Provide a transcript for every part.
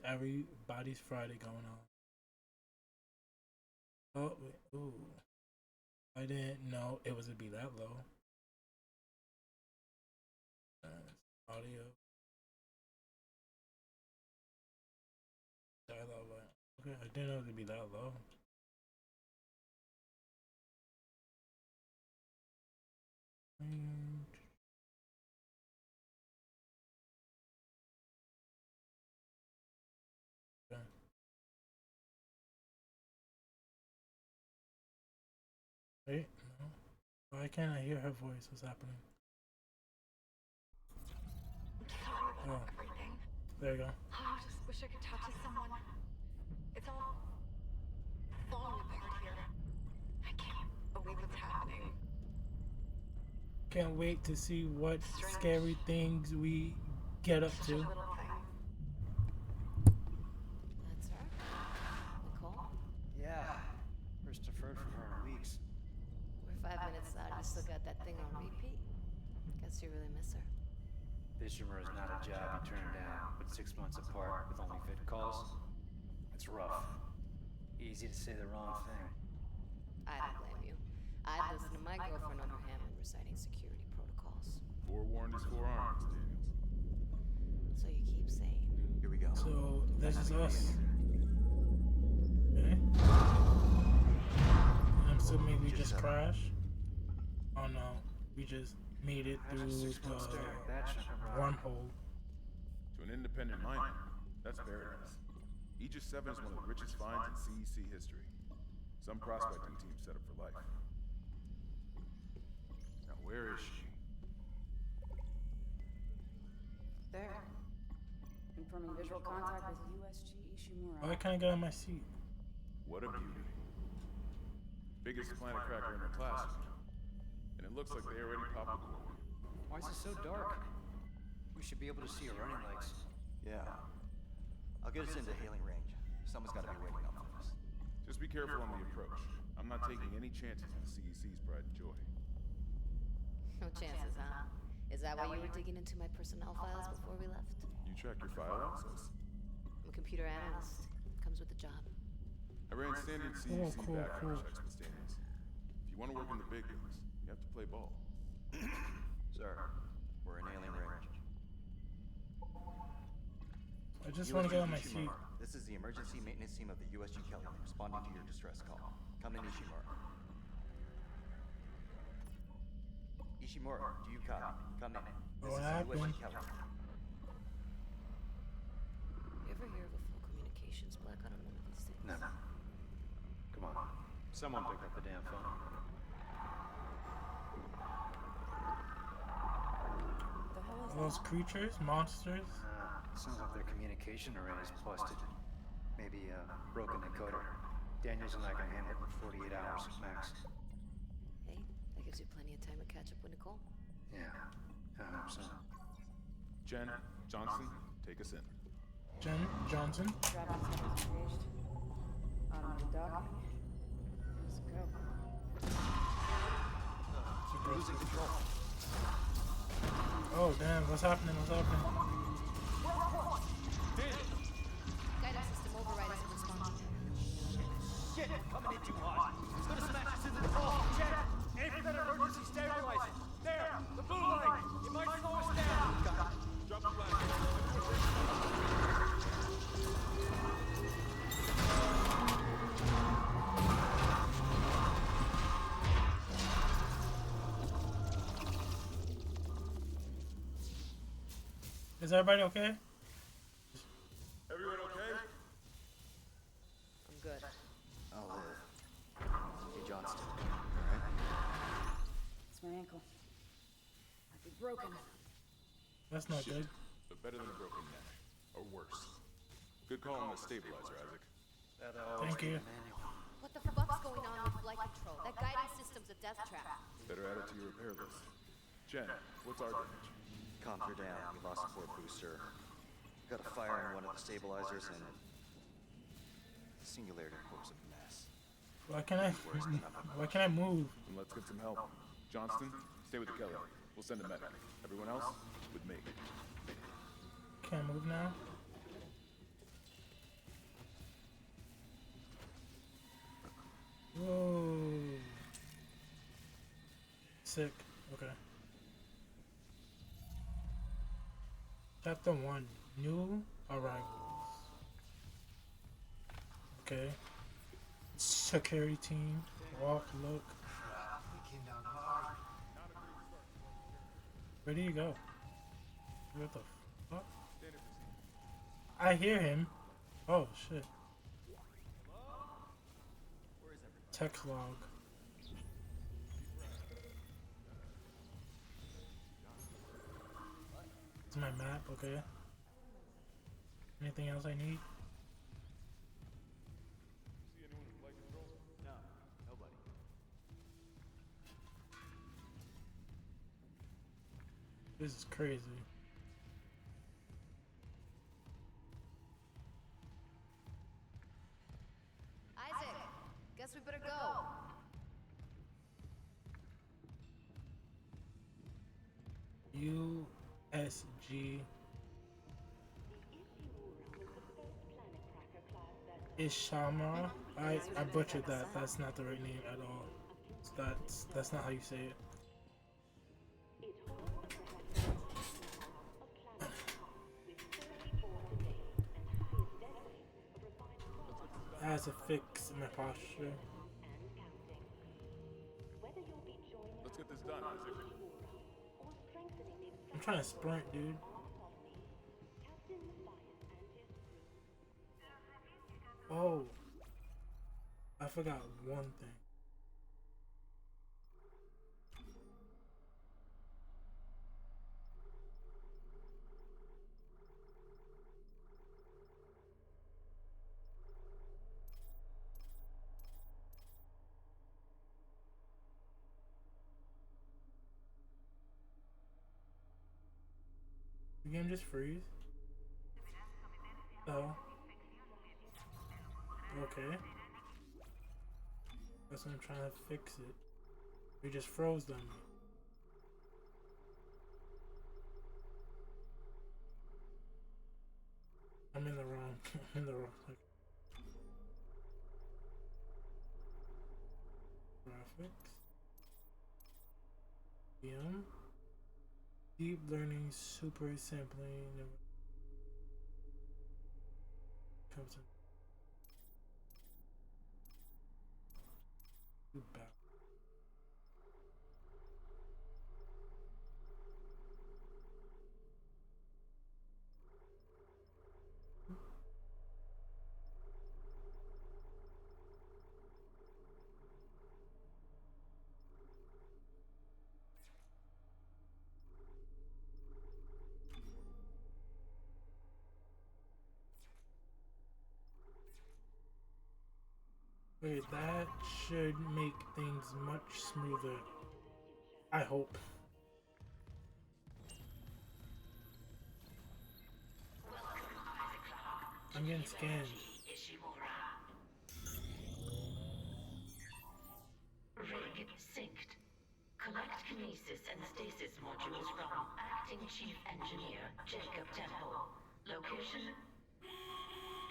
everybody's Friday going on. Oh, wait, ooh. I didn't know it was to be that low. Audio. Dialogue. Okay, I didn't know it would be that low. Mm, okay. Wait, no. Why can't I hear her voice? What's happening? Oh, there you go. I just wish I could talk to someone. It's all falling apart here. I can't believe what's happening. Can't wait to see what scary things we get up Such a to. little thing. That's her? Nicole? Yeah. First deferred from her in weeks. We're 5 minutes out and you still got that thing on repeat. Guess you really miss her. Ishimer is not a job you turn down, but 6 months apart with only fit calls. It's rough. Easy to say the wrong thing. I don't blame you. I'd listen to my girlfriend over Hammond reciting security protocols. Forewarned is forearmed, Daniels. So you keep saying. Here we go. So this is us. Okay. I'm assuming we just crashed. Oh no, we just made it through the wormhole. To an independent miner, that's paradise. Aegis 7 is one of the richest finds in CEC history. Some prospecting team set up for life. Now where is she? There. Confirming visual contact with USG Ishimura. Why can't I get on my seat? What a beauty. Biggest planet cracker in the class. And it looks like they already popped the core. Why is it so dark? We should be able to see her running legs. Yeah. I'll get us into hailing range. Someone's got to be waiting up for us. Just be careful on the approach. I'm not taking any chances with the CEC's pride and joy. No chances, huh? Is that why you were digging into my personnel files before we left? You track your file access? I'm a computer analyst. Comes with the job. I ran standard CEC cool, background cool. checks with Daniels. If you want to work in the big guns, you have to play ball. Sir, we're in hailing range. I just want to get on my seat. Ishimura. This is the emergency maintenance team of the USG Kelly, responding to your distress call. Come in, Ishimura. Ishimura, do you copy? Come in. This What is happened? the USG Kelly. You ever hear of a full communications blackout on one of these things? No. Come on. Someone pick up the damn phone. The hell is Are those creatures, monsters? Sounds like their communication array is busted. Maybe a broken encoder. Daniels and I can handle it in 48 hours max. Hey, that gives you plenty of time to catch up with Nicole. Yeah, I hope so. Jen, Johnson, take us in. Jen Johnson? Traffic signals engaged. Automated docking. Let's go. Losing control. Oh damn, what's happening? What's happening? Guidance system override isn't responding. Shit, coming in too hot. It's gonna smash us into the wall. Check! Aim for that emergency stabilizer. There! The blue light! It might slow us down! Drop the flag. Is everybody okay? Everyone okay? I'm good. I'll live. Hey, Johnston. Alright? It's my ankle. Might be broken. That's not good. But better than a broken neck. Or worse. Good call on the stabilizer, Isaac. Thank you. What the fuck's going on with flight control? That guidance system's a death trap. Better add it to your repair list. Jen, what's our damage? Comms are down. We lost a port booster. Got a fire in one of the stabilizers and... the singularity core's a mess. Why can't I? Why can't I move? Then let's get some help. Johnston, stay with the Kelly. We'll send a medic. Everyone else, with me. Can't move now. sick. Okay. Chapter 1. New arrivals. Okay. Security team. Walk, look. Where do you go? What the fuck? I hear him. Oh shit. Text log. It's my map, okay. Anything else I need? No, nobody. This is crazy. Isaac, guess we better go. USG Ishimura. I butchered that. That's not the right name at all. That's not how you say it. I have to fix my posture. Let's get this done, Isaac. I'm trying to sprint, dude. Oh, I forgot one thing. The game just freeze? Oh. Okay. That's what I'm trying to fix it. We just froze them. I'm in the wrong. I'm in the wrong. Like, graphics. Deep learning, super sampling. Comes in. Back. Okay, that should make things much smoother. I hope. I'm getting scanned. Rig synced. Collect kinesis and stasis modules from Acting Chief Engineer Jacob Temple. Location?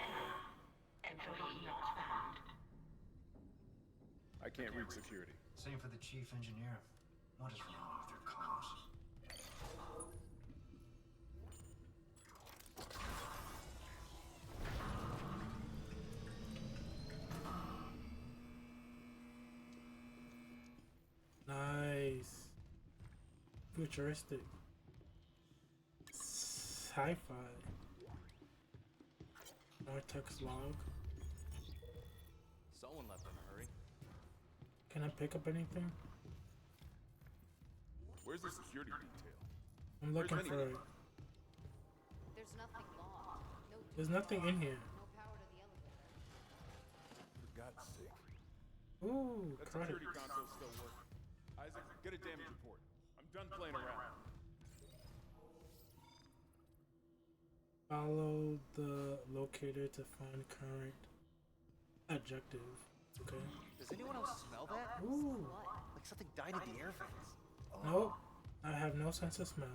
Error. Employee not found. I can't read security. Same for the chief engineer. What is wrong with your comms? Nice. Futuristic. Sci-fi. Vortex log. Someone left in a hurry. Can I pick up anything? Where's the security detail? I'm looking for it. There's nothing long. No There's nothing in here. no power to the elevator. For God's sake. Ooh, That credits. security console's still working. Isaac, get a damage report. I'm done playing around. Follow the locator to find current objective. Okay. Does anyone else smell that? Ooh. Like something died in the air vents. Nope. I have no sense of smell.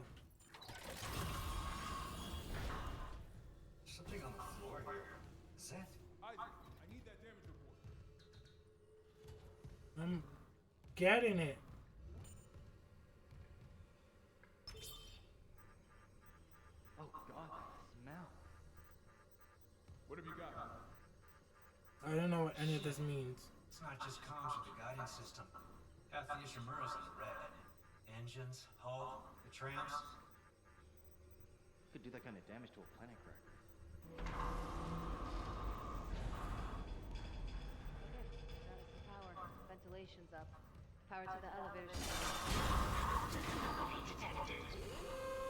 Something on the floor here. Is that? Isaac, I need that damage report. I'm getting it. I don't know what any of this means. It's not just comms with the guiding system. Half the Ishimura's in the red. Engines, hull, the trams. Could do that kind of damage to a planet cracker. Power. Ventilation's up. Power to the elevators. Anomaly detected.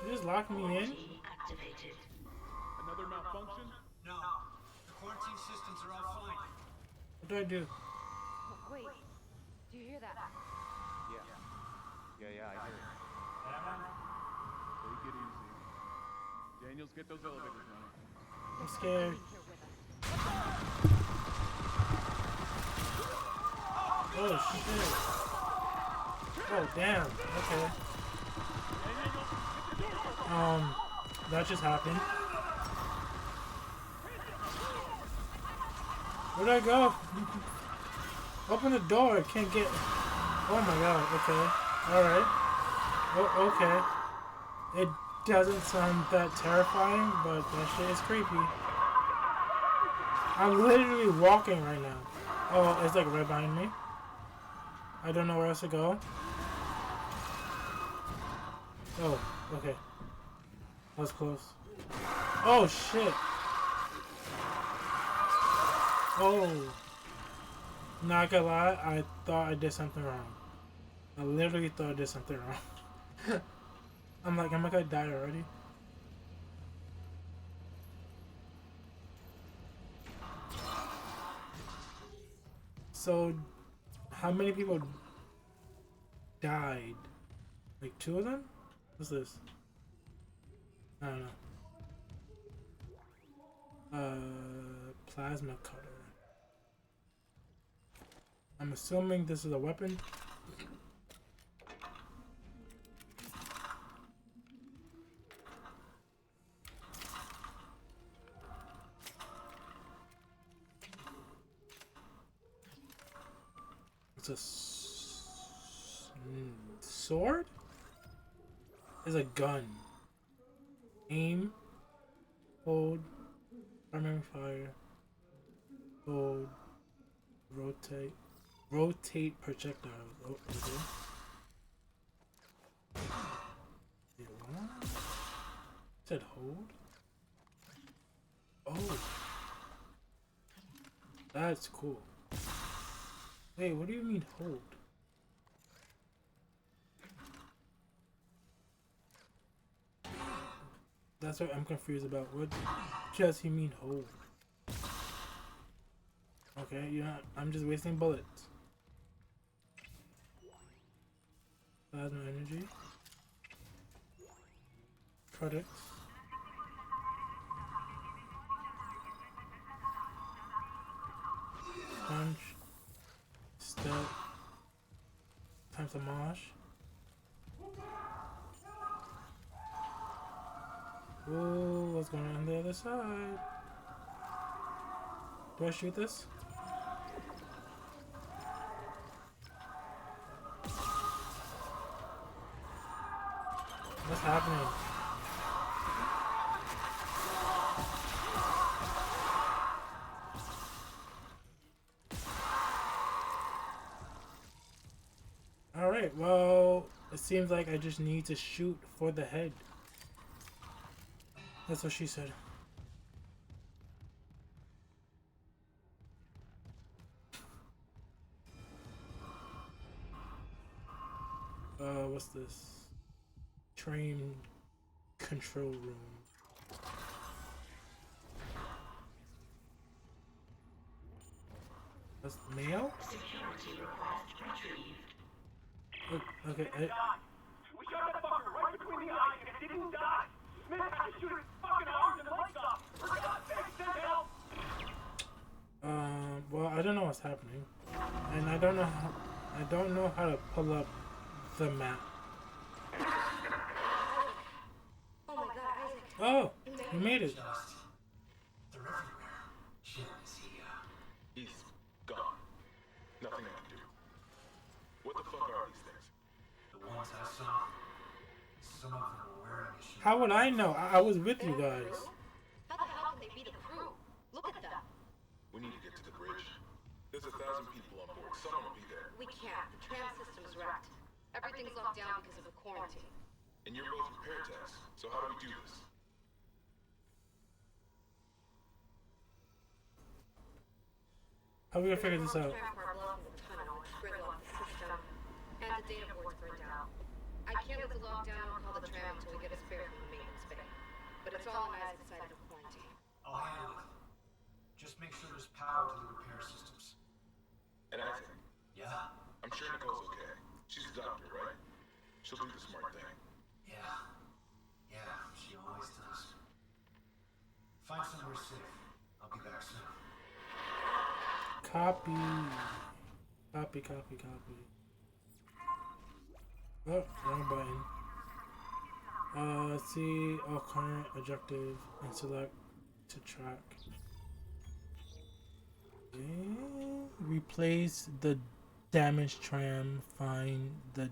You just locked me in? Activated. Another malfunction? No. The quarantine systems are all fine. What do I do? Oh, wait. Do you hear that? Yeah, I hear it. Cameron? Take it easy. Daniels, get those elevators running. I'm scared. Here with us. Oh shit. Oh damn. Okay. That just happened. Where'd I go? Open the door. I can't get. Oh my god. Okay. Alright. Oh, okay. It doesn't sound that terrifying, but that shit is creepy. I'm literally walking right now. Oh, it's like right behind me. I don't know where else to go. Oh, okay. That was close. Oh shit. Oh. Not gonna lie, I thought I did something wrong. I literally thought I did something wrong. I'm like, am I gonna die already? So, how many people died? Like 2 of them? What's this? I don't know. Plasma cutter. I'm assuming this is a weapon. It's a sword? It's a gun. Aim. Hold. Primary fire. Hold. Rotate. Rotate projectiles. Oh, okay. Wait, what? It said hold? Oh. That's cool. Wait, what do you mean hold? That's what I'm confused about. What does he mean hold? Okay, I'm just wasting bullets. Plasma energy. Products. Punch. Step. Time to mosh. Ooh, what's going on the other side? Do I shoot this? What's happening? Alright, well, it seems like I just need to shoot for the head. That's what she said. What's this? Train control room. That's mail? Security request retrieved. Okay, We shot that fucker right between the eyes and it didn't die. Smith had to shoot his fucking arms and legs off. For God's sake, send help! Well, I don't know what's happening, and I don't know how to pull up the map. Oh my god, Isaac. Oh, you made it. Just... they're everywhere. Shit, is he, He's gone. Nothing I can do. What the fuck are these things? the ones I saw? Some of them were wearing a shirt. How would I know? I was with you guys. How the hell can they be the crew? Look at them. We need to get to the bridge. There's 1,000 people on board. Someone will be there. We can't. The tram system's wrecked. Everything's locked down because of a quarantine. And you're both repair techs. So how do we do this? How are we gonna figure this out? Tram car blocking the tunnel, gridlock the system, and the data board's burned out. I can't let the lockdown call the tram until we get a spare from the maintenance bay. But it's all on Isaac's side of the quarantine. I'll handle it. Just make sure there's power to the repair systems. And I think, Yeah? I'm sure Nicole's okay. She's a doctor, right? She'll do the smart thing. Yeah. Yeah, she always does. Find somewhere safe. I'll be back soon. Copy. Copy, copy, copy. Oh, wrong button. See all current objective and select to track. Okay. Replace the damaged tram. Find the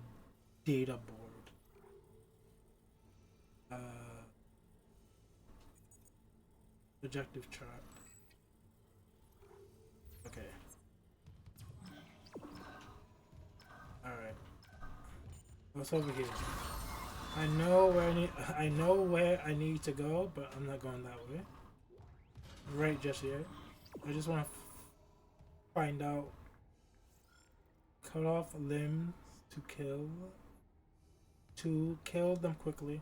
data board. Objective track. Okay. Alright. What's over here? I know where I need to go, but I'm not going that way. Right just yet. I just want to find out. Cut off limbs to kill them quickly.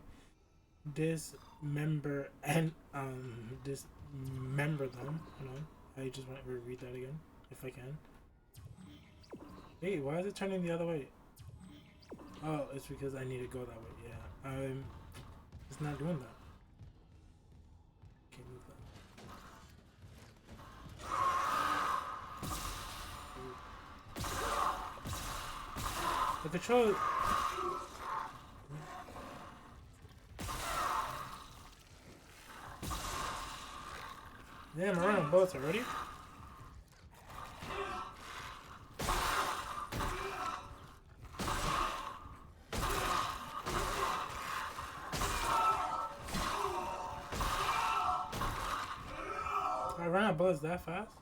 Dismember and dismember them. Hold on. I just want to read that again, if I can. Hey, why is it turning the other way? Oh, it's because I need to go that way. Yeah, it's not doing that. Can't move that. The control. Damn, I'm running bullets already. I ran out of bullets that fast?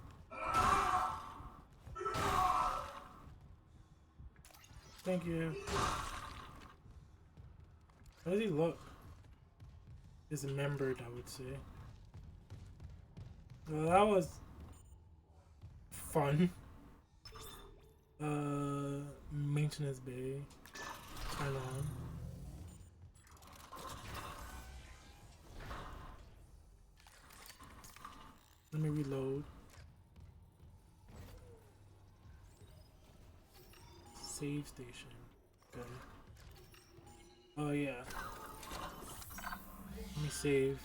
Thank you. How does he look? Dismembered, I would say. Well, that was fun. Maintenance bay. Turn on. Let me reload. Save station. Okay. Oh yeah. Let me save.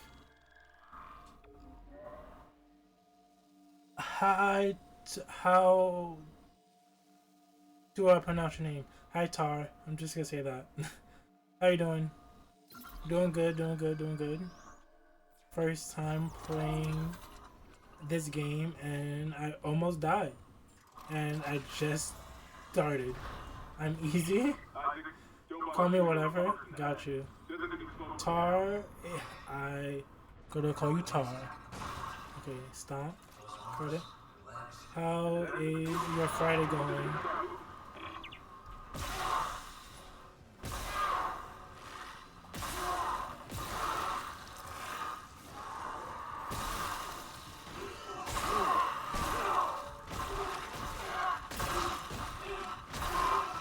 How do I pronounce your name? Hi Tar. I'm just gonna say that. How you doing? Doing good, doing good, doing good. First time playing this game and I almost died. And I just started. I'm easy. Call me whatever. Got you. Tar. I gonna call you Tar. Okay, stop. Friday. How is your Friday going?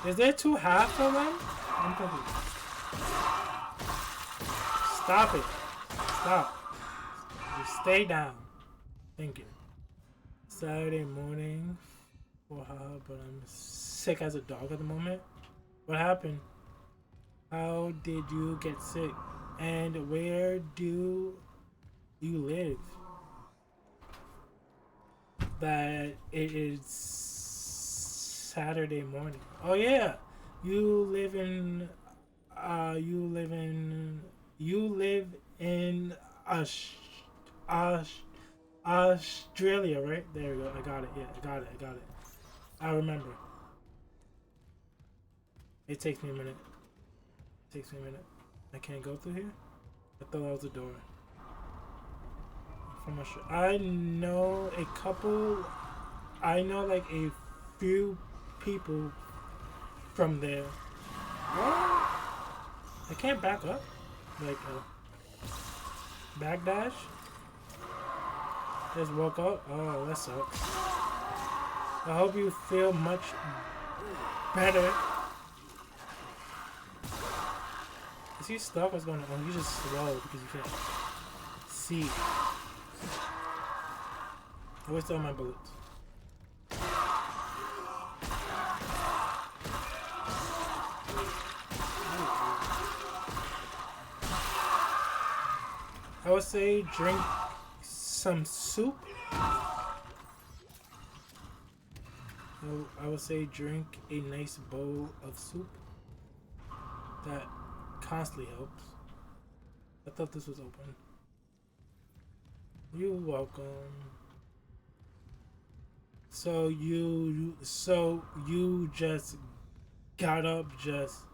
Is there two halves of them? I'm confused. Stop it. Stop. Just stay down. Thank you. Saturday morning. But I'm sick as a dog at the moment. What happened? How did you get sick? And where do you live? That it is Saturday morning. Oh yeah, you live in Australia, right? There we go. I got it. Yeah, I got it. I remember. It takes me a minute. I can't go through here? I thought that was a door. From Australia. I know a couple I know like a few people from there. What? I can't back up? Like backdash? Just woke up? Oh, that sucks. I hope you feel much better. Is he stuck? What's going on? He's just slow because you can't see. I wasted all my bullets. I would say drink some soup. I would say drink a nice bowl of soup. That constantly helps. I thought this was open. You're welcome. So you just got up just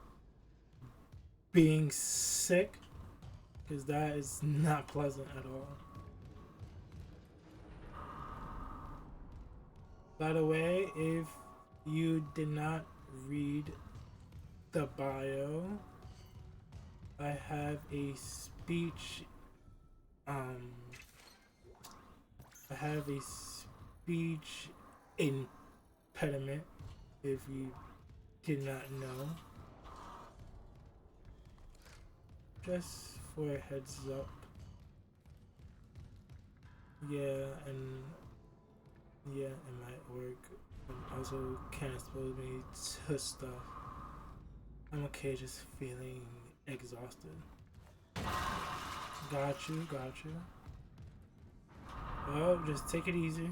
being sick? Because that is not pleasant at all. By the way, if you did not read the bio, I have a speech impediment, if you did not know. Just for a heads up. Yeah, and it might work. And also can't expose me to stuff. I'm okay, just feeling exhausted. Got you. Well, just take it easy.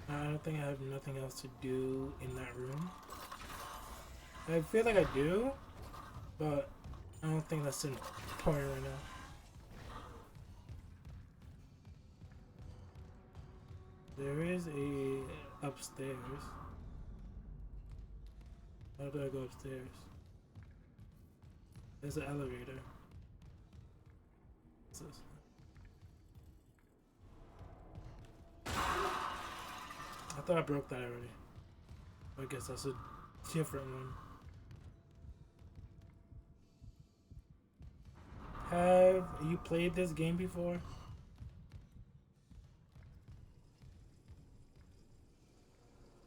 I don't think I have nothing else to do in that room. I feel like I do, but I don't think that's important right now. There is a upstairs. How do I go upstairs? There's an elevator. What's this? I thought I broke that already. I guess that's a different one. Have you played this game before?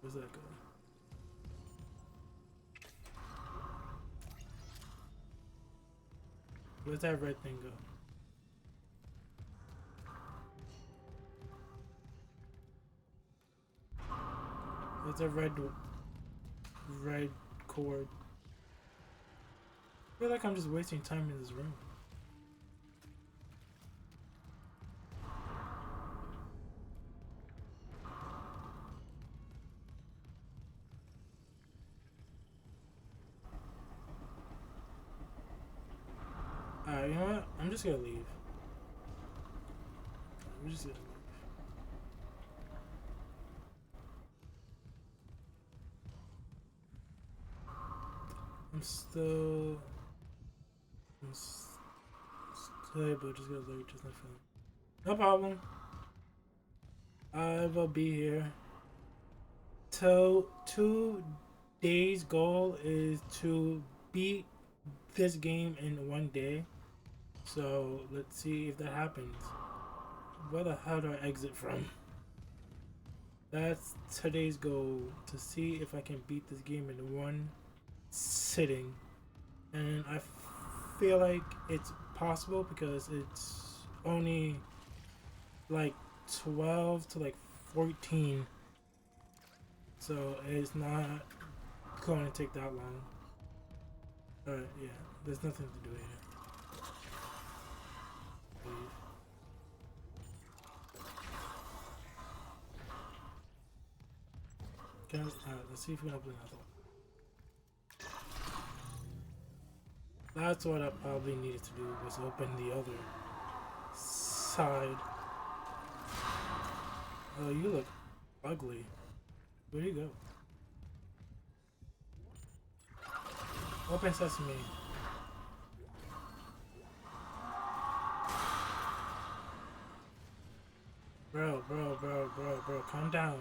Where's that going? Where's that red thing go? Where's that red cord? I feel like I'm just wasting time in this room. Alright, you know what? I'm just gonna leave. I'm just gonna leave. I'm still but just gonna leave, just not feeling. No problem. I will be here. Till today's goal is to beat this game in 1 day. So let's see if that happens. Where the hell do I exit from? That's today's goal, to see if I can beat this game in one sitting. And I feel like it's possible because it's only like 12 to like 14. So it's not going to take that long. Alright, yeah, there's nothing to do here. Let's see if we can open another one. That's what I probably needed to do, was open the other side. Oh, you look ugly. Where'd you go? Open sesame. Bro, calm down.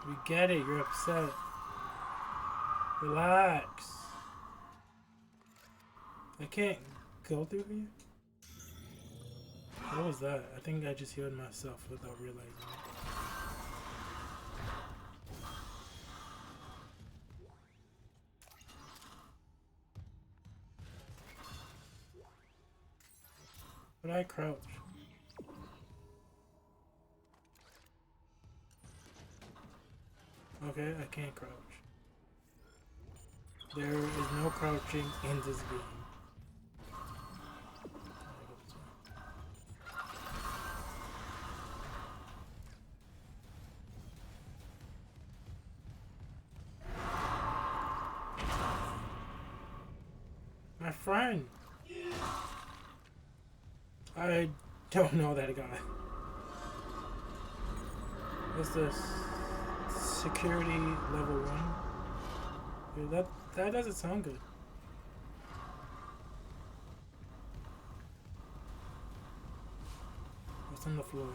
We get it, you're upset. Relax. I can't go through here? What was that? I think I just healed myself without realizing it. But I crouch. Okay, I can't crouch. There is no crouching in this game. My friend! I don't know that guy. What's this? Security level 1? Dude, that doesn't sound good. What's on the floor?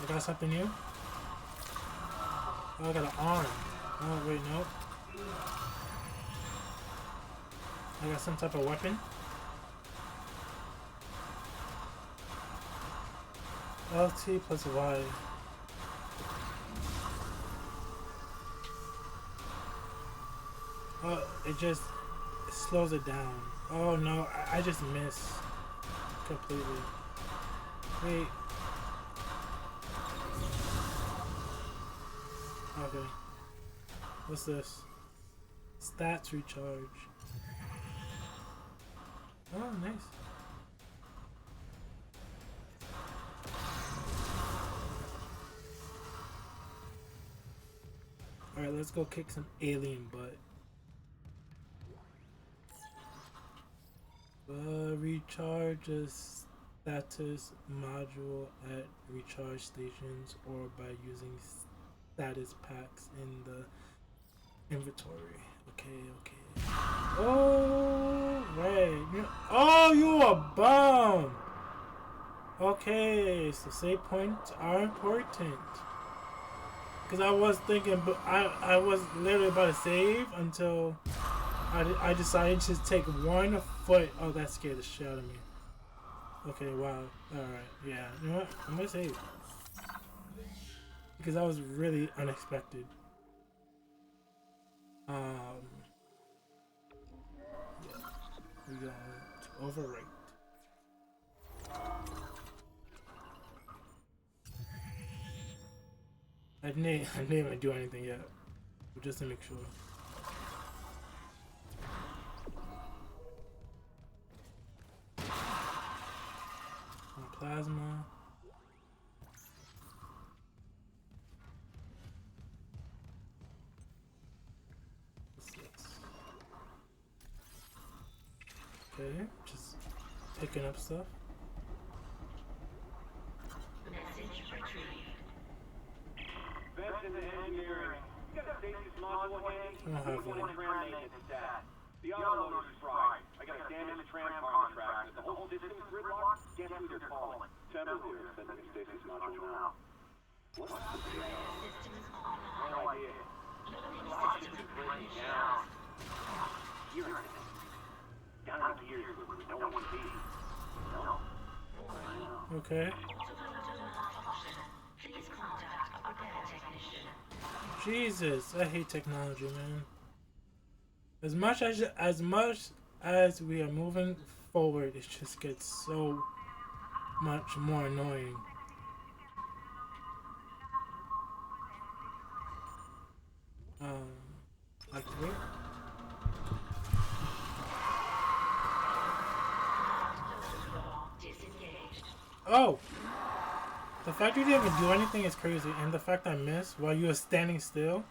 I got something new? Oh, I got an arm. Oh, wait, nope. I got some type of weapon. LT plus Y. Oh, it just slows it down. Oh no, I just missed completely. Wait. Okay. What's this? Stats recharge. Oh, nice. Alright, let's go kick some alien butt. Recharge a status module at recharge stations or by using status packs in the inventory. Okay. Oh, right. Oh, you a bum! Okay, so save points are important. Because I was thinking, but I was literally about to save until I decided to take 1 foot. Oh, that scared the shit out of me. Okay, wow. Alright, yeah. You know what? I'm gonna save. Because that was really unexpected. Yeah. We go to overrate. I didn't even do anything yet. But just to make sure. Plasma. What's this? Okay, just picking up stuff. Message retrieved. Best in the engineering. You got a stasis module handy? I don't have One one. in tram maintenance stat. The autoloader's fried. I got a damaged tram contract. The whole system's gridlocked. Guess who they're calling? Temple here, sending a stasis module now. What's the deal? Systems online. No idea. Loading systems ready now. You're in it. Down in gears where we don't want to be. No? Okay. Autoloader malfunction. Please contact a repair technician. Jesus, I hate technology, man. As much as we are moving forward, it just gets so much more annoying. Like where? Disengaged. Oh! The fact you didn't even do anything is crazy, and the fact I missed while you were standing still.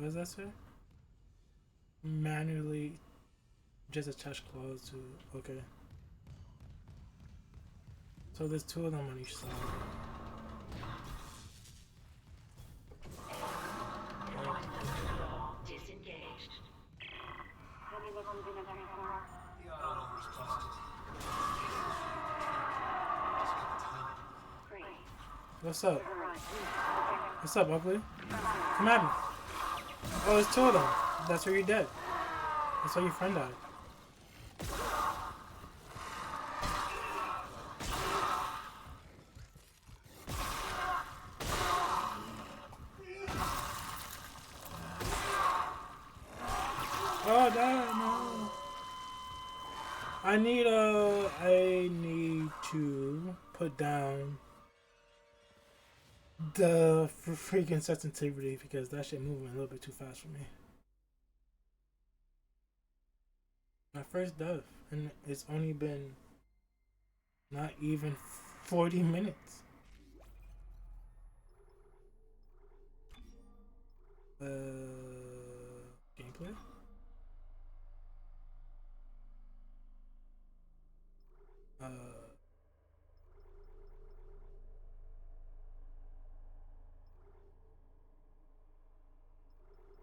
What does that say? Manually just attach claws to. Okay. So there's 2 of them on each side. Disengaged. The autoloader's busted. What's up? What's up, ugly? Come at me. Oh, there's 2 of them. That's where you're dead. That's why your friend died. Oh, no. I need to put down the freaking sensitivity because that shit moving a little bit too fast for me. My first death, and it's only been not even 40 minutes. Gameplay?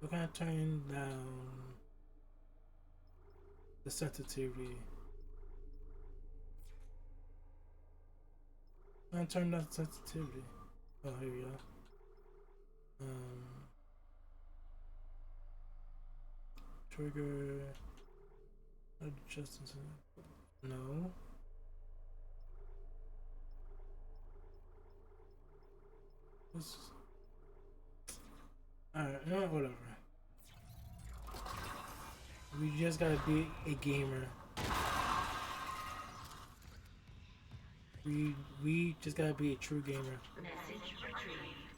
We're gonna turn down the sensitivity. I'm gonna turn down the sensitivity. Oh, here we go. Trigger adjustments. No. Alright, you know what, whatever. We just gotta be a gamer. We just gotta be a true gamer. Message retrieved.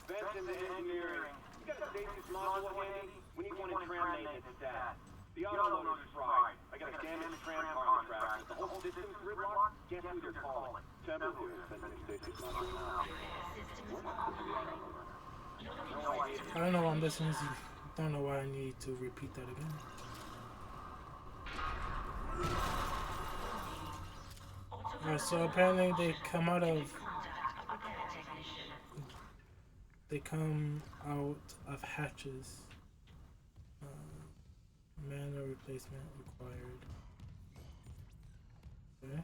Benson to engineering. You got a stasis module handy? We need one in tram maintenance stat. The autoloader's fried. I got a damaged tram contract. The whole system's gridlocked. Guess who they're calling? Temple here. Sending a stasis module now. I don't know why I'm listening. Don't know why I need to repeat that again. Alright, so apparently they come out of hatches. Manual replacement required. Okay.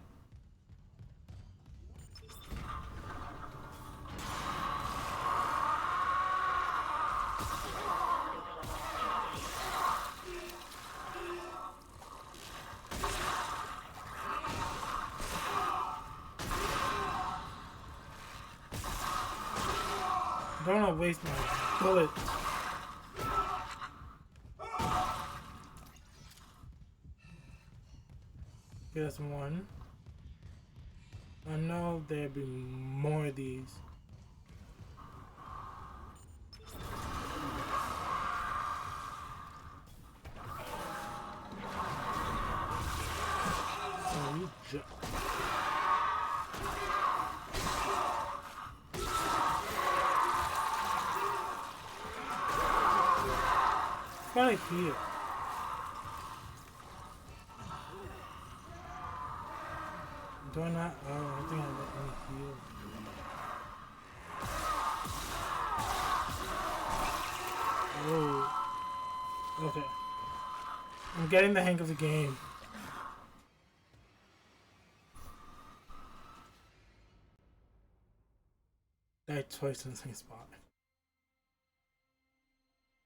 Don't want to waste my bullet. Here's one. I know there'll be more of these. Oh, you right here. Do I not? Oh, I think I have any heal. Oh. Okay. I'm getting the hang of the game. Died twice in the same spot.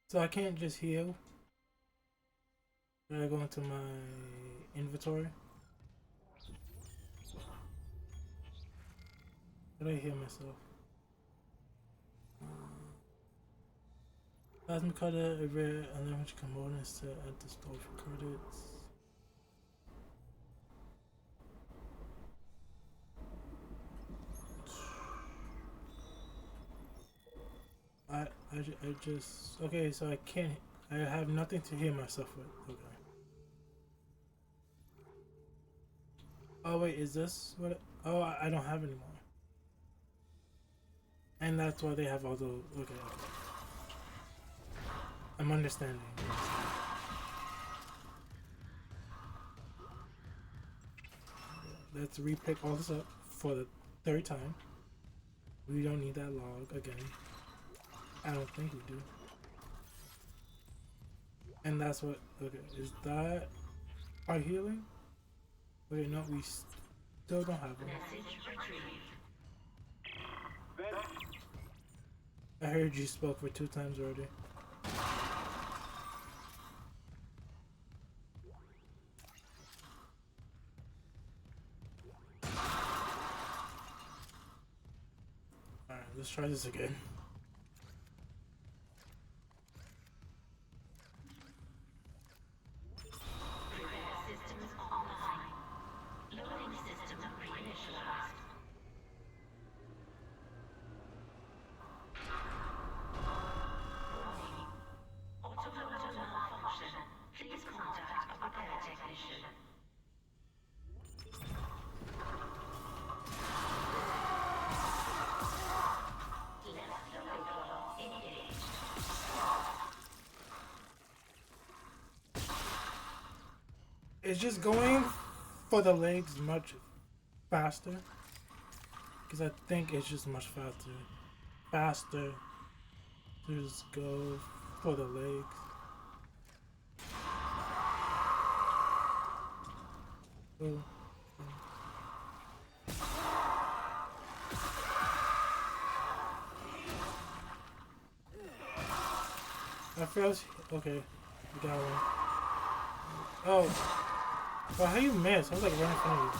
So I can't just heal. Gotta go into my inventory. How do I heal myself? Plasma cutter, a rare unlimited components to add the store for credits. I just okay, so I can't. I have nothing to heal myself with. Okay. Oh wait, is this what? Oh, I don't have any more. And that's why they have all those. Okay. I'm understanding. Let's repick all this up for the third time. We don't need that log again. I don't think we do. And that's what, okay, is that our healing? Okay, no, we still don't have one. I heard you spoke for 2 times already. Alright, let's try this again. Systems online. Loading system reinitialized. Warning. Autoloader malfunction. Please contact a repair technician. Left loader engaged. It's just going for the legs much faster. Because I think it's just much faster to just go for the legs. Oh. I feel okay. We got one. Oh. Well, how you miss? I was like right in front of you.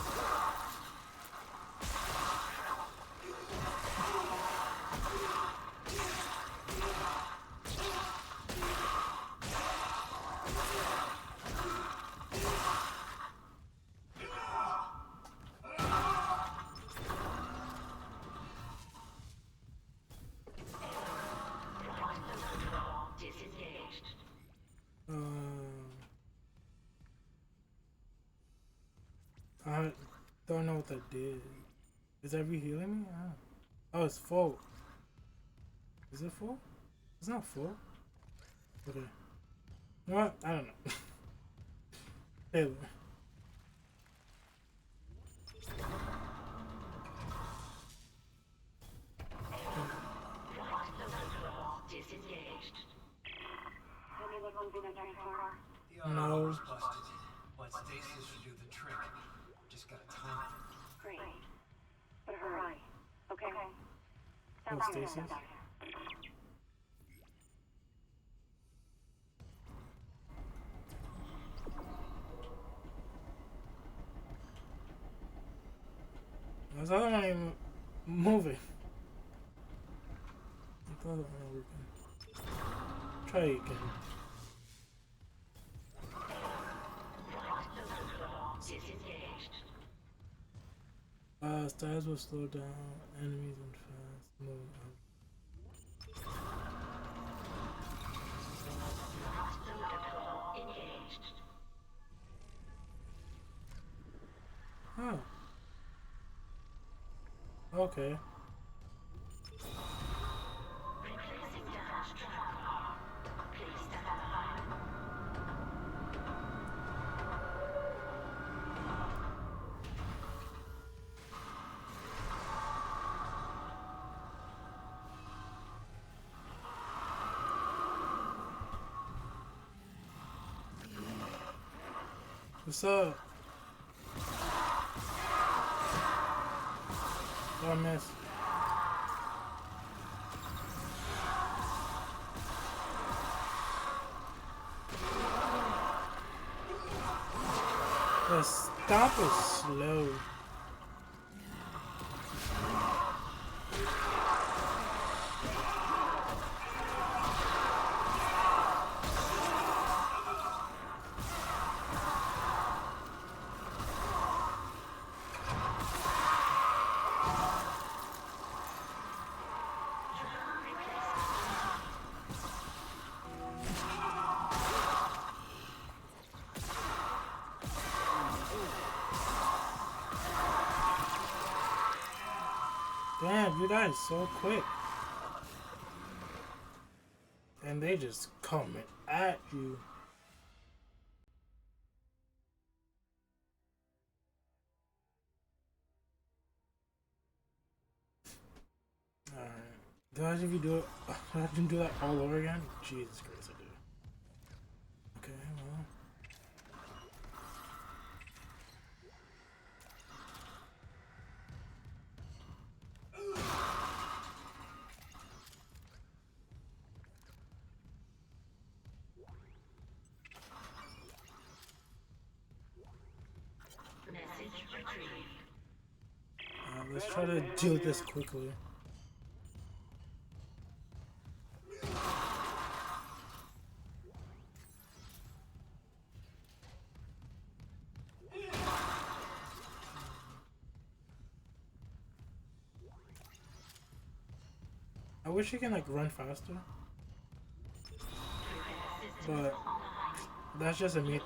Disengaged. I don't know what that did. Is that re-healing me? Oh, it's full. Is it full? It's not full. Okay. You know what? I don't know. Taylor. Disengaged. The auto No. loader's busted, but stasis should do the trick. Just gotta time it. Great. But hurry. Okay. Oh, Stasis? That's the other one even moving. The other one working. Try it again. Disengaged. Stars will slow down enemies and fast move up. Engaged. Oh. Okay. Replacing damaged trap car. Please stand by. What's up? Oh, I missed. The stop is slow. Damn, you guys so quick. and they just coming at you. Alright. Do I have to do it? Do I have to do that all over again? Jesus Christ, I do. Okay, well. Message retrieved. Let's try to do this quickly. I wish you can like run faster, but that's just a me thing.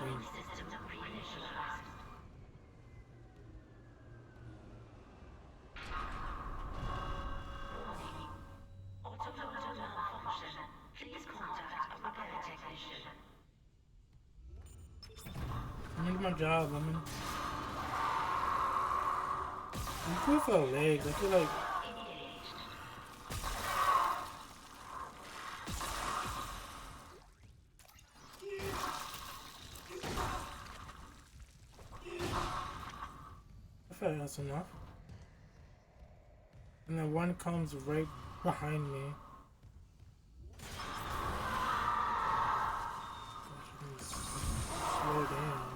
Autoloader malfunction. Please contact a repair technician. I'm gonna do my job. I'm good for legs. I feel like. I feel like that's enough. And then one comes right behind me. Slow down.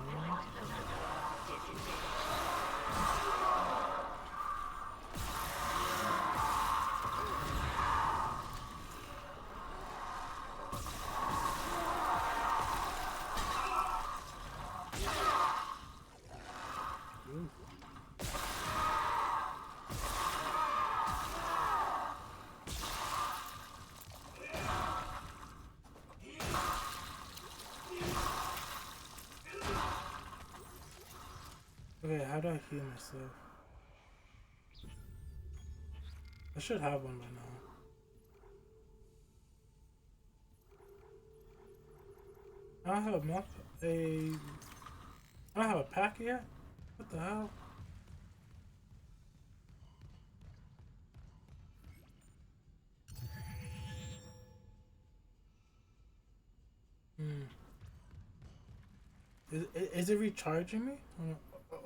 Okay, how do I heal myself? I should have one by now. I don't have I don't have a pack yet? What the hell? Is it recharging me?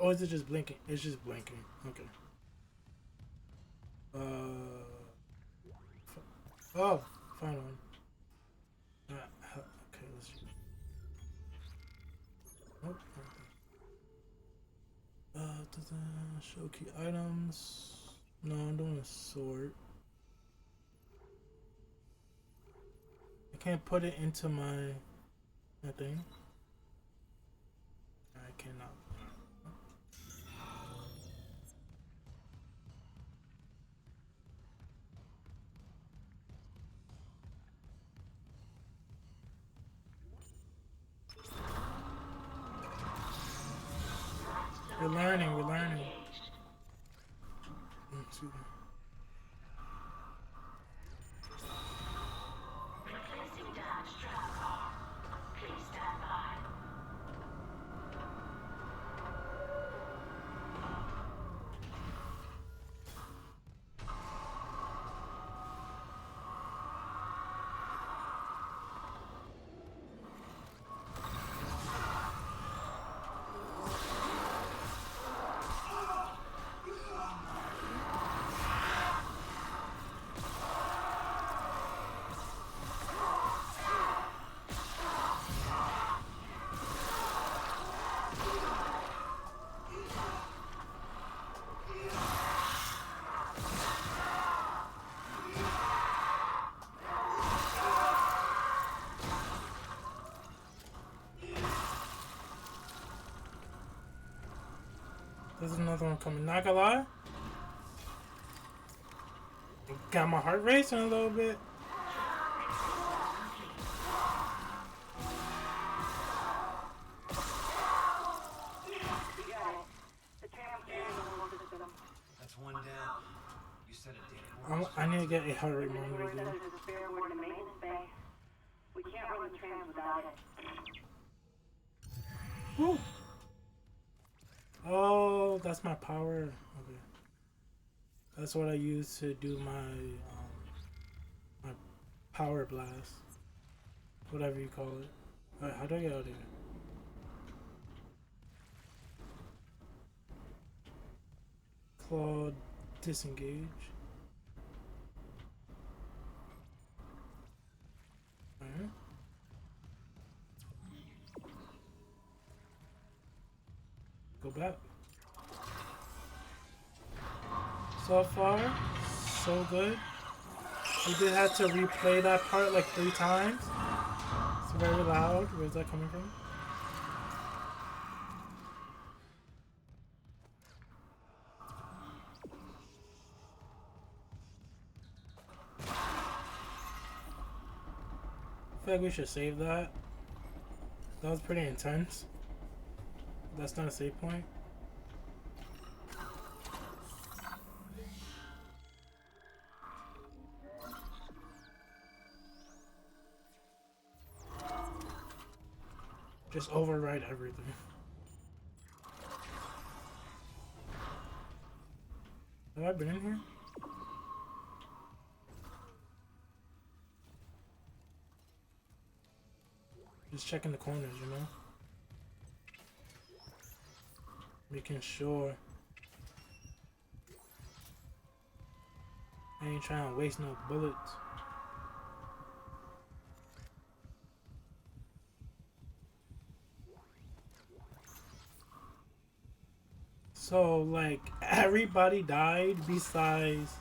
Or is it just blinking? It's just blinking. Okay. Oh, found one. Okay, let's see. Oh, show key items. No, I'm doing a sword. I can't put it into my thing. I cannot. We're learning. Excuse me. Replacing damaged track car. Please stand by. There's another one coming. Not gonna lie. It got my heart racing a little bit. That's one down. You said a data board. I need to get a heart rate monitor again. There's a spare ward in the maintenance bay. We can't run the trams without it. Woo. Oh, that's my power. Okay. That's what I use to do my power blast. Whatever you call it. Alright, how do I get out of here? Claw disengage. Alright. Go back. So far, so good. We did have to replay that part like 3 times. It's very loud. Where's that coming from? I feel like we should save that. That was pretty intense. That's not a save point. Just override everything. Have I been in here? Just checking the corners, you know? Making sure I ain't trying to waste no bullets. So, like, everybody died besides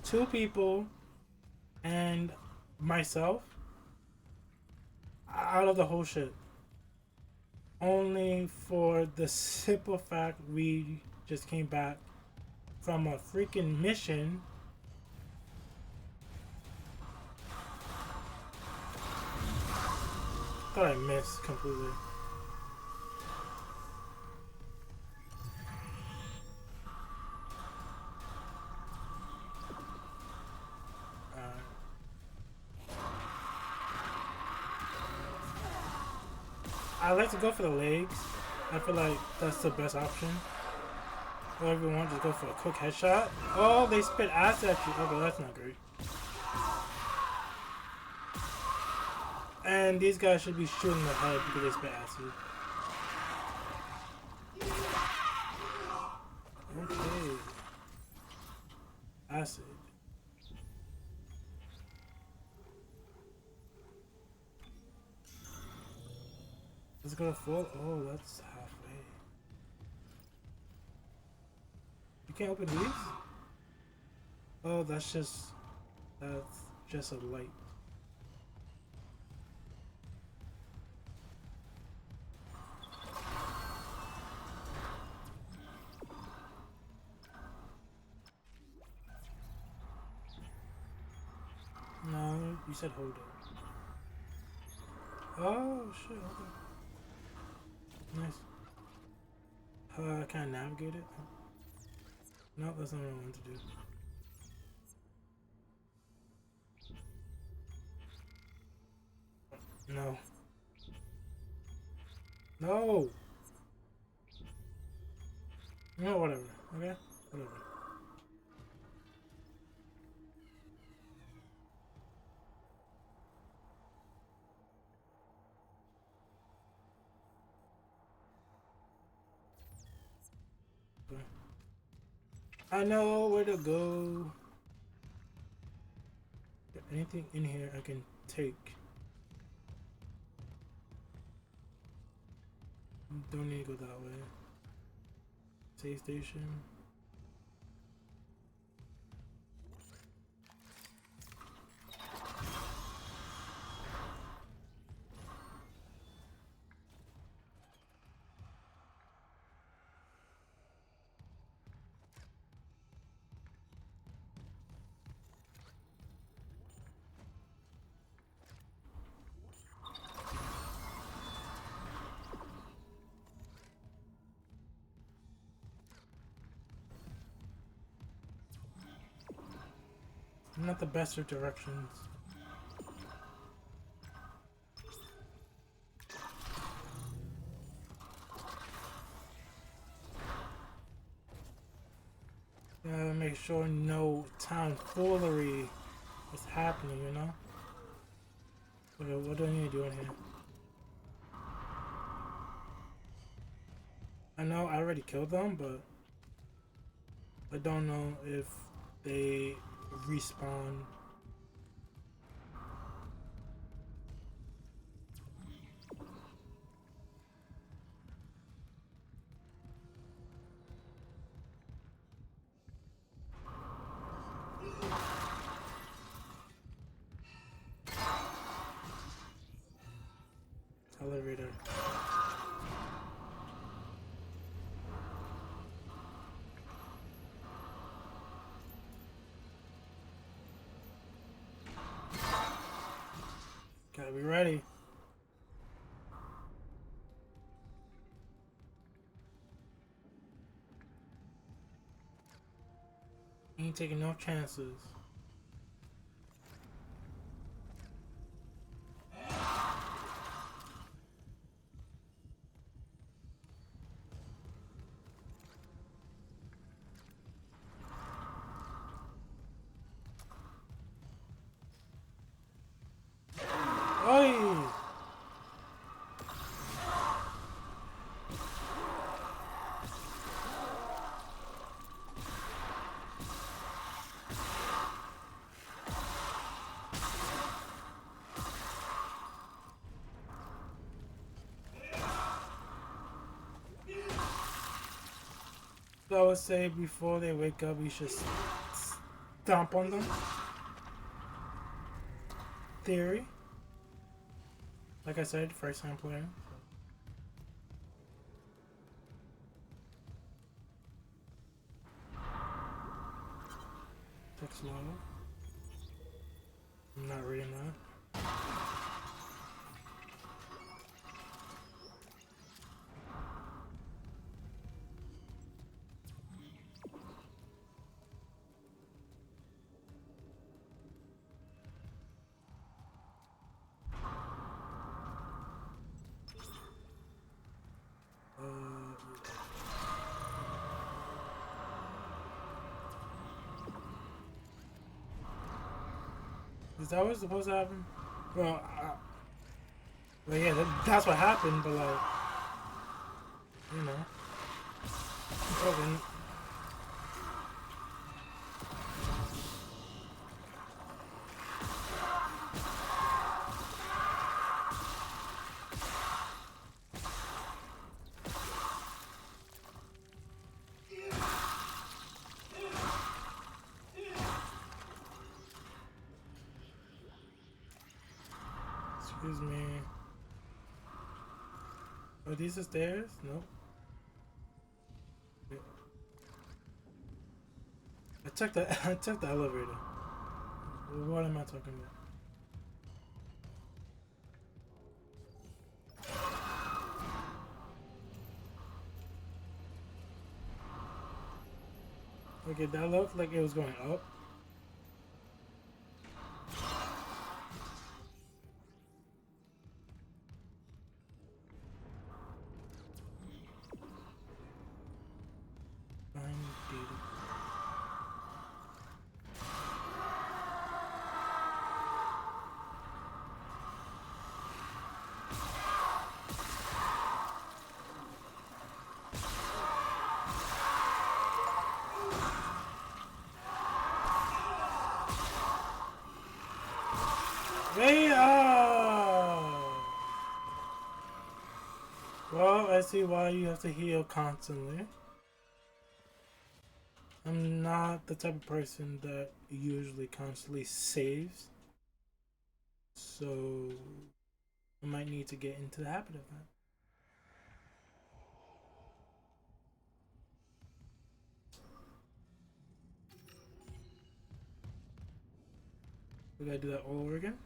2 people and myself out of the whole shit. Only for the simple fact we just came back from a freaking mission. Thought I missed completely. I like to go for the legs. I feel like that's the best option. Or if you want, just go for a quick headshot. Oh, they spit acid at you. Okay, that's not great. And these guys should be shooting the head because they spit acid. Okay. Acid. Let's go to full. Oh, that's halfway. You can't open these? Oh, that's just a light. No, you said hold it. Oh shit, okay. Nice. Can I navigate it? No, that's not what I wanted to do. No. No! No, whatever. Okay? Whatever. I know where to go. Anything in here I can take. Don't need to go that way. Save station. I'm not the best with directions. sure no tomfoolery is happening, you know? Okay, what do I need to do in here? I know I already killed them, but I don't know if they respawn. Elevator. Gotta be ready. Ain't taking no chances. Oi! So I would say before they wake up, we should stomp on them. Theory. Like I said, first time player. Text log. I'm not reading that. Is that what's supposed to happen? Well, yeah, that's what happened, but like, you know. Okay. Excuse me. Are these the stairs? Nope. I checked the I checked the elevator. What am I talking about? Okay, that looked like it was going up. Well, I see why you have to heal constantly. I'm not the type of person that usually constantly saves. So I might need to get into the habit of that. We gotta do that all over again.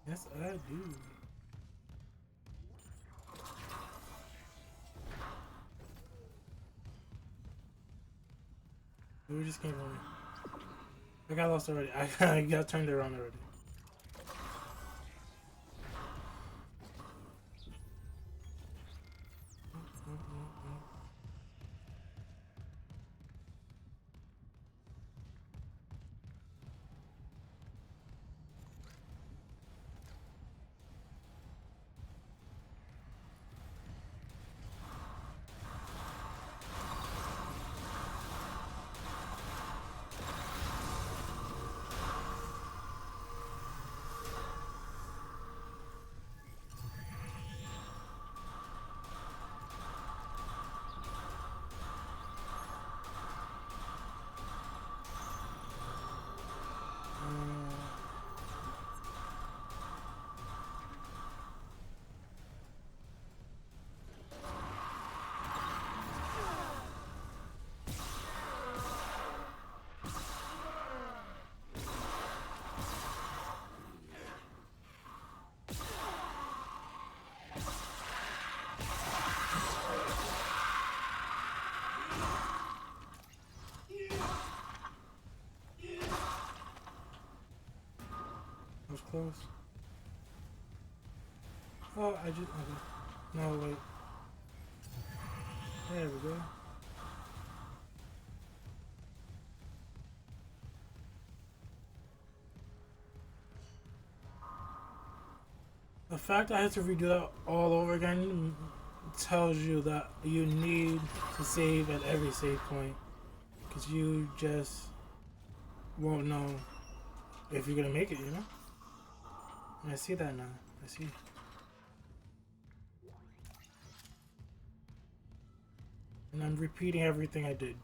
Yes, I do. We just came on. I got lost already. I got turned around already. close. Oh, I just... Okay. No, wait. There we go. The fact that I had to redo that all over again tells you that you need to save at every save point. Because you just won't know if you're gonna make it, you know? And I see that now. I see. And I'm repeating everything I did.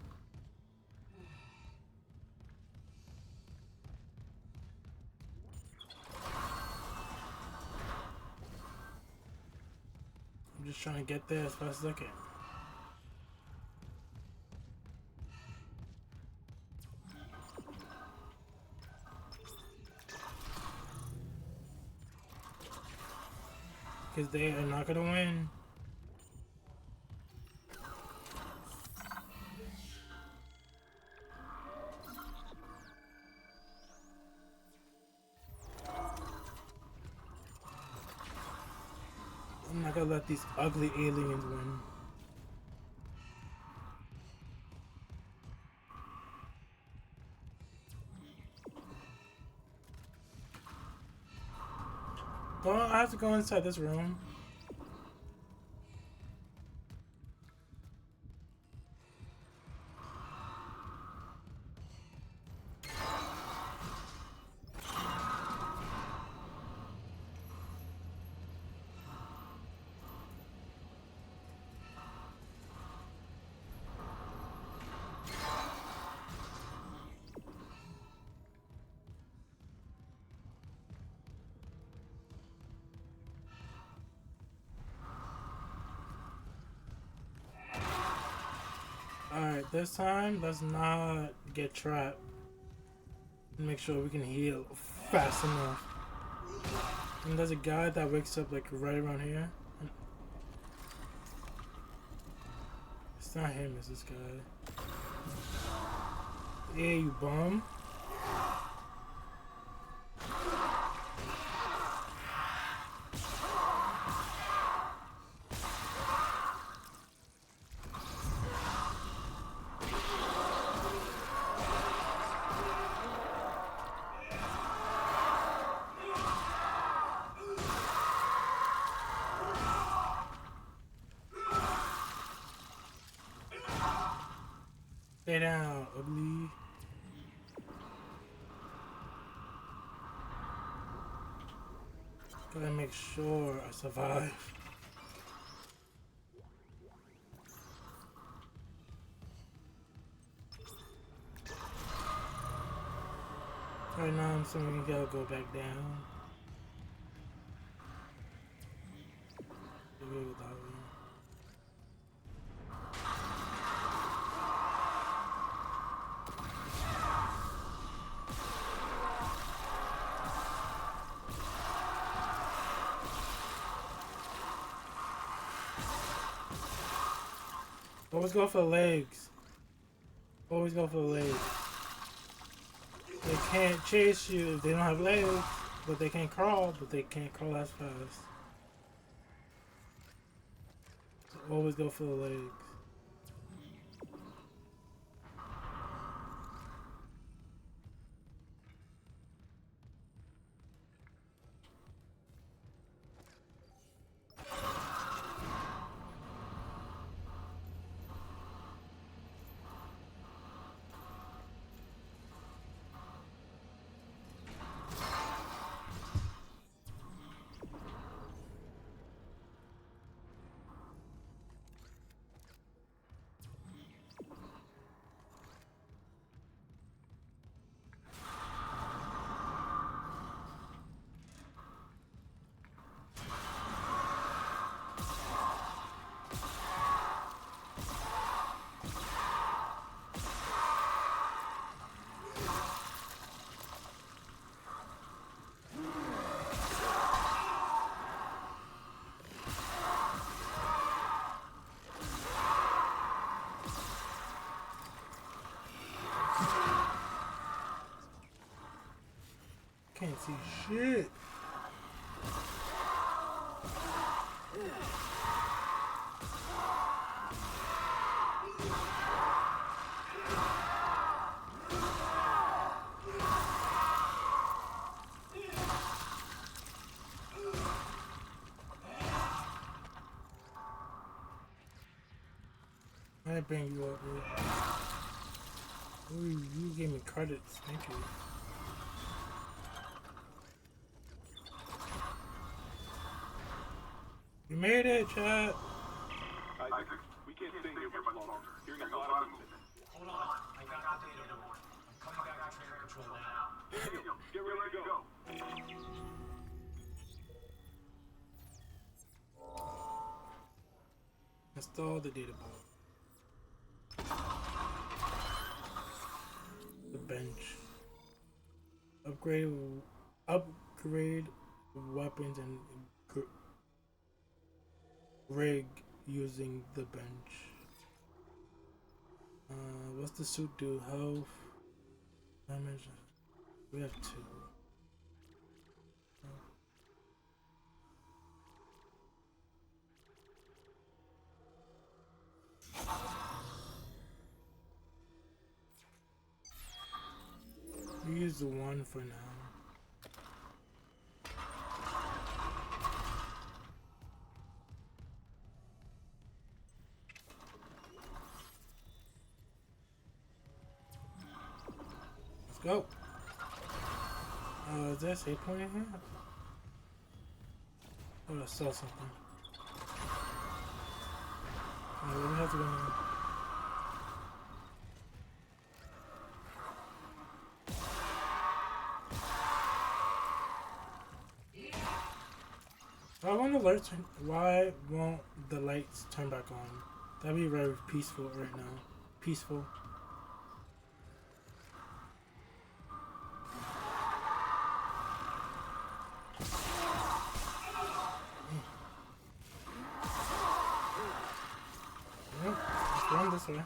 I'm just trying to get there as fast as I can. Because they are not gonna win. I'm not gonna let these ugly aliens win. Don't I have to go inside this room? Alright, this time, let's not get trapped. Make sure we can heal fast enough. And there's a guy that wakes up like right around here. It's not him, it's this guy. Yeah, you bum. Stay down, ugly. Gotta make sure I survive. Right now, I'm assuming we gotta go back down. Always go for the legs. Always go for the legs. They can't chase you if they don't have legs, but they can crawl, but they can't crawl as fast. So always go for the legs. can't see shit. I bring you up, dude. Ooh, you gave me credits. Thank you. You made it, chat. We can't stay here much longer. Hearing a lot of movement. Hold on. I got the data board. I'm coming back to Tram Control now. Daniel, get ready to go. Install the data board. The bench. Upgrade weapons and rig using the bench. What's the suit do? Health, damage. We have 2. We use the 1 for now. Let's go. Is there a save point in here? Oh, I saw something. We have to go now. Why won't the lights turn back on? That'd be very peaceful right now. Peaceful. Yep, let's run this way.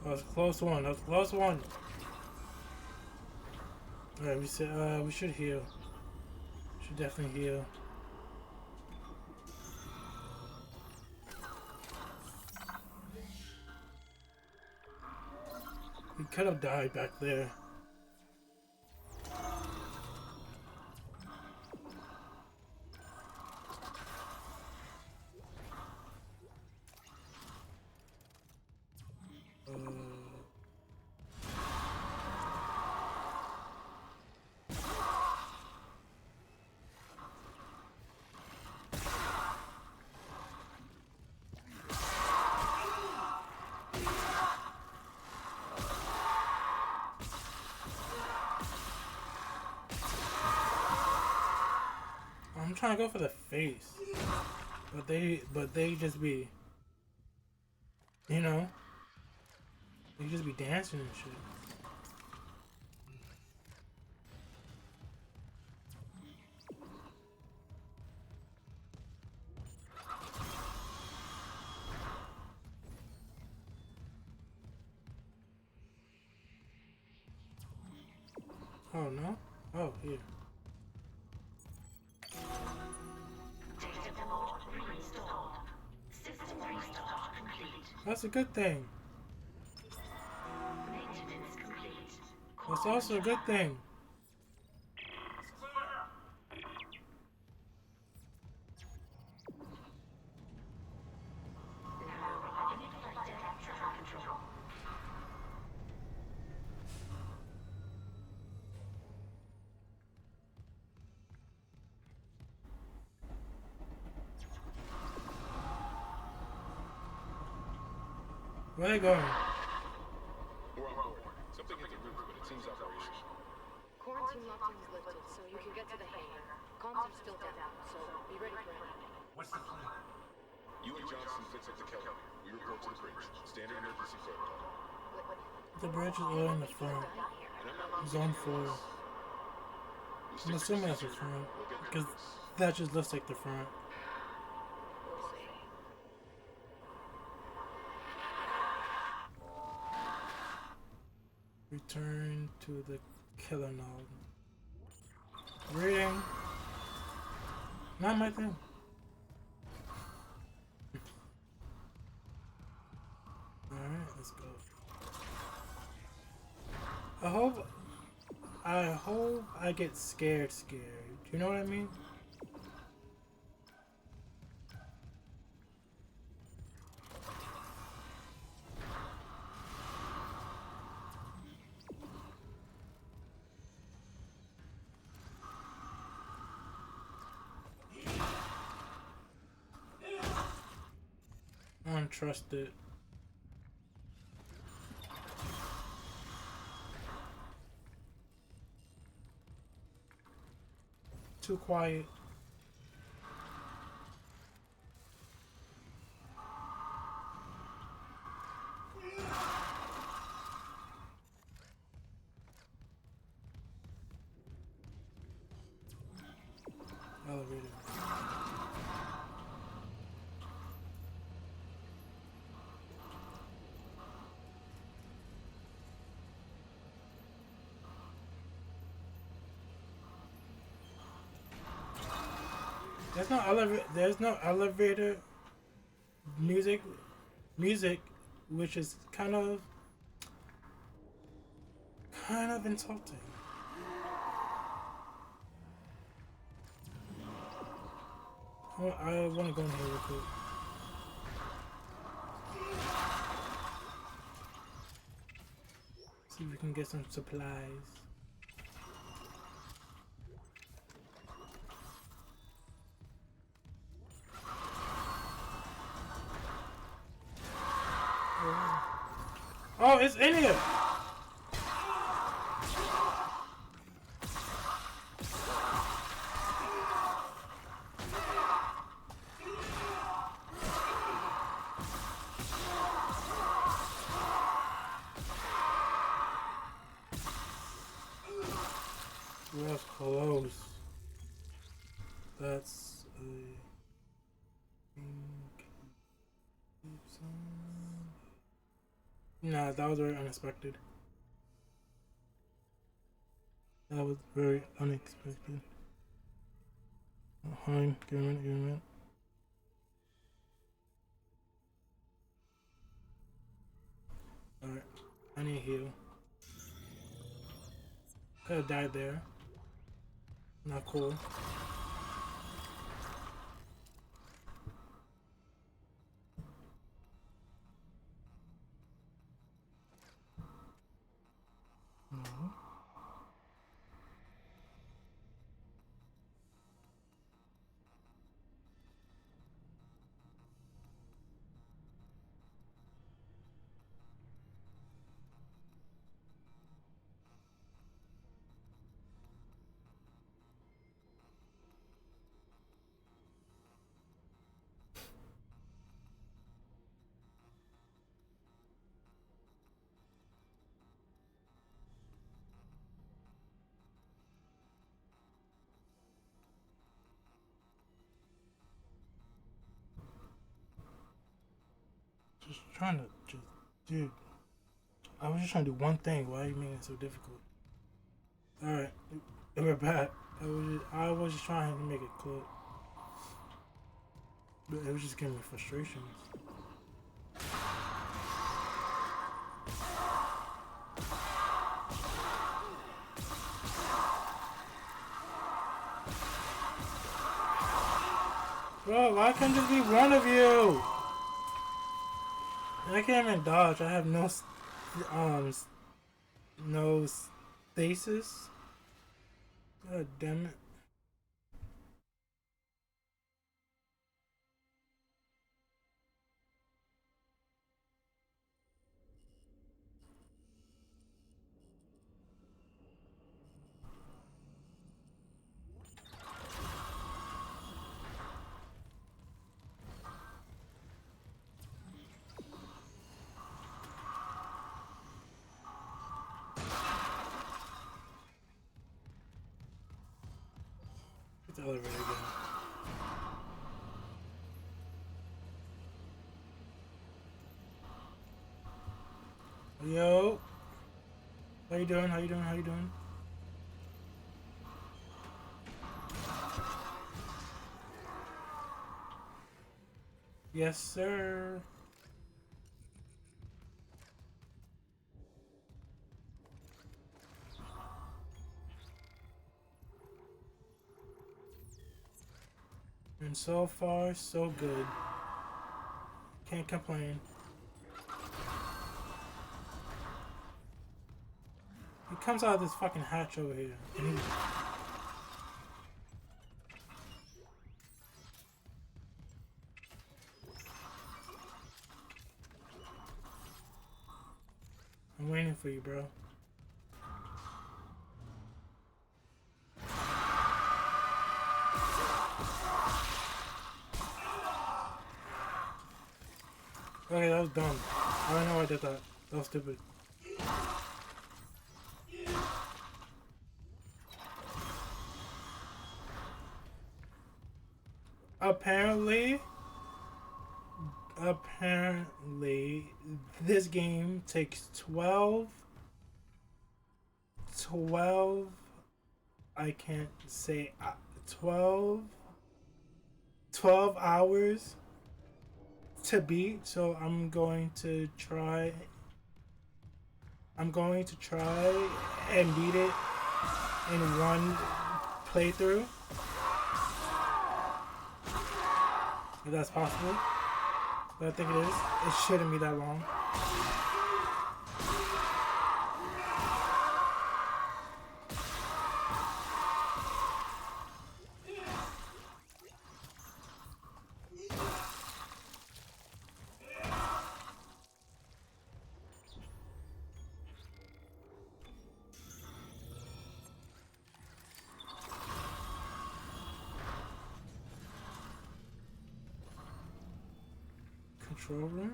That was a close one. That was a close one. Alright, we should heal. Should definitely heal. We could have died back there. I'm trying to go for the face, but they just be, you know, they just be dancing and shit. Oh no? Oh, here. Data board reinstalled. System restart complete. That's a good thing. Maintenance complete. That's also a good thing. Now arriving at flight deck traffic control. Where are they going? We're on board. Something hit the roof, but it seems operational. Quarantine lockdown is lifted, so you can get to the hangar. Comms are still down, so be ready for anything. What's the plan? You and Johnson fix up the Kelly. We report to the bridge. Standard emergency protocol. The bridge is all in the front. Zone 4. I'm assuming that's the front. Because that just looks like the front. We'll see. Return to the killer node. Reading. Not my thing. Alright, let's go. I hope I get scared. You know what I mean? I don't trust it. Too quiet. Elevator. There's no elevator music, which is kind of insulting. I want to go in here real quick. See if we can get some supplies. Oh, it's in here! We're close. That's a... Nah, that was very unexpected. That was very unexpected. Hein, give a minute. Alright, I need to heal. Could have died there. Not cool. No. Just trying to, dude. I was just trying to do one thing. Why are you making it so difficult? Alright, we're back. I was just trying to make it quick. But it was just giving me frustrations. Bro, why can't just be one of you? I can't even dodge. I have no stasis. God damn it. the elevator again. Yo. How you doing? How you doing? How you doing? Yes, sir. And so far, so good. Can't complain. He comes out of this fucking hatch over here. And he... I'm waiting for you, bro. Okay, that was dumb. I don't know why I did that. That was stupid. Apparently, this game takes 12, I can't say, 12 hours to beat, so I'm going to try and beat it in one playthrough. If that's possible. But I think it is. It shouldn't be that long. Control room?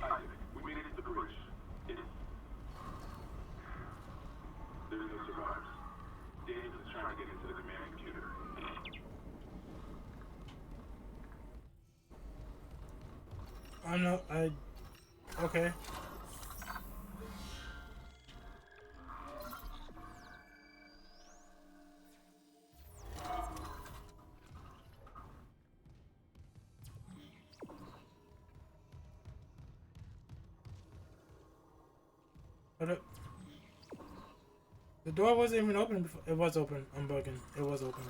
Isaac, we made it to the bridge. There's no survivors. Daniels is trying to get into the command computer. Okay. But the door wasn't even open before. It was open. I'm bugging. It was open.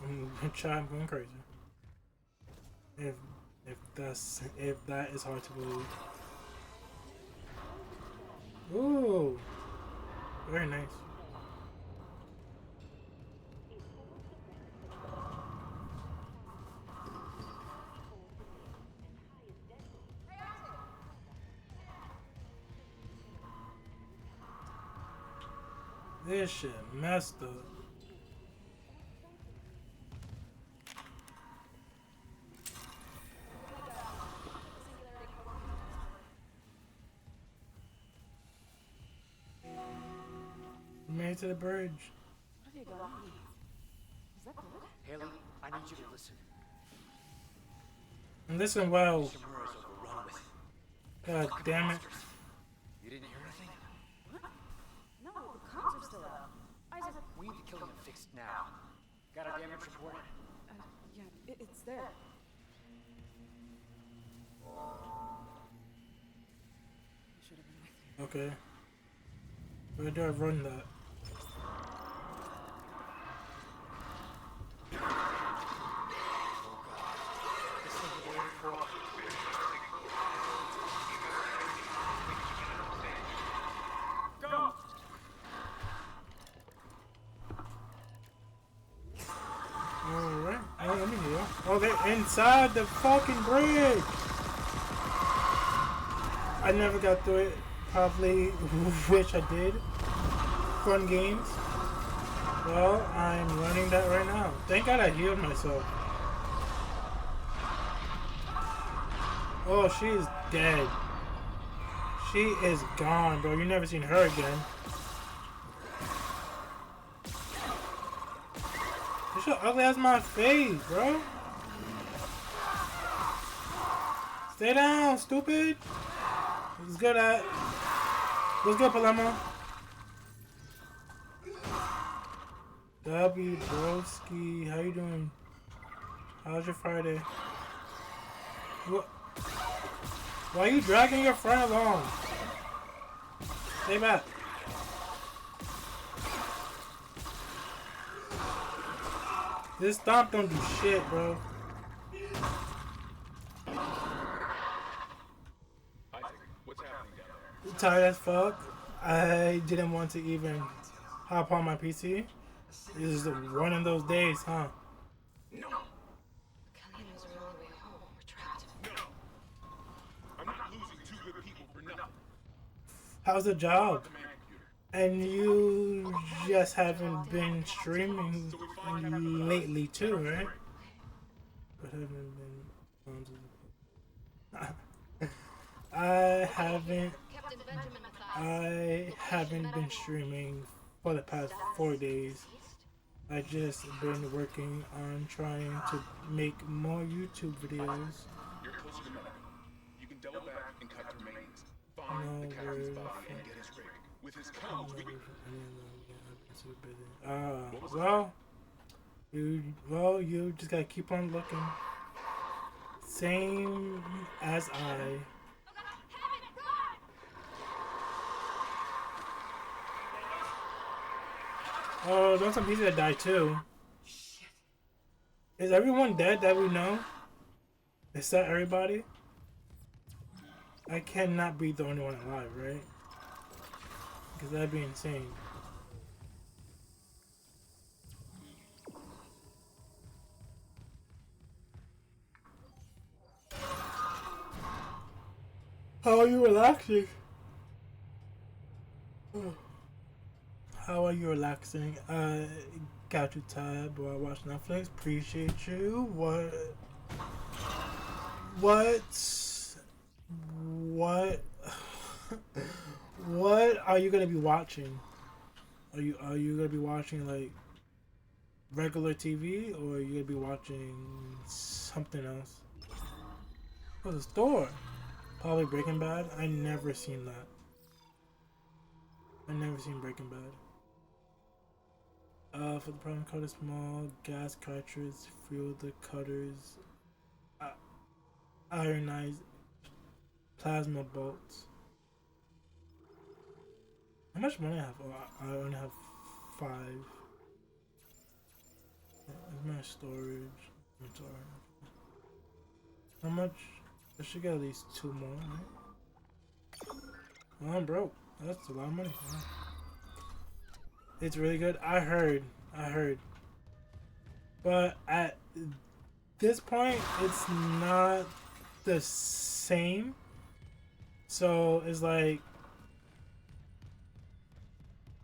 I'm going crazy. If that is hard to believe. Ooh, very nice. This shit messed up. We made it to the bridge. What have you got on me? Is that good? Haley, I need you to listen. And listen well. Shimura's overrun with God damn it. You didn't hear anything? No, the comms are still out. Isaac. We need to kill them fixed now. Got a damage report? Yeah, it's there. I should have been with you. Okay. Where do I run that? Alright, oh, let me hear. Oh, they're inside the fucking bridge! I never got through it. Probably wish I did. Fun games. Well, I'm learning that right now. Thank God I healed myself. Oh, she is dead. She is gone, bro. You never seen her again. You so ugly as my face, bro. Stay down, stupid. What's good at? What's good, Paloma? W Broski, how you doing? How's your Friday? What? Why are you dragging your friend along? Stay back. This stomp don't do shit, bro. What's happening down there? Tired as fuck. I didn't want to even hop on my PC. This is one of those days, huh? No. Kellyanne was our only way home. We're trapped. No. I'm not losing two good people for nothing. How's the job? Command computer. And you just haven't been streaming lately too, right? But haven't been onto the I Captain Benjamin Matthias. I haven't been streaming for the past 4 days. I just been working on trying to make more YouTube videos. You're closer to medical. You can double back and cut to remains. Find No the captain's worries. body and get his rig. With his codes, we can... You just gotta keep on looking. Same as I. Oh, don't some people that die too. Is everyone dead that we know? Is that everybody? I cannot be the only one alive, right? Because that'd be insane. How are you relaxing? How are you relaxing? Got you tab while I watch Netflix. Appreciate you. What what are you gonna be watching? Are you gonna be watching like regular TV, or are you gonna be watching something else? Oh, the store. Probably Breaking Bad. I never seen that. I never seen Breaking Bad. For the problem, cut a small gas cartridge, fuel the cutters, ironized plasma bolts. How much money I have? Oh, I only have 5. Where's my storage? I'm sorry. How much? I should get at least 2 more, right? Well, I'm broke. That's a lot of money. Wow. It's really good. I heard. But at this point, it's not the same. So it's like,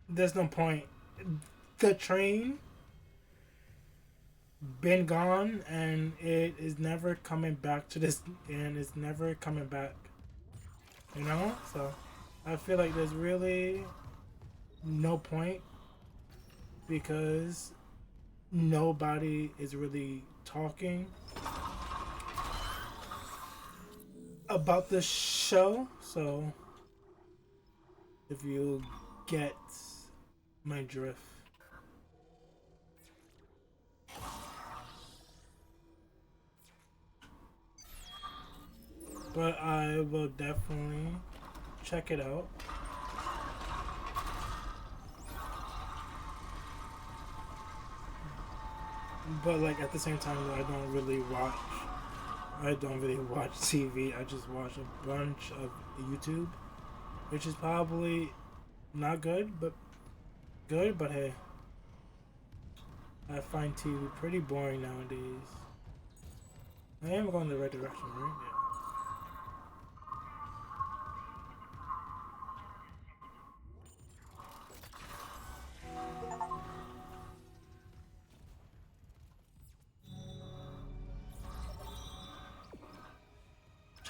there's no point. The train been gone, and it is never coming back to this, and it's never coming back. You know? So I feel like there's really no point, because nobody is really talking about the show. So if you get my drift. But I will definitely check it out. But like at the same time, I don't really watch TV. I just watch a bunch of YouTube, which is probably not good, but good. But hey, I find TV pretty boring nowadays. I am going the right direction, right?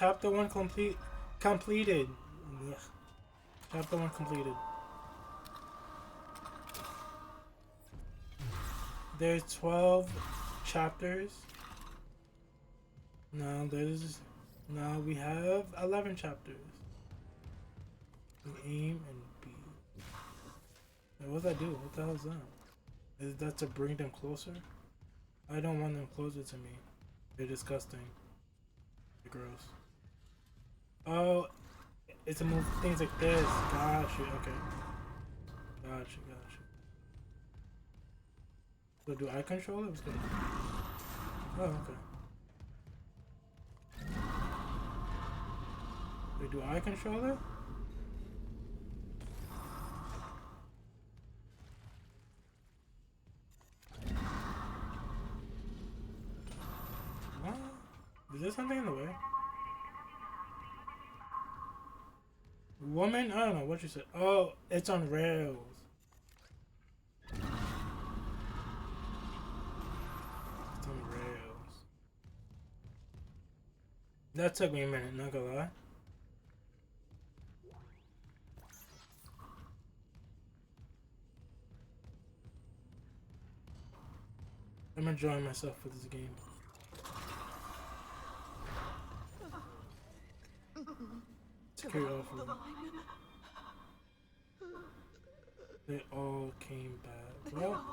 Yeah. Chapter 1 completed. Ugh. Chapter 1 completed. There's 12 chapters. Now we have 11 chapters. Aim and B. What does that do? What the hell is that? Is that to bring them closer? I don't want them closer to me. They're disgusting. They're gross. Oh, it's to move things like this. Gotcha. Okay. Gotcha. So do I control it? What's good? Oh, okay. Wait, do I control it? What? Is there something in the way? Woman? I don't know what you said. Oh, it's on rails. It's on rails. That took me a minute, not gonna lie. I'm enjoying myself with this game. Security officer. They all came back. Well,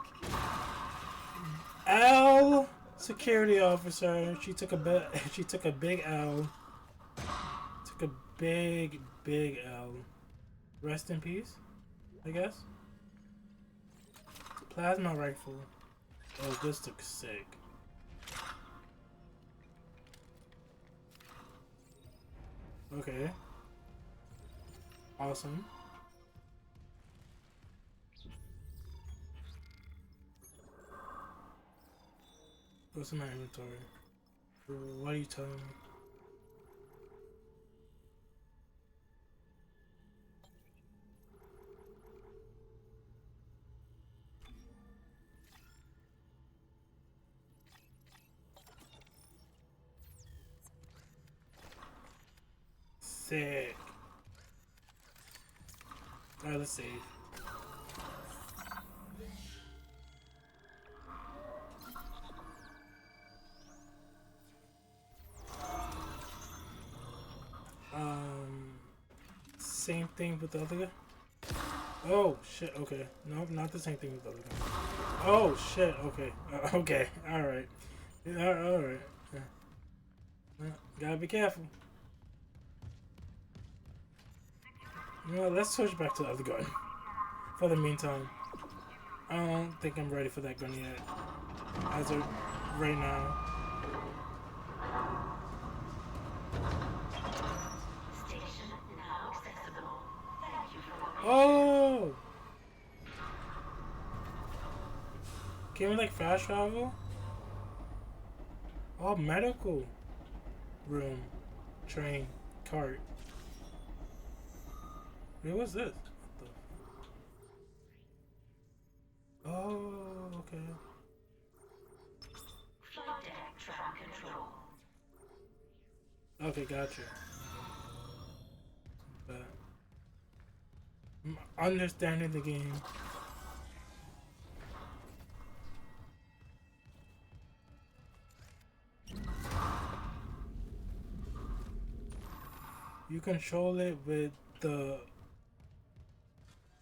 L, security officer. She took a big L. Took a big L. Rest in peace, I guess. Plasma rifle. Oh, this looks sick. Okay. Awesome. What's in my inventory? What are you telling me? Sick. Alright, let's save. Same thing with the other guy? Oh, shit, okay. Nope, not the same thing with the other guy. Oh, shit, okay. Okay, alright. Alright. Gotta be careful. You know what, let's switch back to the other gun. For the meantime. I don't think I'm ready for that gun yet. As of right now. Station now accessible. Thank you for Oh! Can we like fast travel? Oh, medical room, train, cart. Wait, what's this? What the... Oh, okay. flight deck tram control. Okay, gotcha. But I'm understanding the game. You control it with the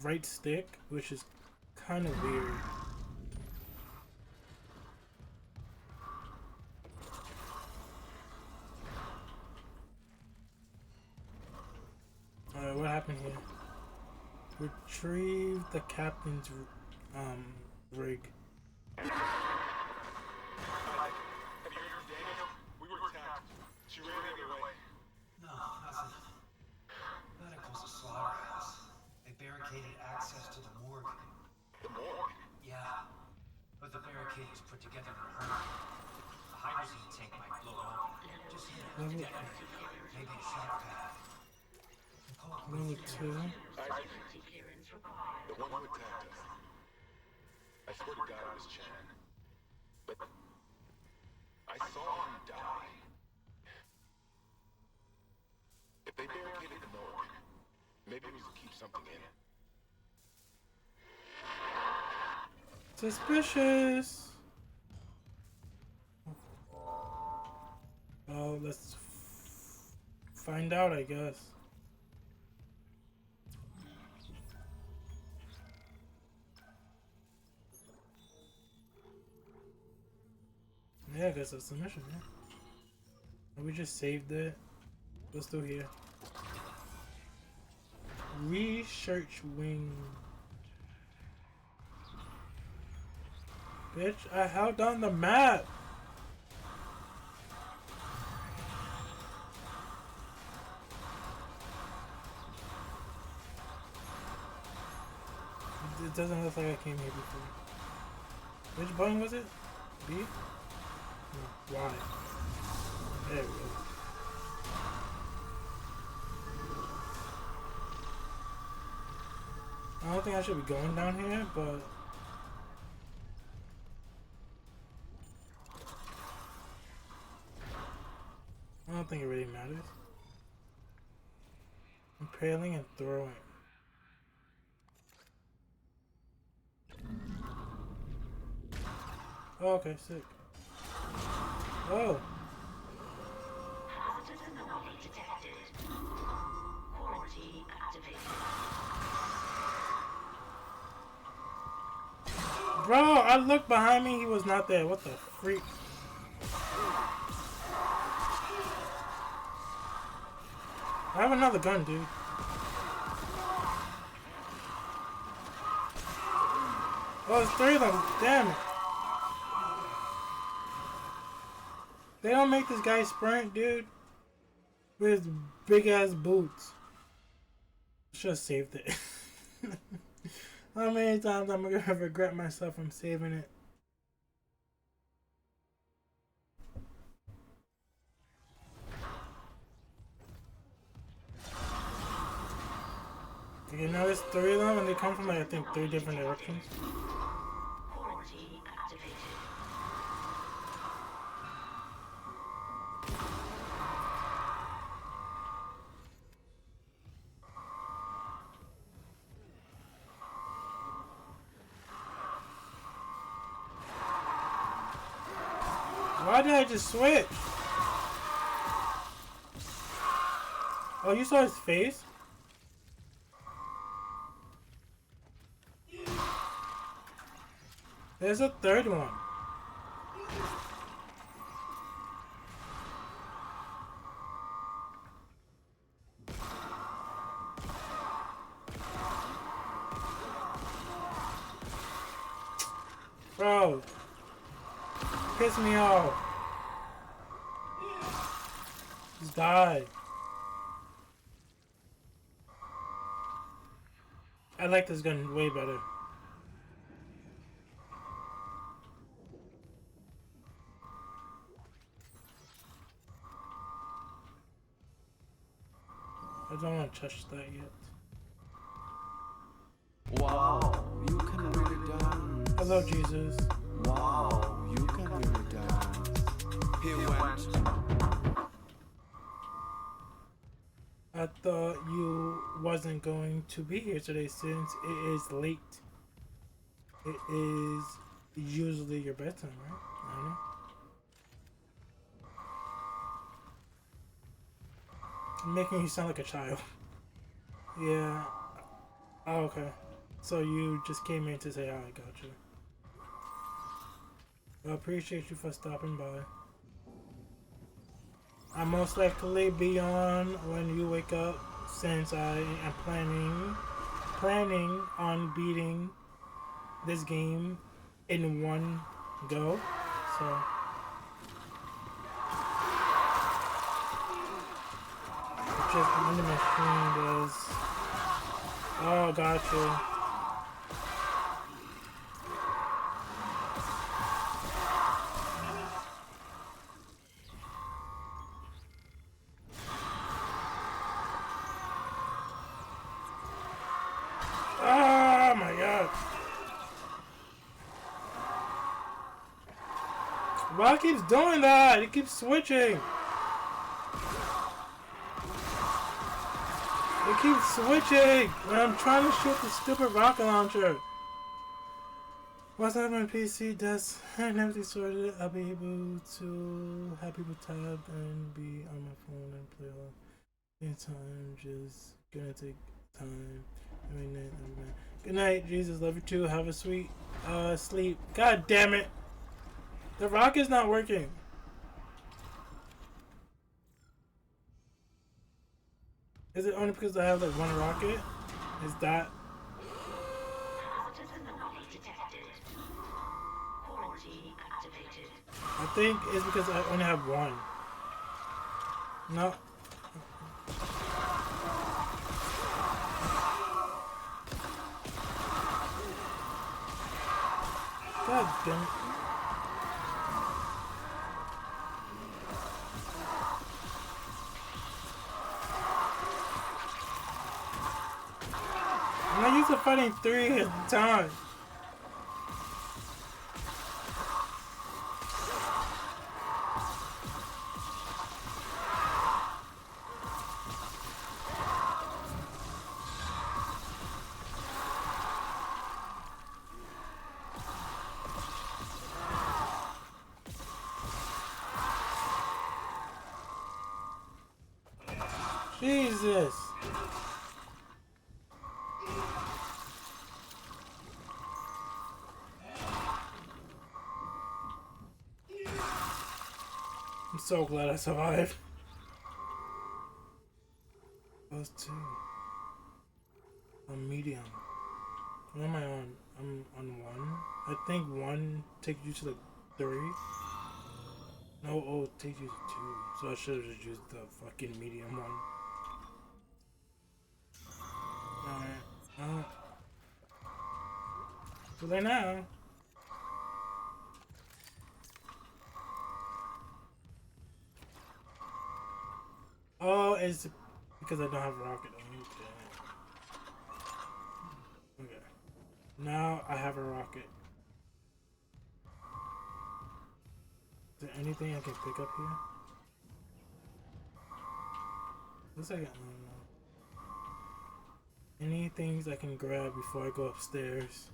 right stick, which is kind of weird. Alright, what happened here? Retrieve the captain's rig. Have you heard from Daniel? We were attacked. She ran the other way. No, nothing. Medical's a slaughterhouse. They barricaded access to the morgue. The morgue? Yeah. But the barricade was put together in a hurry. A hydrazine tank might blow up. Just maybe a shock pad. Level 2. The one who attacked us. I swear to God it was Chan. But I saw him die. something in it. Suspicious. Oh, let's find out, I guess. Yeah, I guess that's the mission, yeah. We just saved it. What's still here? Research wing. Bitch, I held down the map. It doesn't look like I came here before. Which button was it? B? No, Y. There we go. I don't think I should be going down here, but I don't think it really matters. Impaling and throwing. Oh, okay, sick. Oh. Hazardous anomaly detected. Quarantine activated. Bro, I looked behind me, he was not there. What the freak? I have another gun, dude. Oh, there's 3 of them. Damn it. They don't make this guy sprint, dude. With his big ass boots. Should have saved it. How many times I'm gonna regret myself from saving it? You know, there's 3 of them and they come from like, I think 3 different directions. Quarantine activated. Why did I just switch? Oh, you saw his face? There's a 3rd one. Bro. Piss me off. Just die. I like this gun way better. I don't want to touch that yet. Wow, you can really dance. Hello, Jesus. Wow, you can really dance. He went. I thought you wasn't going to be here today since it is late. It is usually your bedtime, right? I don't know. I'm making you sound like a child. Yeah. Oh, okay. So you just came in to say, oh, I got you. I appreciate you for stopping by. I'll most likely be on when you wake up since I am planning on beating this game in one go. So just on the machine is oh, gotcha. Oh my god. Why it keeps doing that? It keeps switching. It I keep switching when I'm trying to shoot the stupid rocket launcher. Once I have my PC desk and everything sorted, I'll be able to have people tab and be on my phone and play all anytime. Just gonna take time. Every night. Good night, Jesus. Love you too. Have a sweet sleep. God damn it! The rocket's not working. Is it only because I have like one rocket? Is that? I think it's because I only have one. No. God damn it. I'm not used to fighting 3 at a time. Jesus. I'm so glad I survived. Those two. I'm medium. What am I on? I'm on 1. I think 1 takes you to the 3. No, oh, it takes you to 2. So I should have just used the fucking medium one. Alright. So there now. Oh, it's because I don't have a rocket. Okay. Now I have a rocket. Is there anything I can pick up here? Looks like I don't know. Any things I can grab before I go upstairs?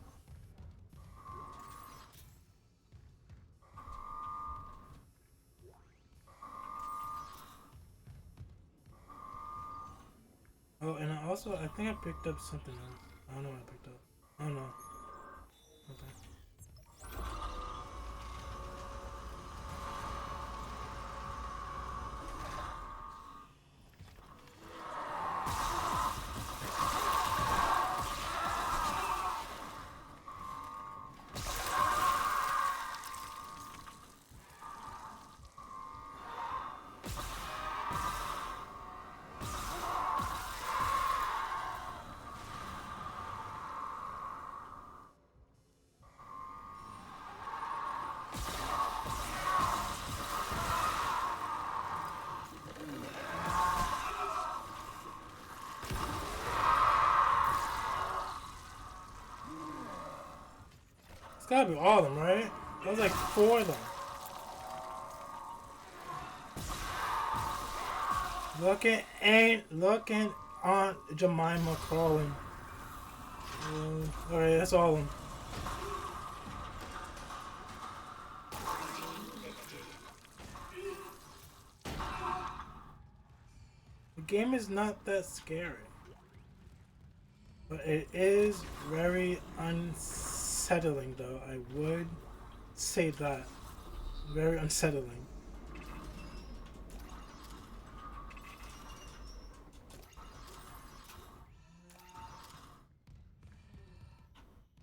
Oh, and I think I picked up something else. I don't know what I picked up. I don't know. Okay. It's gotta be all of them, right? That was like 4 of them. Looking Aunt Jemima crawling. Alright, that's all of them. The game is not that scary. But it is very unsettling though, I would say that. Very unsettling.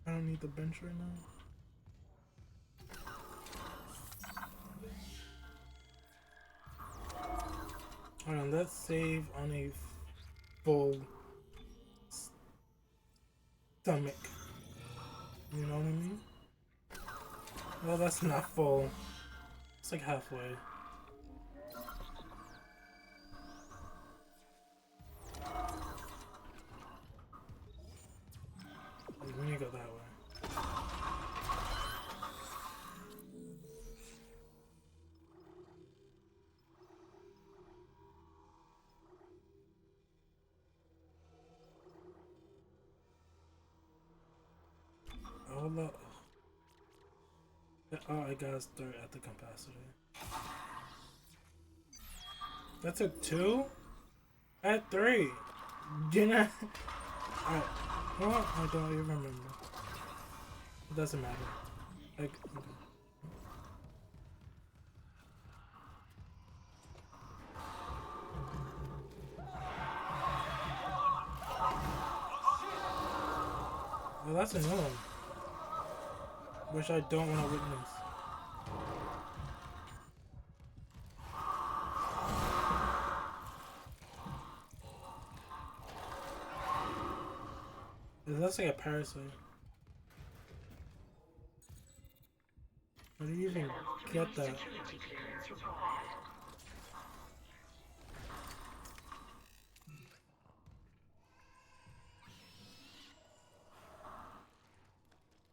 I don't need the bench right now. Hold on, let's save on a full stomach. You know what I mean? Well, that's not full. It's like halfway. We need to go that way. Hold up. Oh, I gotta start at the capacitor. That's a 2? At 3. Alright. Well, I don't even remember. It doesn't matter. Like, okay. Well, that's a new one. Which I don't want to witness. It looks like a parasite. How do you even get that?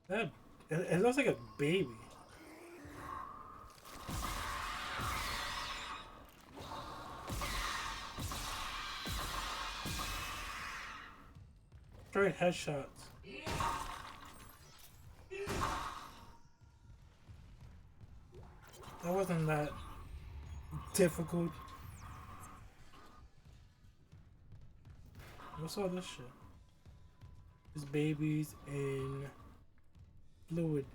That it looks like a baby. Straight headshots. That wasn't that difficult. What's all this shit? There's babies in fluid.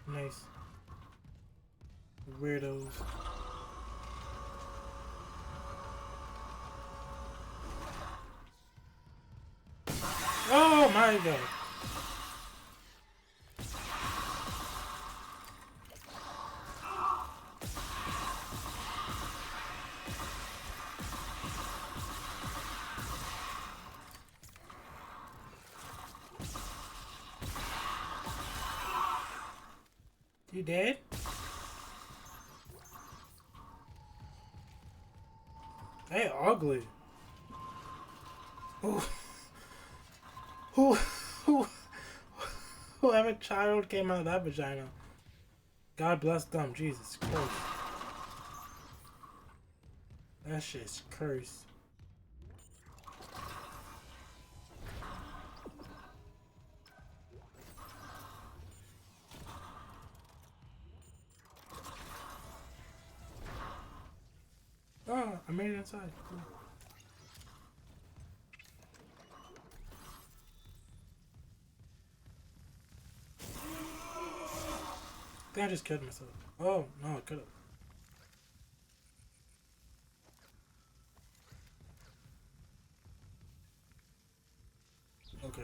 Nice. Weirdos. Oh my god. You dead? They ugly. Whoever child came out of that vagina. God bless them, Jesus Christ. That shit's cursed. Oh, I made it inside. Cool. I think I just killed myself. Oh, no, I could've. Okay.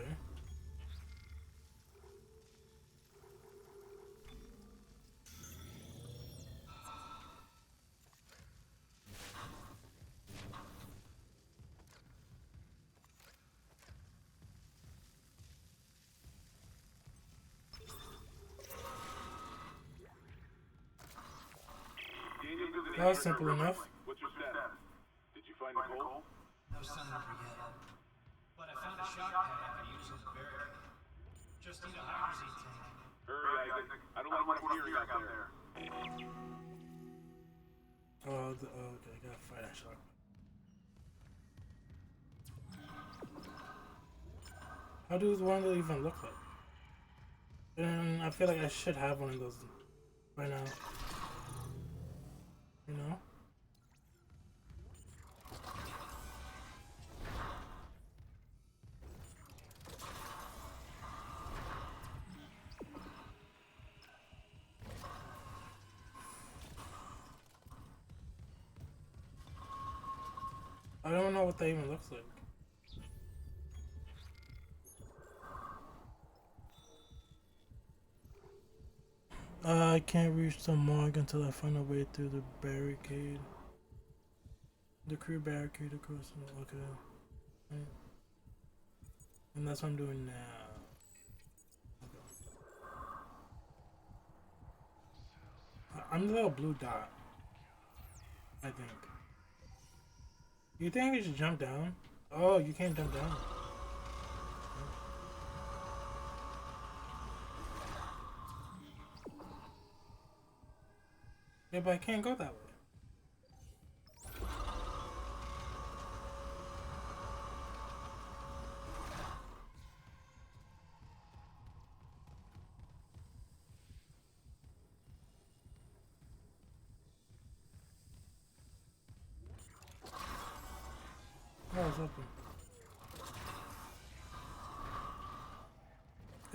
That was simple enough. What's your status? Did you find Nicole? No sign of her yet. But I found a shock pad I could use as a barricade. Just need a hydrazine tank. Hurry, Isaac. I don't like what I'm hearing out there. Oh, okay, I gotta fight that shark. How does one of those even look like? And I feel like I should have one of those right now. You know? I don't know what that even looks like. I can't reach the morgue until I find a way through the barricade. The crew barricade across the... Okay. Right. And that's what I'm doing now. Okay. I'm the little blue dot. I think. You think you should jump down? Oh, you can't jump down. Yeah, but I can't go that way.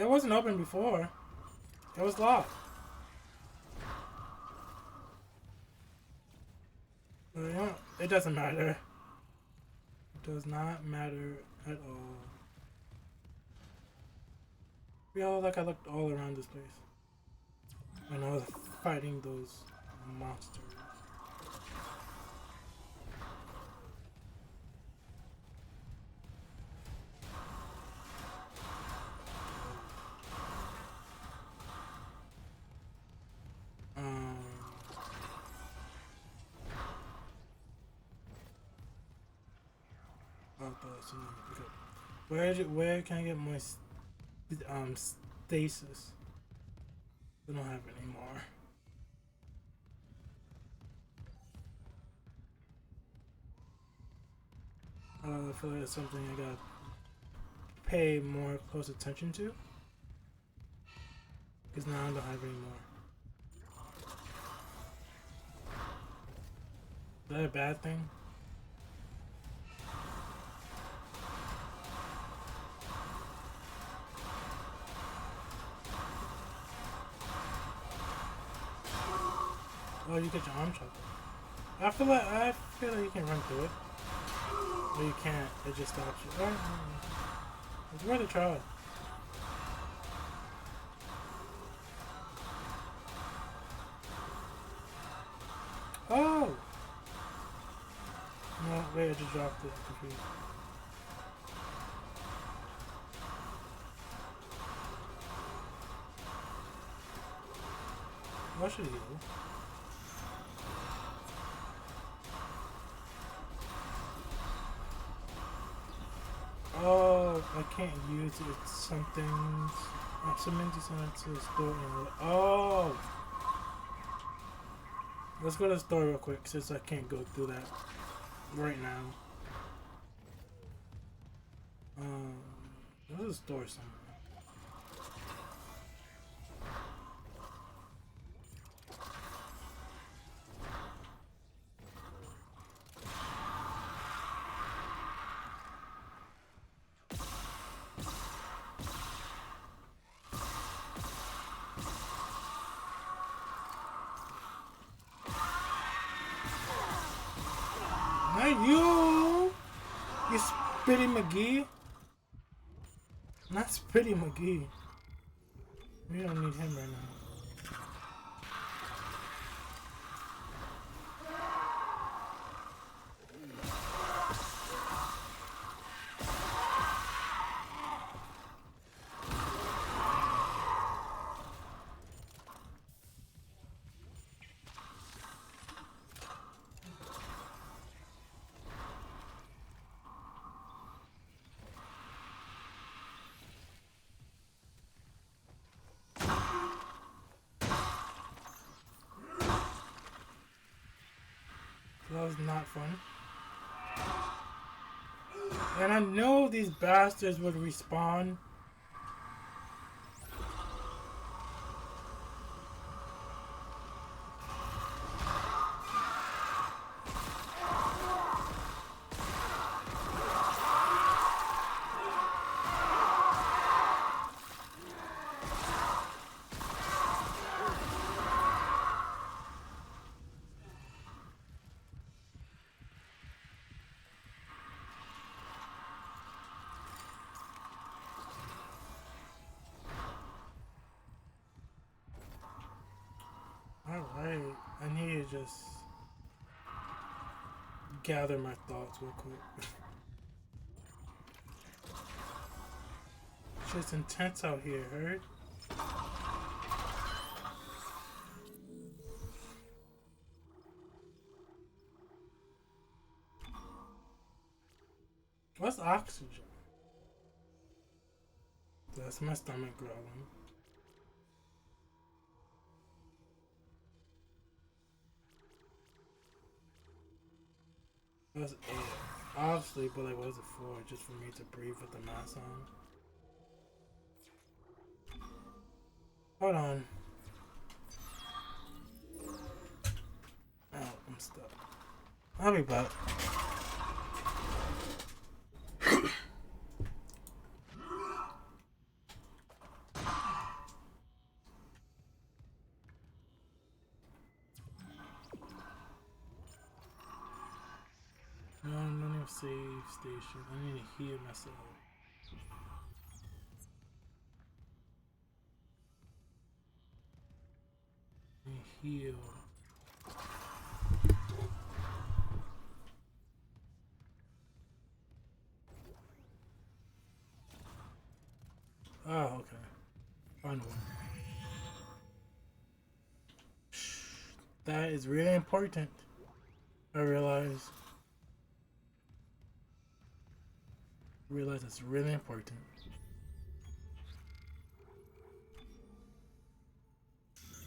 It wasn't open before. It was locked. But you know, it doesn't matter. It does not matter at all. Like I looked all around this place when I was fighting those monsters. Where can I get my stasis? I don't have it anymore. I feel like it's something I gotta pay more close attention to, because now I don't have it anymore. Is that a bad thing? Oh, you get your arm chopped. I feel like you can run through it. Or you can't, it just stops you. It's worth a try. Oh! No, wait, I just dropped it. Confused. What should you do? Oh, I can't use it. It's something to store. Oh, let's go to the store real quick since I can't go through that right now. There's a store somewhere. You Spitty McGee? Not Spitty McGee. We don't need him right now. That was not fun. And I know these bastards would respawn. Alright, I need to just gather my thoughts real quick. Shit's intense out here, heard? What's oxygen? That's my stomach growling. That's air. Obviously, but like, what is it for? Just for me to breathe with the mask on? Hold on. Oh, I'm stuck. I'll be back. save station. I need to heal myself. Heal. Oh, okay. Find one. That is really important. I realize it's really important.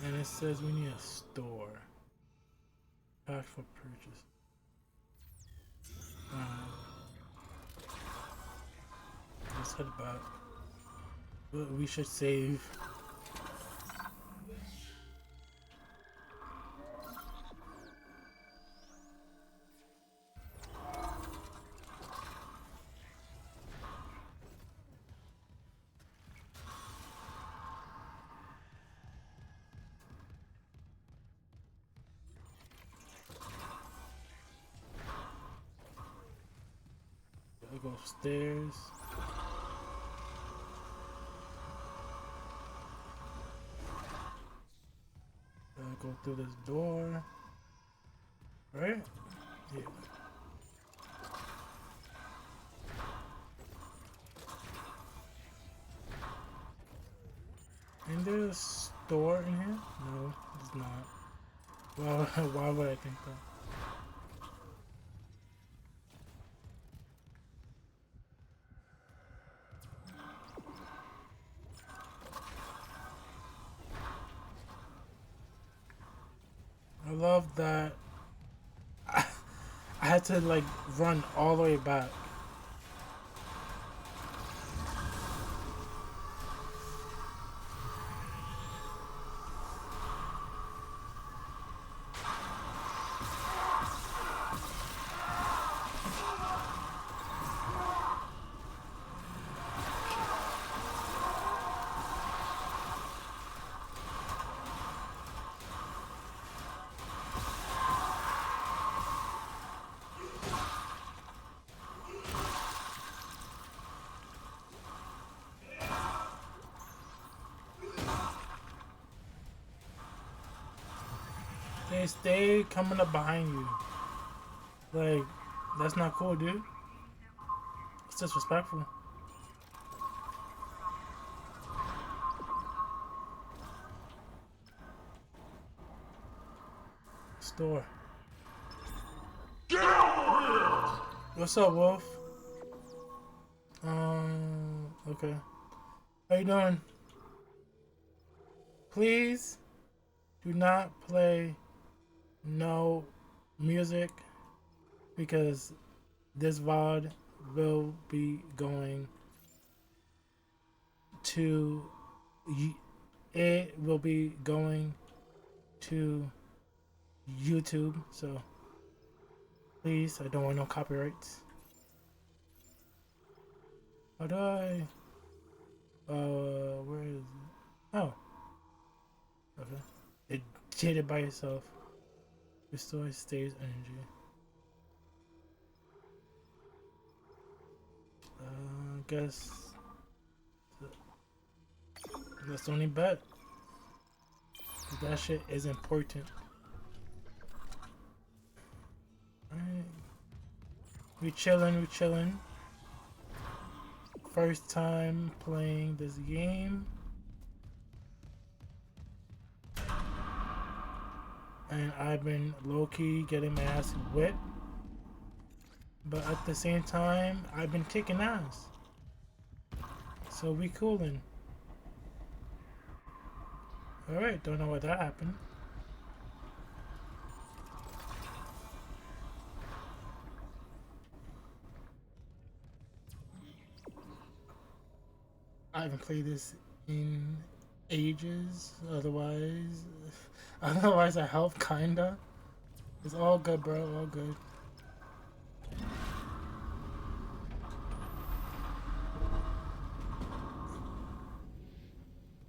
And it says we need a store. Pack for purchase. Let's head back. But we should save. I'll go upstairs. Go through this door. Right? Yeah. Is there a store in here? No, it's not. Well, why would I think that? I love that I had to like run all the way back. They stay coming up behind you. Like, that's not cool, dude. It's disrespectful. Store. What's up, Wolf? Okay. How you doing? Please do not play no music because this VOD will be going to YouTube, so please, I don't want no copyrights. How do I where is it? Oh, okay, it did it by itself. Restore stage energy. Guess that's the only bet. That shit is important. Alright. We chillin'. First time playing this game. And I've been low-key getting my ass whipped. But at the same time, I've been kicking ass. So we coolin'. Alright, don't know why that happened. I haven't played this in ages, otherwise I help kinda. It's all good, bro, all good.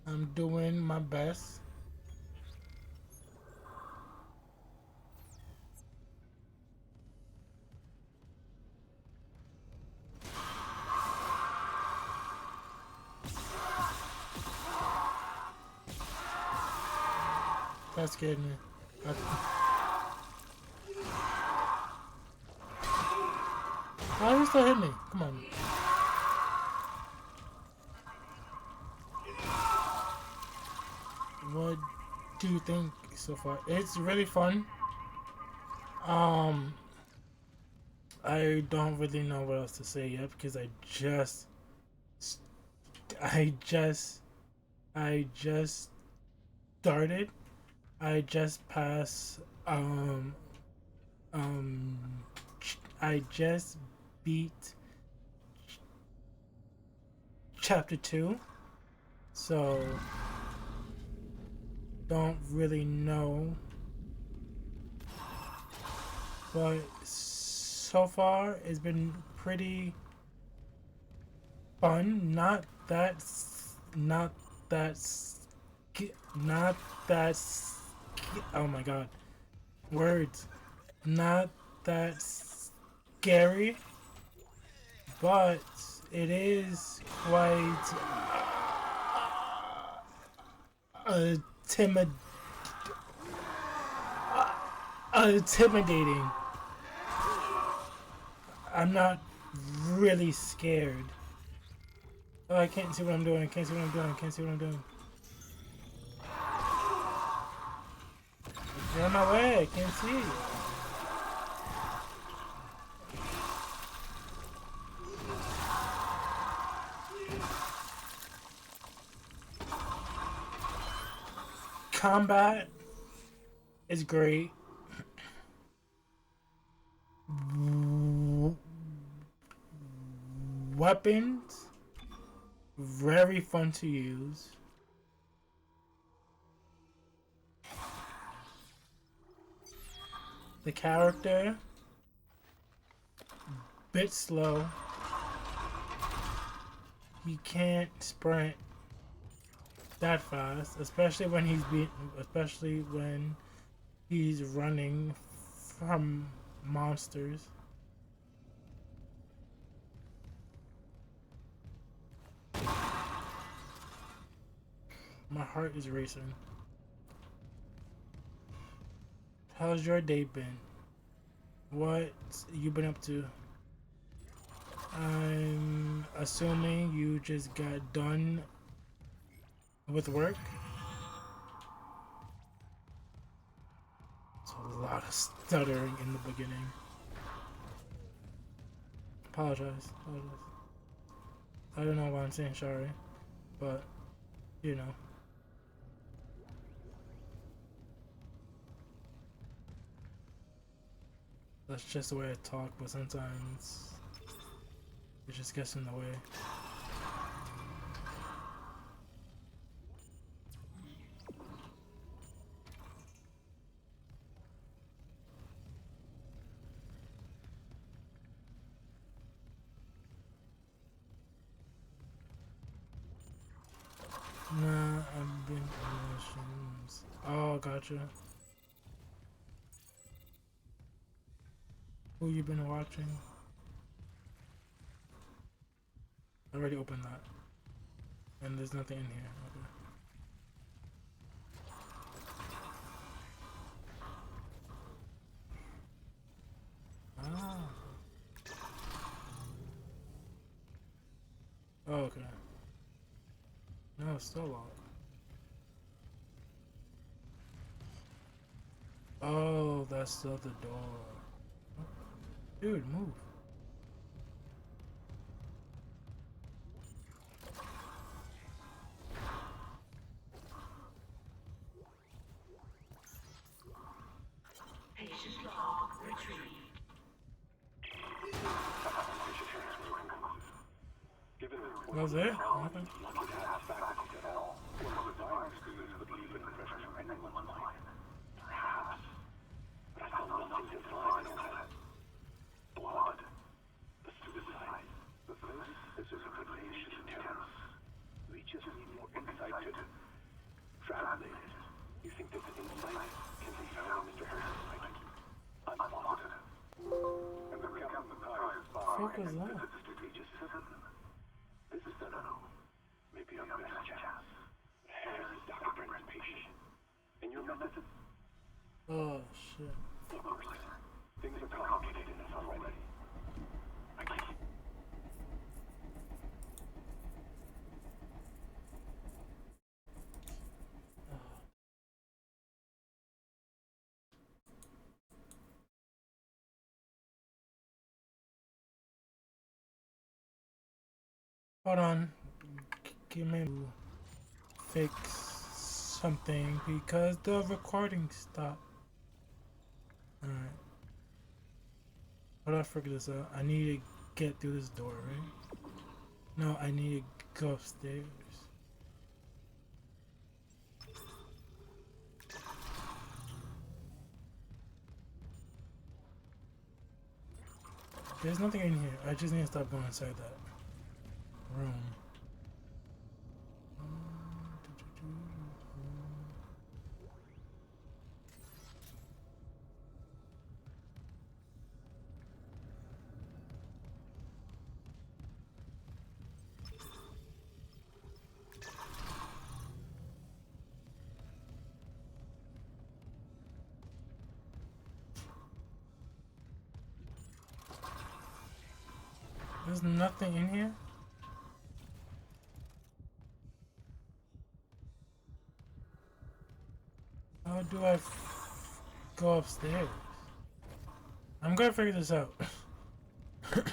I'm doing my best. That scared me. Why are you still hitting me? Come on. What do you think so far? It's really fun. I don't really know what else to say yet because I just started. I just passed I just beat chapter 2. So don't really know. But so far it's been pretty fun. Not that oh my god. Words. Not that scary, but it is quite intimidating. I'm not really scared. Oh, I can't see what I'm doing. I can't see what I'm doing. I can't see what I'm doing. Get out of my way. I can't see. Combat is great. Weapons, very fun to use. The character, bit slow. He can't sprint that fast, especially when he's running from monsters. My heart is racing. How's your day been? What you been up to? I'm assuming you just got done with work. It's a lot of stuttering in the beginning. Apologize. I don't know why I'm saying sorry, but you know. That's just the way I talk, but sometimes it just gets in the way. Nah, I've been emotions. Oh, gotcha. Who you been watching? I already opened that. And there's nothing in here. Okay. Ah. Oh, okay. No, it's still locked. Oh, that's still the door. Dude, move. Patient log retrieved. Was it? Okay. Blood, the suicide, the this is a revelation terrors. We just need more insight to translate it. You think this insight can be found in Mr. Harris's mind? Unwanted. And the Captain Matthias What was that? visits to Aegis 7. This is the maybe our best chance. Harris is Dr. Brent's patient. And your methods shit. Things are complicated enough already. I can't. Hold on. Give me fix something because the recording stopped. Alright. How do I figure this out? I need to get through this door, right? No, I need to go upstairs. There's nothing in here. I just need to stop going inside that room. There's nothing in here? How do I go upstairs? I'm gonna figure this out. Because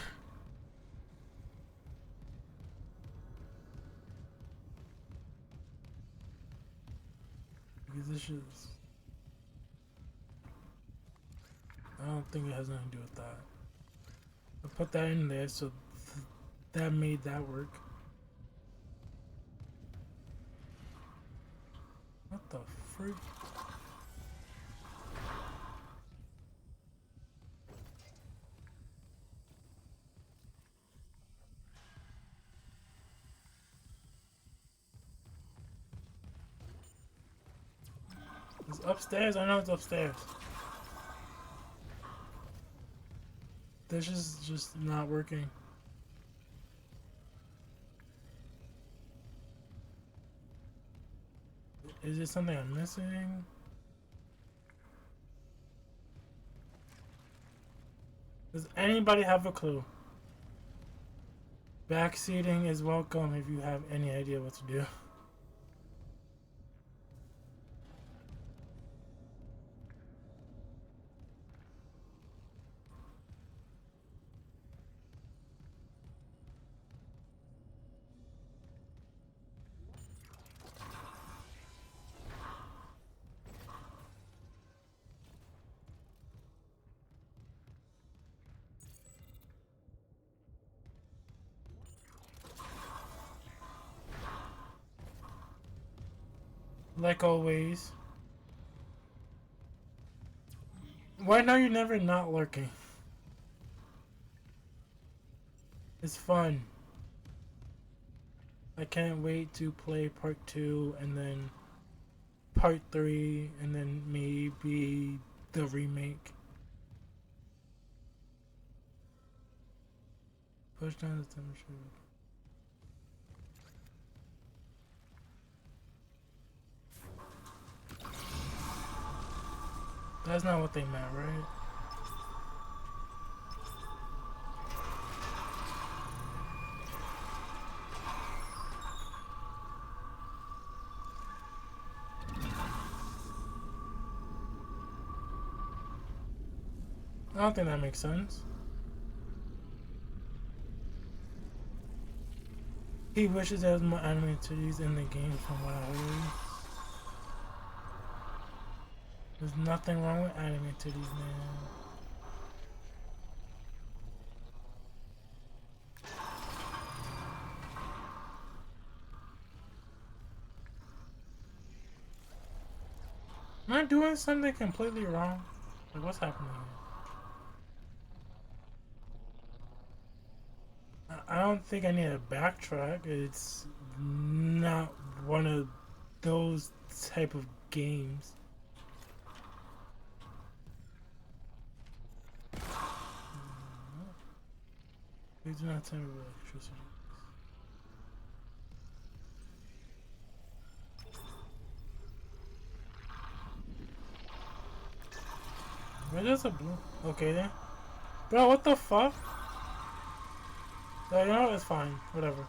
this is... I don't think it has nothing to do with that. I put that in there, so that made that work. What the freak? It's upstairs. I know it's upstairs. This is just not working. Is there something I'm missing? Does anybody have a clue? Backseating is welcome if you have any idea what to do. Like always. Why are you never not lurking? It's fun. I can't wait to play part 2 and then part 3 and then maybe the remake. Push down the temperature. That's not what they meant, right? I don't think that makes sense. He wishes there was more anime titties in the game from what I heard. There's nothing wrong with anime titties, man. Am I doing something completely wrong? Like, what's happening here? I don't think I need to backtrack. It's not one of those type of games. Please do not tell me about electricity. Where does a blue? Okay then. Bro, what the fuck? You know, it's fine. Whatever.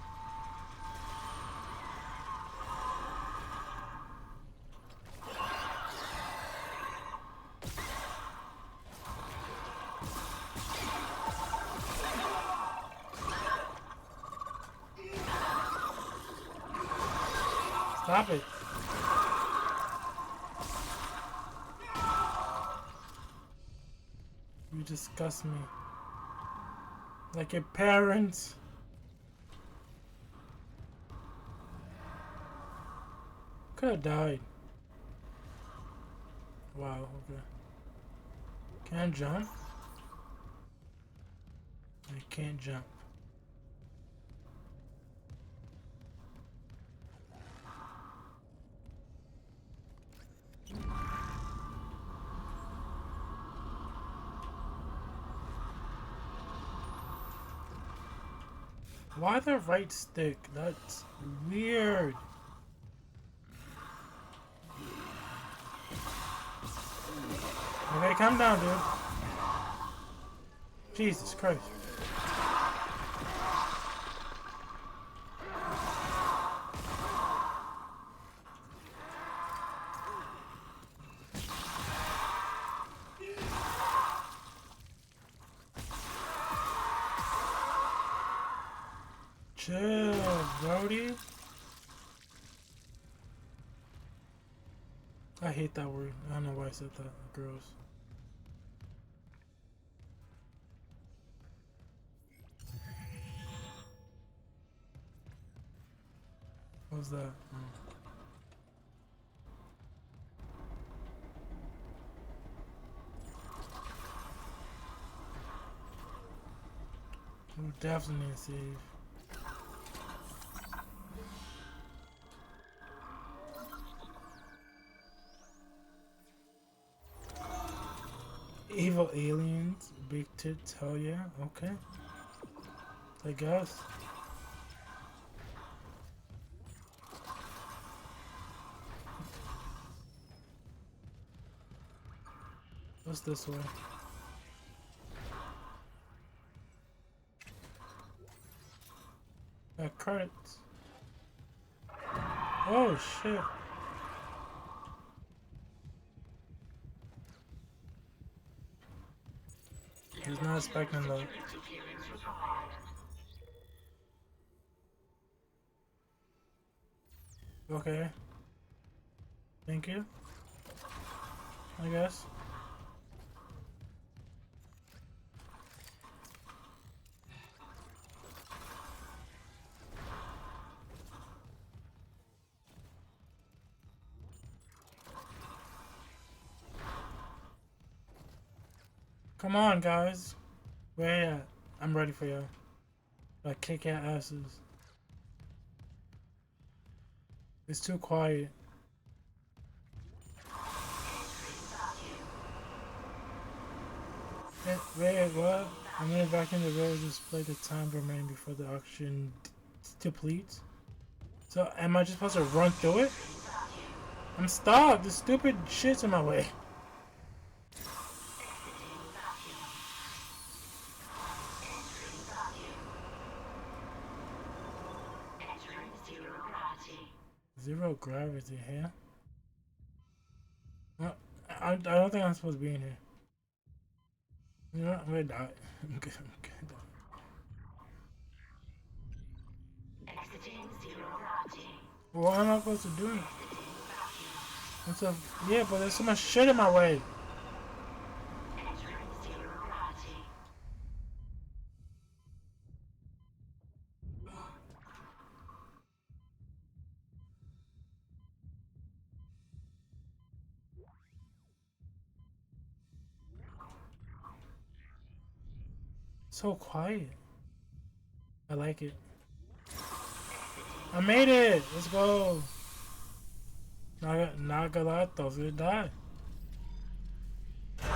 Stop it. You disgust me. Like your parents. Could have died. Wow, okay. Can I jump? I can't jump. Why the right stick? That's weird. Okay, calm down, dude. Jesus Christ. Chill, Brody. I hate that word. I don't know why I said that. Gross. What was that? Oh. We definitely need to save. Evil aliens, big tits, hell yeah, okay. I guess. What's this way? Credits. Oh shit. He's not expecting that. Okay. Thank you. I guess. Come on, guys. Where you at? I'm ready for y'all. Like, kick your asses. It's too quiet. Wait, what? I'm gonna vacuum the road, display the time remaining before the oxygen depletes. So, am I just supposed to run through it? I'm stuck. This stupid shit's in my way. Zero gravity here. I don't think I'm supposed to be in here. You know what? I'm gonna die. I'm good. What am I supposed to do? What's up? Yeah, but there's so much shit in my way. So quiet. I like it. I made it! Let's go! Nagalatos will die.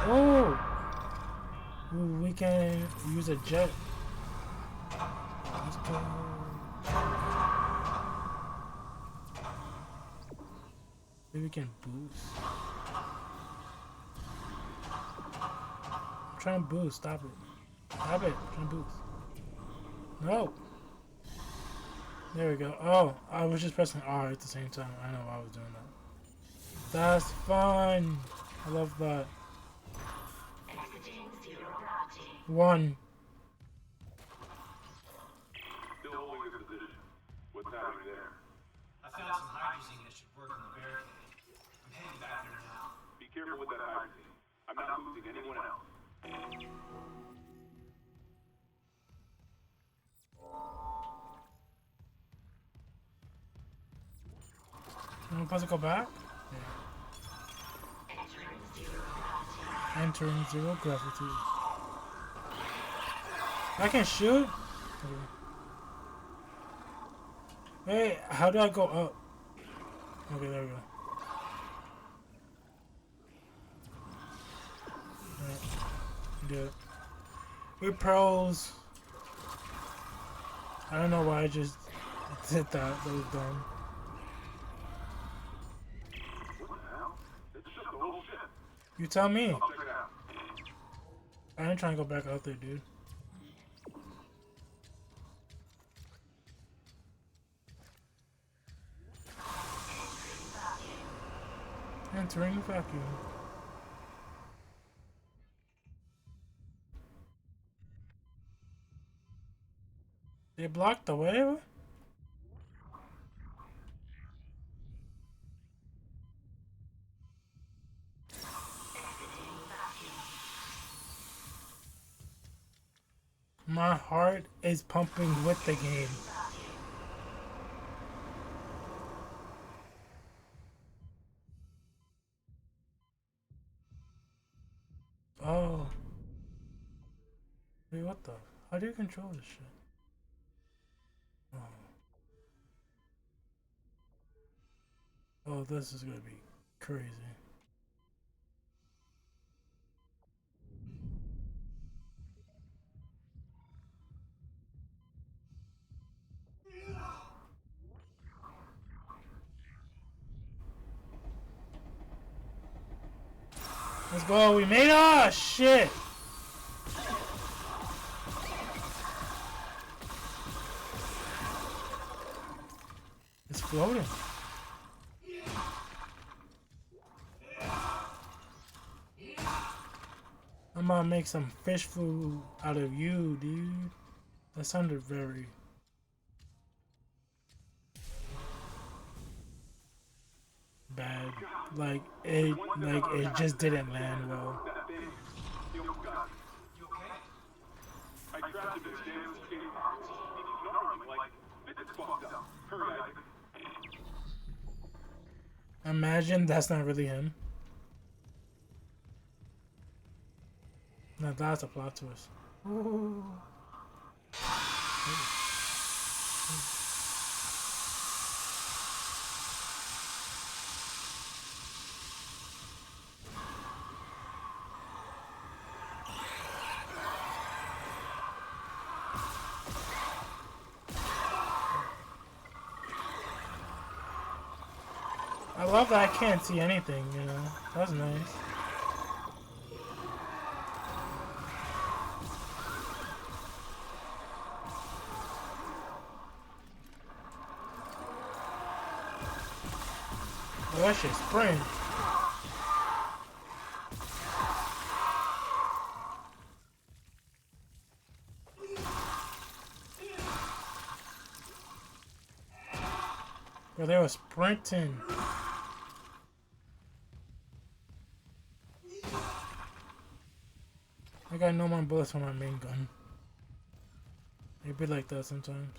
Oh! Ooh, we can use a jet. Let's go. Maybe we can boost. trying to boost. Stop it. Stop it. I'm trying to boost. No. There we go. Oh, I was just pressing R at the same time. I know why I was doing that. That's fun. I love that. One. Still holding your position. What's happening there? I found some hydrazine that should work on the barricade. I'm heading back there now. Be careful with that hydrazine. I'm not losing anyone else. Am I supposed to go back? Yeah. Entering zero gravity. I can shoot? Okay. Hey, how do I go up? Okay, there we go. Alright. Good. We're pros. I don't know why I just did that. That was dumb. You tell me. I ain't trying to go back out there, dude. Entering vacuum. They blocked the way? My heart is pumping with the game. Oh. Wait, what the? How do you control this shit? Oh. Oh, this is gonna be crazy. Let's go, we made it! Oh, shit! It's floating. I'm gonna make some fish food out of you, dude. That sounded very... bad. Like it just didn't land well. I trapped him in the damn escape pod. He's snarling like, this is fucked up. Hurry, Isaac. Imagine that's not really him. Now that's a plot twist. Ooh. I love that I can't see anything, you know. That's nice. Oh, that shit's sprint. Bro, they were sprinting. I got no more bullets for my main gun. It be like that sometimes.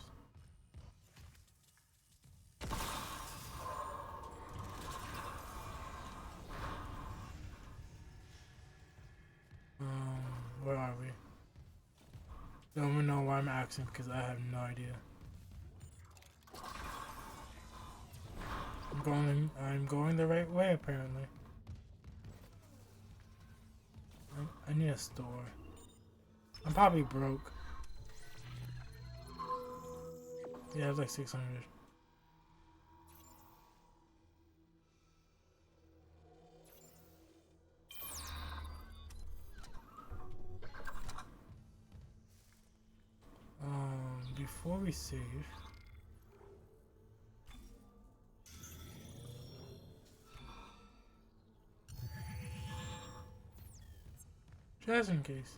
Where are we? Don't even know why I'm asking because I have no idea. I'm going the right way apparently. I need a store. I'm probably broke. Yeah, I have like 600. before we save. Just in case.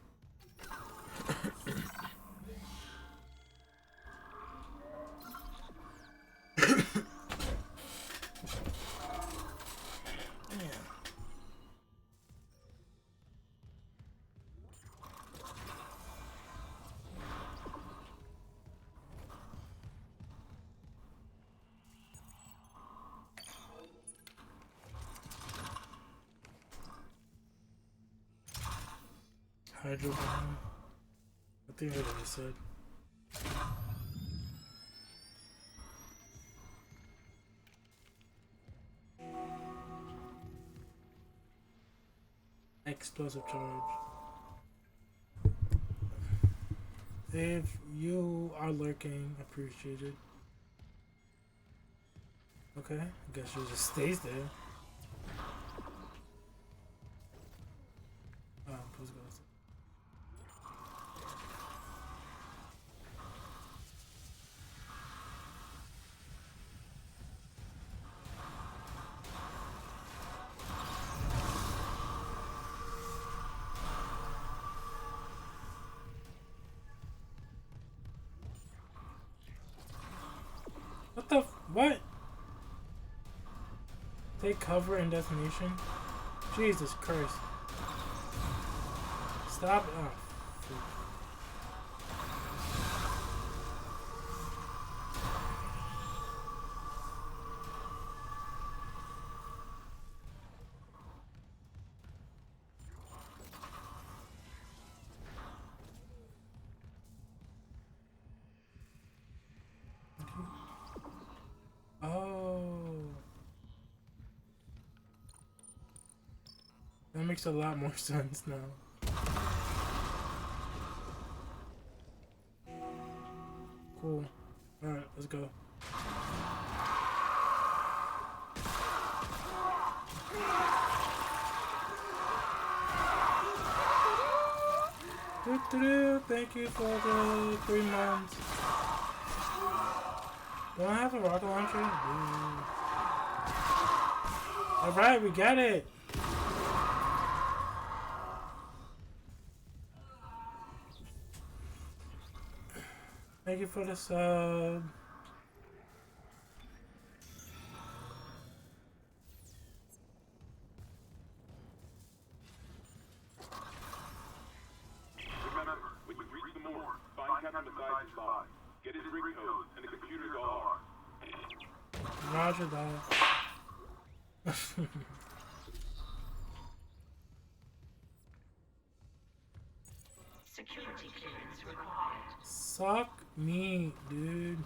Hydro bomb. I think that's what I said. Explosive charge. If you are lurking, appreciated. Okay, I guess she just stays there. Oh, I'm supposed to go. What the what? Take cover in destination? Jesus Christ. Stop. Oh, freak. That makes a lot more sense now. Cool. Alright, let's go. Thank you for the 3 months. Do I have a rocket launcher? Alright, we got it! Thank you for the sub. Remember, when you reach the morgue, find Captain Mathias' body. Get his rig code and the computer's R. Roger that. Security clearance required. Suck me, dude.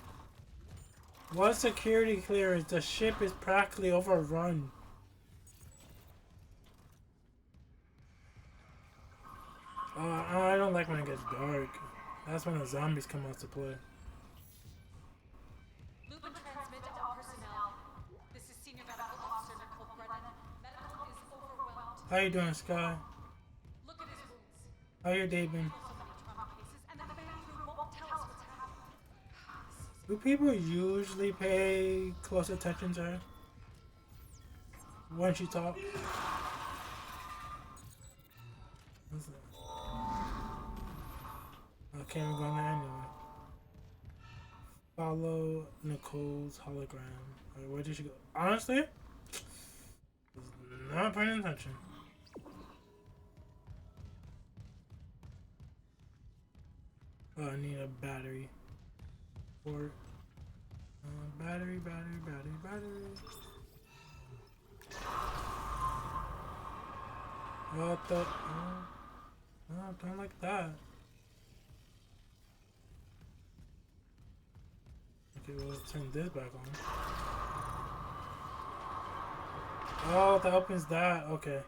What security clearance? The ship is practically overrun. I don't like when it gets dark. That's when the zombies come out to play. Lupin transmit to all personnel. This is Senior Medical Officer Nicole Brennan. Medical is overwhelmed. How you doing, Sky? Look at his wounds. How your day been? So many trauma cases, and the man crew won't tell us what's happening. Do people usually pay close attention to her when she talks? What's that? Okay, we're going there anyway. Follow Nicole's hologram. Alright, where did she go? Honestly, was not paying attention. Oh, I need a battery. Or battery. What the? No, don't like that. Okay, well, let's turn this back on. Oh, that opens that. Okay.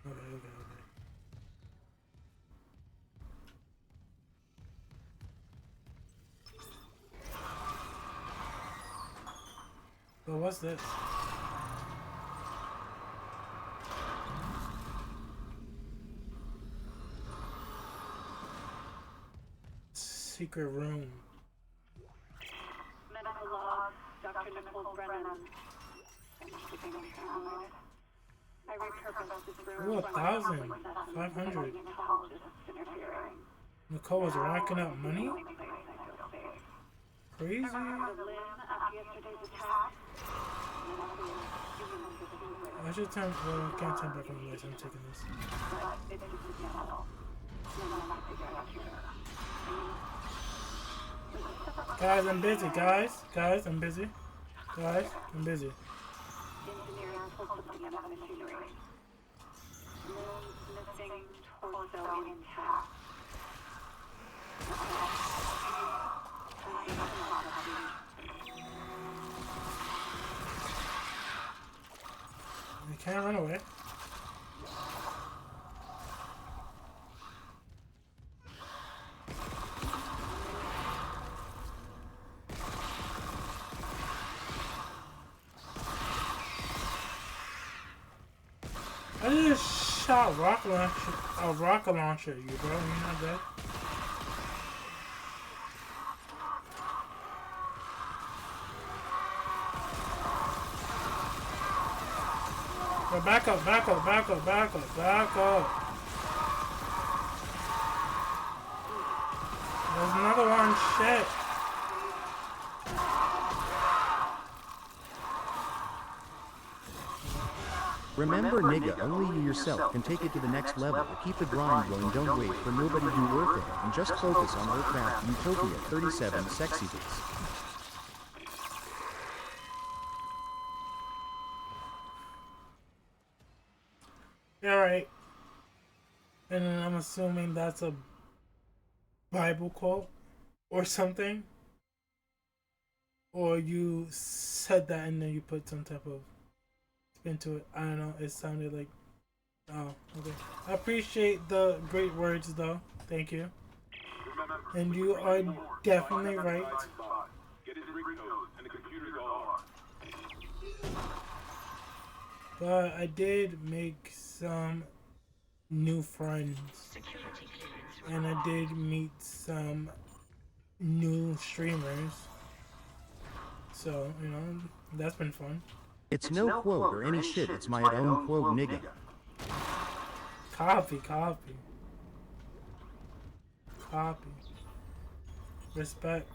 Okay. So what's this? Secret room. Ooh, 1,000. 500. Nicole was racking up money? Crazy. I should turn. Well, I can't turn back on the lights. I'm taking this. Guys, I'm busy. Guys, I'm busy. Guys, I'm busy. You can't run away. I just shot a rocket launcher at you, bro. You're not dead. Bro, back up. There's another one. Shit. Remember, nigga, only you yourself can take it to the next level. Keep the grind going, don't wait for nobody to work it, and just focus on Earthcraft Utopia 37 Sexy Bits. Alright. And then I'm assuming that's a Bible quote or something. Or you said that and then you put some type of spin to it. I don't know. It sounded like... Oh, okay. I appreciate the great words though. Thank you. And you are definitely right. But I did make some new friends. And I did meet some new streamers. So, you know, that's been fun. It's no quote or any shit, it's my own quote, nigga. Copy. Respect.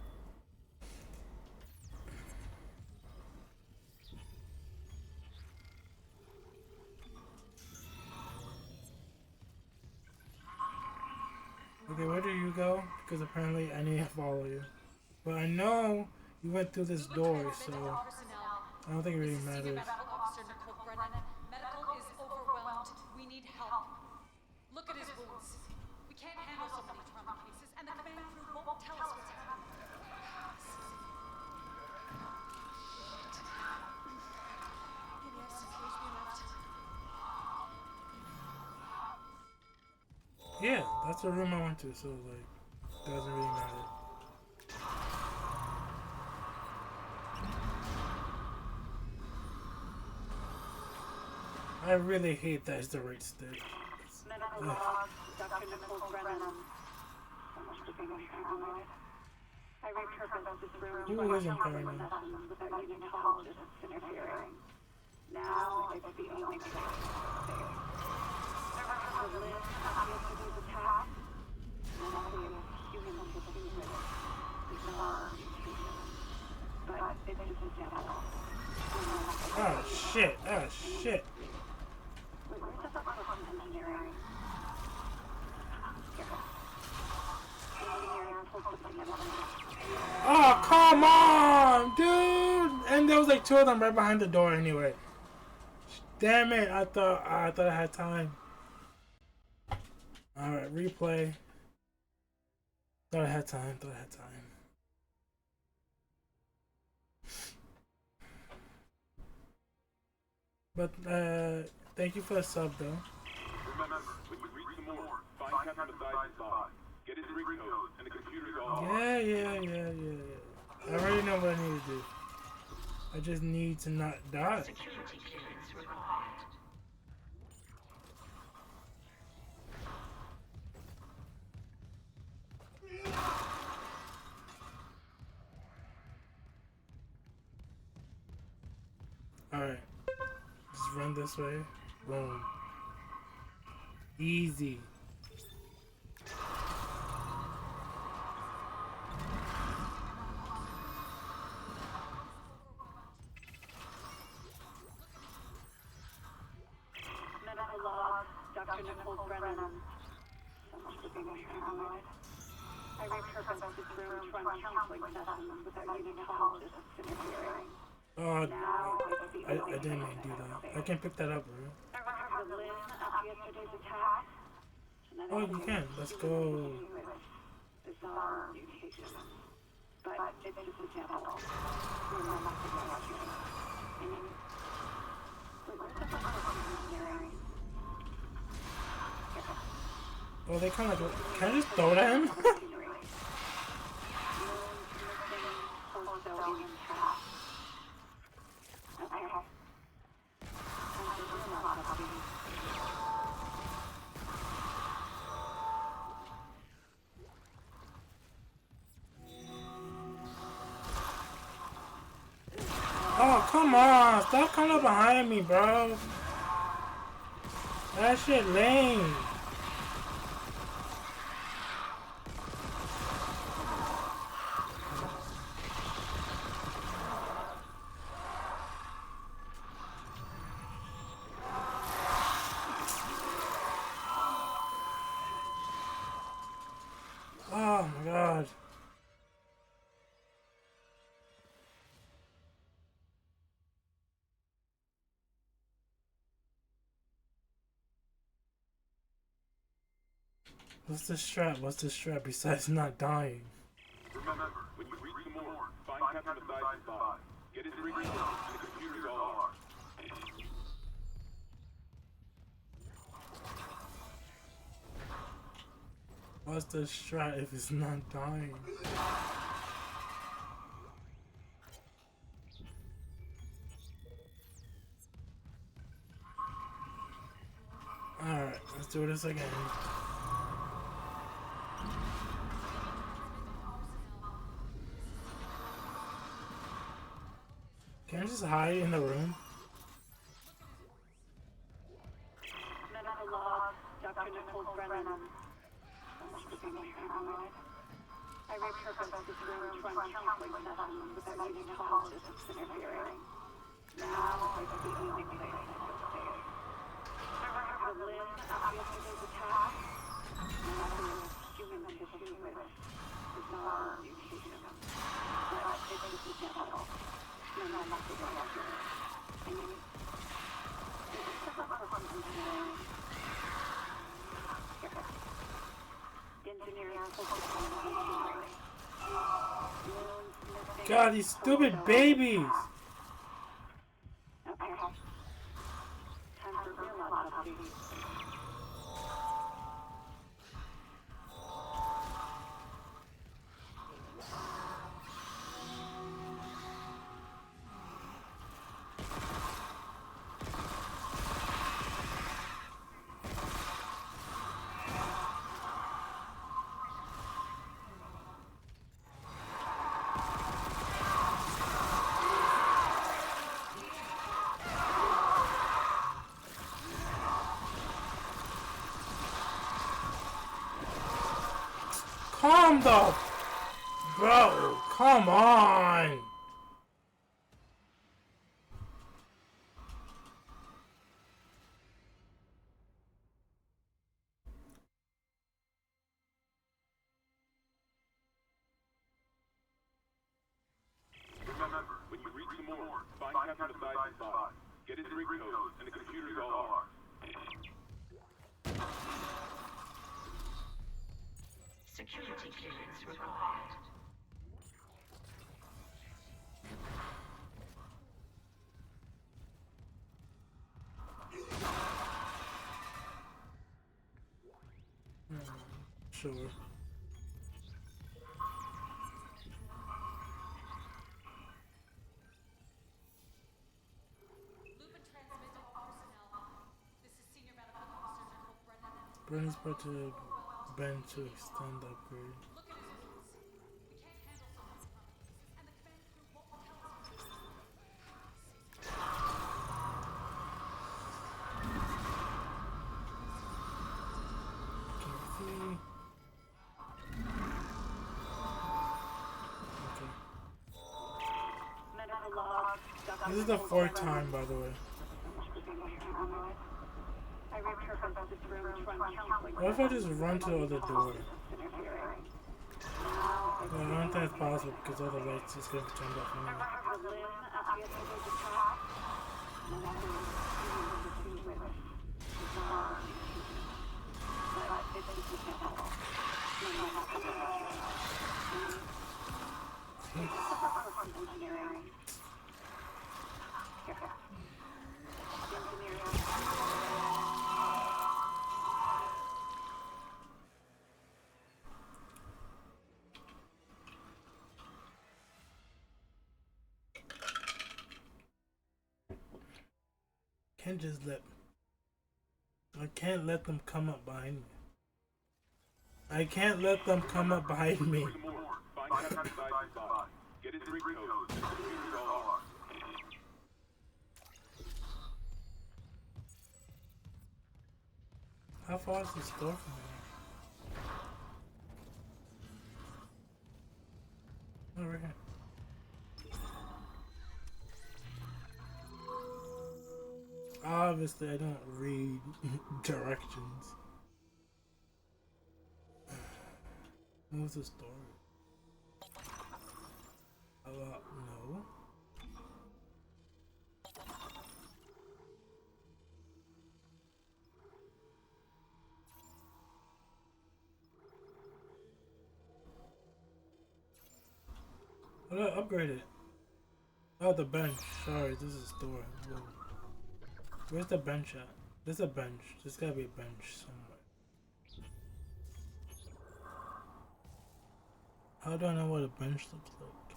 Okay, where do you go? Because apparently I need to follow you. But I know you went through this door, so I don't think it really matters. Officer Nicole Brennan. Medical is overwhelmed. We need help. Look at his wounds. We can't handle so many trauma cases, and the command crew won't tell us what's happening. Maybe I have some PHP left. Yeah, that's the room I went to, so like, doesn't really matter. I really hate that it's the right stick. Medical log, Dr. Nicole Brennan. So much for being paranoid. I repurposed this room Who isn't paranoid? without unitologists interfering. Now it's the only place safe. There was a live after yesterday's attack. Mentally, humans will see with it. Ignore intrusion. But it's just a demo. Oh shit. Oh, come on, dude! And there was like two of them right behind the door anyway. Damn it, I thought I had time. Alright, replay. Thought I had time. But, thank you for the sub, though. Remember, when you reach the morgue, find Captain Mathias' body. Get his rig code, and the computer's all Yeah. I already know what I need to do. I just need to not die. Security clearance required. Alright. Just run this way. Boom. Easy. Medical log, Dr. Nicole Brennan. So much for being paranoid. I repurposed this room to run counseling sessions without unitologists interfering. Oh, Now it's the I only didn't place mean to do I that. go I can pick that up, bro. I recovered Lynn after yesterday's attack. Oh, you can. Let's go. Bizarre mutation. But it's just a sample. We're not to go out here. I mean, wait, where's the first engineering? Oh, they kind of like. Can I just throw it at him? Oh, come on. Stop coming up behind me, bro. That shit lame. Oh my god. What's the strap? What's the strap besides not dying? Remember, when you reach the morgue, find Captain Mathias' body. Get his ring and the computer's all ours. What's the strap if it's not dying? Alright, let's do this again. Can I just hide in the room? Medical log, Dr. Nicole Brennan. So much for being paranoid. I repurposed this room to run counseling sessions without unitologists interfering. Now it's the only place I go safe. I recovered Lynn after yesterday's attack. Nothing is human tissue with bizarre mutation. But it's just a sample. No, not to go out here. I mean, it's just a person engineering. Engineering focused on engineering. God, these stupid babies! Okay. Time for real autopsy. Calm the... Bro, come on! Remember, when you reach the morgue, find Captain Mathias' body. Get his ring code and the computer's all ours. Security clearance required. Sure. Lupin transmit to all personnel. This is Senior Medical Officer Nicole Brennan. Brennan's about to bend to extend the upgrade. Look at his wounds. We can't handle so many trauma cases, and the command crew won't tell us. This is the fourth time, by the way. What if I just run to the other door? No, I don't think it's possible because all the lights just get turned off anyway. I can't let them come up behind me. I can't let them come up behind me. How far is the store from here? Over here. Obviously, I don't read directions. What's the story? No. How do I upgrade it? Oh, the bench. Sorry, this is a store. Whoa. Where's the bench at? There's a bench. There's gotta be a bench somewhere. How do I know what a bench looks like?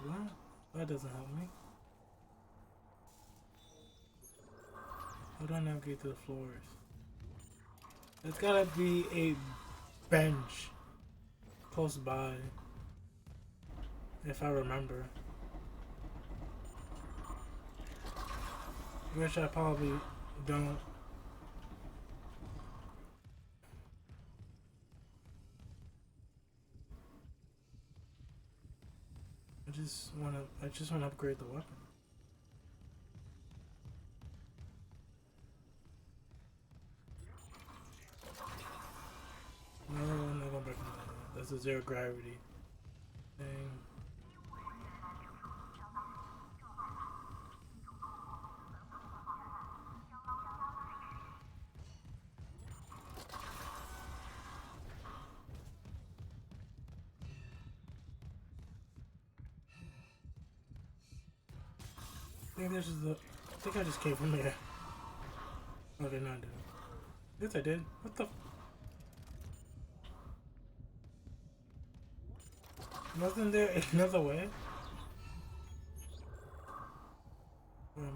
What? That doesn't help me. How do I navigate to the floors? There's gotta be a bench close by. If I remember. Which I probably don't. I just wanna upgrade the weapon. No, I'm not going back to that. That's a zero gravity thing. I think I just came from there. Okay, no, I didn't. Yes, I did. What the? Wasn't there another way? Where am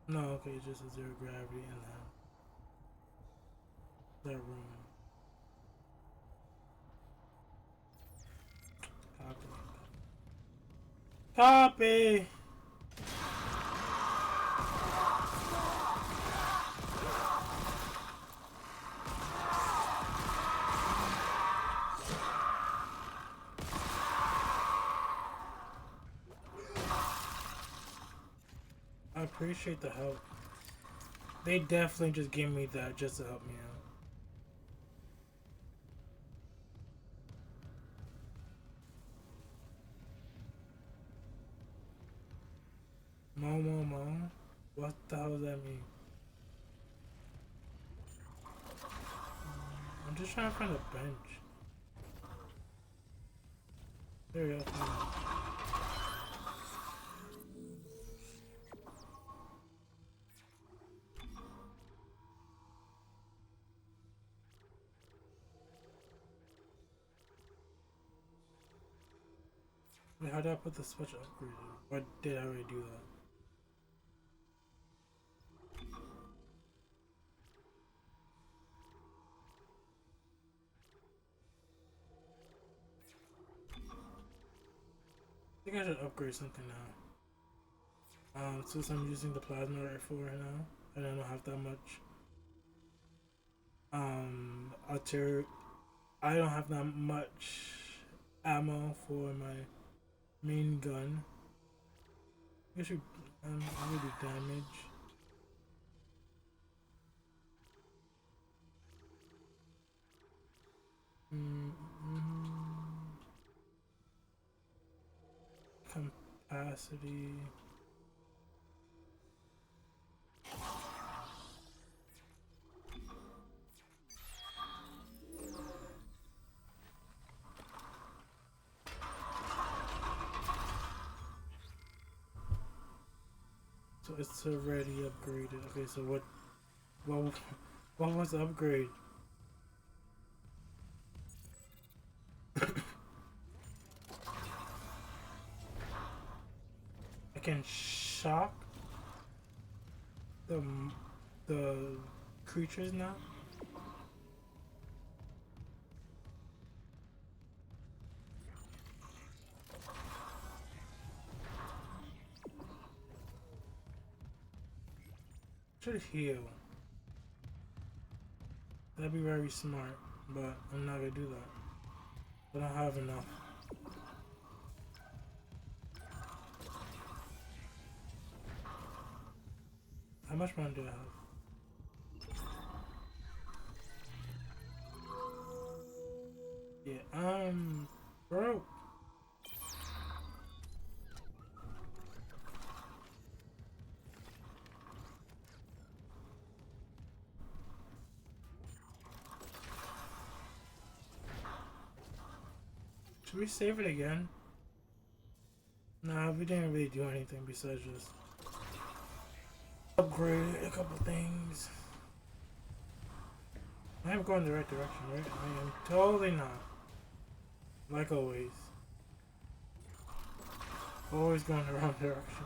I? No, okay, it's just a zero gravity in that room. Copy! I appreciate the help. They definitely just gave me that just to help me out. Mo. What the hell does that mean? I'm just trying to find a bench. There we go. Wait, how did I put the switch upgraded? Or did I already do that? I think I should upgrade something now. Since I'm using the plasma rifle right now, and I don't have that much I don't have that much ammo for my main gun. I should really damage. Capacity. So it's already upgraded. Okay, so what was the upgrade? I can shock the creatures now. Should heal. That'd be very smart, but I'm not gonna do that. I don't have enough. How much money do I have? Yeah, broke. Should we save it again? Nah, we didn't really do anything besides just upgrade a couple things. I am going the right direction, right? I am totally not. Like always. Always going the wrong direction.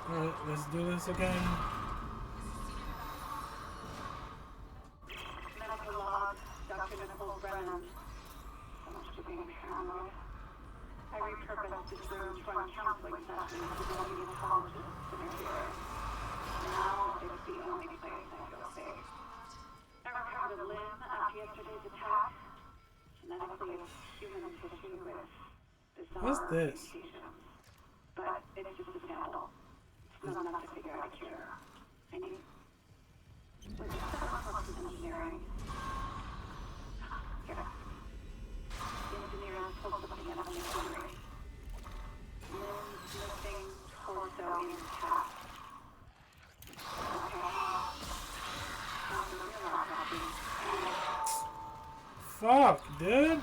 Alright, let's do this again. Medical log, Dr. Nicole Brennan. So much for being paranoid. I repurposed this room to run counseling sessions with neonatologists in here. Now it's the only place I feel safe. I recovered a limb after yesterday's attack. Genetically, it's human tissue with bizarre What's this? mutations. But it's just a sample. It's not enough to figure out a cure. I need... With the process engineering... Here. The engineer is supposed to be an machinery. Limbs missing, torso intact. Okay. Fuck, dude.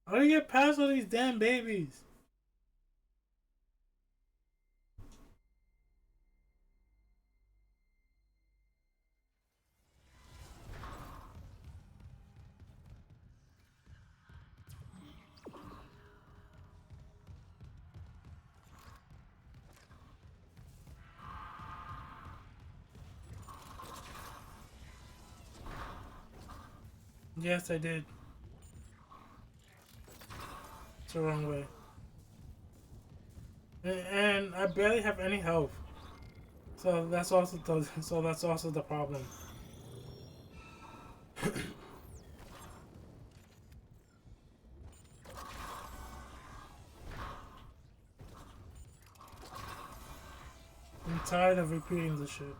How do you get past all these damn babies? Yes, I did. It's the wrong way. And I barely have any health. So that's also the problem. I'm tired of repeating this shit.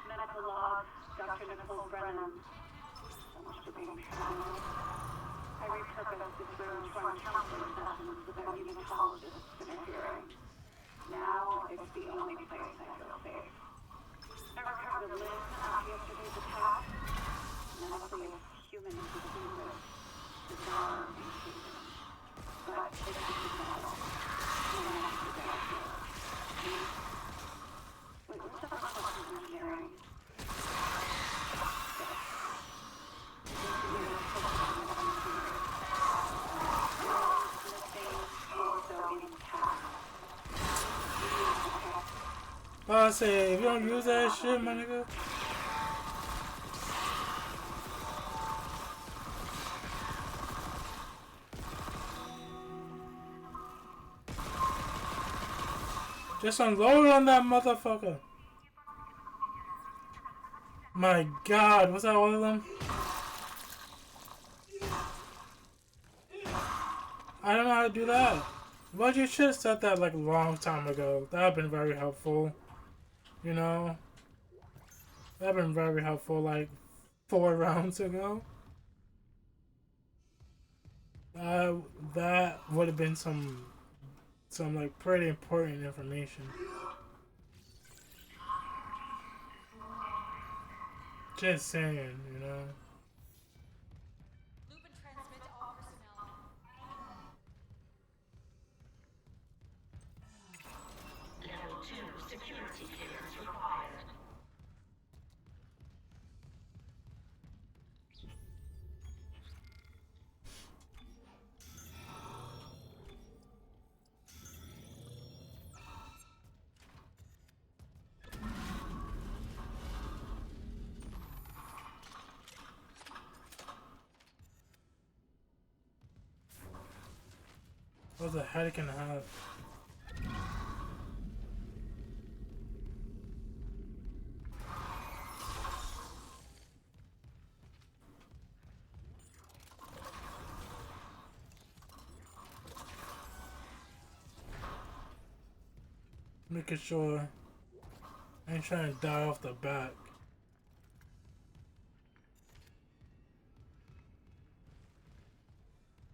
Medical log, Dr. Nicole Brennan. So much for being paranoid. I repurposed this room to run counseling sessions without neonatologists interfering. Now it's the only place I feel safe. I recovered I say, if you don't use that shit, my nigga. Just unload on that motherfucker. My God, was that all of them? I don't know how to do that. But you should have said that like a long time ago. That would have been very helpful. You know? That would have been very helpful like 4 rounds ago. That would have been some like pretty important information. Just saying, you know. Lupin, transmit to all personnel. Level 2 security clearance required. What the heck can I have? Making sure I ain't trying to die off the back.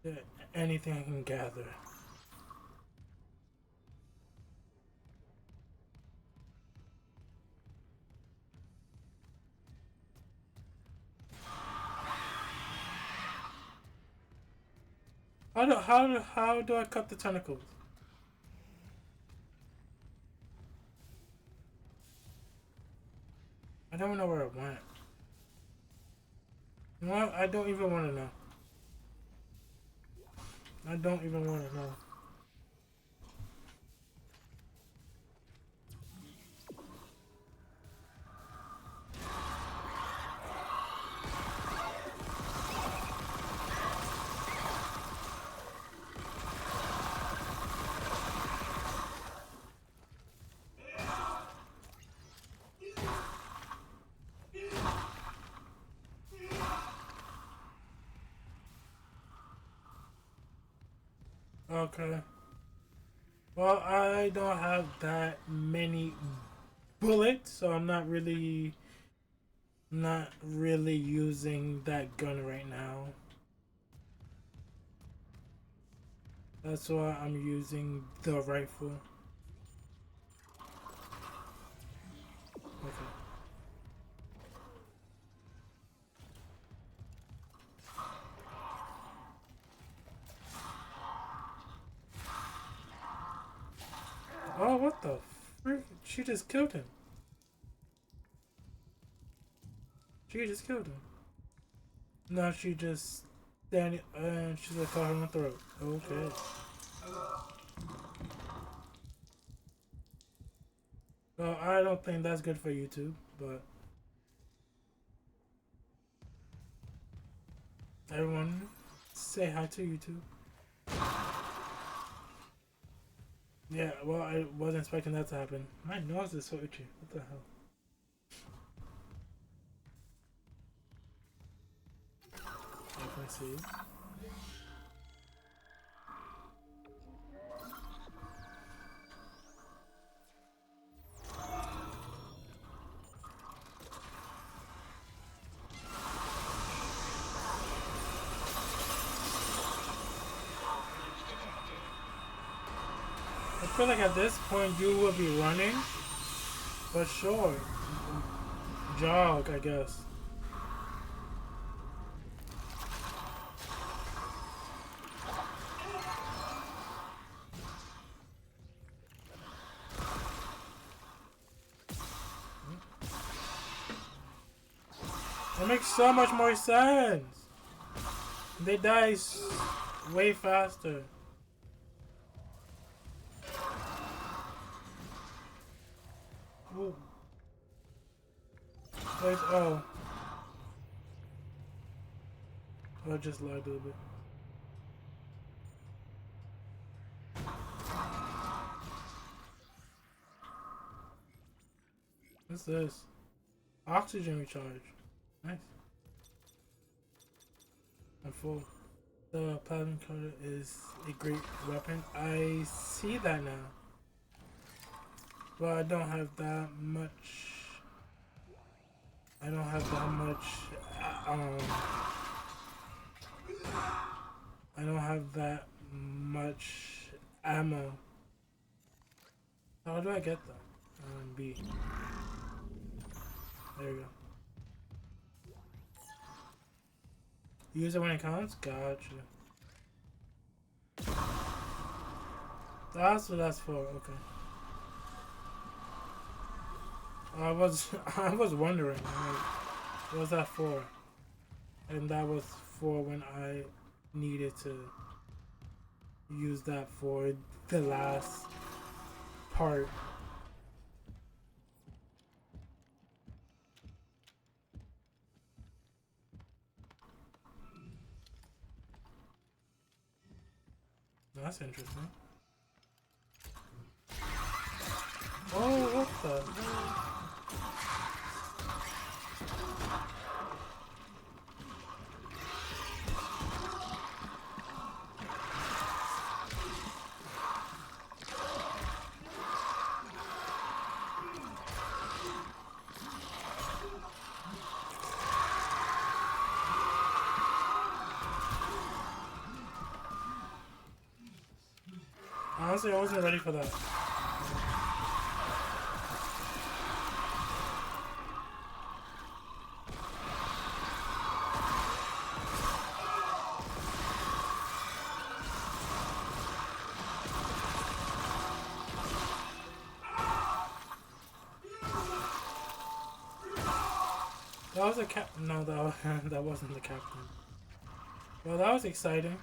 Yeah, anything I can gather. How do I cut the tentacles? I don't know where it went. You know what? I don't even want to know. I don't even want to know. Okay. Well, I don't have that many bullets, so I'm not really using that gun right now. That's why I'm using the rifle. Okay. Oh, what the freak? She just killed him. She just killed him. No, she just standing and she's like caught her in the throat. Okay. Well, I don't think that's good for YouTube, but everyone say hi to YouTube. Yeah, well, I wasn't expecting that to happen. My nose is so itchy. What the hell? If I see. I feel like at this point you will be running, but sure, jog, I guess. That makes so much more sense. They die way faster. Ooh. Where's, oh. I just lied a little bit. What's this? Oxygen recharge. Nice. I'm full. The plasma cutter is a great weapon. I see that now. But I don't have that much. I don't have that much. I don't have that much ammo. How do I get that? B. There we go. Use it when it counts? Gotcha. That's what that's for, okay. I was wondering, like, what was that for? And that was for when I needed to use that for the last part. That's interesting. Oh, what the? Honestly, I wasn't ready for that. That was a no, that wasn't the captain. Well, that was exciting.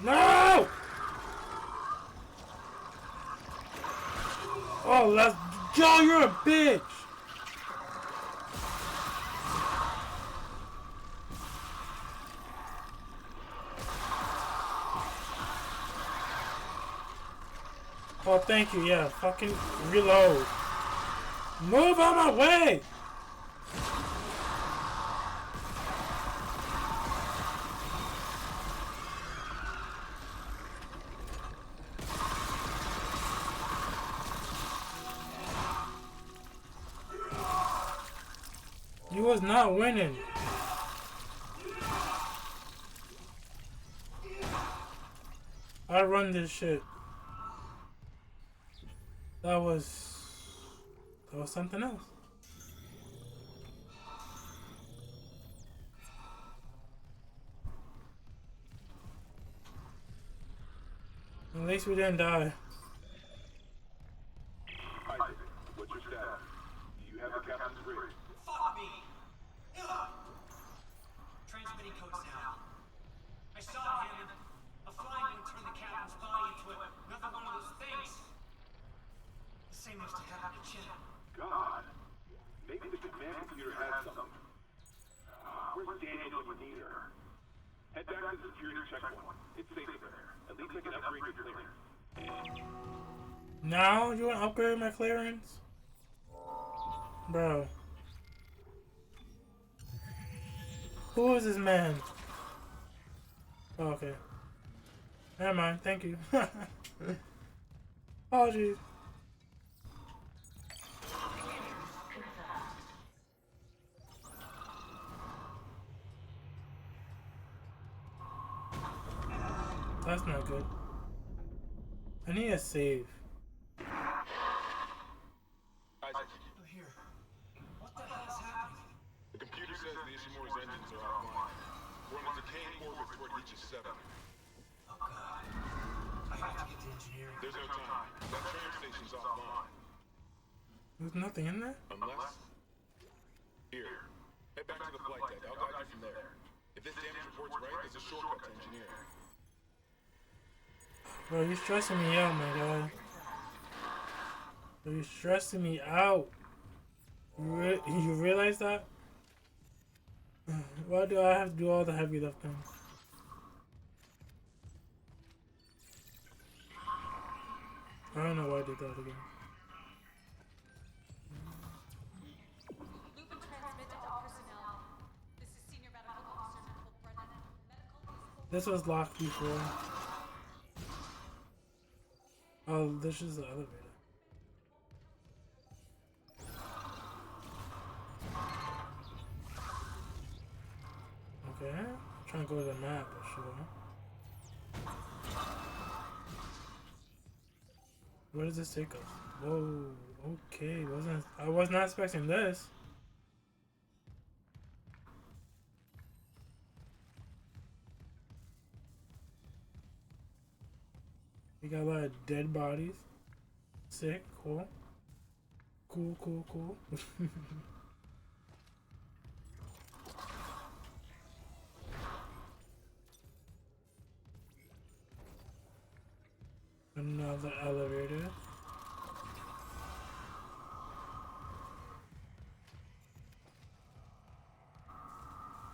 No! Oh, that's... Joe, you're a bitch! Oh, thank you, yeah. Fucking reload. Move out my way! You was not winning. I run this shit. That was something else. At least we didn't die. Isaac, what's your status? Do you have the captain's brief? Fuck me! Ugh. Transmitting codes now. I saw him. A flying one turned the captain's body into another one of those things. The same must have happened to Chen. God. Maybe the command computer has something. Where's Daniel when you need her? Head back to the security checkpoint. It's safer there. At least I can upgrade your clearance. Now you want to upgrade my clearance? Bro. Who is this man? Oh, okay. Never mind, thank you. Apologies. That's not good. I need a save. Here. What the hell is happening? The computer says the Ishimura's engines are offline. We're on a decaying orbit toward Aegis 7. Oh god. I have to get to engineering. There's no time. That train station's offline. There's nothing in there? Unless... Here. Head back to the flight deck. I'll guide you from there. If this damage report's right, there's a shortcut to engineering. Bro, you're stressing me out, my guy. Bro, you're stressing me out. You realize that? Why do I have to do all the heavy lifting? I don't know why I did that again. Lupin transmit to all personnel. This is Senior Medical Officer Nicole Brennan. Medical is This was locked before. Oh, this is the elevator. Okay, I'm trying to go to the map, but sure. Where does this take us? Whoa, okay, I was not expecting this. We got a lot of dead bodies. Sick, cool. Cool. Another elevator.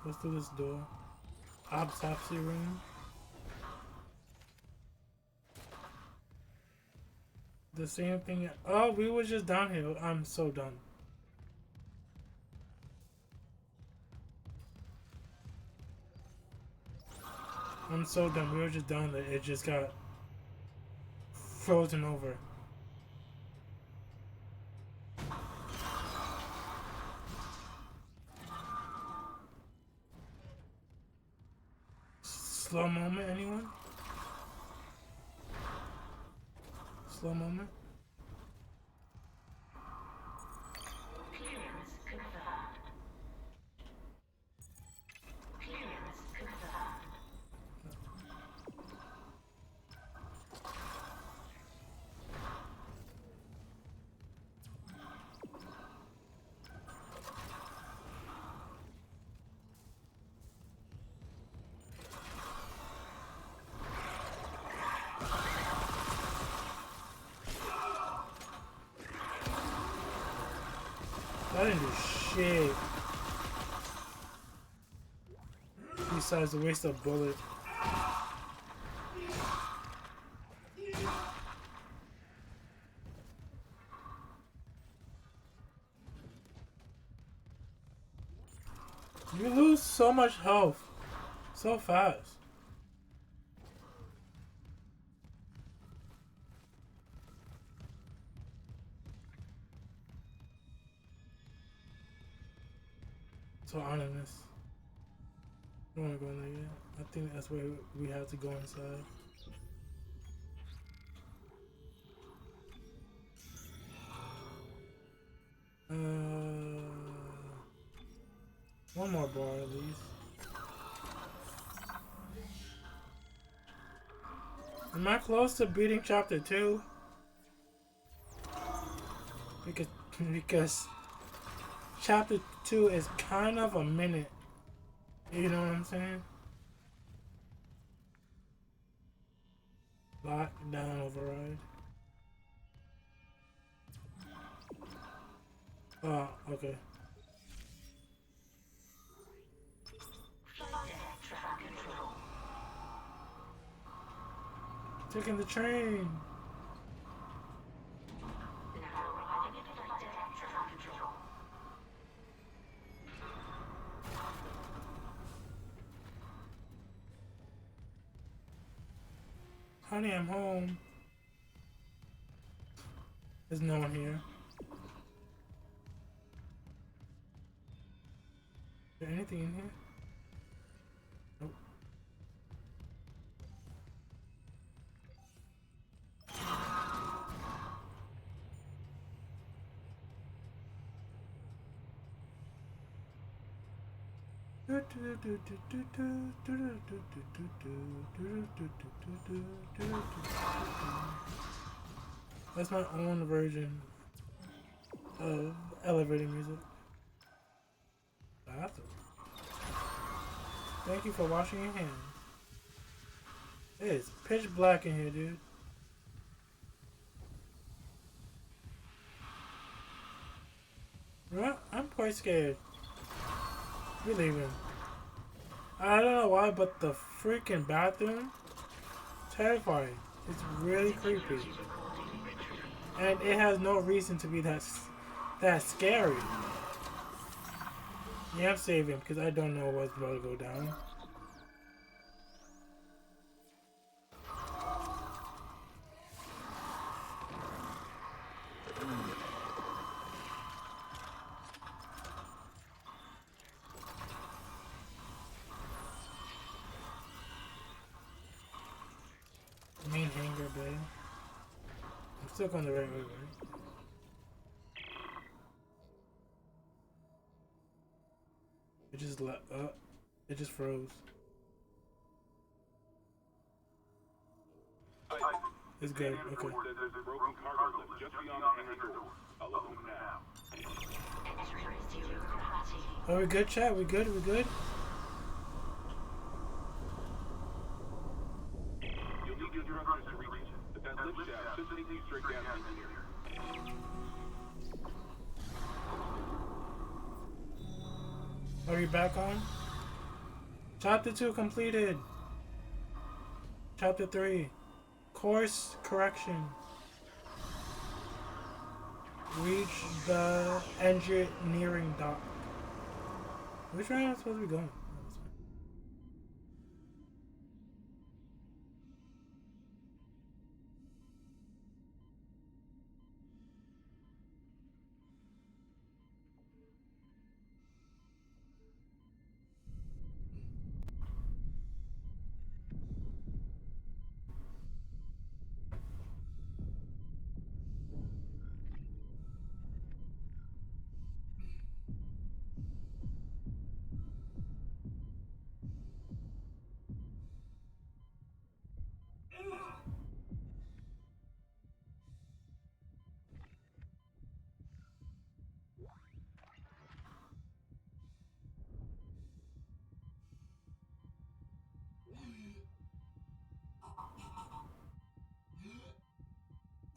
What's through this door? Autopsy room. The same thing. Oh, we were just down here. I'm so done. I'm so done. We were just down there. It just got frozen over. Slow moment, anyone? Slow moment. Clearance confirmed. Clearance confirmed. I didn't do shit. Besides the waste of bullet. You lose so much health so fast. So honest. I don't want to go in there yet. I think that's where we have to go inside. One more bar at least. Am I close to beating chapter 2? Because chapter 2 is kind of a minute. You know what I'm saying? Lockdown override. Oh, okay. Flight deck traffic control. Taking the train. Now arriving at flight deck traffic control. Honey, I'm home. There's no one here. Is there anything in here? Nope. That's my own version elevator music. Bathroom. Thank you for washing your hands. It's pitch black in here, dude. Well, I'm quite scared. We're leaving. I don't know why, but the freaking bathroom, terrifying. It's really creepy, and it has no reason to be that scary. Yeah, I'm saving because I don't know what's about to go down. Main hangar bay. I'm still going the right way, right? It just froze. It's good, okay. There's a broken cargo lift just beyond the hangar door. I'll open it now. Are we good, chat? We good? We good? You'll need your directions to reach it, but that lift shaft should take you straight down into here. Are we back on? Chapter 2 completed. Chapter 3. Course correction. Reach the engineering dock. Which way am I supposed to be going?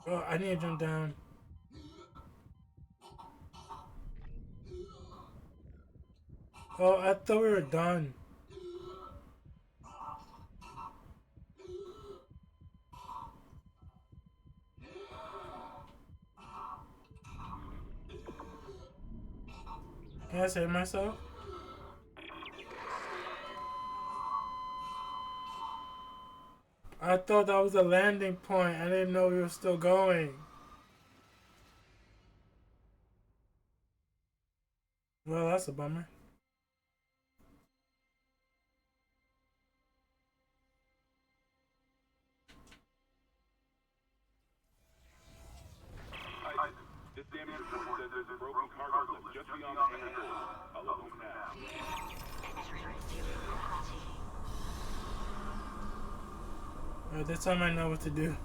Oh, I need to jump down. Oh, I thought we were done. Can I save myself? I thought that was a landing point. I didn't know we were still going. Well, that's a bummer. This damage report says there's a broken cargo lift just beyond the hangar door. I'll open it now. This time I know what to do.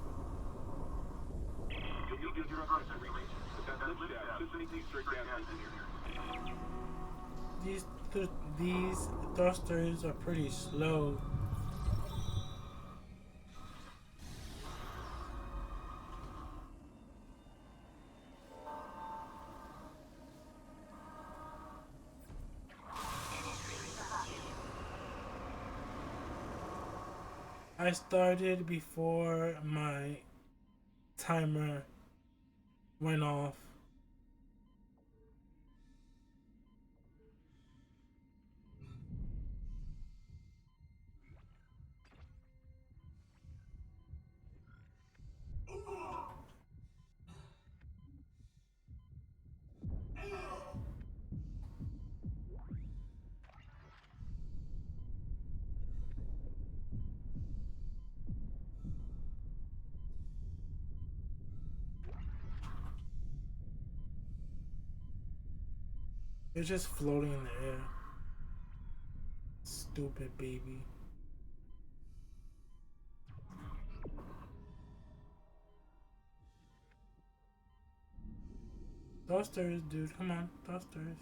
You'll need your directions to reach it, but that lift shaft should take you straight down into here. These thrusters are pretty slow. I started before my timer went off. It's just floating in the air. Stupid baby. Toasters, dude. Come on, toasters.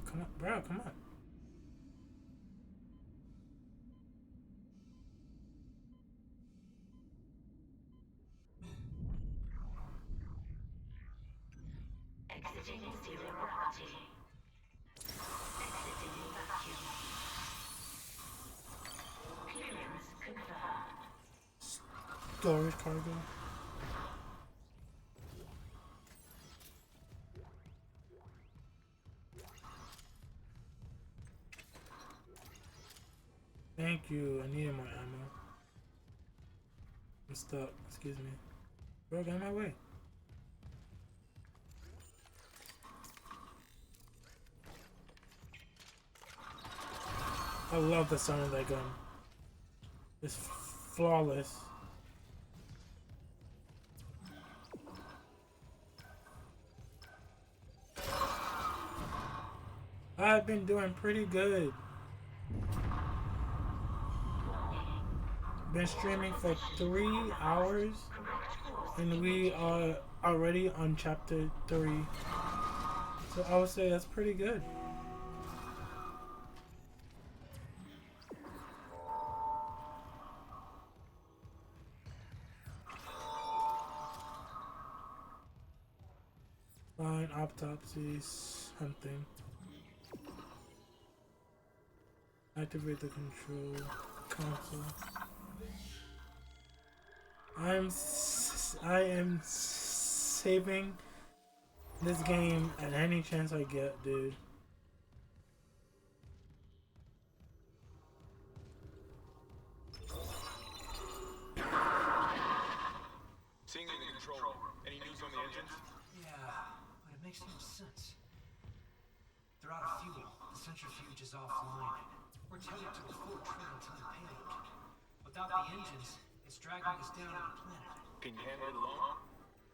Come on, bro. Come on. Exiting zero gravity. Exiting vacuum. Clearance confirmed. Storage cargo. Thank you. I needed more ammo. I'm stuck. Excuse me. Bro, get out of my way. I love the sound of that gun. It's flawless. I've been doing pretty good. Been streaming for 3 hours and we are already on chapter 3. So I would say that's pretty good. Fine, autopsies, something. Activate the control console. I am saving this game at any chance I get, dude. Seeing in the control room. Any news on the engines? Yeah, but it makes no sense. They're out of fuel. The centrifuge is offline. We're tethered to a 4 trillion-ton payload. Without the engines, it's dragging us down to the planet. Can you handle it alone?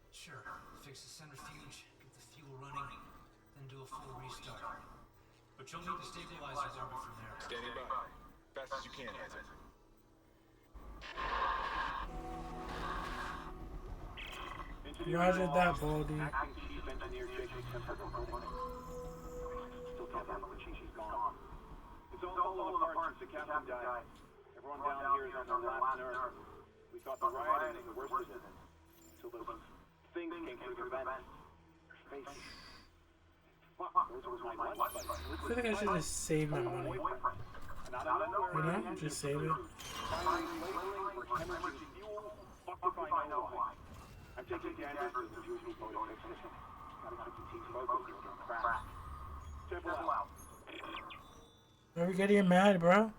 Sure, fix the centrifuge, get the fuel running, then do a full restart. But you'll need to stabilize our orbit from there. Standing by. Fast as you can, Isaac. Roger that, Baldy. Acting Chief Engineer Jason Kemper, still can't believe the chief is gone. It's all falling apart since the captain died. Everyone down here is on their last nerve. We thought the rioting was the worst of it. Until those things came through their vents. Their space. Fuck, those were my lunch buddies. I feel like I should just save my money. You know? Just save it. I'm taking Danvers to the Jewish photo fixes. Gotta keep the team focused on the crash. Temple out. Why are we getting mad, bro?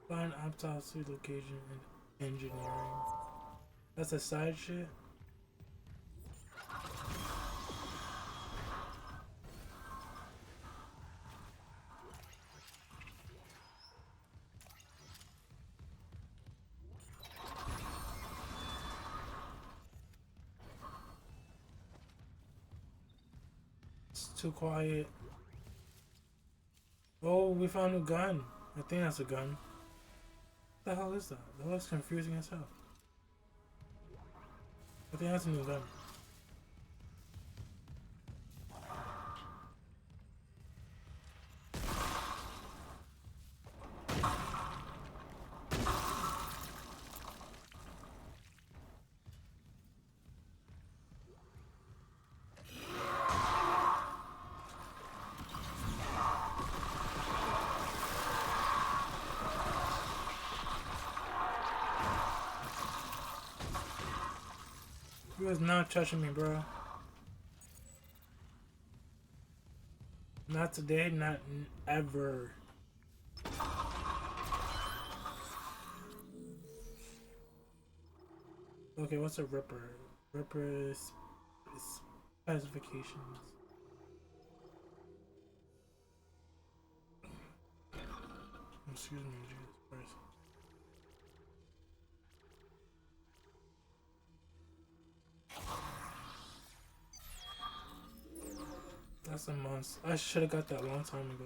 Find autopsy location and engineering. That's a side shit. It's too quiet. Oh, we found a gun. I think that's a gun. What the hell is that? That looks confusing as hell. I think that's a new gun. He was not touching me, bro. Not today, not ever. Okay, what's a Ripper? Ripper specifications. Excuse me, Jesus Christ. That's a monster. I should have got that a long time ago.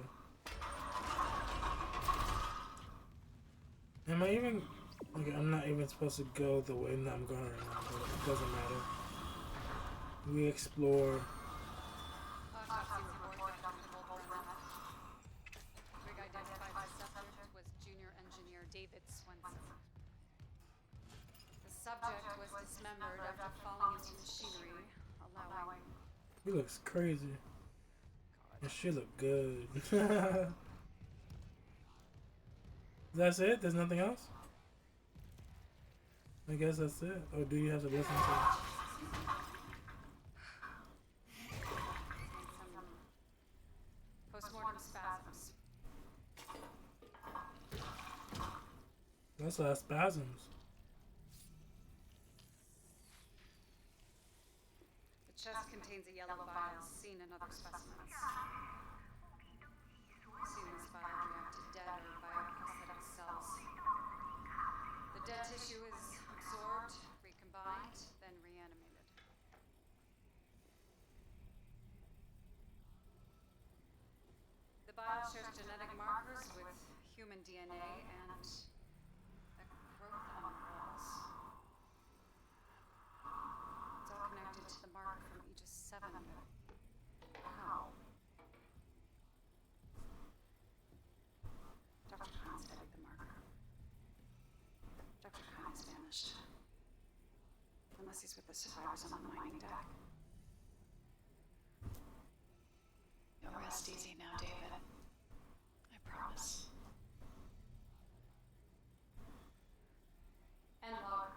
Okay, I'm not even supposed to go the way that I'm going right now, but it doesn't matter. We explore. Autopsy report from Brennan. Rig identified the subject was junior engineer David Swenson. The subject was dismembered after falling into machinery, allowing... He looks crazy. And she look good. That's it? There's nothing else? I guess that's it. Or do you have to listen to it? Postmortem spasms. That's a lot of spasms. The chest contains a yellow vial seen in other specimens. Seen this vial react to dead or bioprosthetic cells. The dead tissue is absorbed, recombined, then reanimated. The vial shares genetic markers with human DNA and a growth on the walls. It's all connected to the marker from Aegis 7. Wow. Dr. Khan studied the marker. Dr. Khan has vanished. Unless he's with the survivors on the mining deck. You'll rest easy now, David. I promise. End log.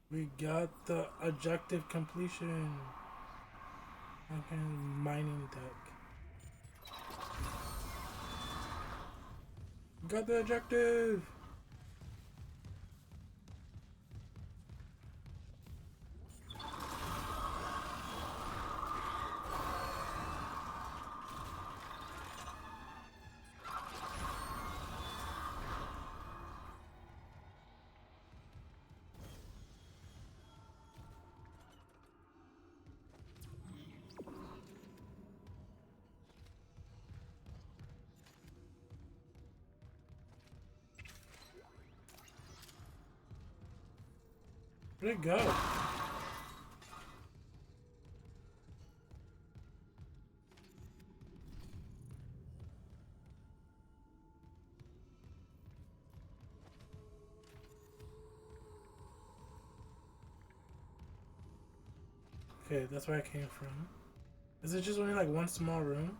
We got the objective completion. Okay, mining deck. Got the objective. Where'd it go? Okay, that's where I came from. Is it just only like one small room?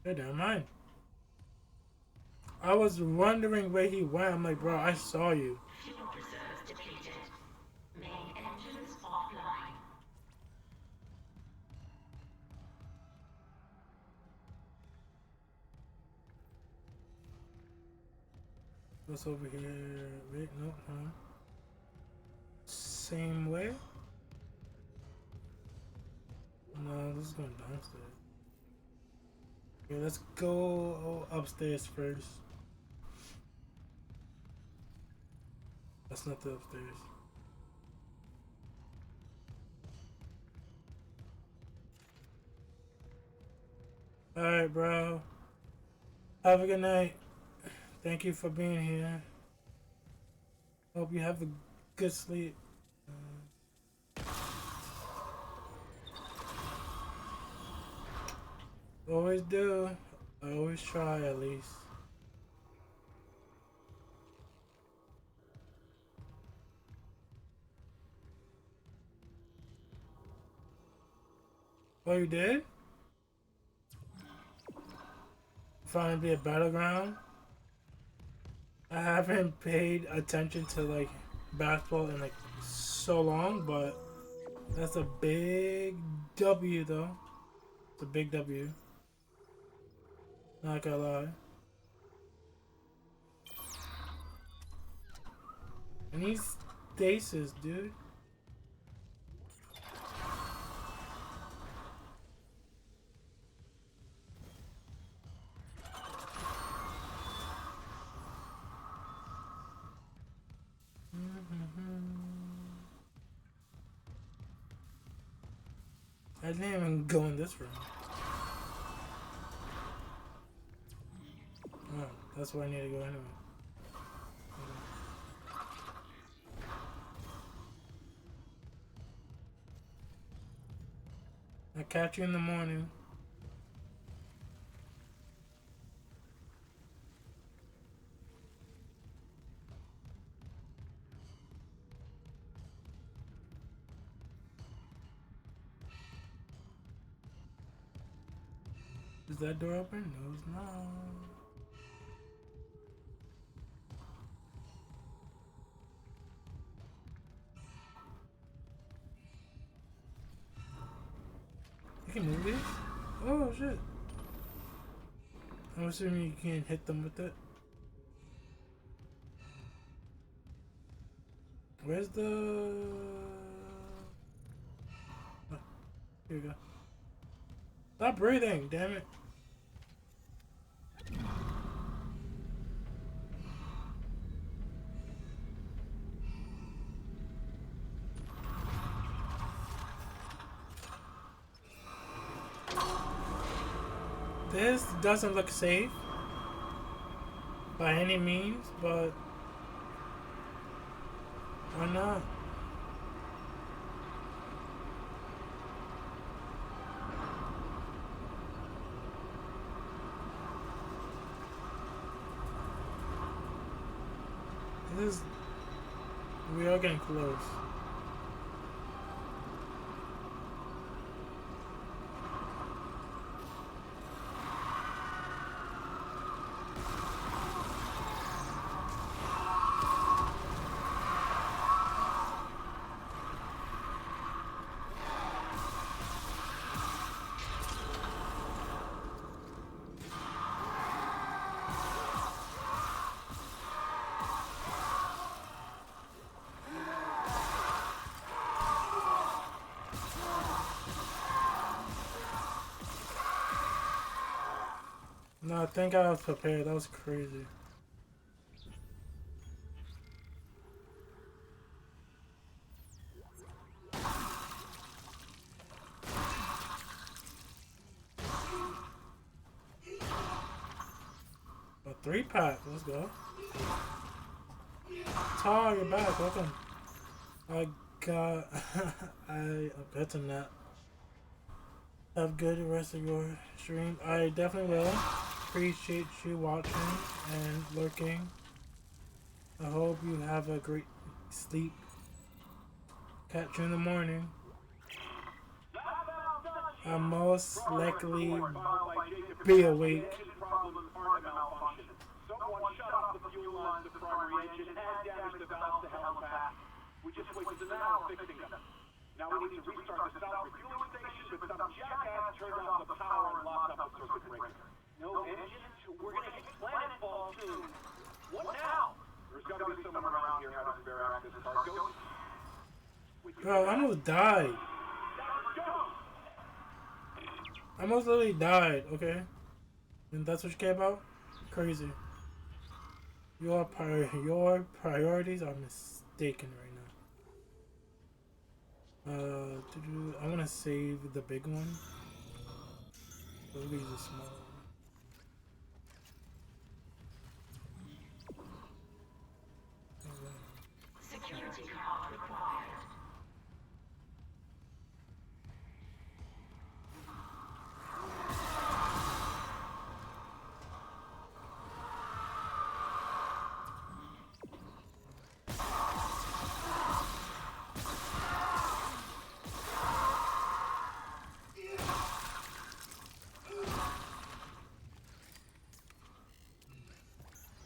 Hey, never mind. I was wondering where he went. I'm like, bro, I saw you. Fuel reserves depleted. Main engines offline. What's over here? Wait, no, huh? Same way? No, this is going downstairs. Okay, let's go upstairs first. That's not the upstairs. Alright, bro. Have a good night. Thank you for being here. Hope you have a good sleep. Always do. I always try at least. Oh, you did? Find be a battleground? I haven't paid attention to like basketball in like so long, but that's a big W though. It's a big W. Not gonna lie. And he's stasis, dude. I didn't even go in this room. Oh, that's where I need to go anyway. I'll catch you in the morning. Is that door open? No, it's not. You can move these? Oh shit. I'm assuming you can't hit them with it. Where's the... Oh, here we go. Stop breathing, damn it. This doesn't look safe by any means, but why not? We are getting close. No, I think I was prepared. That was crazy. A 3-pack. Let's go. Tar, you're back. Welcome. I got... I'm betting that. Have a good rest of your stream. I definitely will. Appreciate you watching and lurking. I hope you have a great sleep. Catch you in the morning. I'll most likely be awake. Someone shut off the fuel lines of the primary engine and damaged the valves to helipad. We just wasted an hour fixing them. Now we need to restart the south refueling station, but some jackass turned off the power and locked up the circuit breaker. No engines? We're gonna hit planetfall soon. What now? There's gotta be someone around here how to spare access cargo. Bro, I almost died. I almost literally died, okay? And that's what you care about? Crazy. Your priorities are mistaken right now. I want to save the big one. Those are small. Security card required.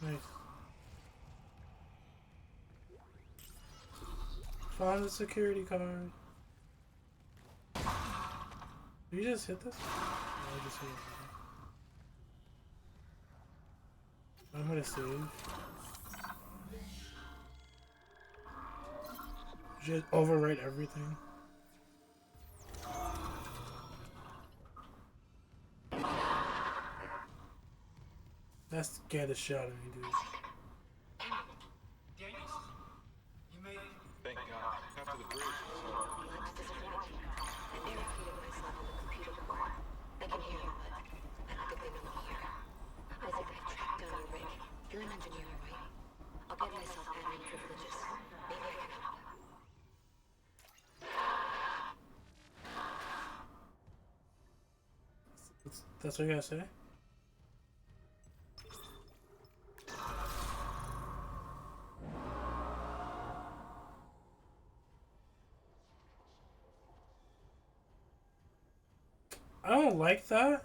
Nice. Found the security card. Did you just hit this? No, I just hit it. I'm gonna save. Just overwrite everything. That scared the shit out of me, dude. Daniels? You made it? Thank God. After the bridge, so... Let's disappoint you. I barricaded myself in the computer core. I can hear you, but I don't think they know I'm here. Isaac, I tracked down your rig. You're an engineer, right? I'll get myself admin privileges. Maybe I can help. That's what you gotta say? I don't like that.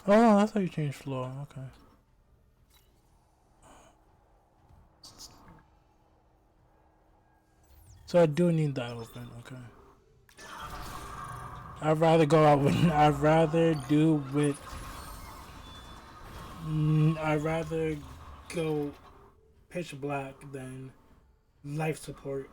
Oh, that's how you change floor. Okay. So I do need that open. Okay. I'd rather go out with. I'd rather do with. I'd rather go pitch black than life support.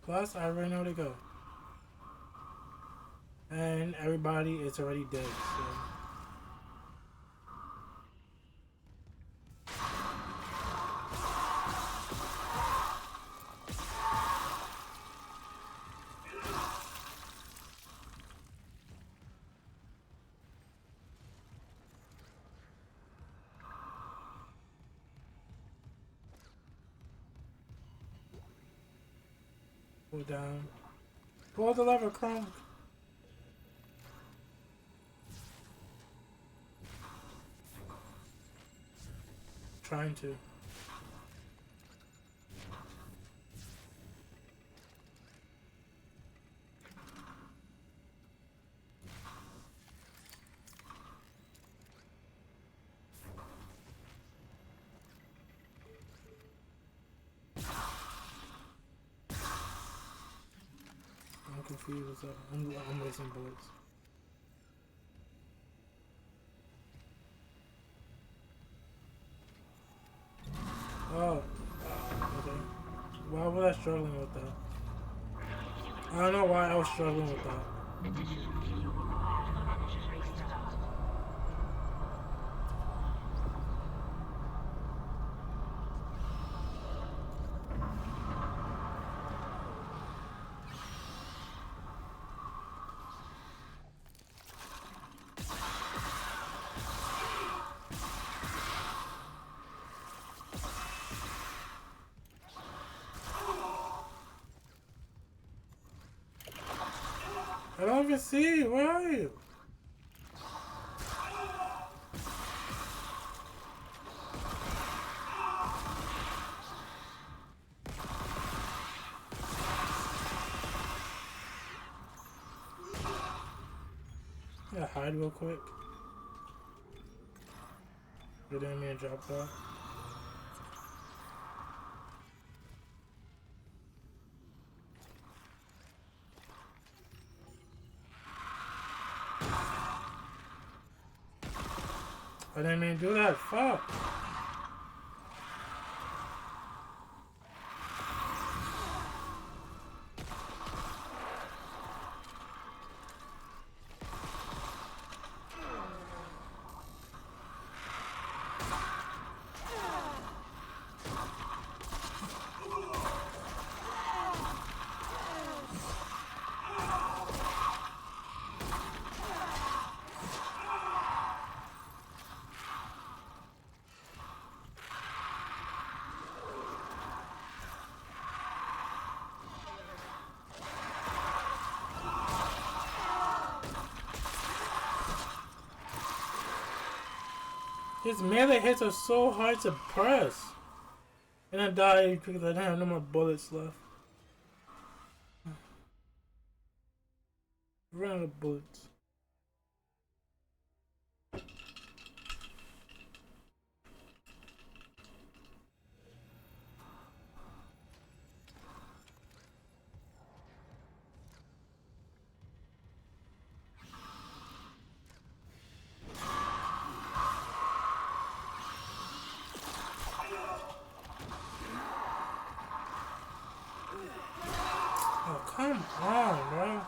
Plus, I already know where to go. And everybody is already dead, so... Pull down. Pull the lever, Chrome. Trying to. I'm confused. What's up? I'm wasting bullets. Oh, okay. Why was I struggling with that? I don't know why I was struggling with that. I don't even see you. Where are you? Yeah, hide real quick. Get in me and drop that. I didn't mean to do that. Fuck. His melee hits are so hard to press. And I died because I didn't have no more bullets left. Run out of bullets. Oh, come on, bro.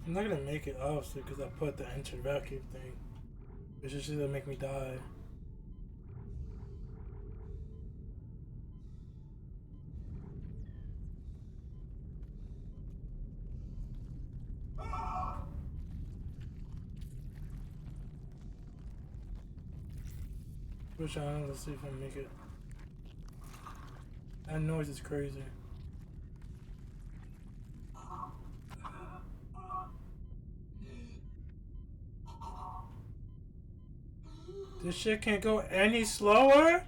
I'm not gonna make it obviously because I put the enter vacuum thing. It's just gonna make me die. Switch on, let's see if I make it. That noise is crazy. This shit can't go any slower?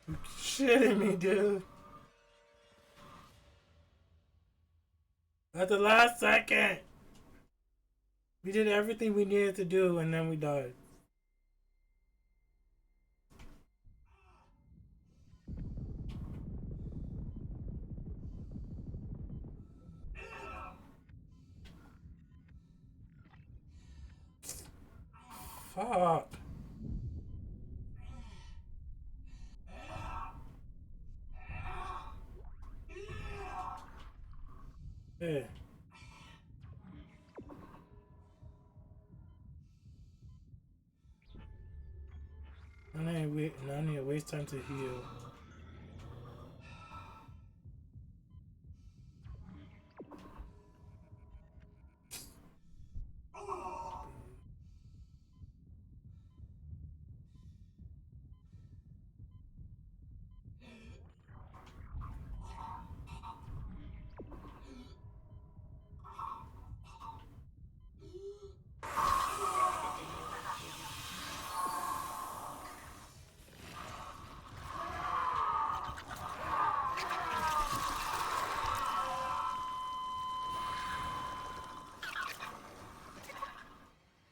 You're shitting me, dude. At the last second. We did everything we needed to do and then we died. Fuck. Hey. now I need to waste time to heal.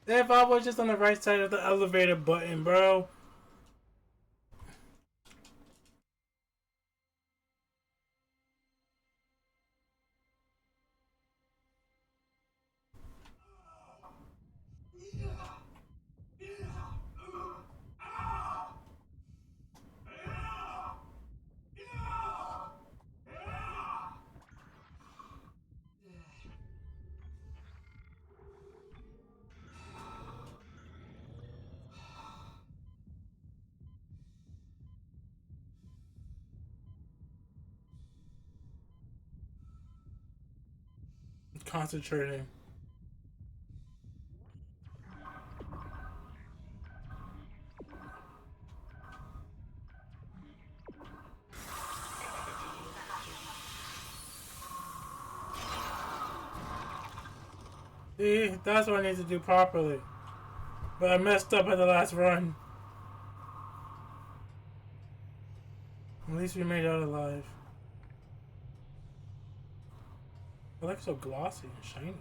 If I was just on the right side of the elevator button, bro. Concentrating. See, that's what I need to do properly. But I messed up at the last run. At least we made it out alive. I like so glossy and shiny.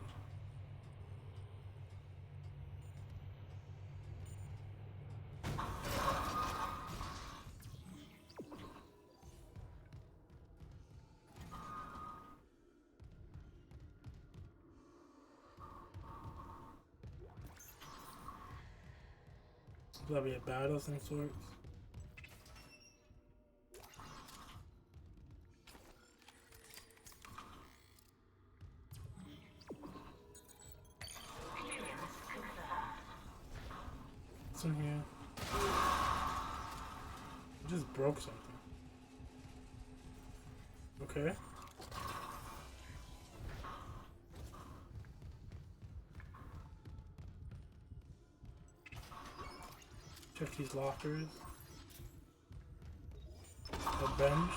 That'll be a battle of some sorts. What's in here? I just broke something. Okay. Check these lockers. A bench.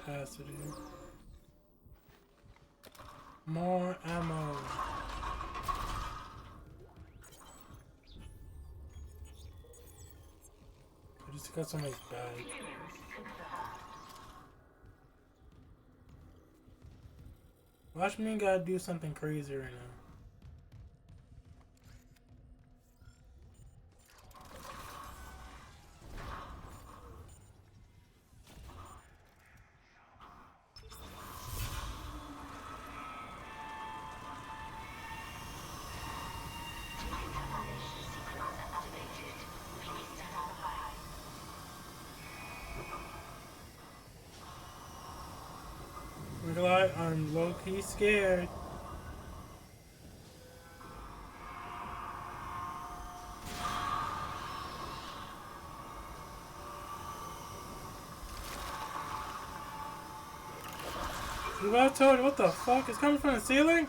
Capacity. More ammo. I just got somebody's bag. Watch me gotta do something crazy right now. I'm low-key scared. What the fuck? It's coming from the ceiling?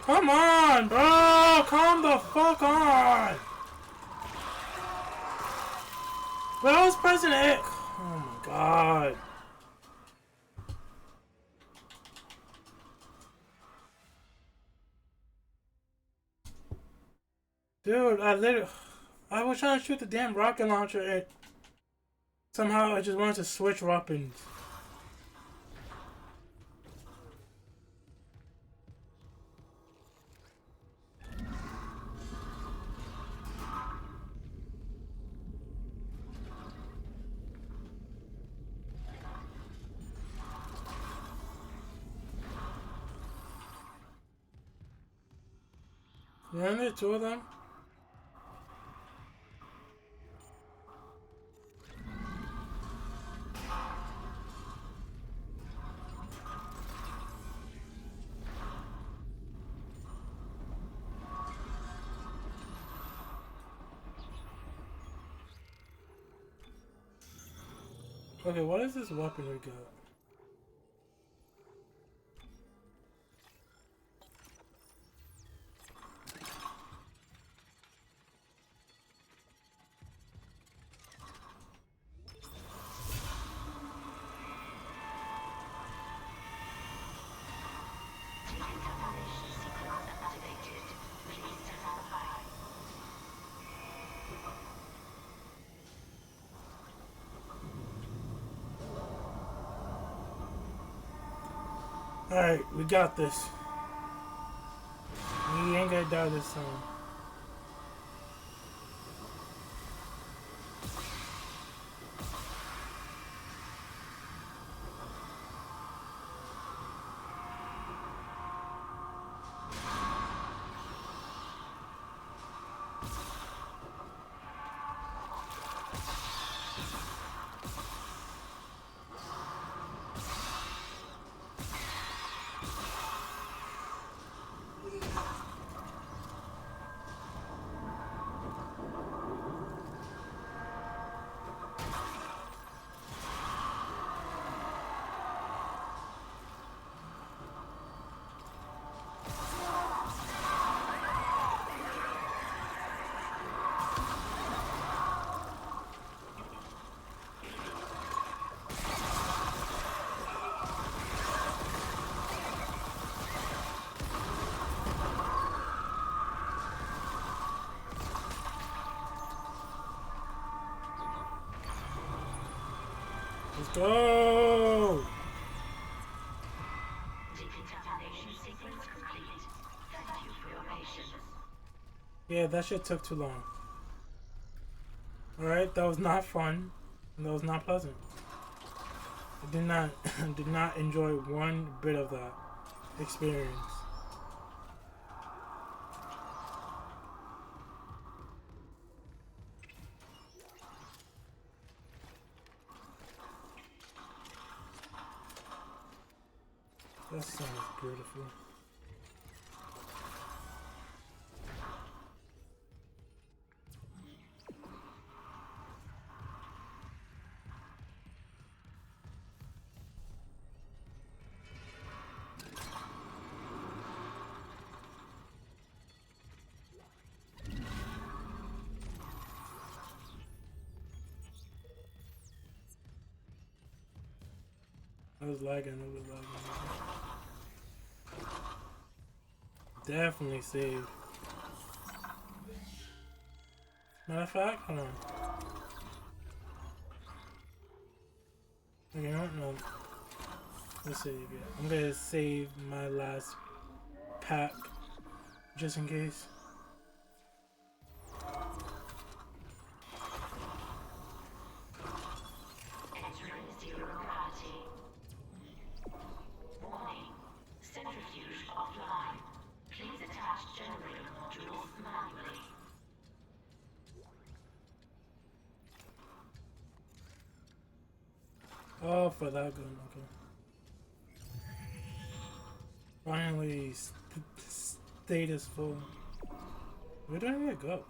Come on, bro! Calm the fuck on! But I was pressing it. Oh my god. Dude, I was trying to shoot the damn rocket launcher and somehow I just wanted to switch weapons. Yeah, there are two of them. Okay, what is this weapon we got? Alright, we got this. We ain't gonna die this time. Let's go! Decontamination sequence complete. Thank you for your patience. Yeah, that shit took too long. Alright, that was not fun. And that was not pleasant. I did not enjoy one bit of that experience. That sounds beautiful. I was lagging. Definitely saved. Matter of fact, hold on. Okay, no. Let's save it. I'm gonna save my last pack just in case. Entering zero gravity. Warning. Centrifuge offline. Please attach generator modules manually. Oh, for that gun, okay. Finally, status full. Where do I need to go?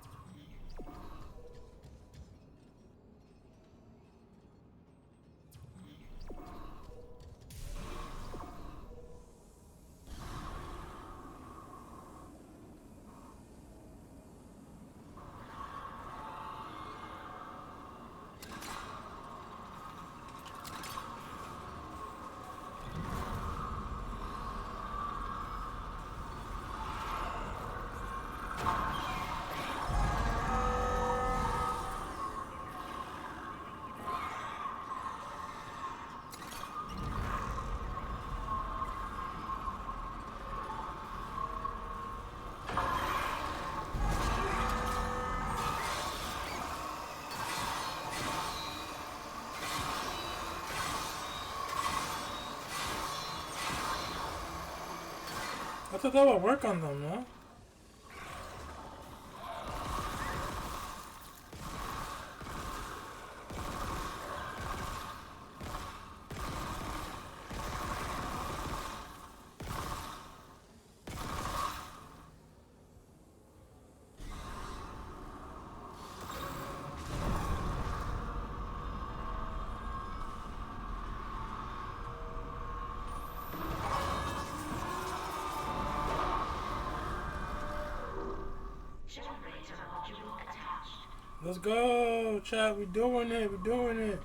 I thought that would work on them, no? Generator module attached. Let's go, chat. We doing it. We doing it.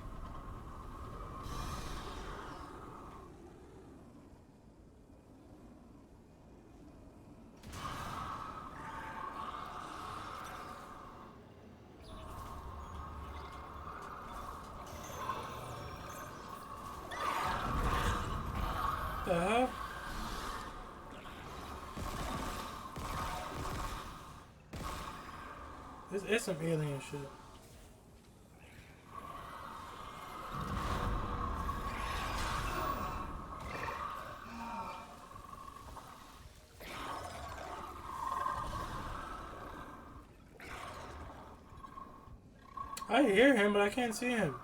The hell? This is some alien shit. I hear him, but I can't see him.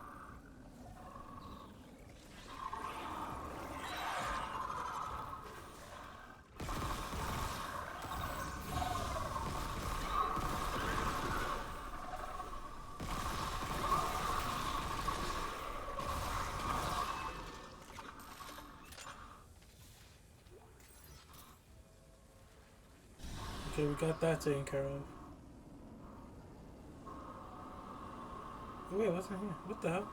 Okay, we got that taken care of. Oh, wait, what's in here? What the hell?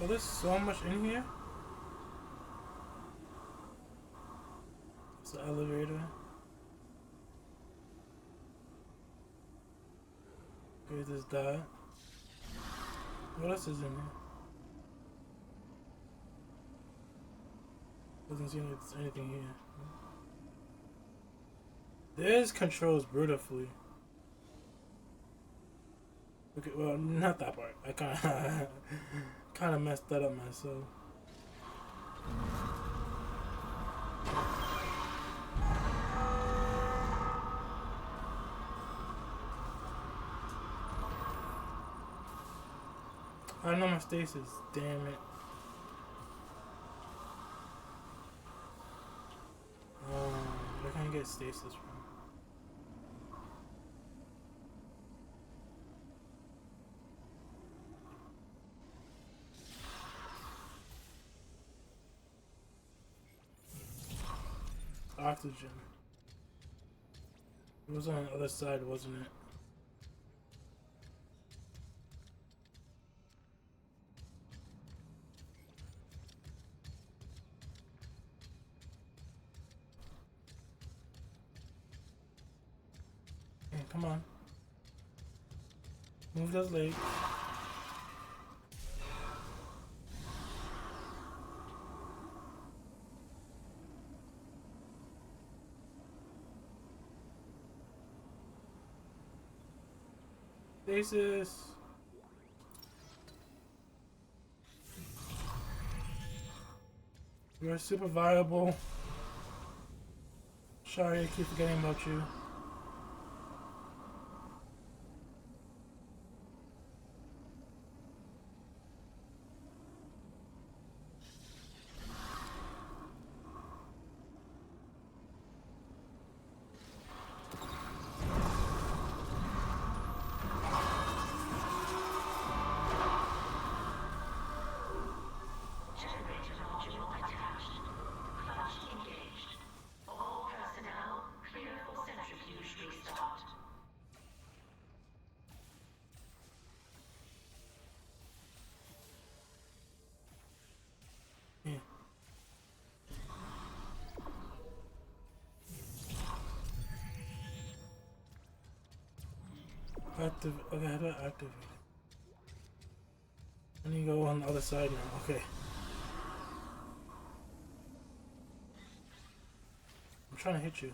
Oh, there's so much in here. It's the elevator. Okay, there's that. What else is in here? Doesn't seem like there's anything here. This controls beautifully. Okay, well, not that part. I kind of messed that up myself. I don't know my stasis. Damn it. Where can I get stasis from? Oxygen. It was on the other side, wasn't it? Come on. Move those legs. Stasis. You're super viable. Sorry, I keep forgetting about you. Okay, how do I activate it? I need to go on the other side now. Okay. I'm trying to hit you.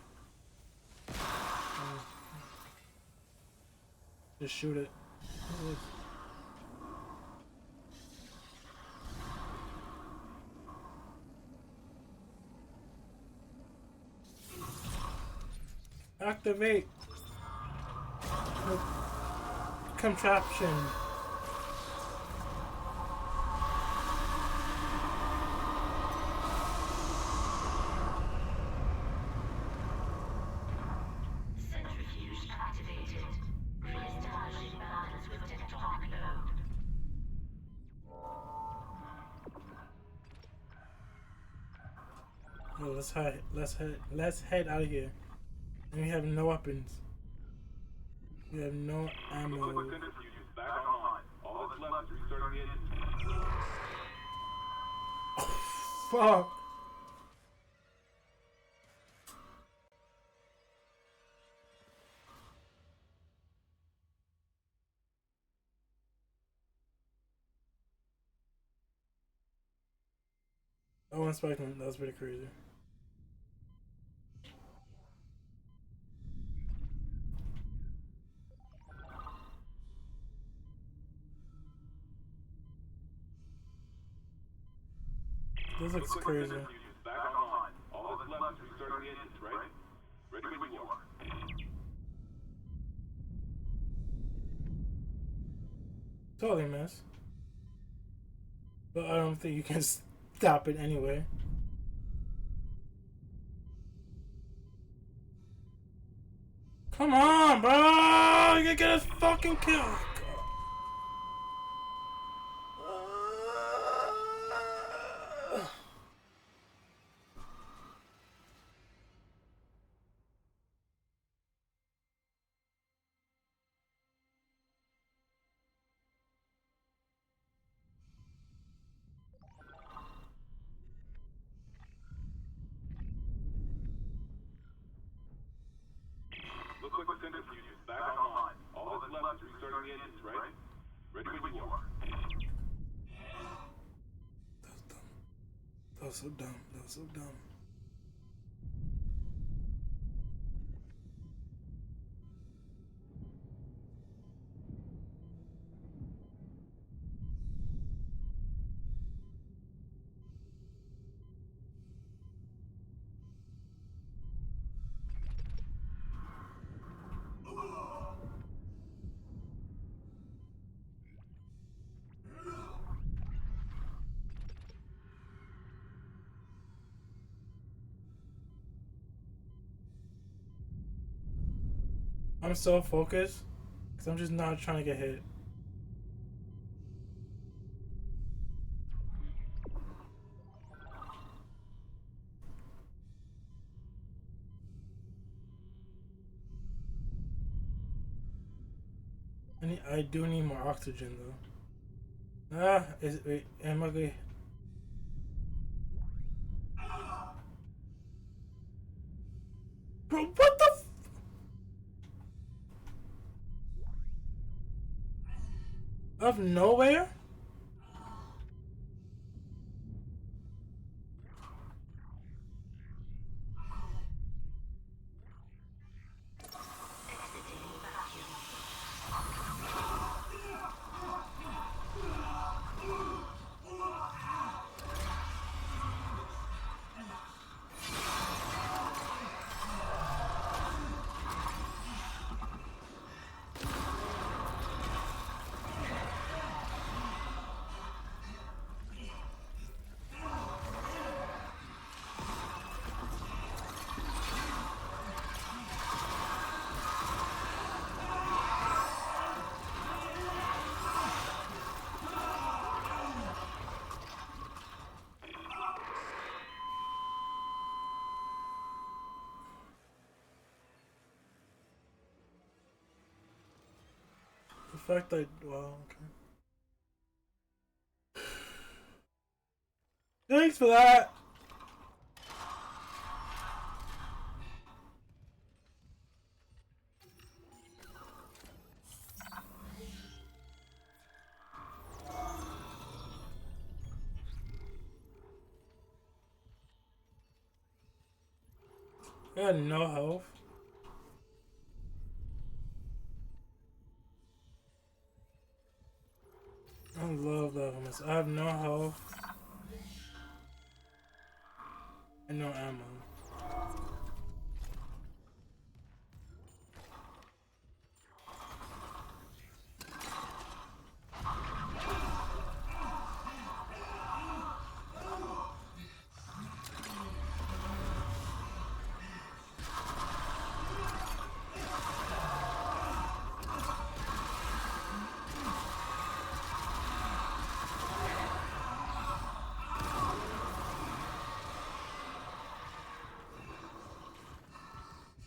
Just shoot it. Activate contraption. Centrifuge activated. Re-establishing balance with tectonic load. Oh, let's head out of here. And we have no weapons. We have no ammo. Back online. All that's left is restarting the engine. Fuck. I wasn't expecting that. That was pretty crazy. This looks crazy. Back online. All that's left is restarting the engines, right? Ready when you are. Totally miss. But I don't think you can stop it anyway. Come on, bro! You gotta get a fucking kill. Looks like the centrifuge is back online. All that's left is restarting the engines, right? Ready when you are. That was so dumb. That was so dumb. I'm so focused because I'm just not trying to get hit. I do need more oxygen though. Wait, am I good? Bro, what the of nowhere? The fact that, well, okay. Thanks for that! I had no health. I love that hummus. I have no health and no ammo.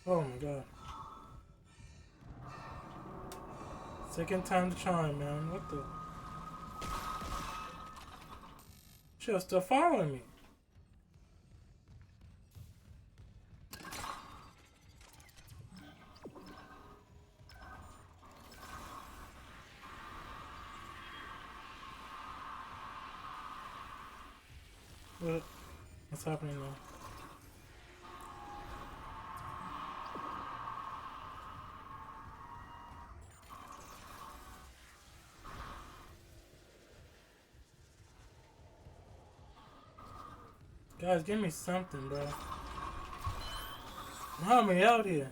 Oh my god. Second time to charm, man. What the? She'll still following me. What's happening now? Guys, give me something, bro. Help me out here.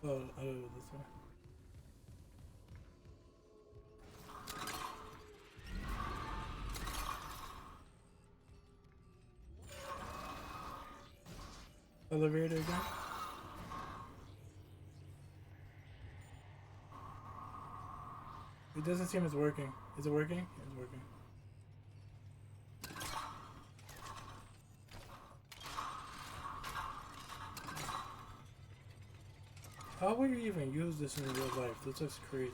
Oh, I'll go this one. Elevator again. It doesn't seem it's working. Is it working? It's working. How would you even use this in real life? This looks crazy.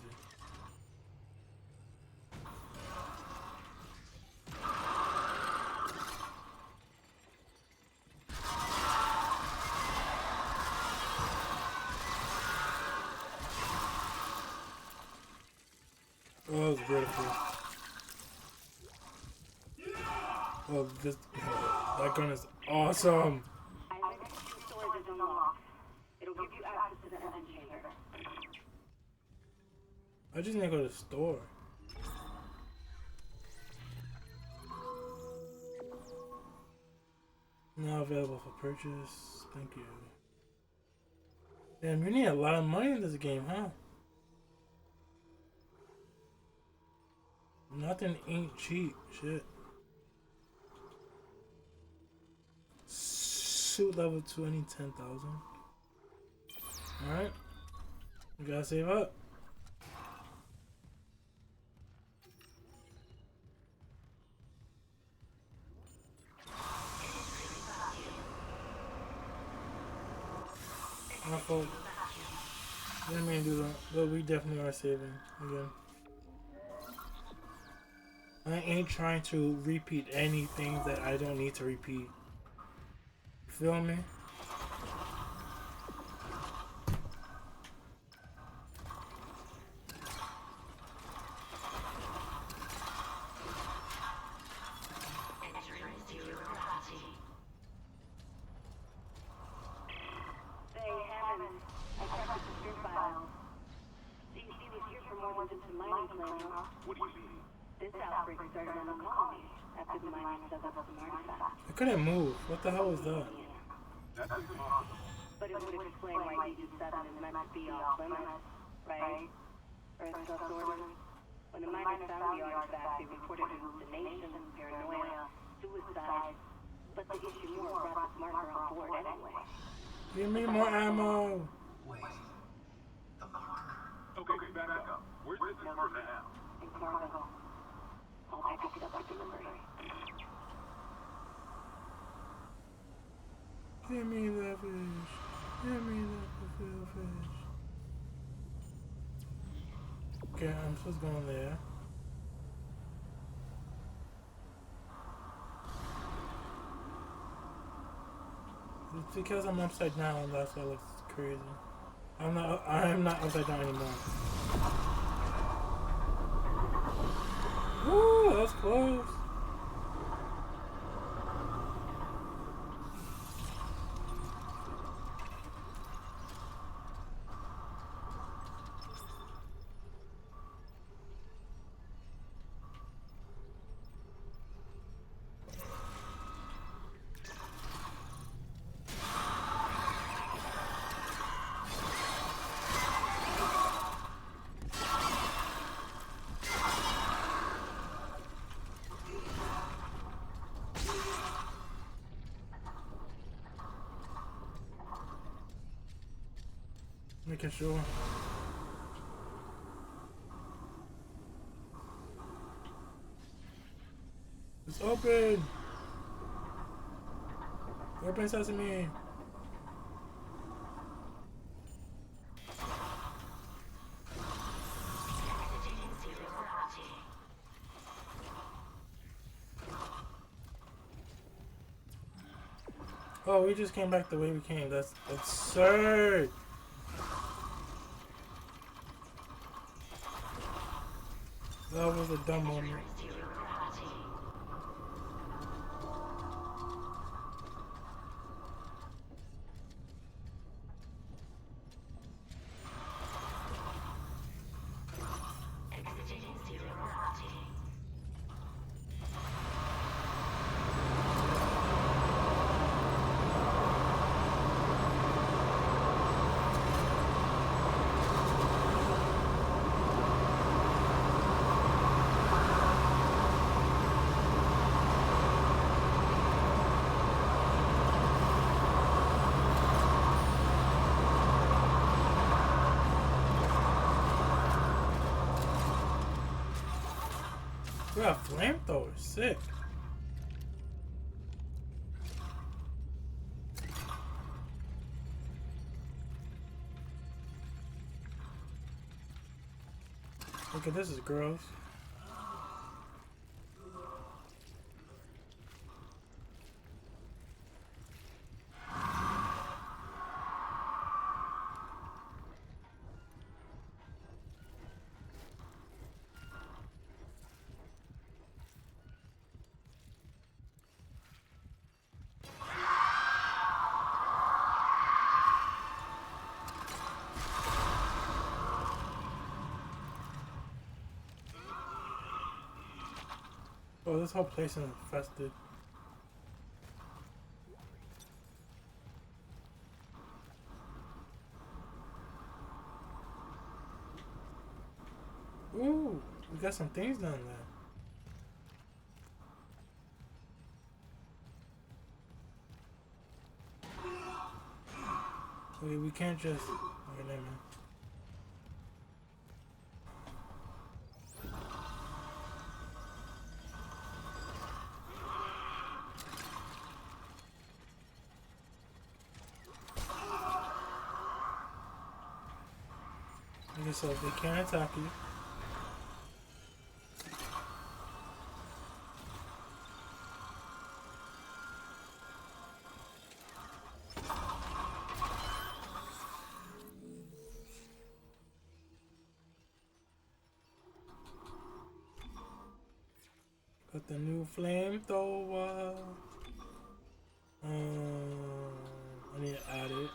Oh, it's beautiful. Oh, this that gun is awesome. Storage is unlocked. It'll give you access to the engine chamber. I just need to go to the store. Now available for purchase. Thank you. Damn, you need a lot of money in this game, huh? Nothing ain't cheap. Shit. Suit level 20, 10,000. Alright. We gotta save up. My fault. Didn't mean to do that, but we definitely are saving again. I ain't trying to repeat anything that I don't need to repeat. Feel me? I couldn't move. What the hell was that? But it would explain why Aegis 7 is meant to be off limits, right? Earth's orders. When the miners found the artifact, they reported hallucinations, paranoia, suicide. But the Ishimura brought this marker on board anyway. Give me more ammo. Wait. The marker. Okay, back up. Where's this marker now? In Cargo. I'll pick it up by delivery. Give me that fish. Give me that fish. Okay, I'm supposed to go in there. It's because I'm upside down, that's why it looks crazy. I'm not upside down anymore. Ooh, that was close. Making sure. It's open! Open sesame! Oh, we just came back the way we came. That's absurd! That was a dumb moment. We got flamethrower, sick. Look at this, is gross. Oh, this whole place is infested. Ooh, we got some things down there. Okay, we can't just... Okay, never mind. Okay, so they can't attack you. Got the new flamethrower. I need to add it.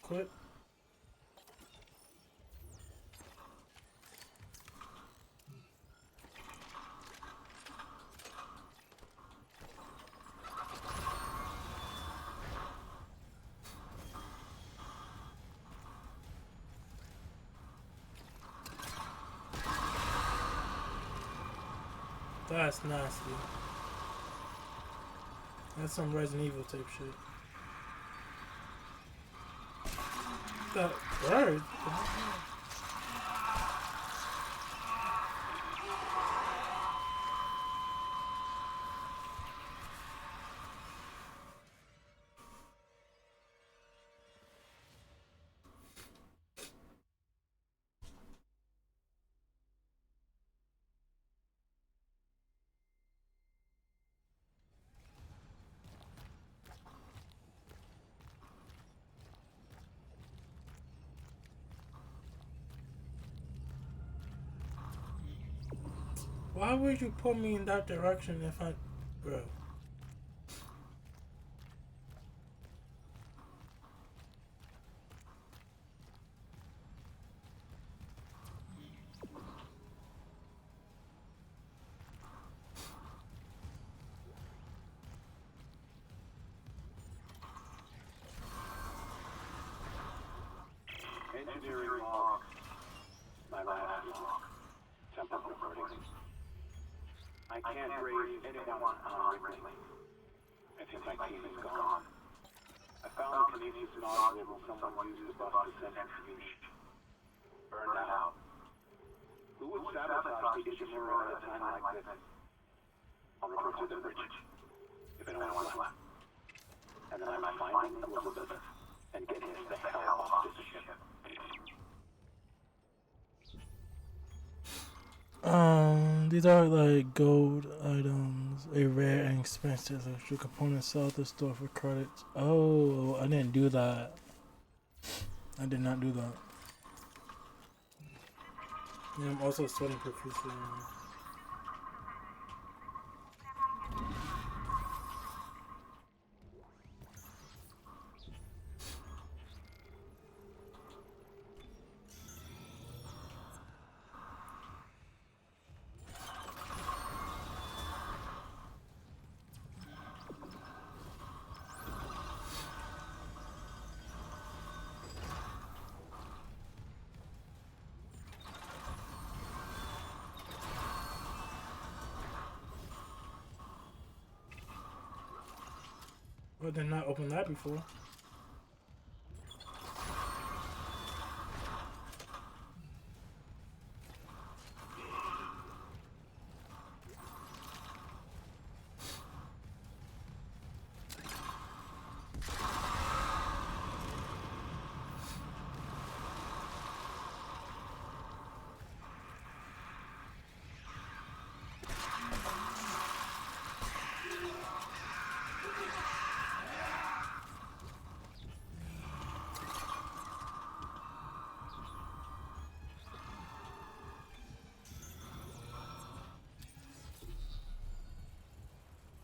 Quit. That's nasty. That's some Resident Evil type shit. That bird? Why would you pull me in that direction if I... Bro. Engineering log. My last log. Temple recording. I can't raise anyone on Wrigley. I think my team is gone. I found the Kinesis nodule someone used to bust the centrifuge. Burned out. Who would sabotage the Ishimura at a time like this? I'll report to the bridge. If anyone's left. And then I'm finding Elizabeth and getting us the hell off this ship. These are like gold items, a rare and expensive electrical component. Sell at the store for credits. Oh, I didn't do that. I did not do that. Yeah, I'm also sweating profusely. I did not open that before.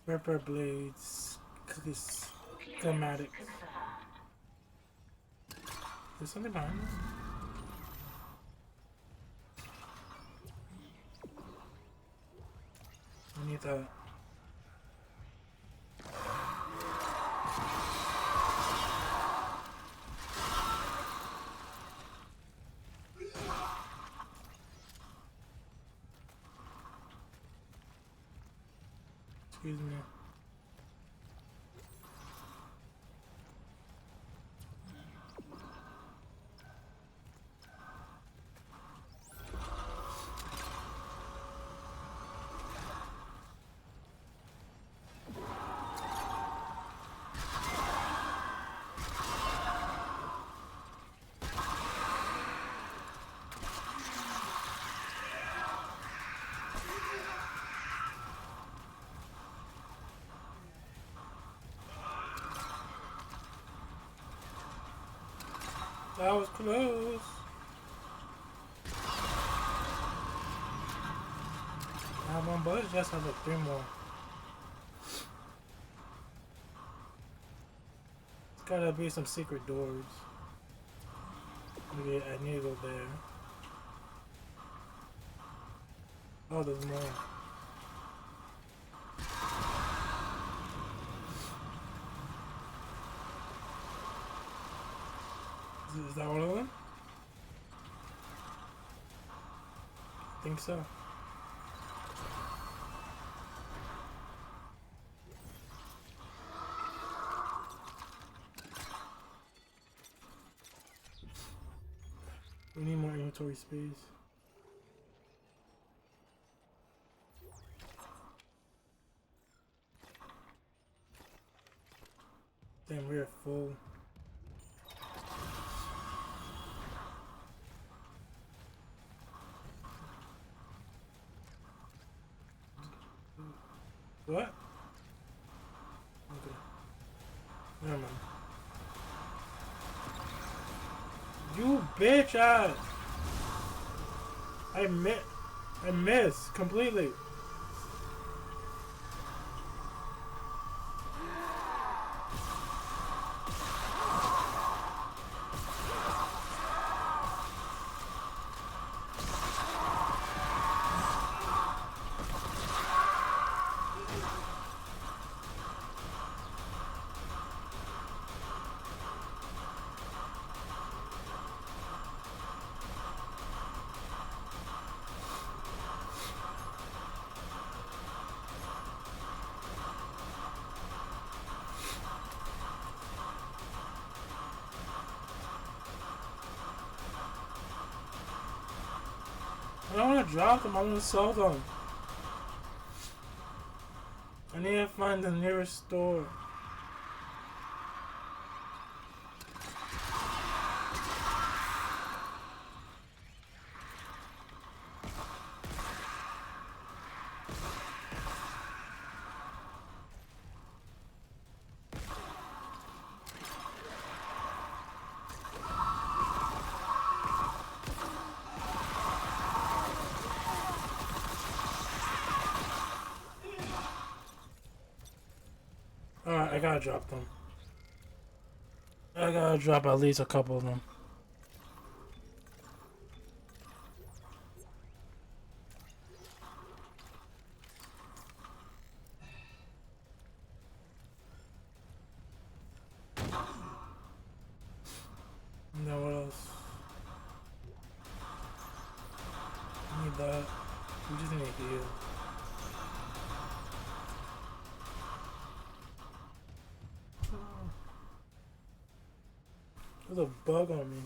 Ripper blades, cookies, schematics. There's something behind me? I need that. Excuse me. That was close. I have one, but it just have like 3 more. It's gotta be some secret doors. Okay, I need to go there. Oh, there's more. Is that one of them? I think so. We need more inventory space. Damn, we're full. What? Okay. Never mind. You bitch ass! I admit. I missed completely. I don't want to drop them, I want to sell them. I need to find the nearest store. Alright, I gotta drop them. I gotta drop at least a couple of them. Now what else? I need that. We just need to heal. There's a bug on me.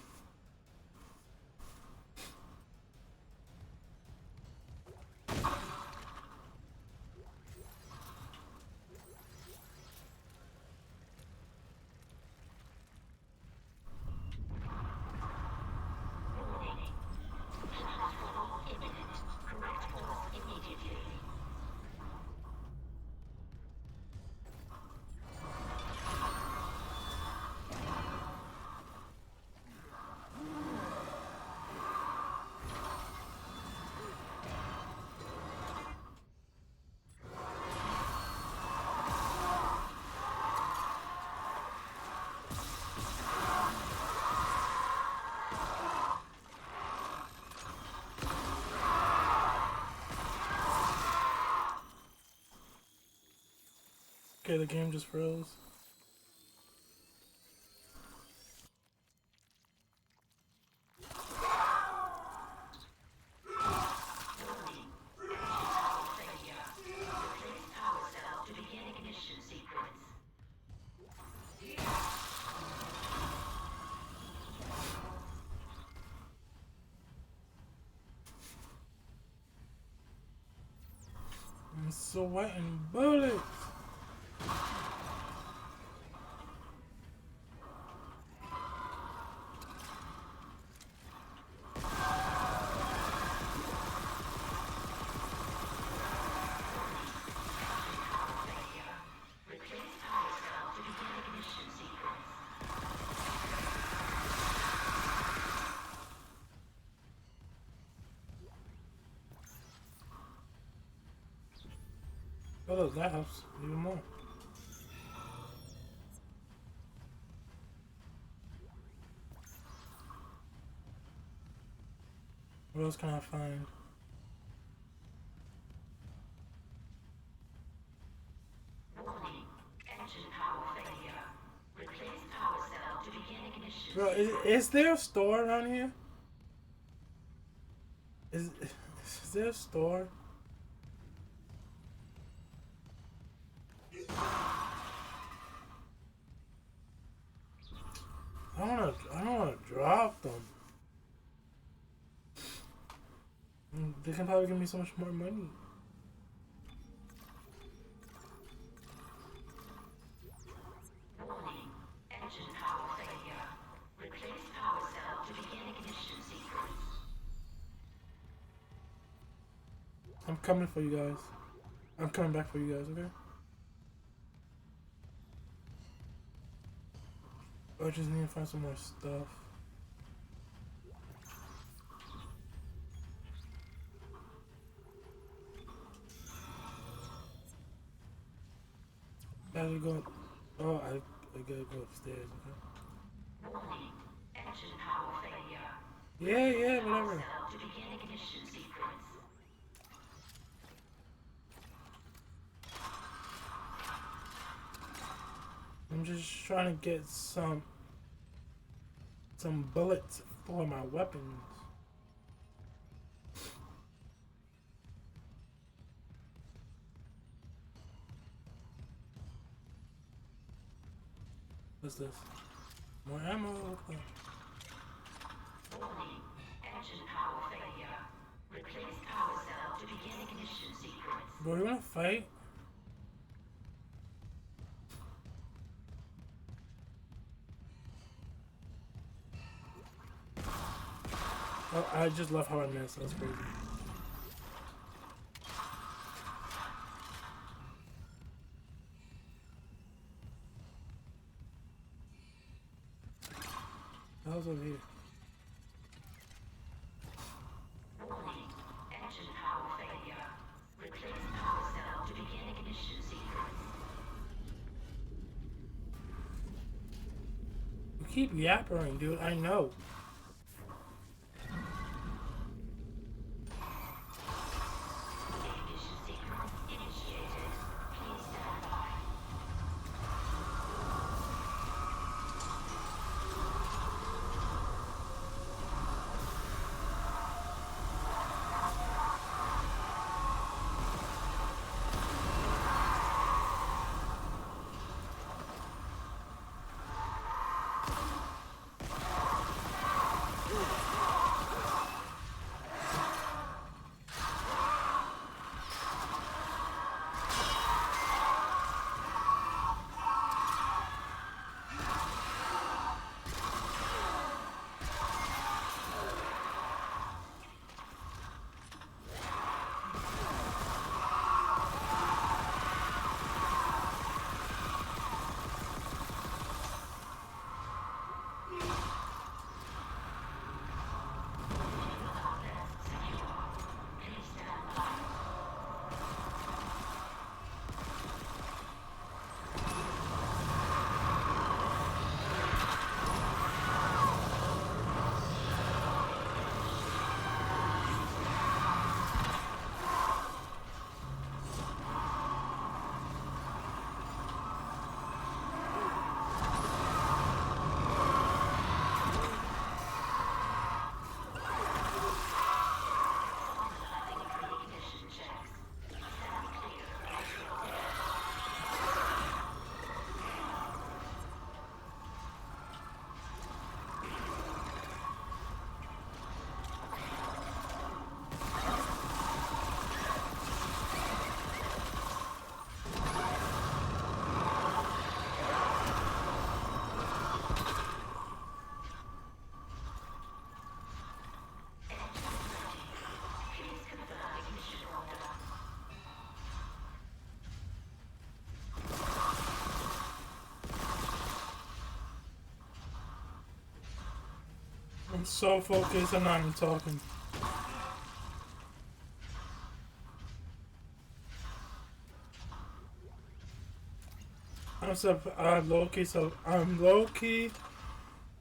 Okay, the game just froze. I'm sweating bullets. Oh, look, that helps even more. What else can I find? Warning. Engine power failure. Replace power cell to begin ignition. Bro, is there a store around here? Is there a store? I don't wanna drop them. They can probably give me so much more money. Warning. Engine power failure. Replace power cell to begin ignition sequence. I'm coming for you guys. I'm coming back for you guys, okay? I just need to find some more stuff. Gotta go. Oh, I gotta go upstairs. Okay. Warning. Engine power failure. Yeah, whatever. Cell to begin ignition sequence. I'm just trying to get some bullets for my weapons. What's this? More ammo. Okay. Warning. Engine power failure. Replace power cell to begin ignition sequence. Bro, you wanna fight? Oh, I just love how I missed. That's crazy. That was over here. Warning. Engine power failure. Replace power cell to begin ignition sequence. You keep yappering, dude. I know. Ignition sequence initiated. Please stand by. I'm so focused, I'm not even talking. I'm low-key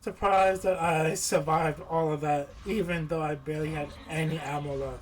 surprised that I survived all of that, even though I barely had any ammo left.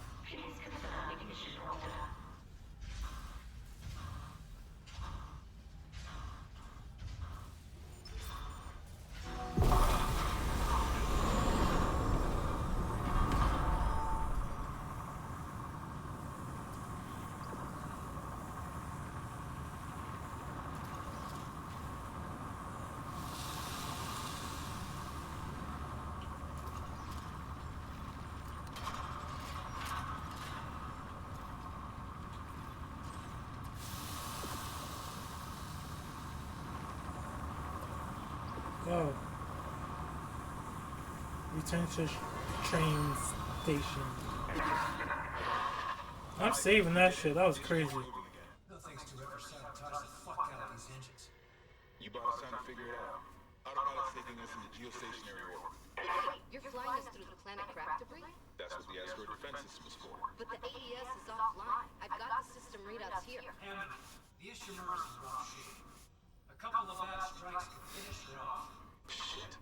Oh. Return to train station. I'm saving that shit. That was crazy. No thanks to whoever sabotaged the fuck out of these engines. You bought us time to figure it out. Autopilot's taking us into geostationary orbit. Wait, you're flying us through the planet craft debris? That's what the asteroid defense system is for. But the AES is offline. I've got the system readouts here. Hammond, the Ishimura's in rough shape. couple of bad strikes can finish her off. Shit.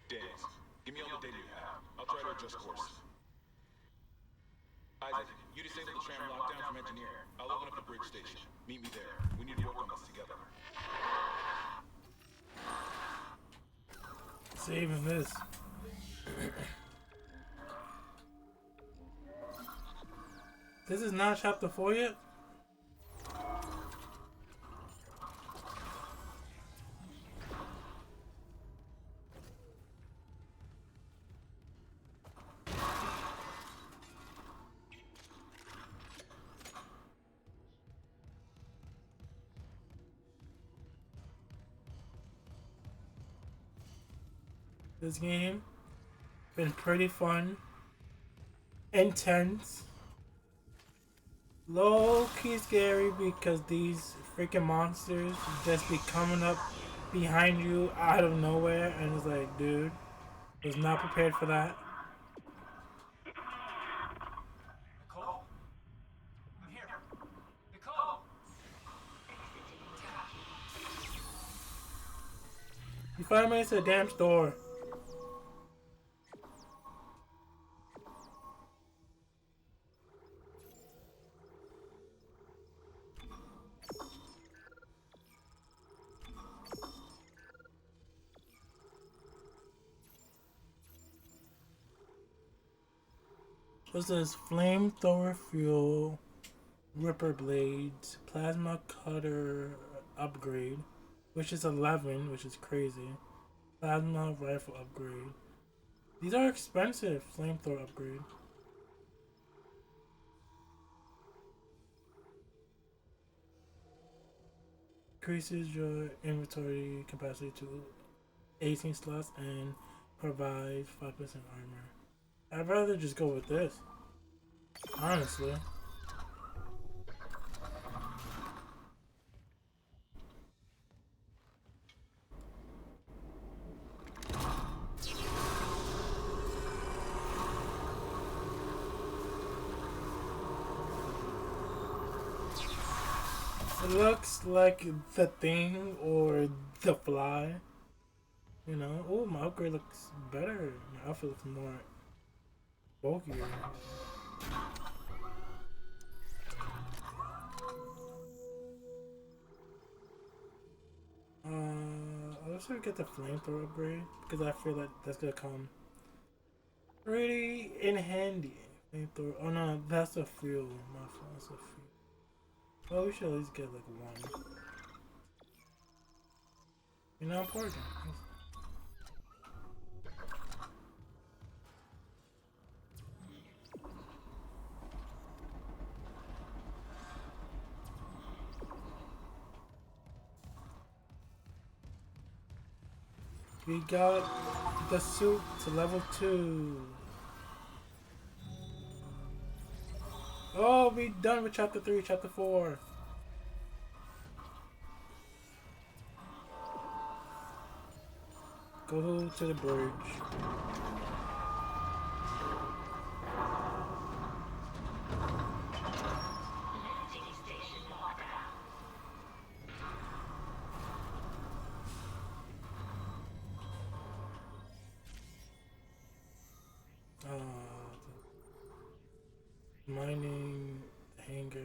Daniels, give me all the data you have. I'll try to adjust course. Isaac, you disable the tram lockdown from engineering. I'll open up the bridge station. Meet me there. We need to work on this together. Saving this. This is not chapter 4 yet? This game been pretty fun, intense, low-key scary because these freaking monsters just be coming up behind you out of nowhere, and it's like, dude, was not prepared for that. Nicole? I'm here. Nicole! You 5 minutes to the damn store. What's this? Flamethrower fuel, ripper blades, plasma cutter upgrade, which is 11, which is crazy. Plasma rifle upgrade. These are expensive. Flamethrower upgrade. Increases your inventory capacity to 18 slots and provides 5% armor. I'd rather just go with this, honestly. It looks like The Thing or The Fly. You know, oh, my upgrade looks better. My outfit looks more bulkier. I'll just get the flamethrower upgrade because I feel like that's gonna come pretty in handy. Flamethrower. Oh no, that's the fuel. My fault. That's the fuel. Well, we should at least get like one. You know, important. We got the suit to level 2. Oh, we done with chapter 3, chapter 4. Go to the bridge. Mining hangar.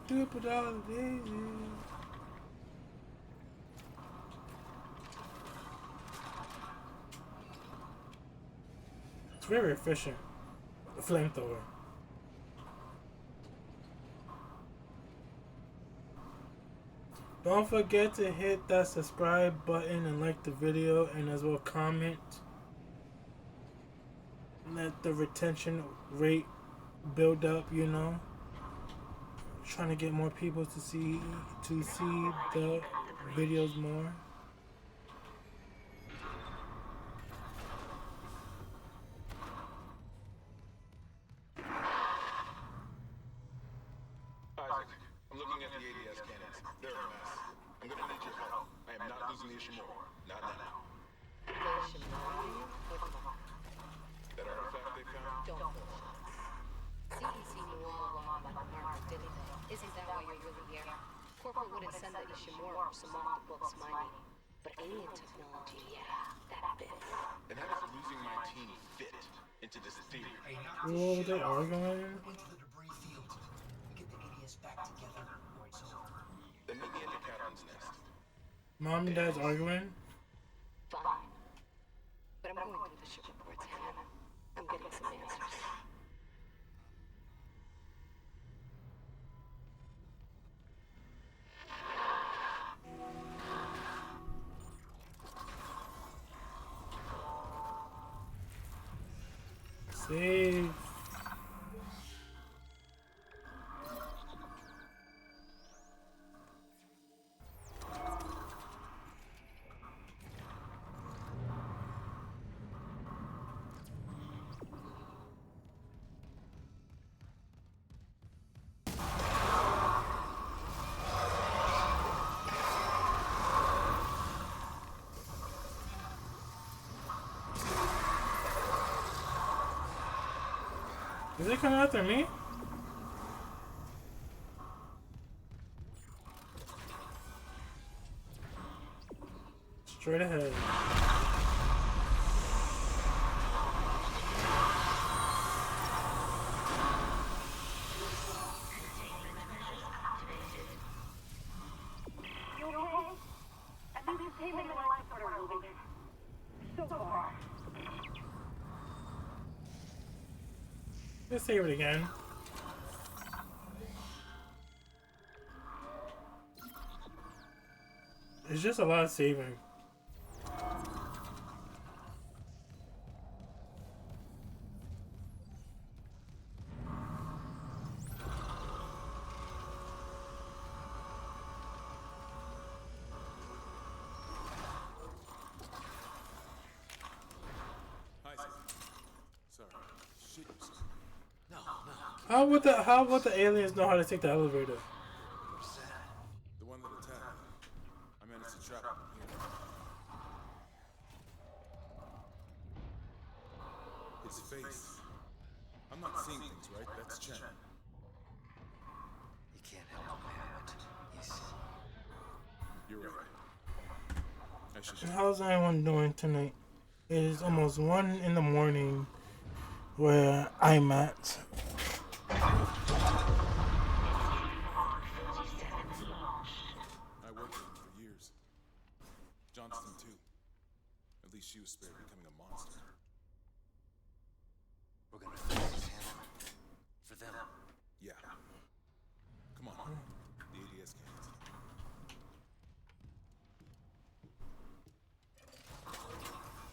Do put out daisy. It's very efficient. A flamethrower. Don't forget to hit that subscribe button and like the video, and as well comment. Let the retention rate build up, you know. Trying to get more people to see the videos more. Isaac, I'm looking at the ADS cannons. They're a mess. I'm gonna need your help. I am not losing the Ishimura. Not now. The Ishimura or the marker? That artifact they found? Don't pull shots. CEC knew all along about the marker, didn't they? Isn't that why you're really here? Corporate wouldn't send the Ishimura for some off-the-books mining. But alien technology, yeah, that fits. And how does losing my team fit into this theory? Whoa, they are going. Into the debris field. We get the ADS back together, or it's over. Then meet me at the Captain's Nest. Mom and Dad's arguing. Fine. But I'm going through the ship reports, Hannah. I'm getting some answers. Save. Is it coming after me? Straight ahead. You okay? At least the containment and life support are moving. So far. Let's save it again. It's just a lot of saving. Sorry. Shit. How would the aliens know how to take the elevator? The one that attacked me. I managed to trap him here. His face. I'm not seeing things, right? That's Chen. You can't help him, but he's... You're right. I should... How's everyone doing tonight? It is almost 1 in the morning where I'm at. I worked with him for years. Johnston, too. At least she was spared becoming a monster. We're gonna fix this, Hannah. For them. Yeah. Come on. The ADS cans.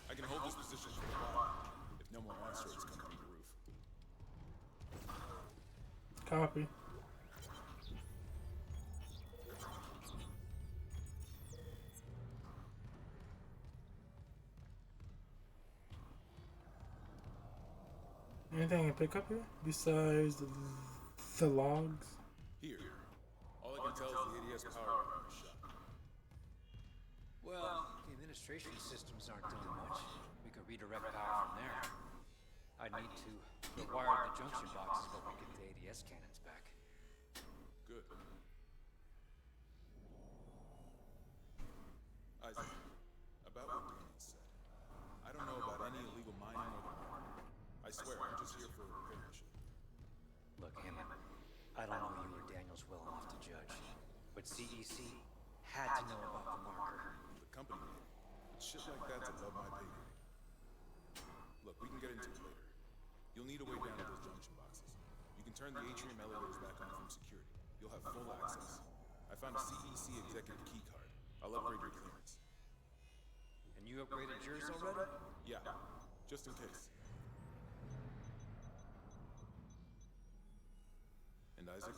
I can hold this position for a while, if no more asteroids come through the roof. Copy. Anything I can pick up here besides the logs? Here. All I can tell is the ADS power line is shut. Well, the administration systems aren't doing much. We could redirect power from there. I'd need to rewire the junction boxes, but we get the ADS cannons back. Good. Isaac, about what Daniel said. I don't know about any illegal mining or the market. I swear, I'm just here for a repair mission. Look, Hammond, I don't know you or Daniels well enough to judge, but CEC had to know about the marker. The company did. But shit like that's above my pay grade. Look, we can get into it later. You'll need a way down to those junction boxes. You can turn the atrium elevators back on from security. You'll have full access. I found a CEC executive key card. I'll upgrade your clearance. And you upgraded yours already? Yeah, just in case. And Isaac?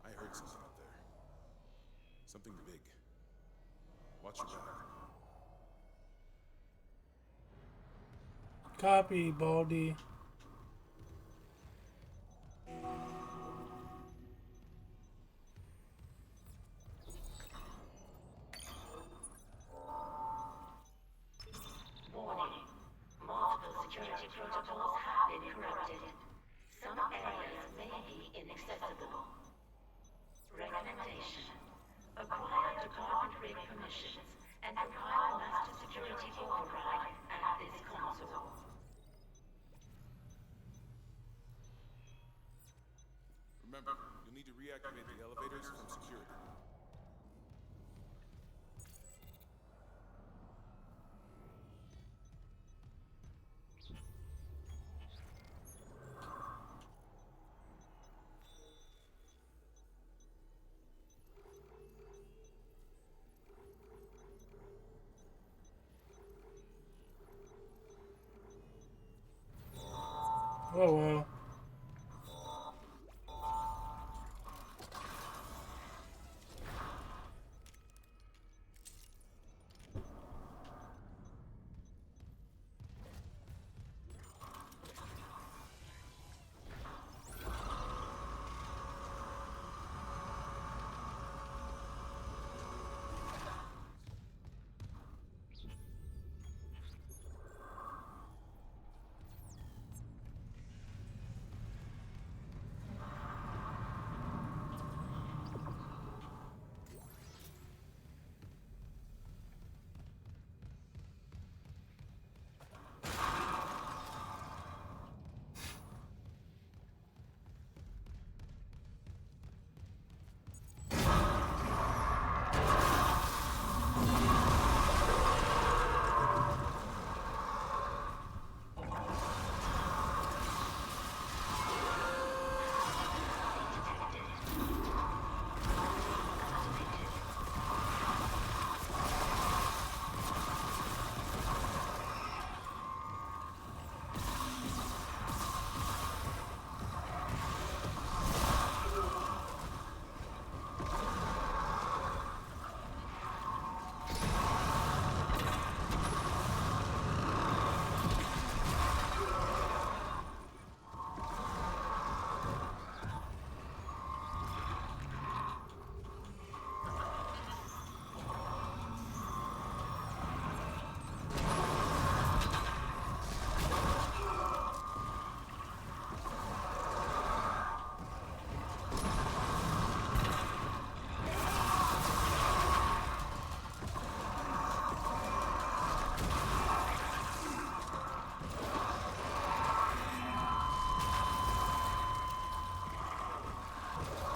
I heard something up there. Something big. Watch your back. Copy, Baldy. recommendation. Acquire department rig permissions and compile master security override at this console. Remember, you'll need to reactivate the elevators from security. Oh well.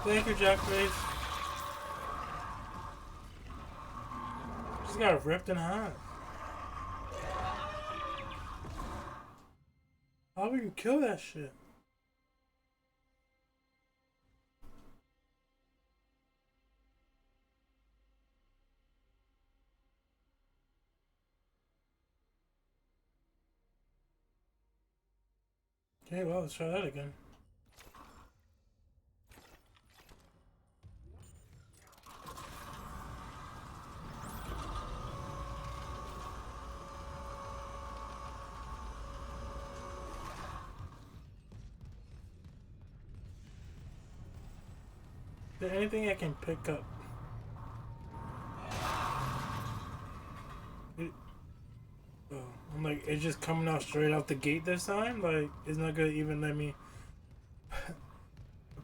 Thank you, Jackface. Just got ripped in half. How would you kill that shit? Okay, well, let's try that again. Is there anything I can pick up? Oh, I'm like, it's just coming out straight out the gate this time? Like, it's not gonna even let me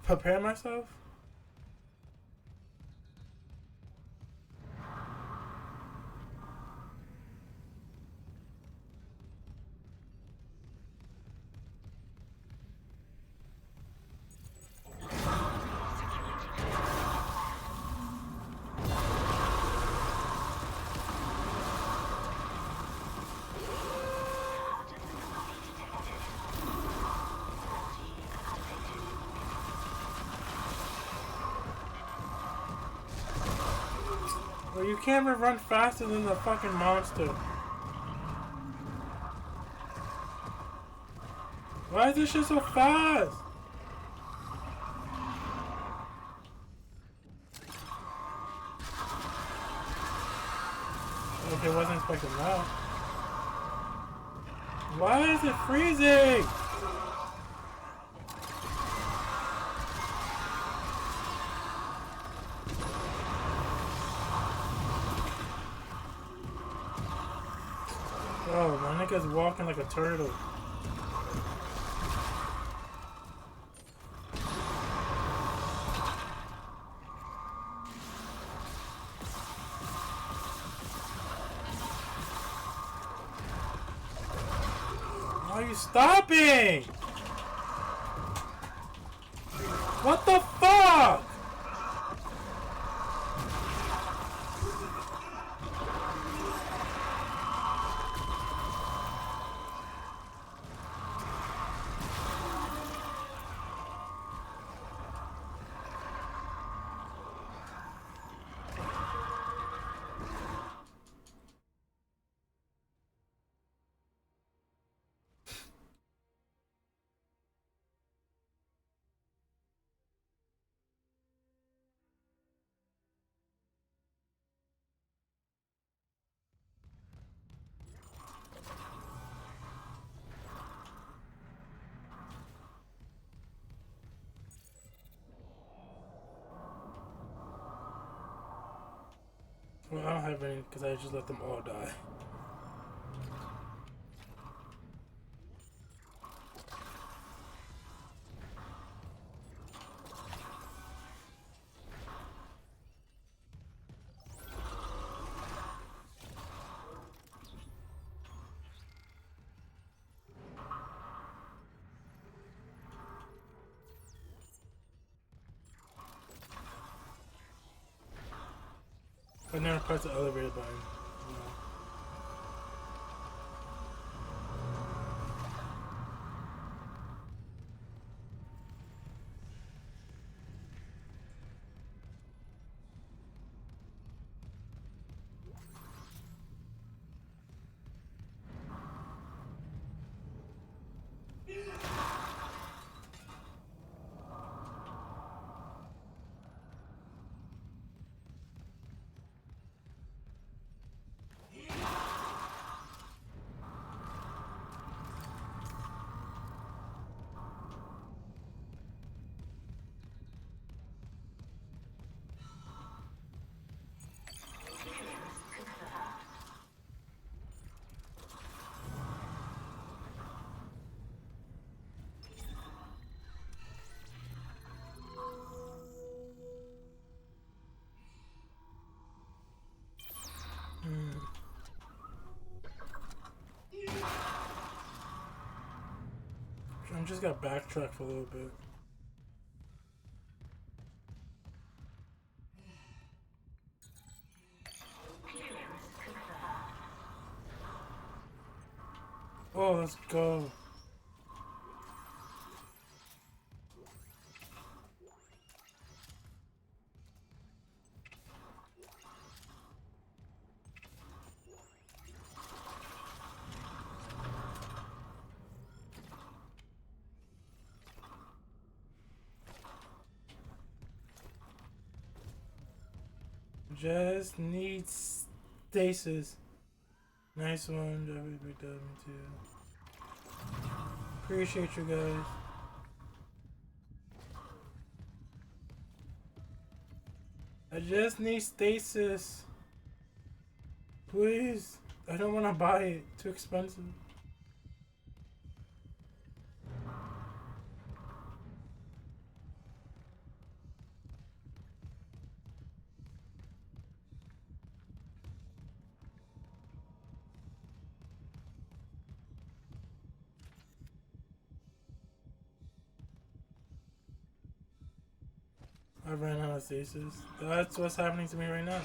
prepare myself? Well, you can't even run faster than the fucking monster. Why is this shit so fast? Okay, wasn't expecting that. Why is it freezing? Oh, my nigga's walking like a turtle. Are you stopping? What the fuck? Well, I don't have any because I just let them all die. I never pressed the elevator button. No. I'm just gonna backtrack for a little bit. Oh, let's go. Just need stasis. Nice one, W too. Appreciate you guys. I just need stasis. Please. I don't want to buy it. Too expensive. I ran out of stasis. That's what's happening to me right now.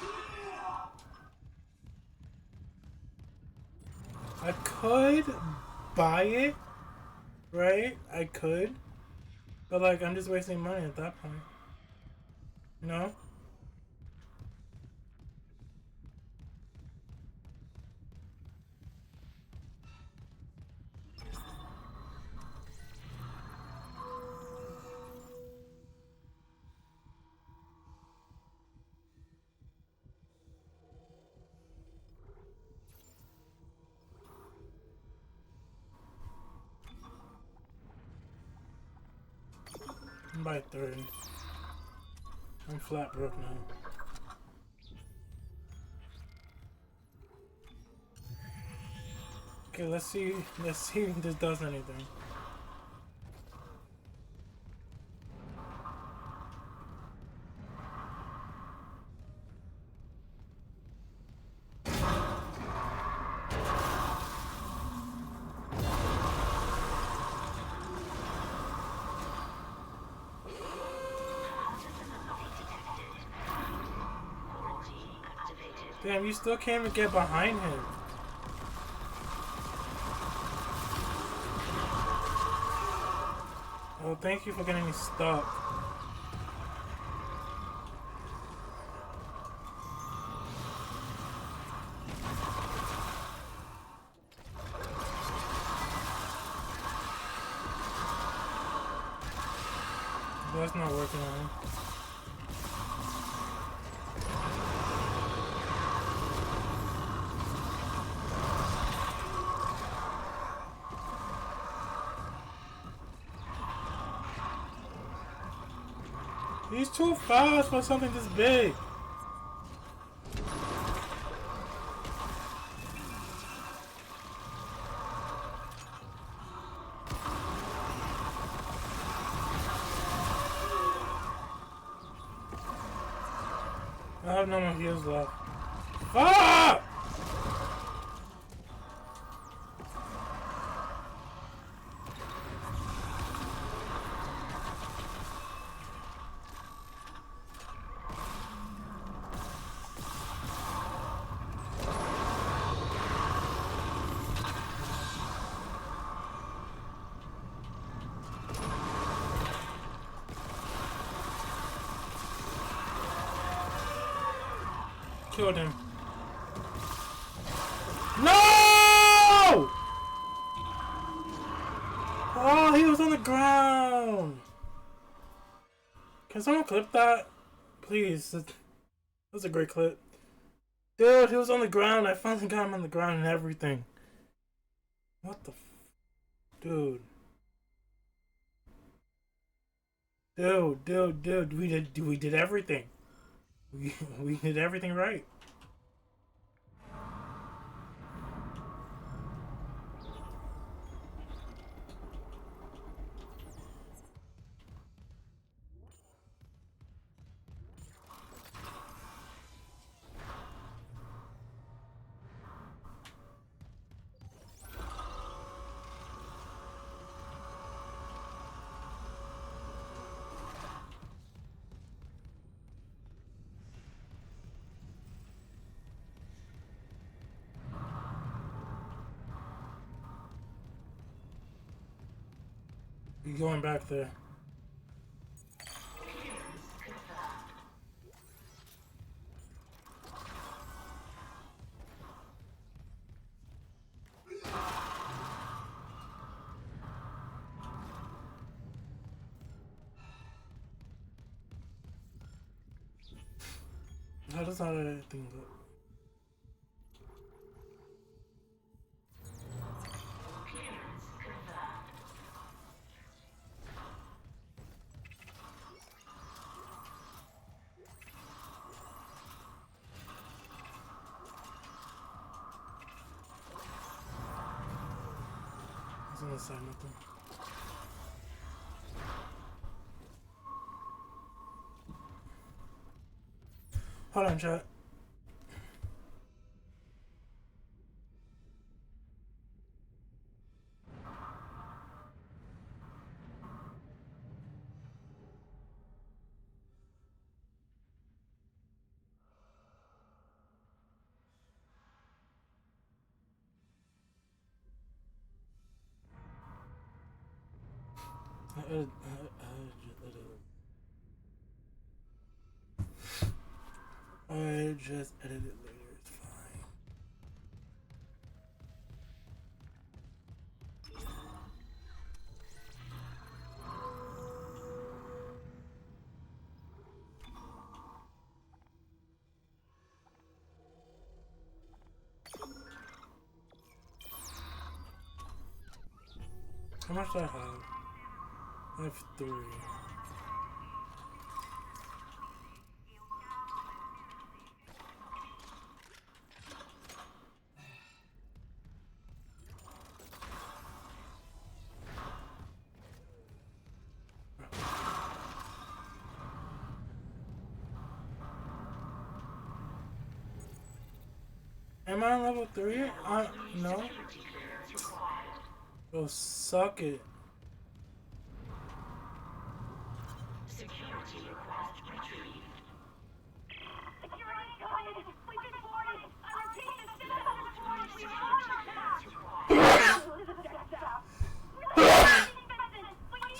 I could buy it, right? I could. But like, I'm just wasting money at that point. You know? I'm by 30. I'm flat broke now. Okay, let's see if this does anything. Damn, you still can't even get behind him. Oh, thank you for getting me stuck. That's not working on him. He's too fast for something this big. I have no more heals left. Fuck! Killed him. No! Oh, he was on the ground. Can someone clip that? Please. That's a great clip. Dude, he was on the ground. I finally got him on the ground and everything. What the dude. Dude, we did everything. We did everything right. You going back there? How does that thing look? Doesn't say nothing. Hold on, chat. I just edit it later, it's fine. How much do I have? I have 3. Am I on level 3? No. Oh, suck it. Security request retrieved. Security, go ahead. We just boarded.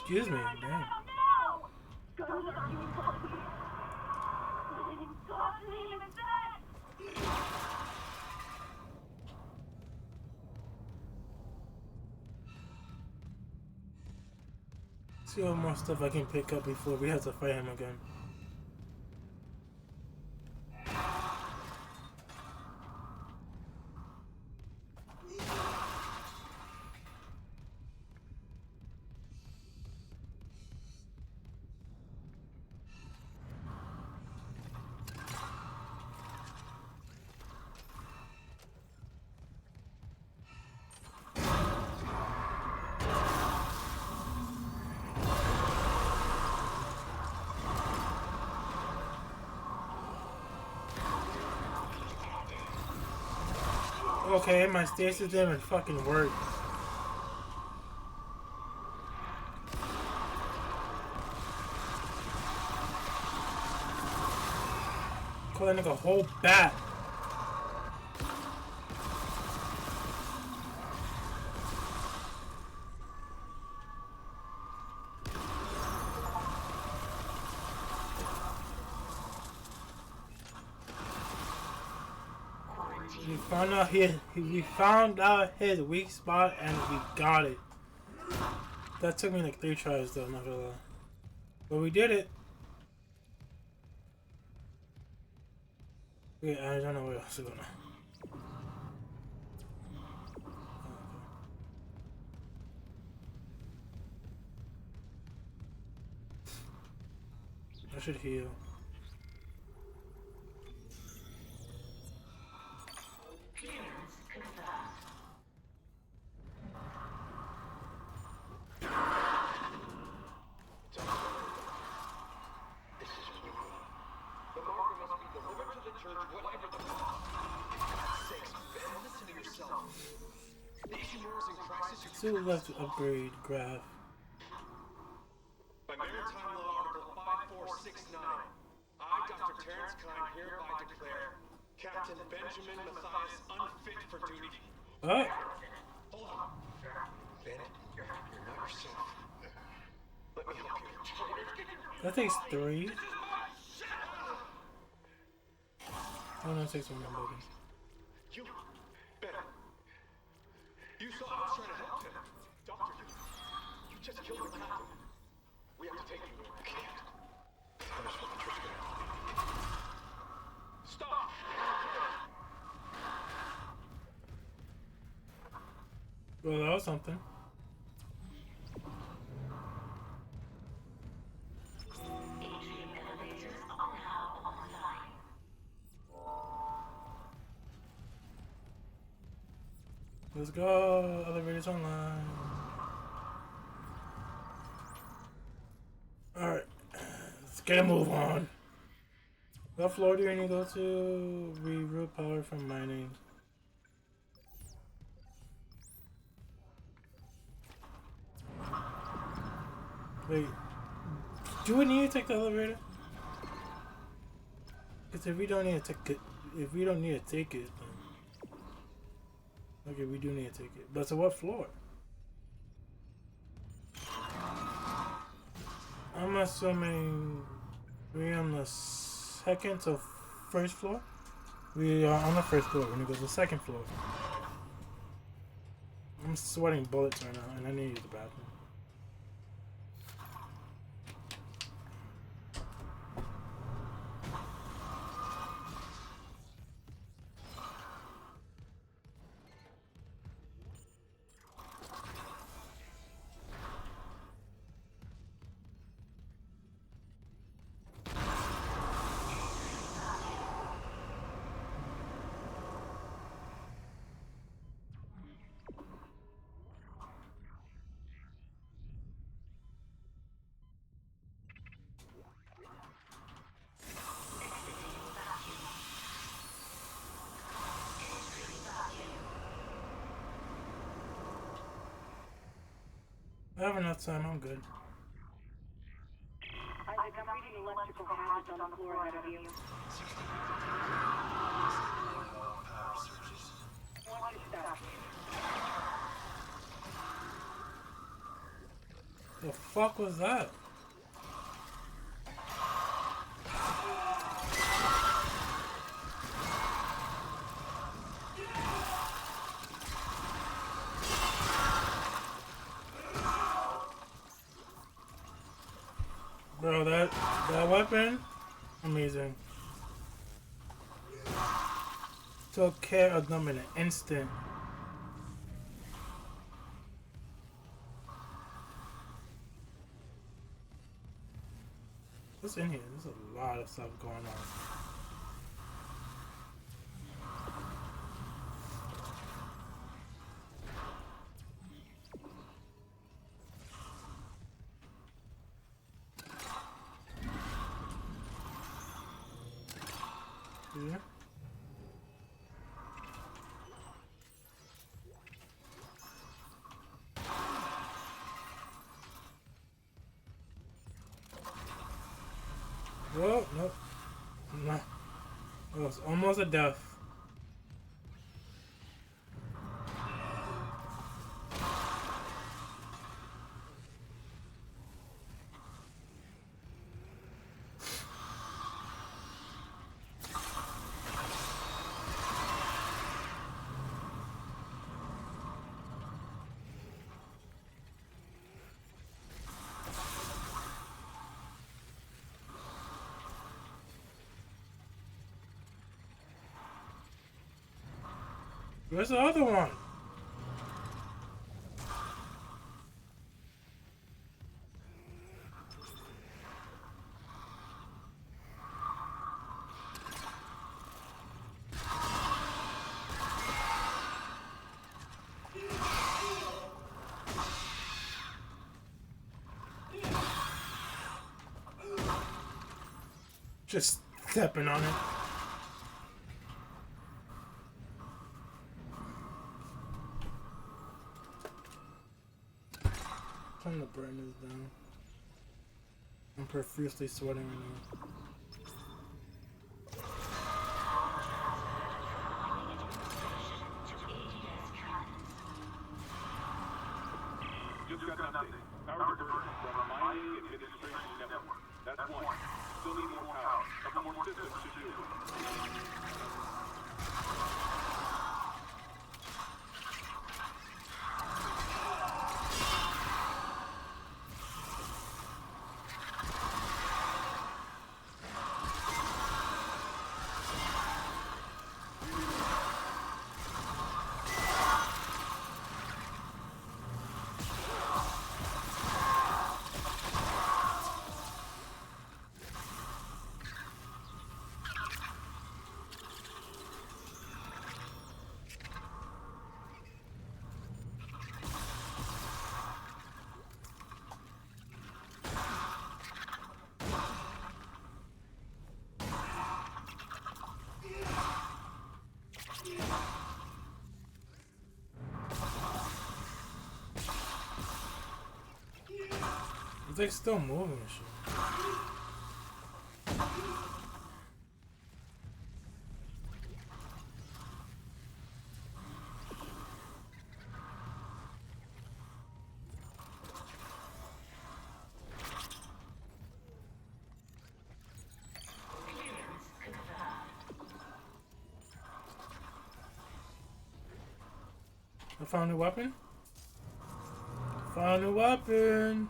Excuse me, damn. No! Guns are too close. Talk to me instead! See what more stuff I can pick up before we have to fight him again. Okay, my stasis didn't even fucking work. Call that nigga a whole bat. We found out his weak spot and we got it. That took me like 3 tries though, not gonna lie. But we did it. Wait, I don't know where else to go now. I should heal. Still left to upgrade graph. By Maritime Law Article 5469, I, Dr. Terrence Kyne, hereby declare Captain Benjamin Mathias unfit for duty. What? Hold on. Bennett, you're not yourself. Let me help you. That takes 3. Oh no, it takes 1 more. You, Bennett. You saw I was trying to help him. Doctor, you just killed the captain. We have to take you. You can't. Finish what the trick's gonna. Stop! Well, that was something. Atrium elevators are now online. Let's go. Elevators online. Alright. Let's get a move on. What floor do you need to go to? Reroute power from mining. Wait. Do we need to take the elevator? Because if we don't need to take it, then okay, we do need to take it. But to what floor? I'm assuming we're on the second to first floor. We are on the first floor. We're gonna go to the second floor. I'm sweating bullets right now, and I need to use the bathroom. I have enough time, I'm good. I'm reading electrical hazards on the floor ahead of you. Watch your step. The fuck was that? Bro, that weapon, amazing. Took care of them in an instant. What's in here? There's a lot of stuff going on. Yeah. Well, nope. No. It was almost a death. Where's the other one? Just stepping on it. Turn the brightness down. I'm profusely sweating right now. Just got an update. Power diversion from Mining Administration Network. That's one. Still need more power. A couple more systems should do it. It's like still moving and shit. I found a weapon. Found a weapon.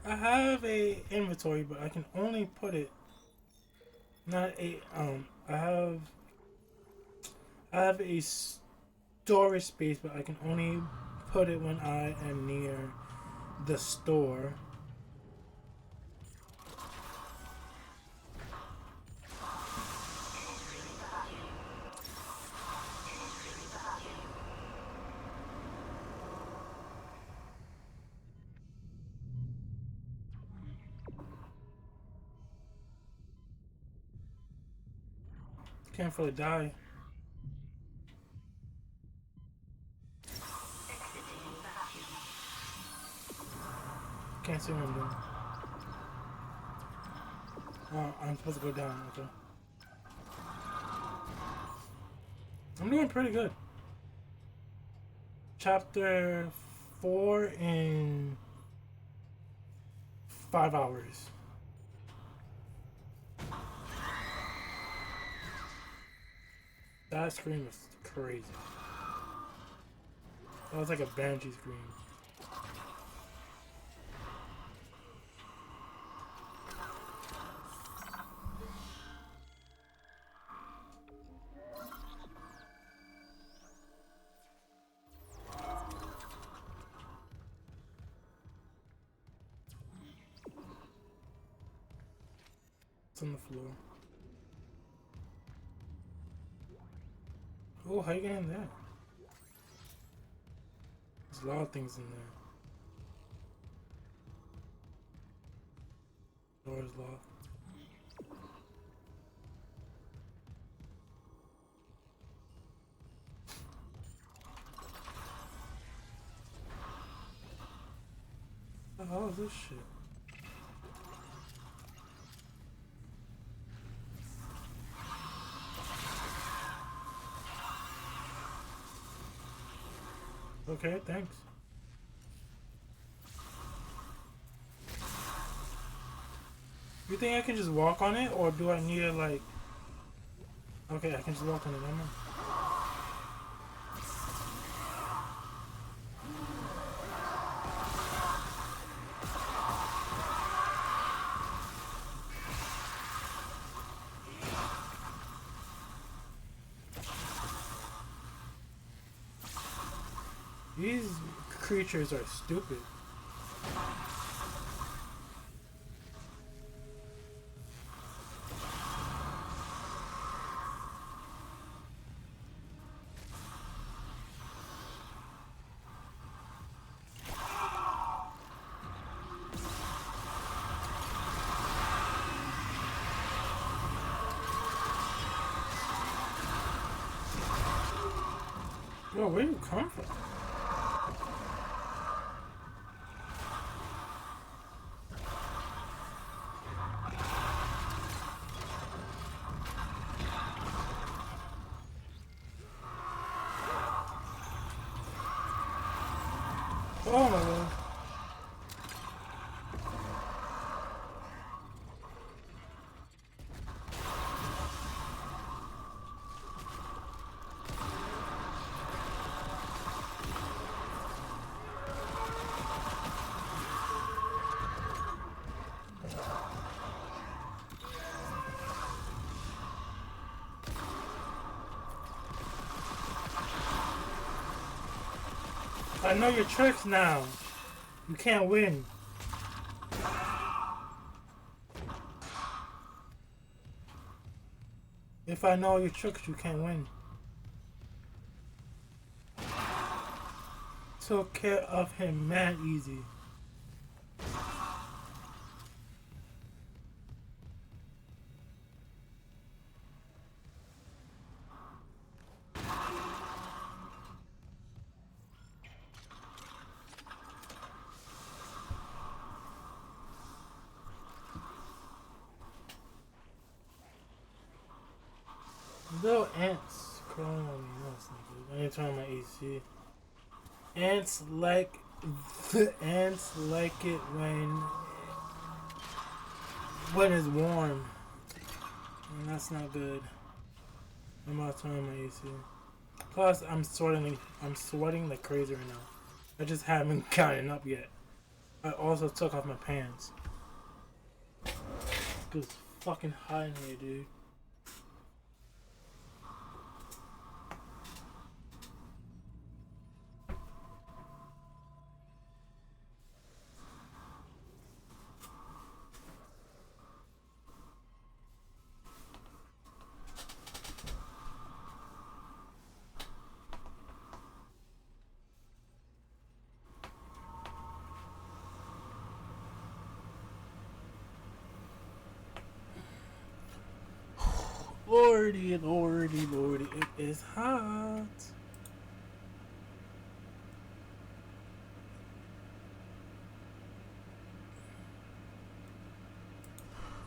I have a inventory, but I can only put it. Not a I have a storage space, but I can only put it when I am near the store. Can't fully die. Can't see what I'm doing. Oh, I'm supposed to go down. Okay. I'm doing pretty good. Chapter 4 in 5 hours. That scream was crazy. That was like a banshee scream. It's on the floor. Oh, how you get in there? There's a lot of things in there. Door is locked. What the hell is this shit? Okay, thanks. You think I can just walk on it, or do I need to like... Okay, I can just walk on it, never mind. These creatures are stupid. Yo, where do you come from? Oh my god. I know your tricks now. You can't win. If I know your tricks, you can't win. Took care of him man easy. Little ants crawling on me. No, it's not good. I need to turn on my AC. Ants like it when it's warm, and that's not good. I'm about to turn on my AC. Plus, I'm sweating like crazy right now. I just haven't gotten up yet. I also took off my pants. It's fucking hot in here, dude. Lordy, lordy, lordy, it is hot.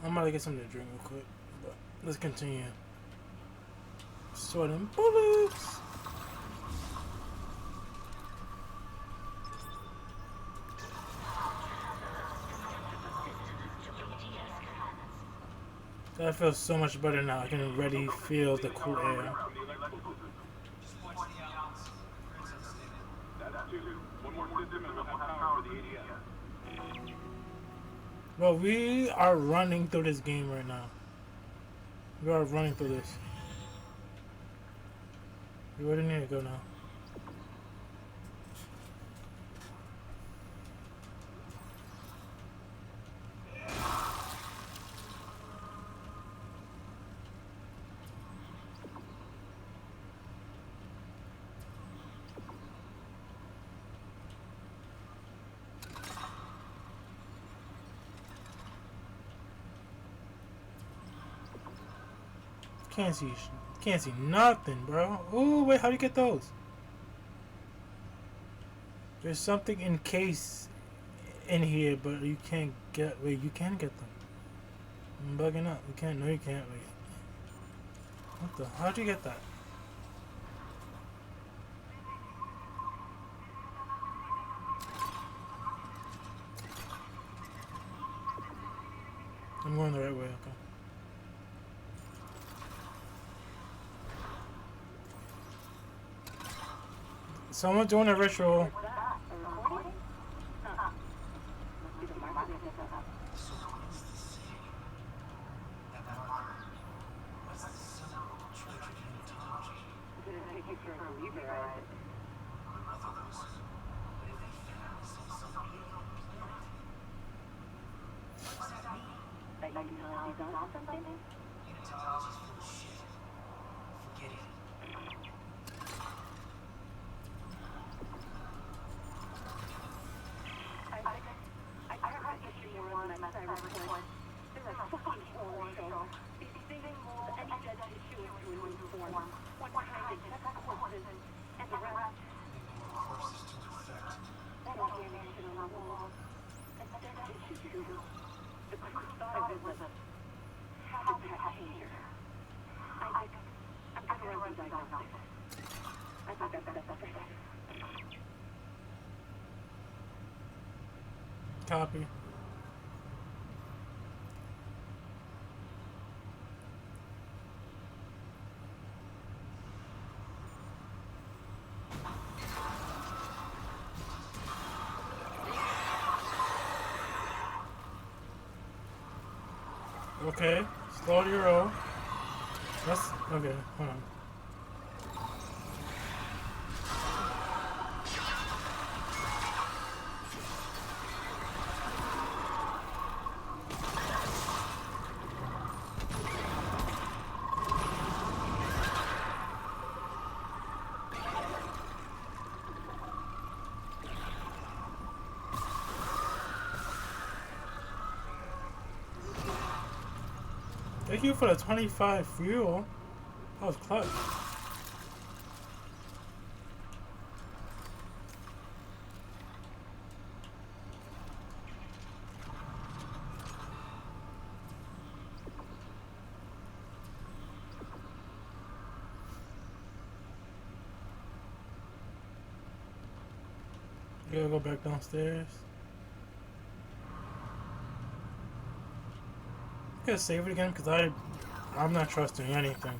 I'm about to get something to drink real quick, but let's continue. Sweating bullets. That feels so much better now. I can already feel the cool air. Well, we are running through this game right now. We are running through this. Where do you need to go now? Can't see nothing, bro. Oh wait, how do you get those? There's something encased in here, but you can't get. Wait, you can get them. I'm bugging out. You can't. No, you can't. Wait. What the? How'd you get that? I'm going the right way. Okay. Someone doing a ritual. Copy. Okay, slow your roll. That's okay. Hold on. Thank you for the 25 fuel. That was clutch. Gotta go back downstairs. I'm gonna save it again because I'm not trusting anything.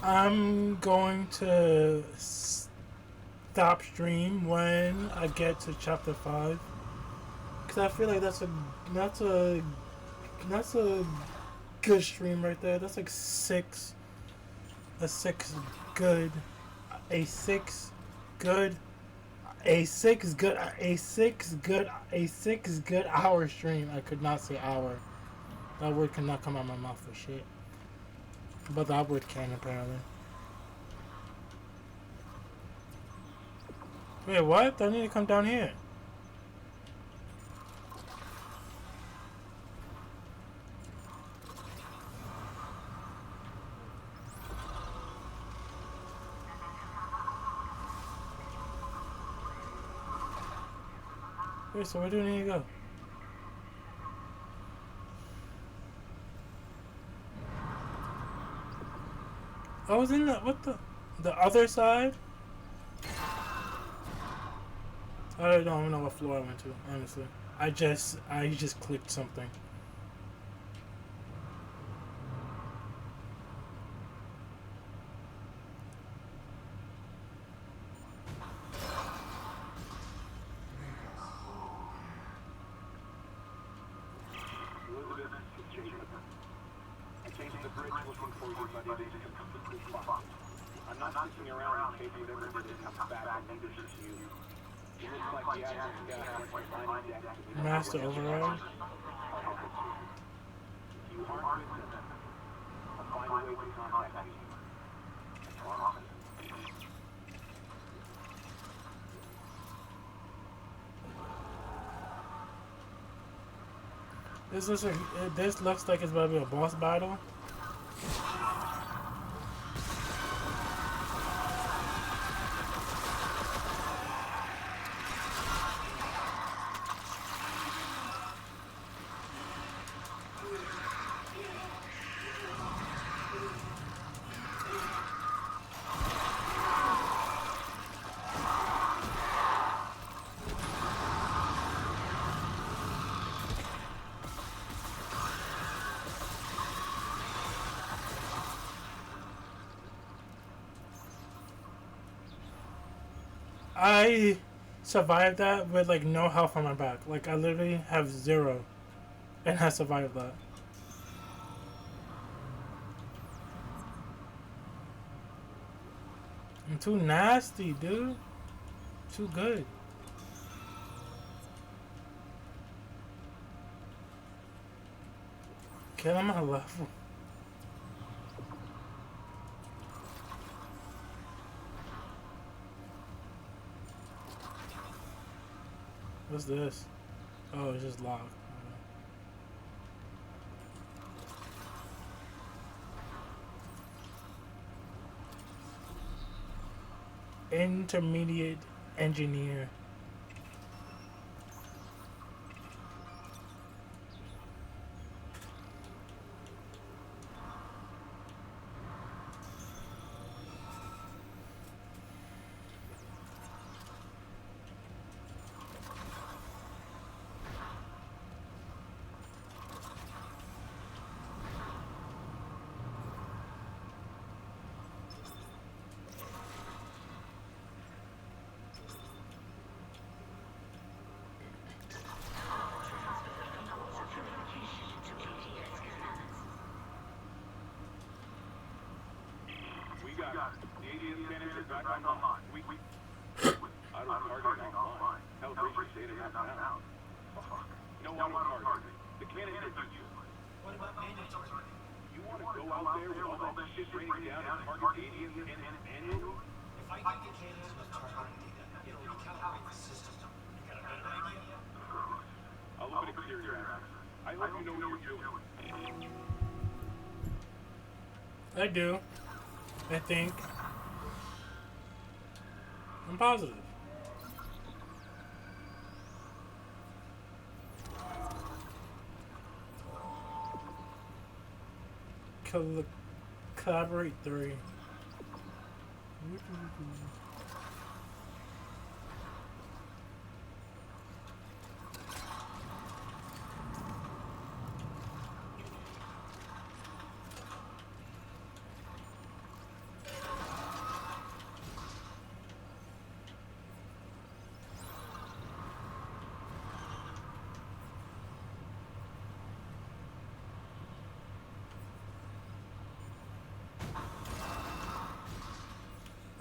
I'm going to stop stream when I get to chapter 5 because I feel like that's a good stream right there. That's like a six good hour stream. I could not say hour. That word cannot come out of my mouth for shit. But that word can apparently. Wait, what? I need to come down here. Wait, so where do we need to go? I was in the what the other side? I don't even know what floor I went to, honestly. I just clicked something. Elizabeth, it's Jacob. I came to the bridge looking for you, but it is completely blocked. I'm not sticking around in case whatever did it comes back and neither should you. It looks like the admiral's got my mining deck. Master Override? If you aren't with them, I'll find a way to contact you. I promise. This looks like it's about to be a boss battle. I survived that with like no health on my back. Like I literally have 0, and I survived that. I'm too nasty, dude. Too good. Kill him at level. What's this? Oh, it's just locked. Intermediate engineer. The ADS scanners are back online. I don't target online. Calibration data not found. Fuck. No auto target. The cannon interviews you. What about mandatory? You want to go out there with all that shit raining down and target ADS scanners manually? If I get the cannons with targeting data, it'll recalibrate the system. You got a better idea? I'll look at exterior access. I hope you know what you're doing. I do. I think. I'm positive. Collaborate 3.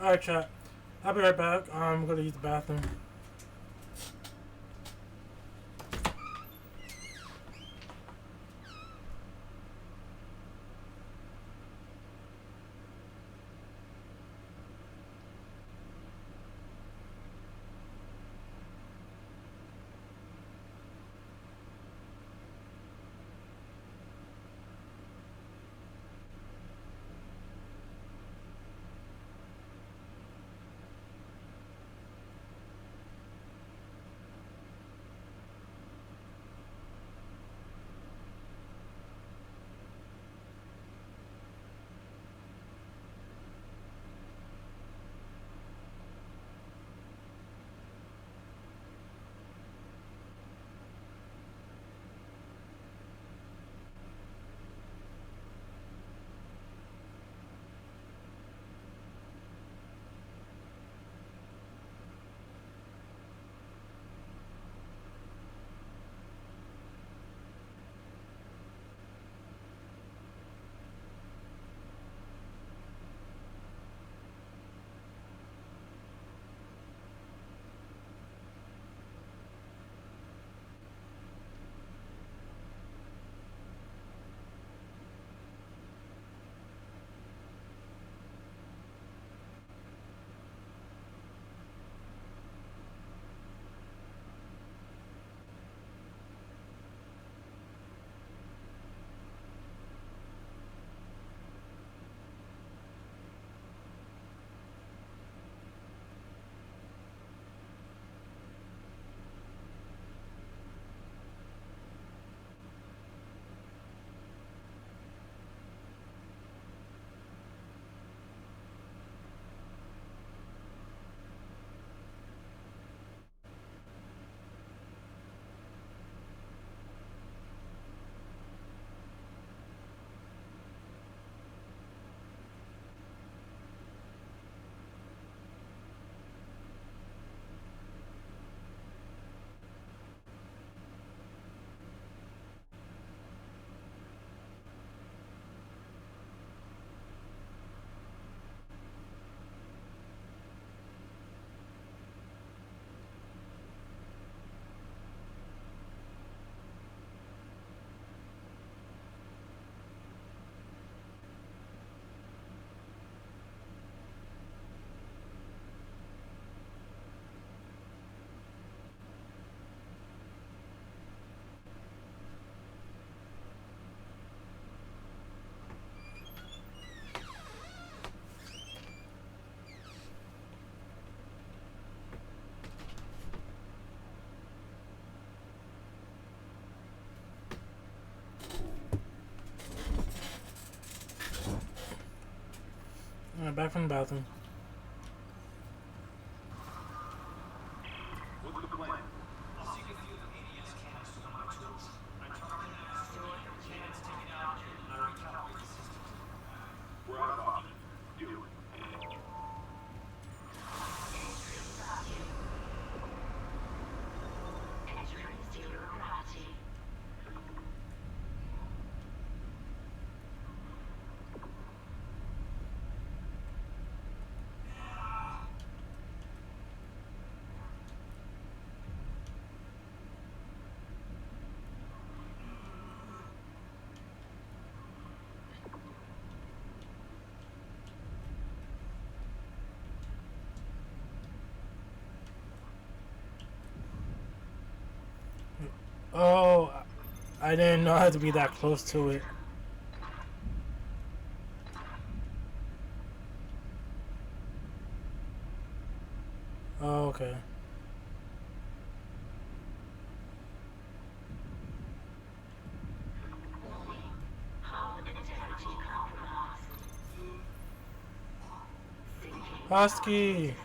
Alright, chat. I'll be right back. I'm gonna use the bathroom. I'm back from the bathroom. What's the plan? I'll seek a few of the ADS cannons to my tools. I target an asteroid, cannons take it out, and I recalibrate the systems. We're out of options. Do it. Entering zero gravity. Oh, I didn't know I had to be that close to it. Oh, okay. Husky,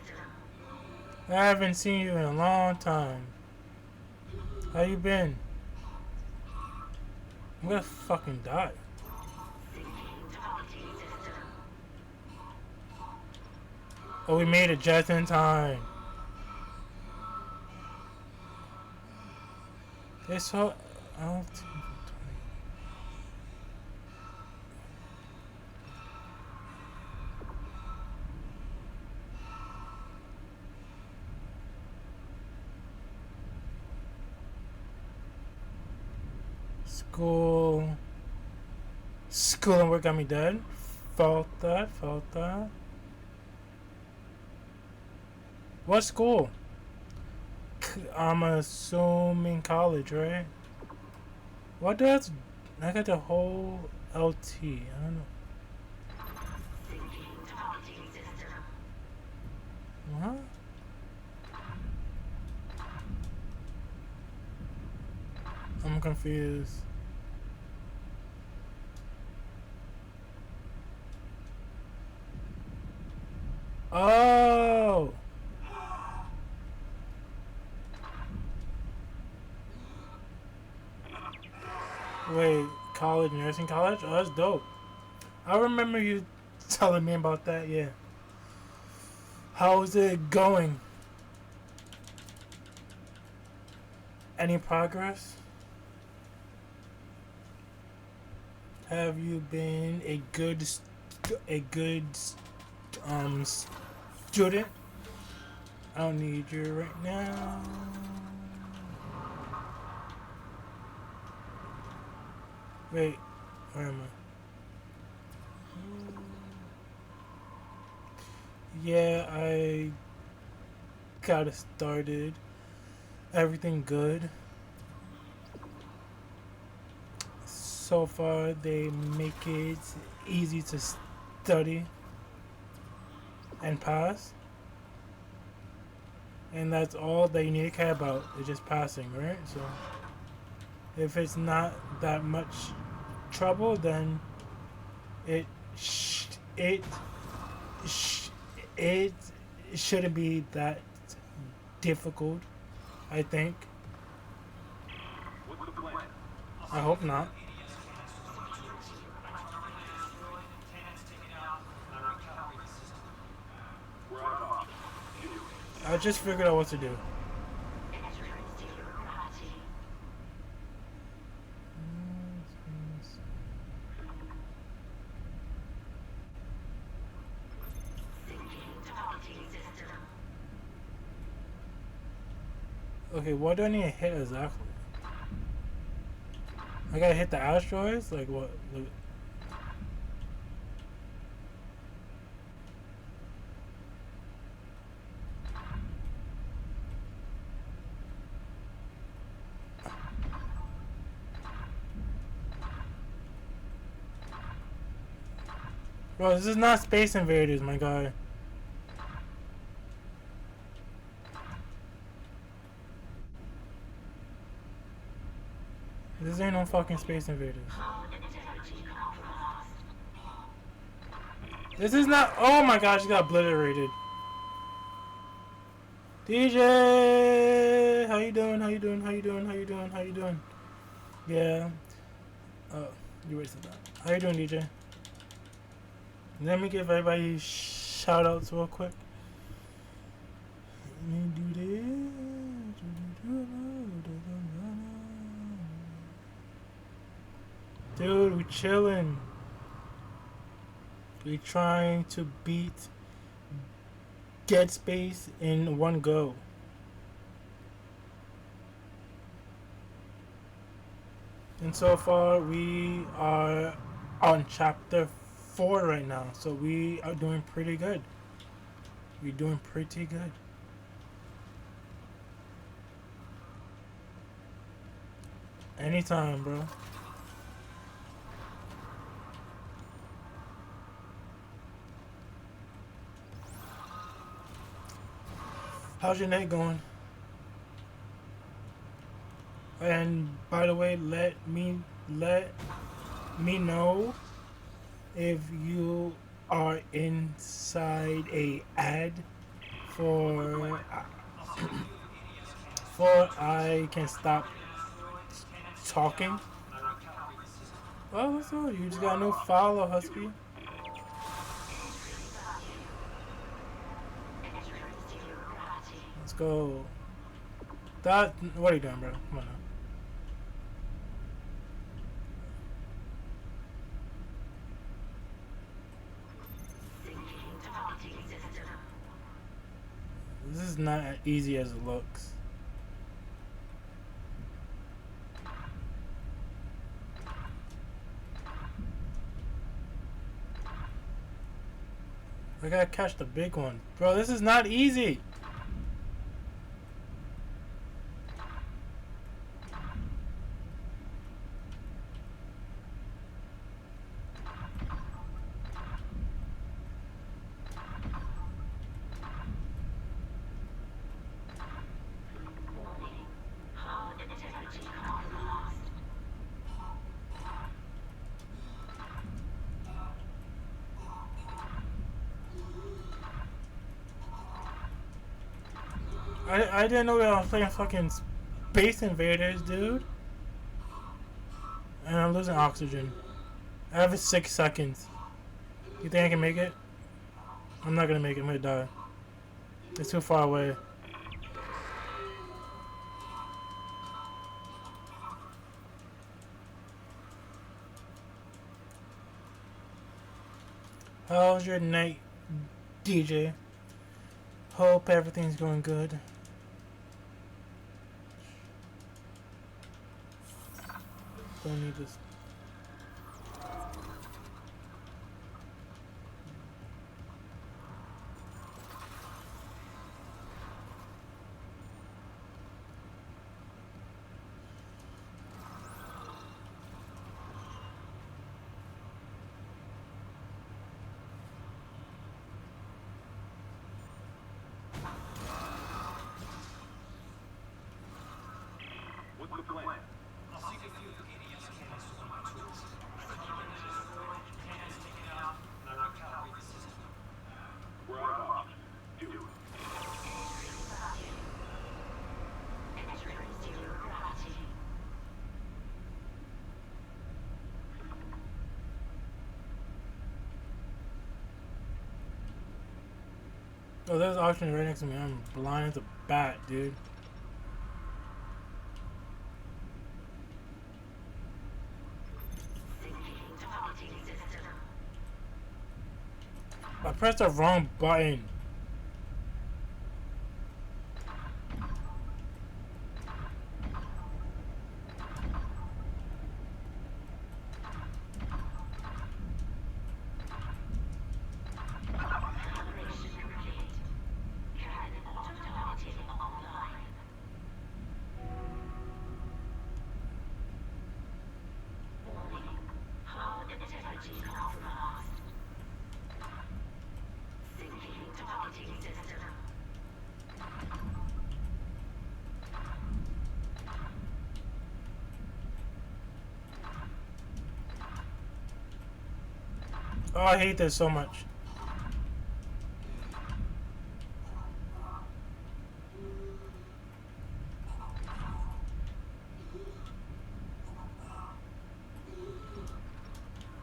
I haven't seen you in a long time. How you been? I'm gonna fucking die. Oh, we made it just in time. It's so... Oh, School and work got me dead. Felt that. What school? I'm assuming college, right? What does... I got the whole LT. I don't know. What? I'm confused. Oh! Wait, nursing college? Oh, that's dope. I remember you telling me about that, yeah. How's it going? Any progress? Have you been a good student? I don't need you right now. Wait, where am I? Yeah, I got it started. Everything good. So far, they make it easy to study and pass. And that's all that you need to care about, is just passing, right? So, if it's not that much trouble, then it shouldn't be that difficult, I think. What's the plan? I hope not. We're out of options. Do it. I just figured out what to do. Okay, what do I need to hit exactly? I gotta hit the asteroids? Like what? Like, bro, this is not Space Invaders, my guy. This ain't no fucking Space Invaders. This is not. Oh my gosh, you got obliterated. DJ, how you doing? How you doing? How you doing? How you doing? How you doing? Yeah. Oh, you wasted that. How you doing, DJ? Let me give everybody shout outs real quick. Let me do this. Dude, we chilling. We trying to beat Dead Space in one go. And so far we are on chapter 4 right now, so we are doing pretty good. We're doing pretty good. Anytime, bro. How's your night going? And by the way, let me know if you are inside a ad for I can stop talking. Oh, that's all. You just got no follow, Husky. Let's go. That. What are you doing, bro? Come on now. This is not as easy as it looks. I gotta catch the big one. Bro, this is not easy. I didn't know that I was playing fucking Space Invaders, dude. And I'm losing oxygen. I have 6 seconds. You think I can make it? I'm not gonna make it. I'm gonna die. It's too far away. How's your night, DJ? Hope everything's going good. Don't need this. What's the plan? I'll seek a few ADS cans for my tools. Cans taken out, and I recalibrate the system. We're out of options. Do it. Entering zero gravity. Oh, there's oxygen right next to me. I'm blind as a bat, dude. I pressed the wrong button. Oh, I hate this so much.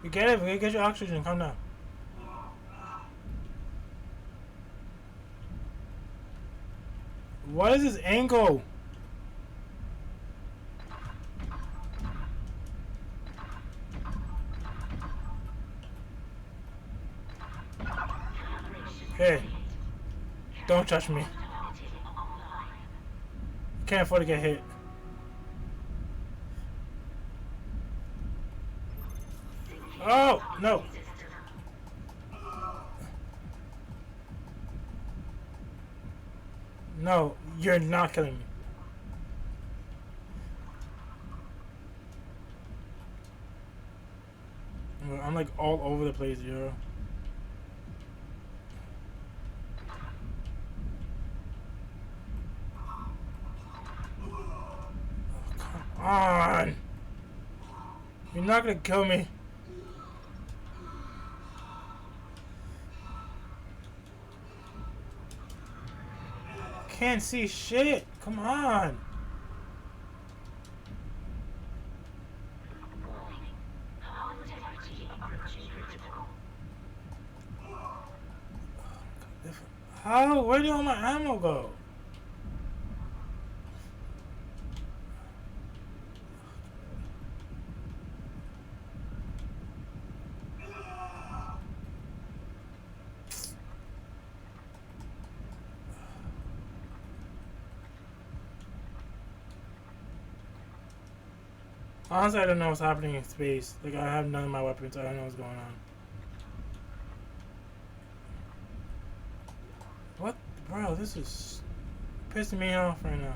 You get it? We get your oxygen. Calm down. What is this angle? Hey, don't touch me. Can't afford to get hit. Oh, no. No, you're not killing me. I'm like all over the place, yo. Come on. You're not gonna kill me. Can't see shit. Come on. How? Where did all my ammo go? Honestly, I don't know what's happening in space. Like, I have none of my weapons. I don't know what's going on. What? Bro, this is pissing me off right now.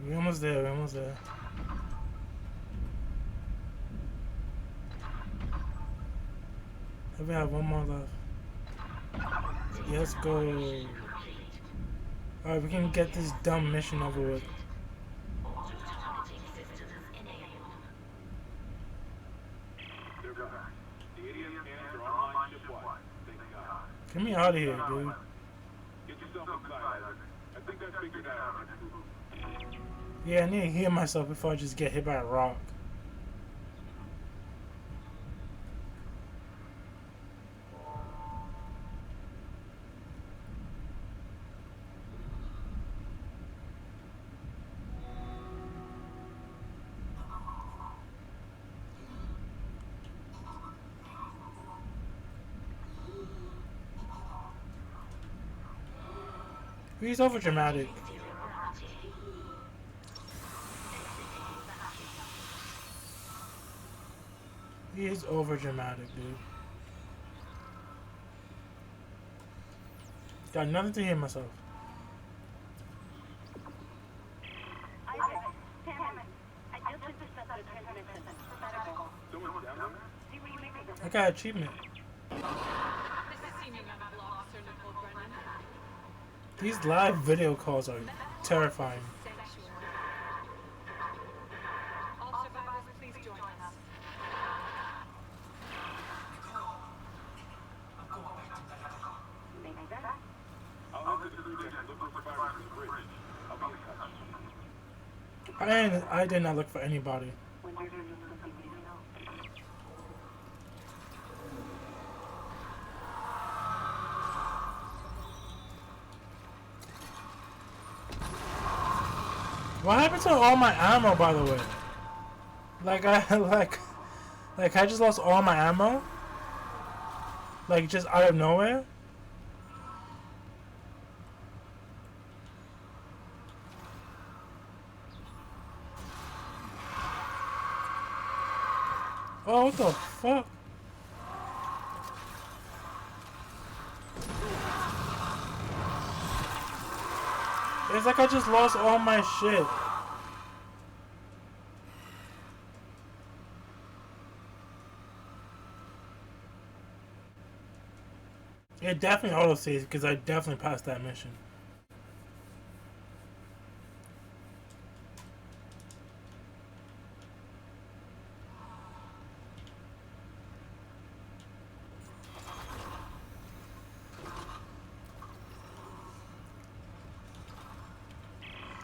We're almost there, we're almost there. We have one more left. Let's go. Alright, we can get this dumb mission over with. Get me out of here, dude. Get yourself inside. I think I figured out. Yeah, I need to heal myself before I just get hit by a rock. He's over dramatic. He is over dramatic, dude. Got nothing to hear myself. I got achievement. These live video calls are terrifying. All survivors, please join us. I'll head to the crew deck and look for survivors on the bridge. I'll be in touch. I did not look for anybody. What happened to all my ammo, by the way? Like I just lost all my ammo? Like just out of nowhere? Oh, what the fuck? It's like I just lost all my shit. It definitely auto saves because I definitely passed that mission.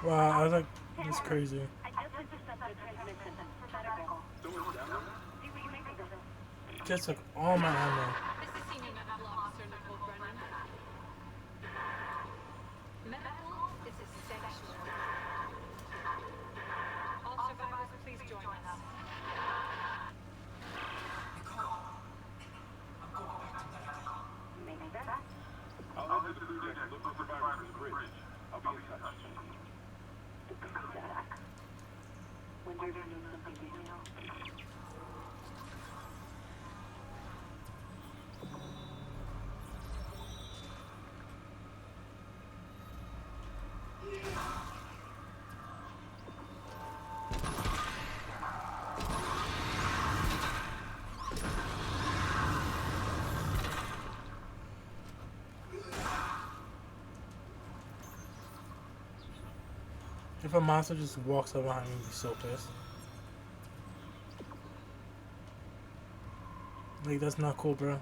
Wow, I was like, that's crazy. I just intercepted a transmission for medical. See what you make of this. Just took all my ammo. This is Senior Medical Officer Nicole Brennan. Medical is essential. All survivors, please join us. Maybe that. I'll head to the crew deck and look for survivors in the bridge. I'll be in touch. The crew deck. When you're doing something real. If a monster just walks up behind me, I'd be so pissed. Like, that's not cool, bro.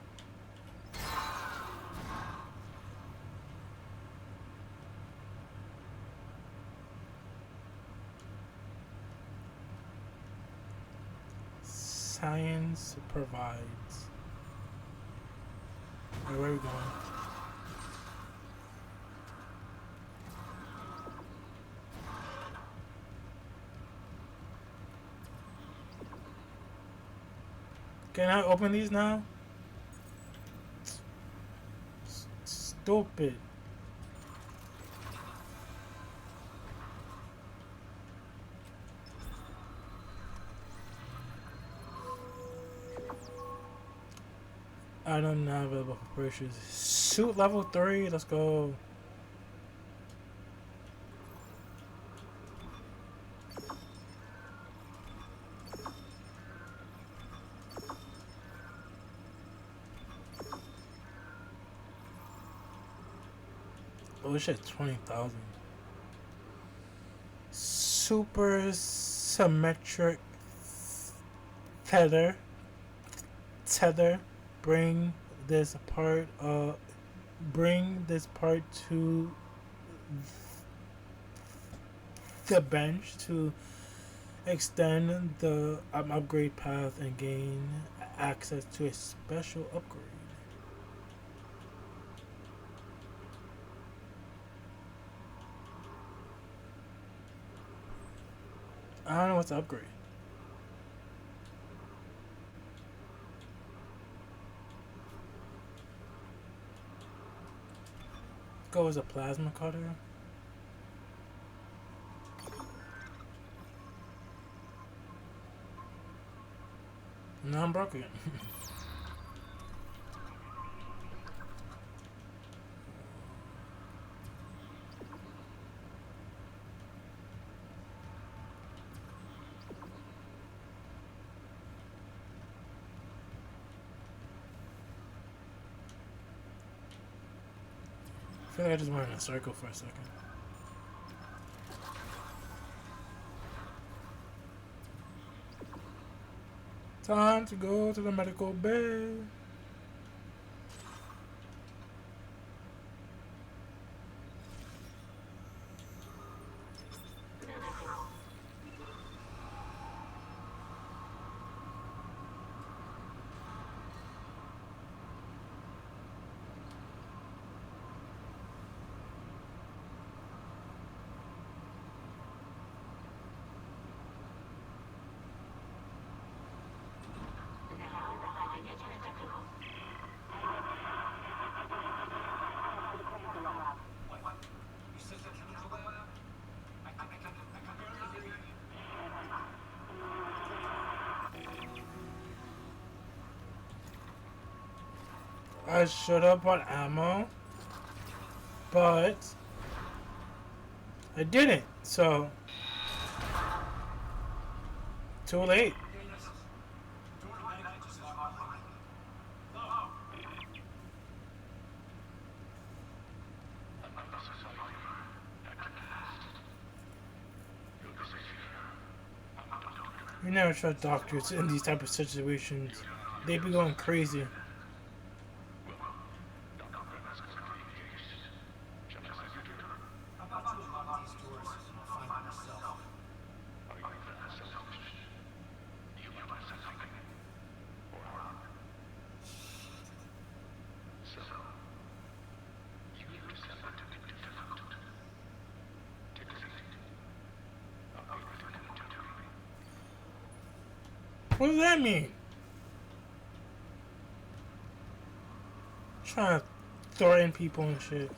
Science provides. Alright, where are we going? Can I open these now? Stupid. Item not available for purchase. Suit level 3, let's go. Oh shit, 20,000. Super symmetric tether. Bring this part to the bench to extend the upgrade path and gain access to a special upgrade. I don't know what's the upgrade. Go as a plasma cutter. No, I'm broke again. I feel like I just went in a circle for a second. Time to go to the medical bay. I should have bought ammo, but I didn't, so too late. You never trust doctors in these type of situations. They be going crazy. How about you unlock these doors and I'll find them myself? What does that mean? Trying to threaten people and shit.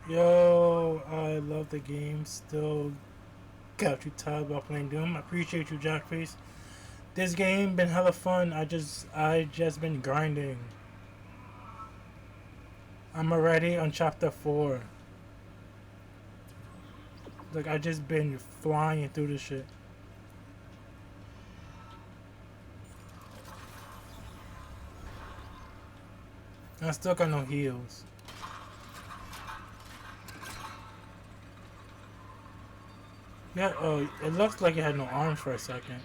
Yo, I love the game. Still got you tired about playing Doom. I appreciate you, Jackface. This game been hella fun. I just been grinding. I'm already on chapter 4. Like I just been flying through this shit. I still got no heals. Yeah, oh, it looks like it had no arms for a second.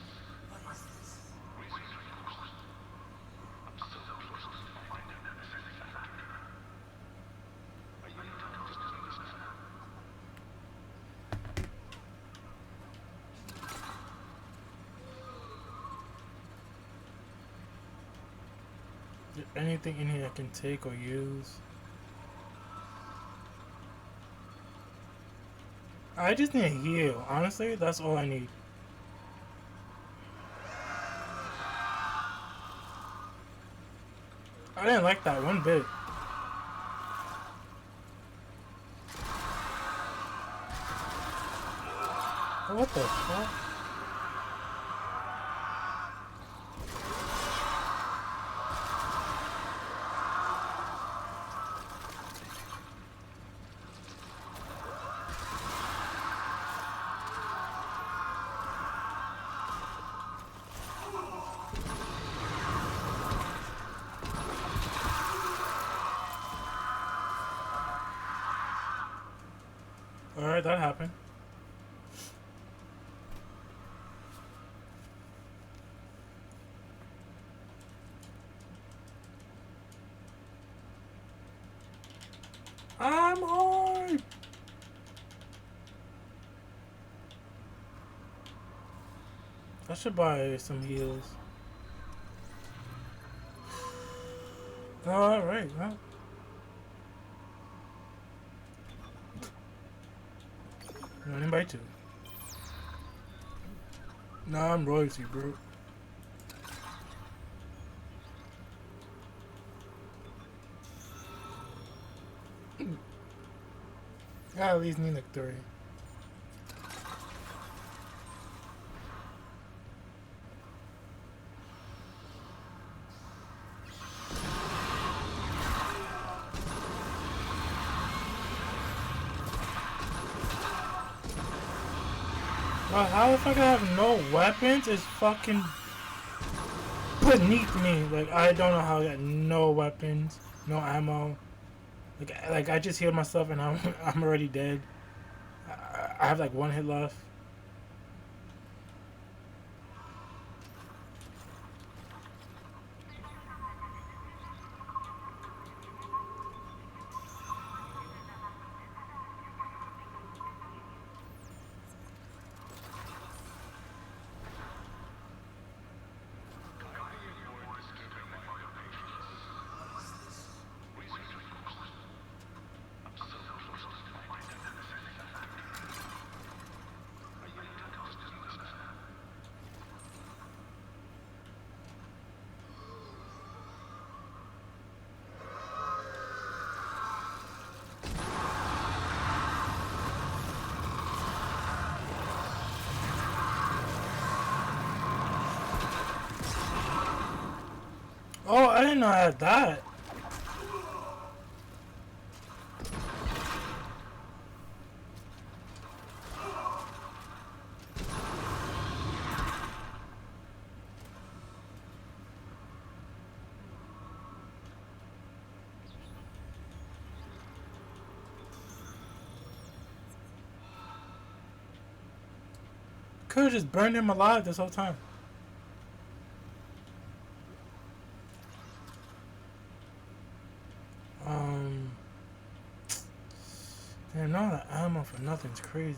Is there anything in here I can take or use? I just need a heal. Honestly, that's all I need. I didn't like that one bit. What the fuck? Alright, that happened. I'm on! I should buy some heals. Alright, well. Running by 2. Nah, I'm royalty, bro. I at least need like 3. Well, how the fuck I have no weapons is fucking beneath me. Like, I don't know how I got no weapons, no ammo. Like I just healed myself and I'm already dead. I have like 1 hit left. Oh, I didn't know I had that. Could have just burned him alive this whole time. Damn, now the ammo for nothing's crazy.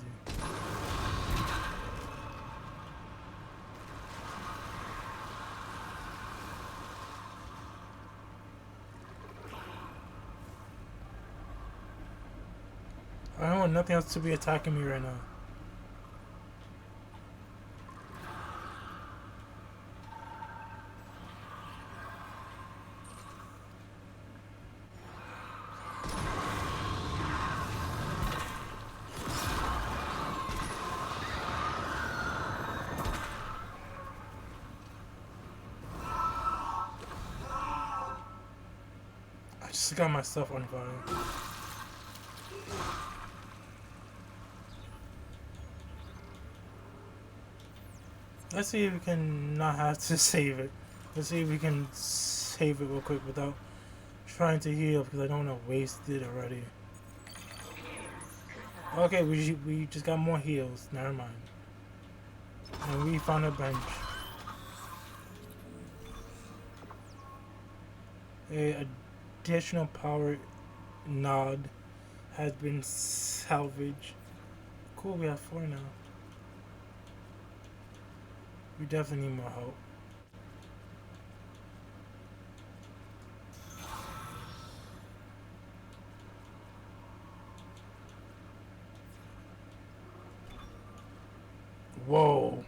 I don't want nothing else to be attacking me right now. I just got myself on fire. Let's see if we can not have to save it. Let's see if we can save it real quick without trying to heal, because I don't want to waste it already. Okay, we just got more heals. Never mind. And we found a bench. A additional power nod has been salvaged. Cool, we have 4 now. We definitely need more help. Whoa.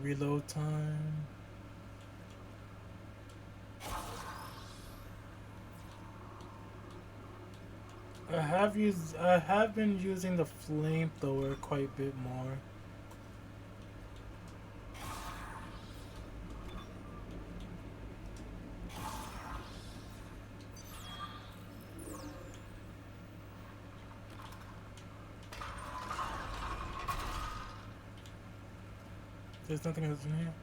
Reload time. I have been using the flamethrower quite a bit more. There's nothing else in here.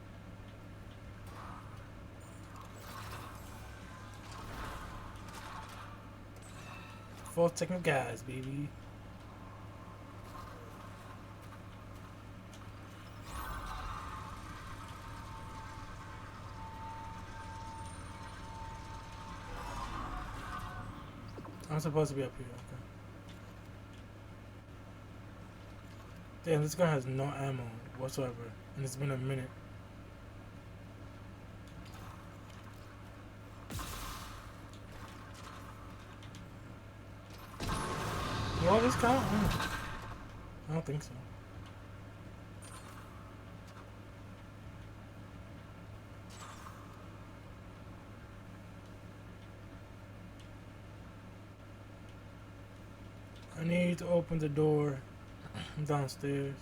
Full technical guys, baby. I'm supposed to be up here, okay. Damn, this guy has no ammo whatsoever, and it's been a minute. Will this count? I don't think so. I need to open the door downstairs.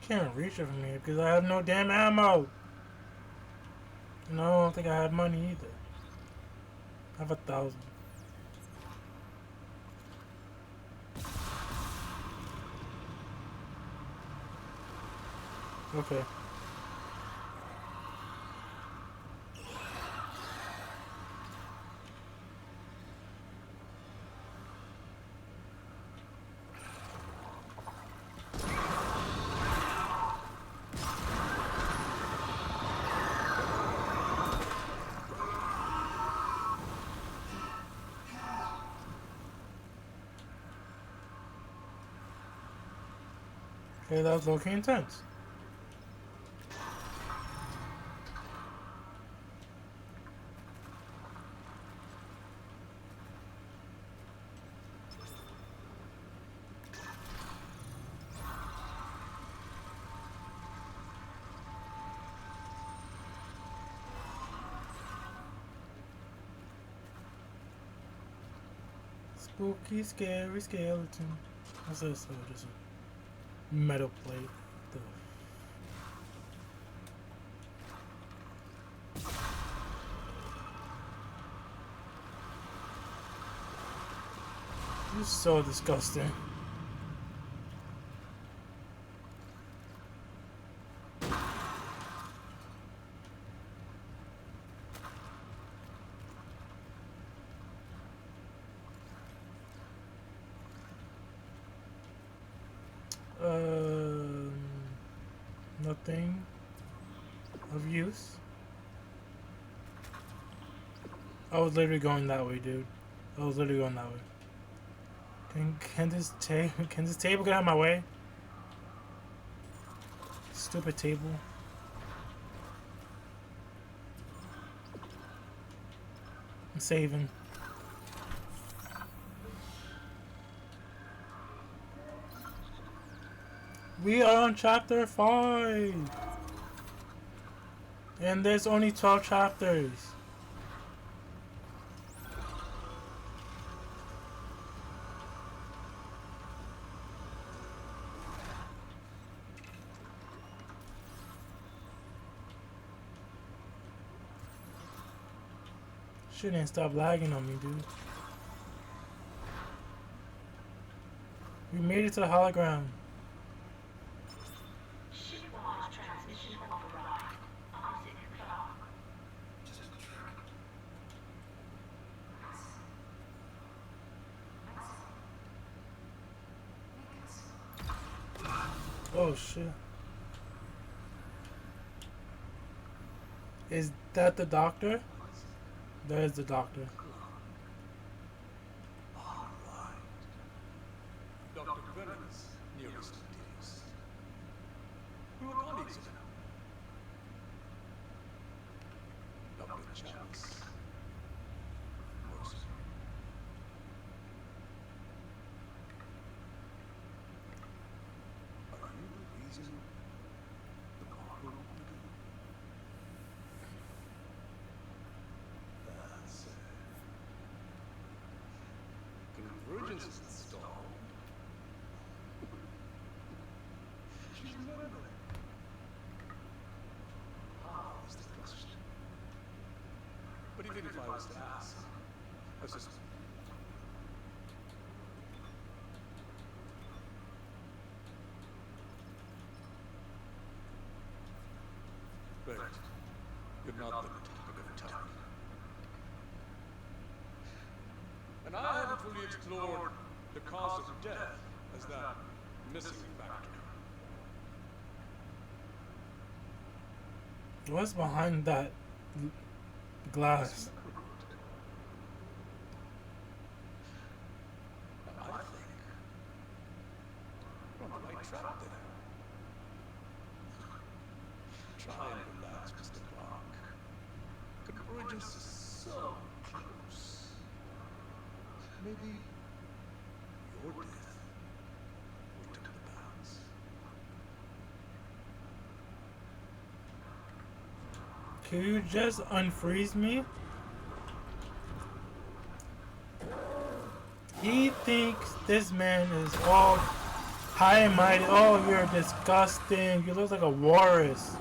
Can't reach it from here because I have no damn ammo. And I don't think I have money either. I have 1,000. Okay. Okay, that was looking intense. Spooky, scary skeleton. What's this? Oh, just a metal plate. You're so disgusting. Nothing of use. I was literally going that way, dude. I was literally going that way. Can this table get out of my way? Stupid table. I'm saving. We are on chapter 5. And there's only 12 chapters. Shit ain't stop lagging on me, dude. We made it to the hologram. Shipwide transmission override. Isaac Clarke. Just a trick. Oh shit. Is that the doctor? That is the doctor. All right. Dr. Brennan's nearest and dearest. We were colleagues of him. Dr. Chance. Mercy. Are you the reason the corporal began? That's it. Convergence is installed. She's remembering. How is the question? But even if I was to ask, I just... Right. You're not the topic of attack. And I haven't fully explored the cause of death as that missing factor. What's behind that glass? I think we're on the right track there. Try and relax, Mr. Clarke. Convergence is so close. Maybe your death will tip the balance. Can you just unfreeze me? He thinks this man is all high and mighty. Oh, you're disgusting. You look like a walrus.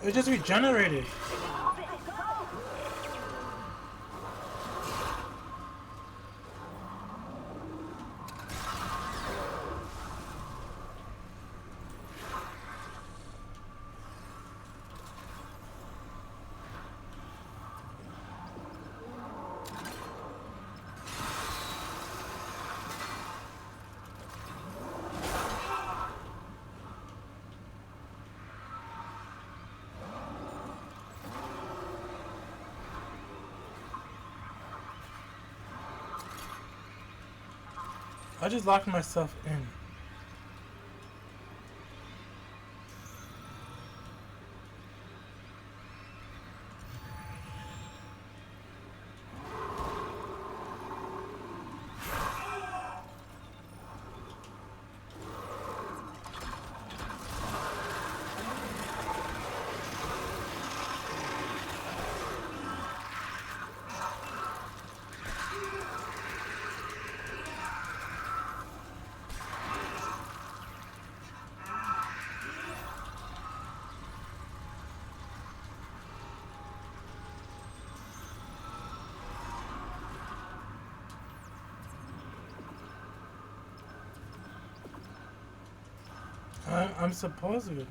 It just regenerated. I just locked myself in. I'm supposed to.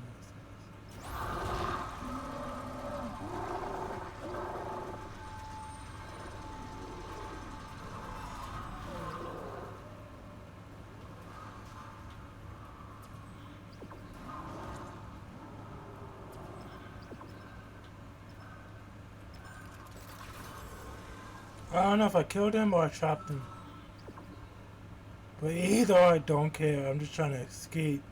I don't know if I killed him or I trapped him. But either or, I don't care. I'm just trying to escape.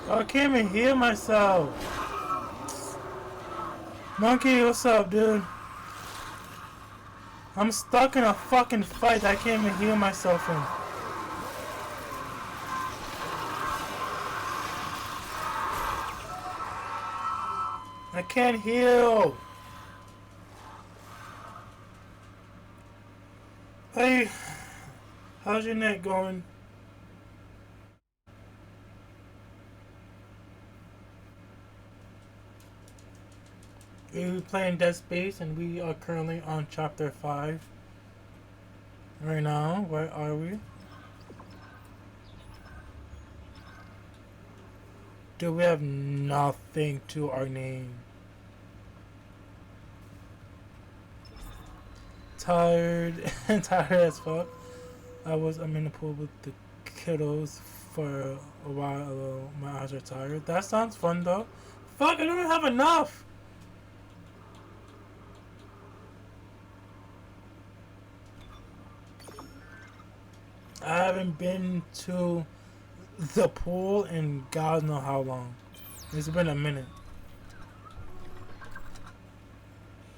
I can't even hear myself. Monkey, what's up, dude? I'm stuck in a fucking fight I can't even hear myself in. I can't heal. Hey, how's your neck going? We're playing Dead Space and we are currently on chapter 5 right now. Where are we? Do we have nothing to our name? Tired and tired as fuck. I'm in the pool with the kiddos for a while. My eyes are tired. That sounds fun though. Fuck, I don't even have enough. I haven't been to the pool in God knows how long. It's been a minute.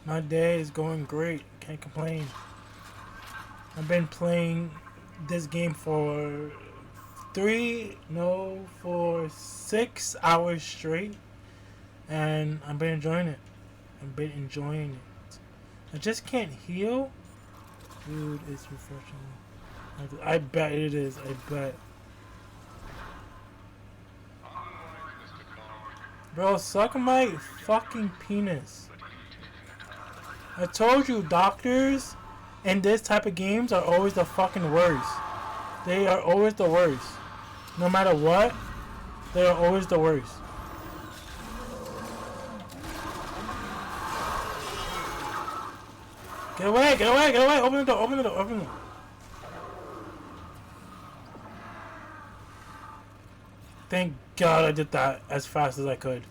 My day is going great. Can't complain. I've been playing this game for 6 hours straight. And I've been enjoying it. I just can't heal. Dude, it's refreshing. I bet it is. I bet. Bro, suck my fucking penis. I told you, doctors in this type of games are always the fucking worst. They are always the worst. No matter what, they are always the worst. Get away, get away, get away! Open the door, open the door, open the door. Thank God I did that as fast as I could.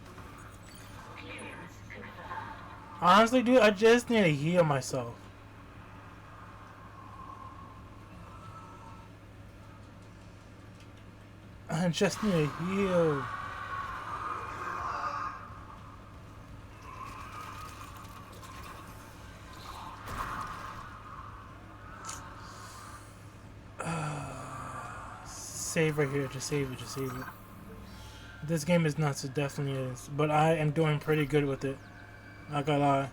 Honestly, dude, I just need to heal myself. I just need to heal. Save right here, just save it, just save it. This game is nuts, it definitely is. But I am doing pretty good with it. Not gonna lie.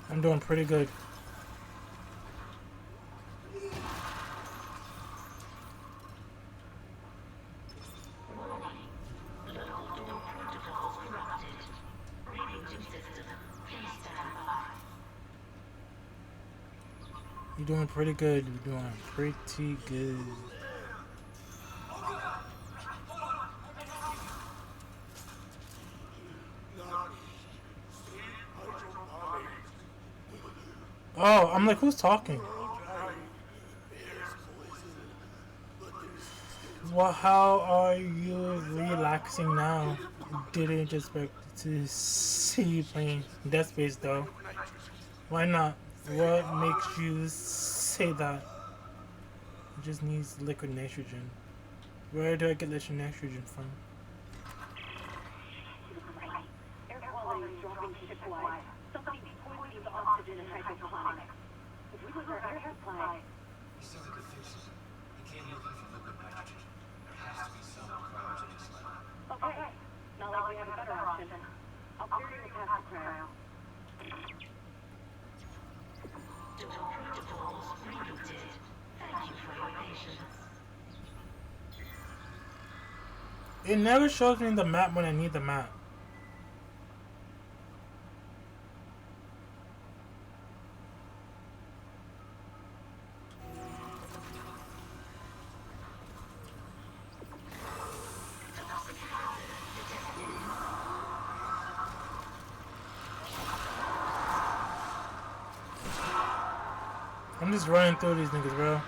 I'm doing pretty good. You're doing pretty good. You're doing pretty good. Oh, I'm like, who's talking? Well, how are you relaxing now? Didn't expect to see you playing Dead Space though. Why not? What makes you say that? It just needs liquid nitrogen. Where do I get liquid nitrogen from? Air quality is dropping shipwide. Something poisons oxygen and hydroponics. If we lose our air supply, He said we could fix it. He came looking for liquid nitrogen. There has to be some cryogenics lab. okay. Not like we have a better option. I'll clear you past the cryo. Protocols rebooted. Thank you for your patience. It never shows me the map when I need the map. I'm just running through these niggas, bro.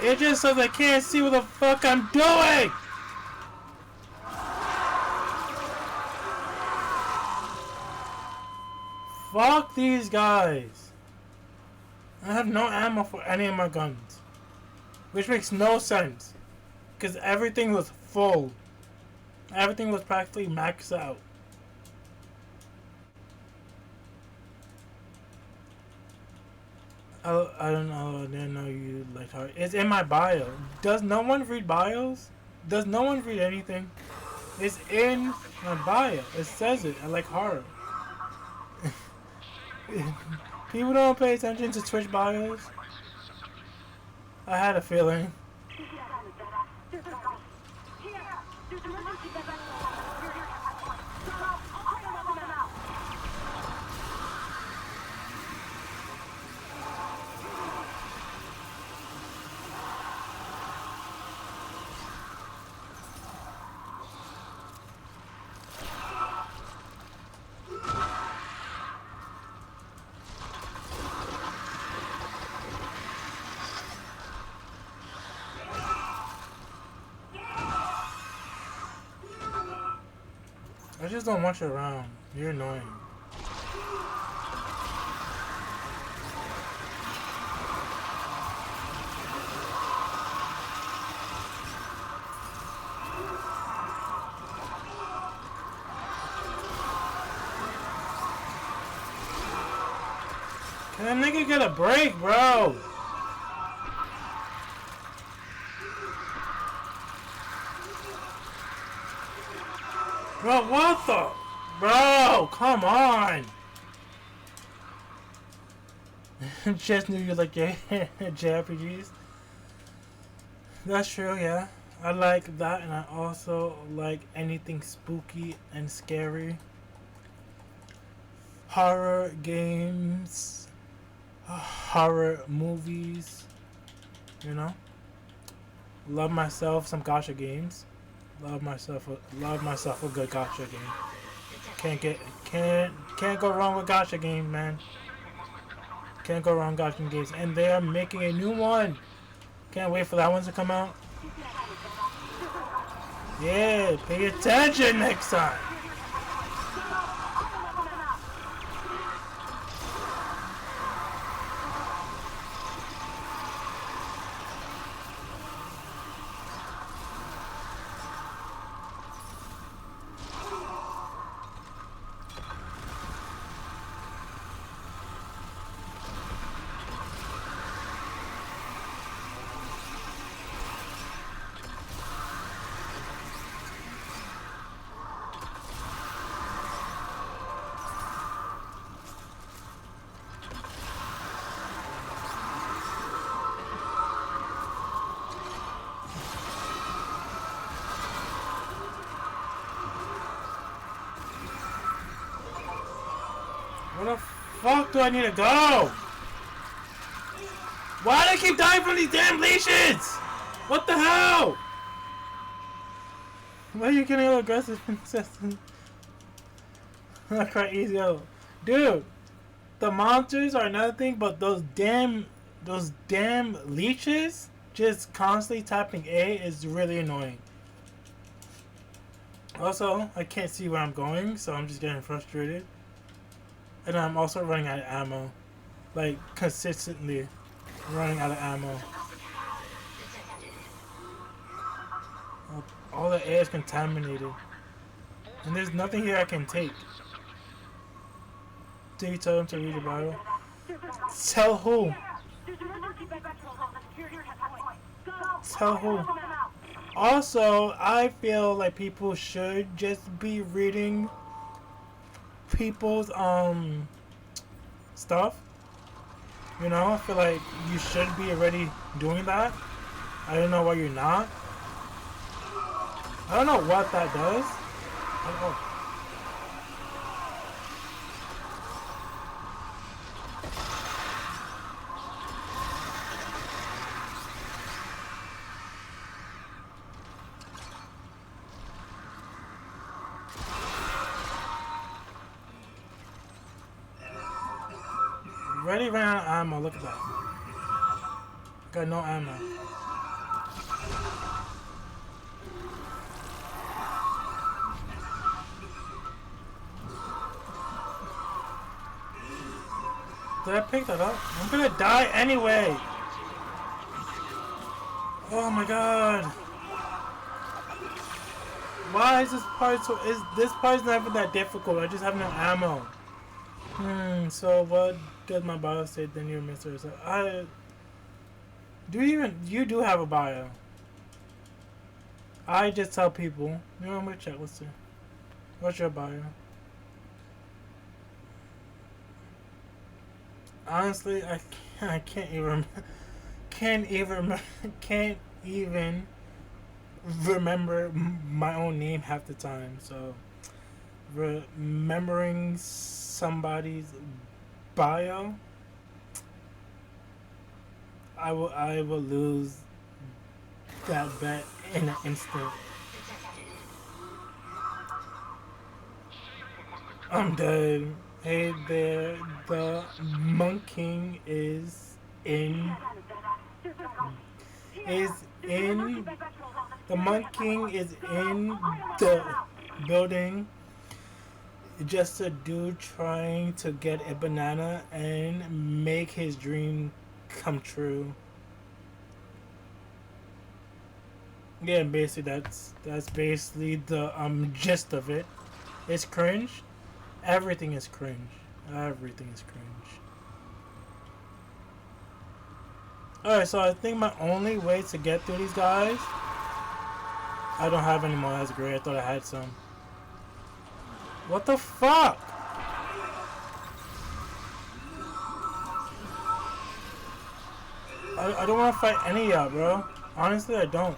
It just says I can't see what the fuck I'm doing! Fuck these guys. I have no ammo for any of my guns. Which makes no sense. Because everything was full. Everything was practically maxed out. I don't know. I didn't know you liked horror. It's in my bio. Does no one read bios? Does no one read anything? It's in my bio. It says it. I like horror. People don't pay attention to Twitch bios. I had a feeling. I just don't want you around. You're annoying. Can that nigga get a break, bro? Bro, what the? Bro, come on! Just knew you like JRPGs. That's true, yeah. I like that, and I also like anything spooky and scary. Horror games, horror movies, you know. Love myself some gacha games. Love myself a good gacha game. Can't go wrong with gacha games, man. Can't go wrong with gacha games. And they are making a new one. Can't wait for that one to come out. Yeah, pay attention next time. Where the fuck do I need to go? Why do I keep dying from these damn leashes? What the hell? Why are you getting all aggressive, princess? Not quite easy out. Dude, the monsters are nothing but those damn leeches just constantly tapping A is really annoying. Also, I can't see where I'm going, so I'm just getting frustrated. And I'm also running out of ammo. Like, consistently running out of ammo. All the air is contaminated. And there's nothing here I can take. Did you tell him to read the Bible? Tell who? Tell who? Also, I feel like people should just be reading people's stuff. You know, I feel like you should be already doing that. I don't know why you're not. I don't know what that does. Oh. Ready ran out of ammo, look at that. Got no ammo. Did I pick that up? I'm gonna die anyway! Oh my god! Why is this part so... this part's not even that difficult, I just have no ammo. So what does my bio say then you're Mr. So you do have a bio. I just tell people, you know, I'm gonna check, let's see. What's your bio? Honestly, I can't even remember my own name half the time. So remembering somebody's bio, I will lose that bet in an instant. I'm dead. Hey there, the Monk King is in. The Monk King is in the building. Just a dude trying to get a banana and make his dream come true. Yeah, basically that's basically the gist of it. It's cringe. Everything is cringe. Everything is cringe. Alright, so I think my only way to get through these guys... I don't have any more. That's great. I thought I had some. What the fuck? I don't want to fight any of y'all, bro. Honestly, I don't.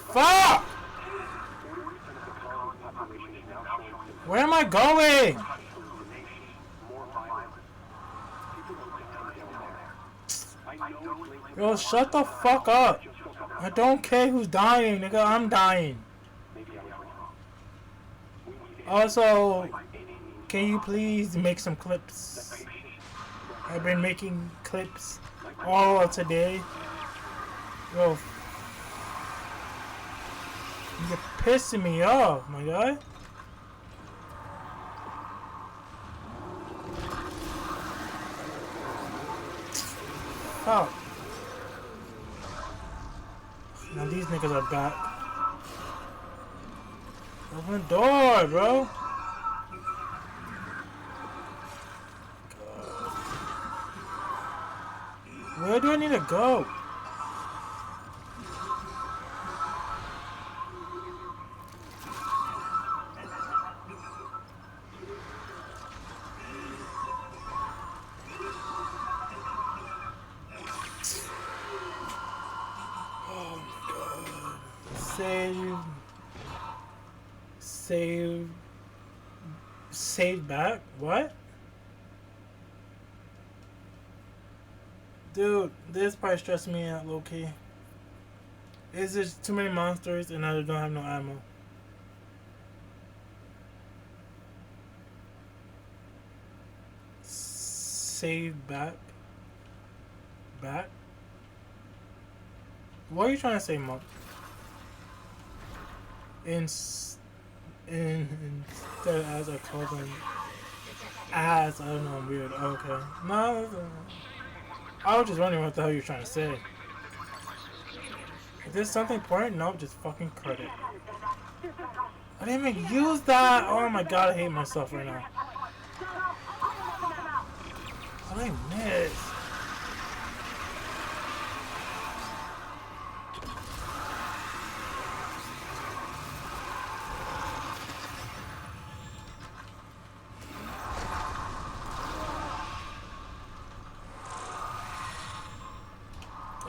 Fuck! Where am I going? Yo, shut the fuck up. I don't care who's dying, nigga. I'm dying. Also, can you please make some clips? I've been making clips all of today. Yo, you're pissing me off, my guy. Fuck. Now these niggas are back. Open the door, bro. God. Where do I need to go? Save back? What? Dude, this probably stressed me out low key. It's just too many monsters and I don't have no ammo. Save back. Back? What are you trying to say, Monk? Instead, as I call them, as I don't know, I'm weird. Okay, no, I was just wondering what the hell you're trying to say. Is this something important? No, just fucking credit. I didn't even use that. Oh my god, I hate myself right now. How did I miss?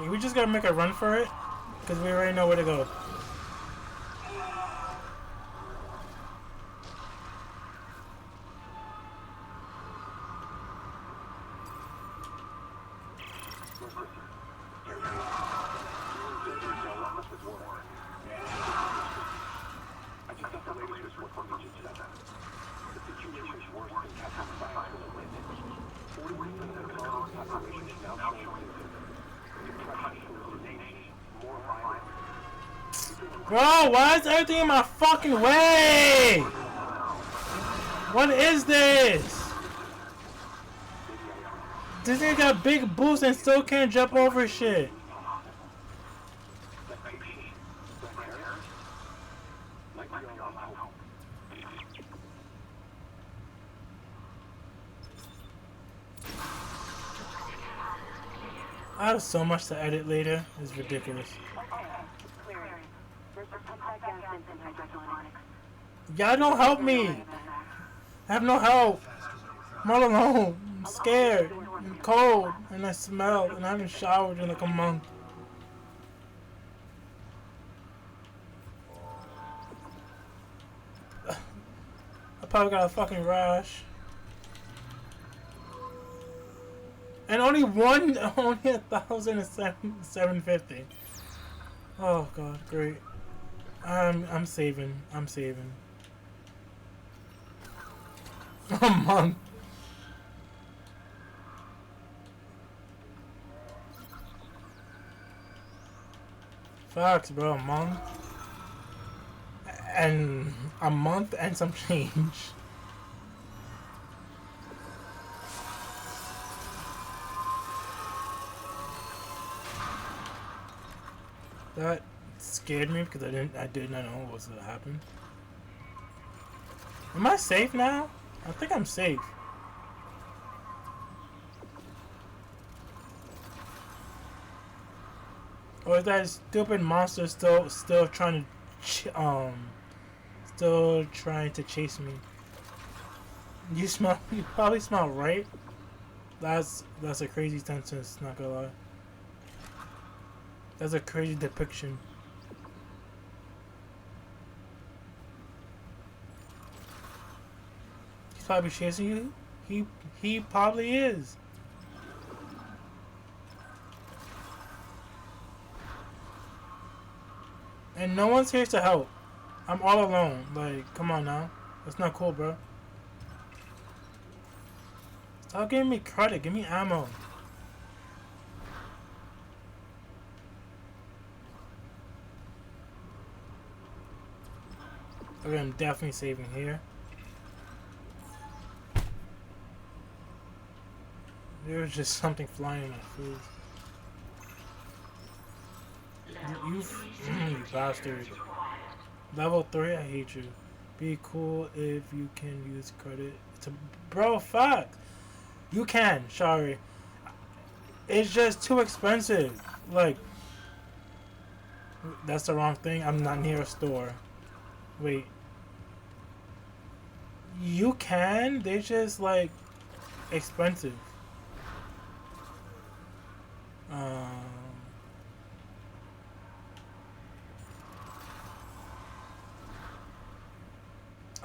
We just gotta make a run for it, because we already know where to go. Bro, why is everything in my fucking way? What is this? This nigga got big boots and still can't jump over shit. I have so much to edit later. It's ridiculous. Y'all don't help me. I have no help. I'm all alone. I'm scared. I'm cold. And I smell. And I haven't showered in like a month. I probably got a fucking rash. And only 1,750. Oh god, great. I'm saving. I'm saving. A month. Facts, bro. A month. And a month and some change. That scared me because I did not know what was gonna happen. Am I safe now? I think I'm safe. Or is that stupid monster still trying to still trying to chase me? You probably smell right. That's a crazy sentence, not gonna lie. That's a crazy depiction. He's probably chasing you. He probably is. And no one's here to help. I'm all alone. Like, come on now. That's not cool, bro. Stop giving me credit. Give me ammo. Okay, I'm definitely saving here. There's just something flying in my food. You bastard. Level 3, I hate you. Be cool if you can use credit. Bro, fuck. You can, sorry. It's just too expensive. Like, that's the wrong thing. I'm not near a store. Wait. You can? They're just like expensive.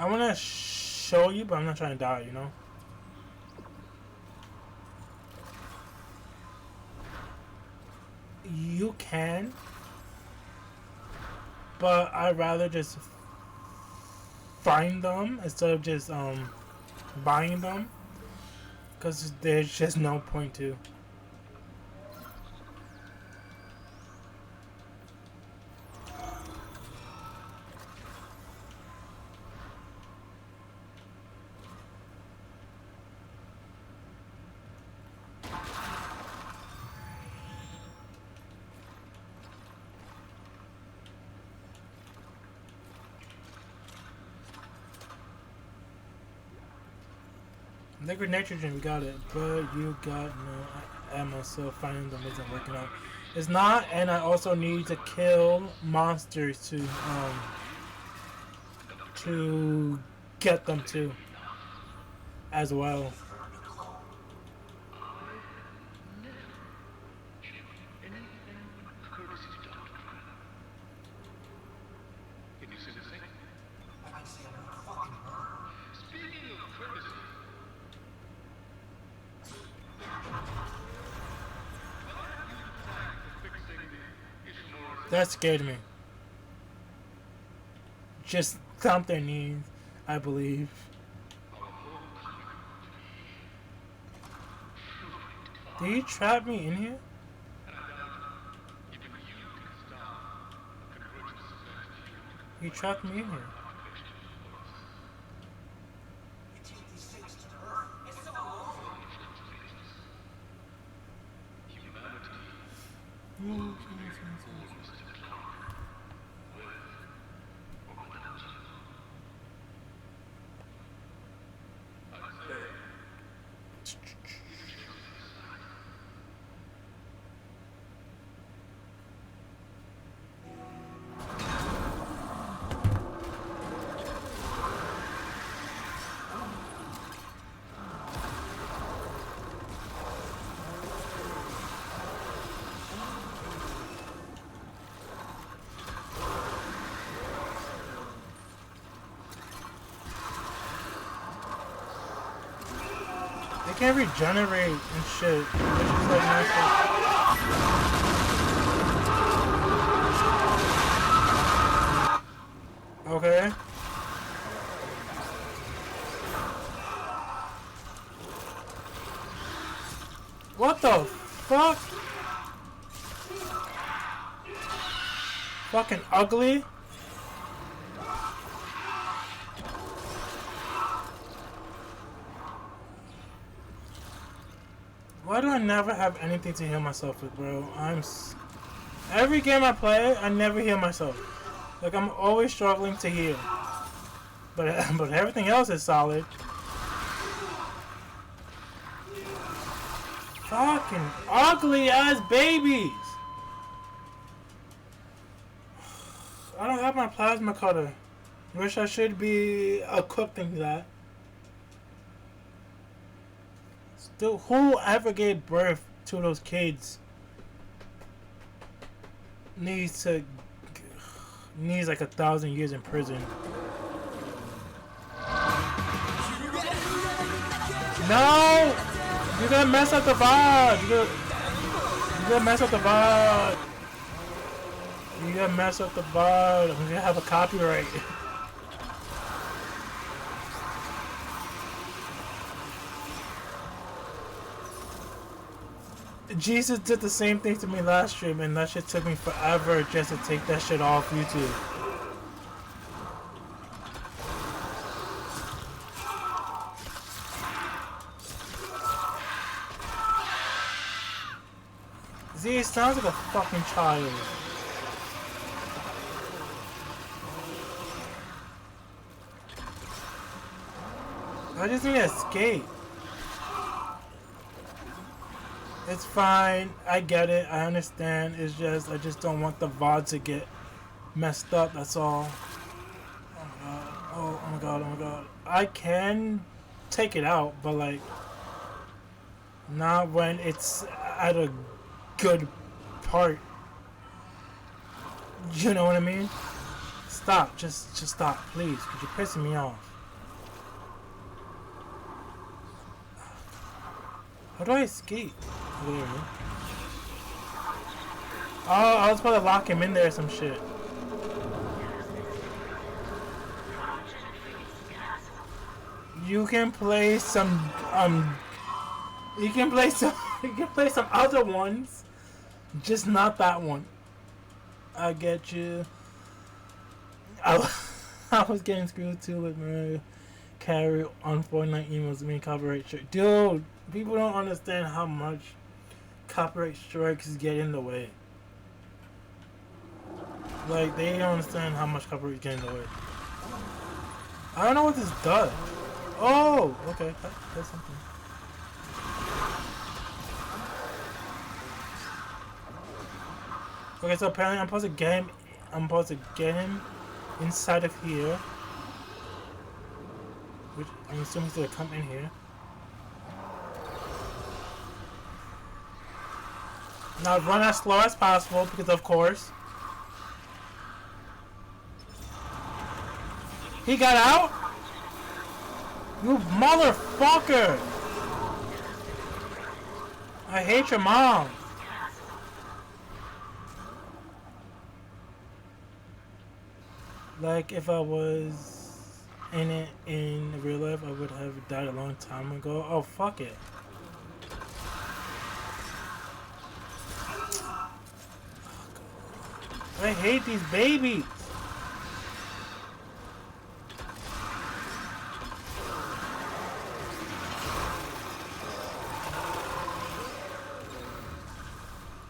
I want to show you, but I'm not trying to die, you know? You can, but I'd rather just find them instead of just buying them, because there's just no point to. Liquid nitrogen, we got it, but you got no ammo, so finding them isn't working out. It's not, and I also need to kill monsters to get them too, as well. That scared me. Just thump their knees, I believe. Did he trap me in here? He trapped me in here. They can't regenerate and shit, which is like nice. Okay. What the fuck? Fucking ugly. Why do I never have anything to heal myself with, bro? Every game I play, I never heal myself. Like, I'm always struggling to heal. But everything else is solid. Fucking ugly ass babies! I don't have my plasma cutter. Wish I should be equipping that. Still, whoever gave birth to those kids needs like 1,000 years in prison. No! You gotta mess up the VOD! You gotta mess up the VOD! You gotta mess up the VOD. I'm gonna have a copyright. Jesus did the same thing to me last stream, and that shit took me forever just to take that shit off YouTube. Z sounds like a fucking child. I just need to escape. It's fine. I get it. I understand. It's just, I just don't want the VOD to get messed up. That's all. Oh my god. Oh my god. Oh my god. I can take it out, but like, not when it's at a good part. You know what I mean? Stop. Just stop, please. Because you're pissing me off. How do I escape? Oh, there we go. Oh, I was supposed to lock him in there or some shit. You can play some you can play some other ones, just not that one. I get you. I was getting screwed too with Mariah Carey on Fortnite emails being copyright strike. Dude, people don't understand how much copyright strikes get in the way. Like, they don't understand how much copyright get in the way. I don't know what this does. Oh, okay, that's something. Okay, so apparently I'm supposed to get him inside of here. Which I'm assuming he's gonna come in here. Now run as slow as possible because of course. He got out? You motherfucker! I hate your mom. Like, if I was in it in real life, I would have died a long time ago. Oh, fuck it. I hate these babies.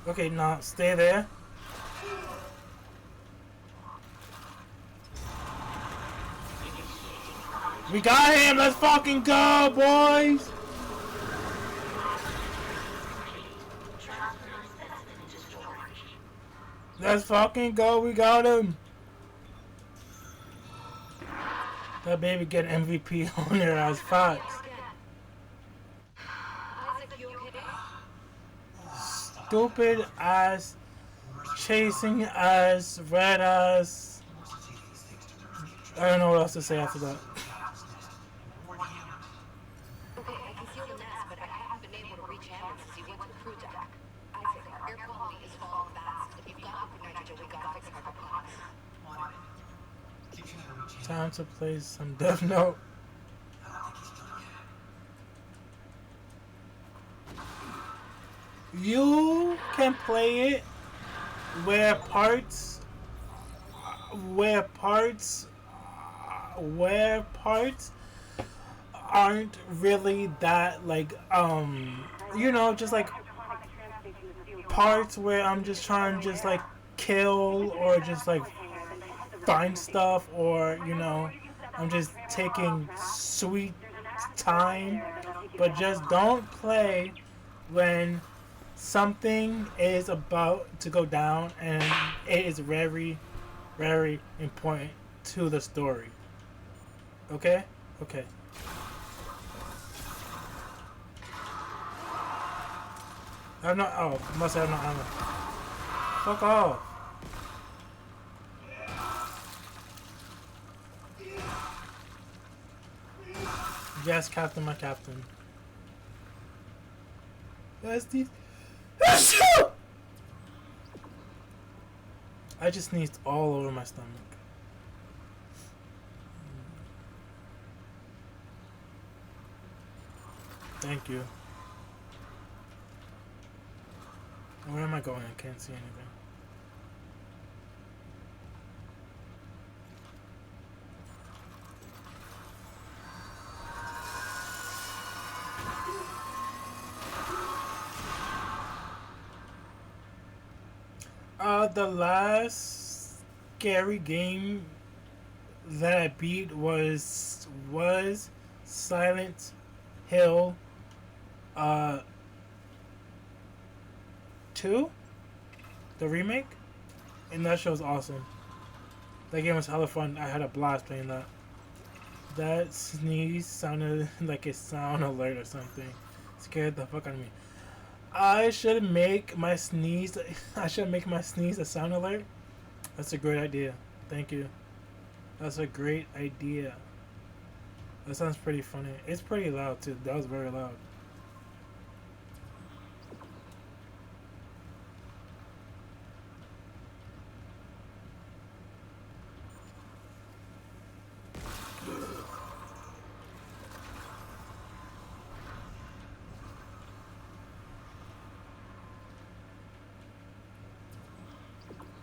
Okay, now stay there. We got him! Let's fucking go, boys! Let's fucking go, we got him! That baby get MVP on their ass facts. Stupid ass, chasing ass, red ass. I don't know what else to say after that. Okay, I can see the nest, but I haven't been able to reach Hammond since he went to the crew deck. Isaac, our air quality is falling fast. If you've got liquid nitrogen, we gotta fix hydroponics. Time to play some Death Note. You can play it where parts aren't really that like you know, just like parts where I'm just trying to just like kill or just like find stuff, or you know, I'm just taking sweet time. But just don't play when something is about to go down and it is very, very important to the story. Okay? Okay. I have no. Oh, must have no ammo. Fuck off. Yes, Captain, my captain. That's these. I just sneezed all over my stomach. Thank you. Where am I going? I can't see anything. The last scary game that I beat was Silent Hill 2, the remake, and that show was awesome. That game was hella fun. I had a blast playing that. That sneeze sounded like a sound alert or something. Scared the fuck out of me. I should make my sneeze a sound alert. That's a great idea. Thank you. That's a great idea. That sounds pretty funny. It's pretty loud too. That was very loud.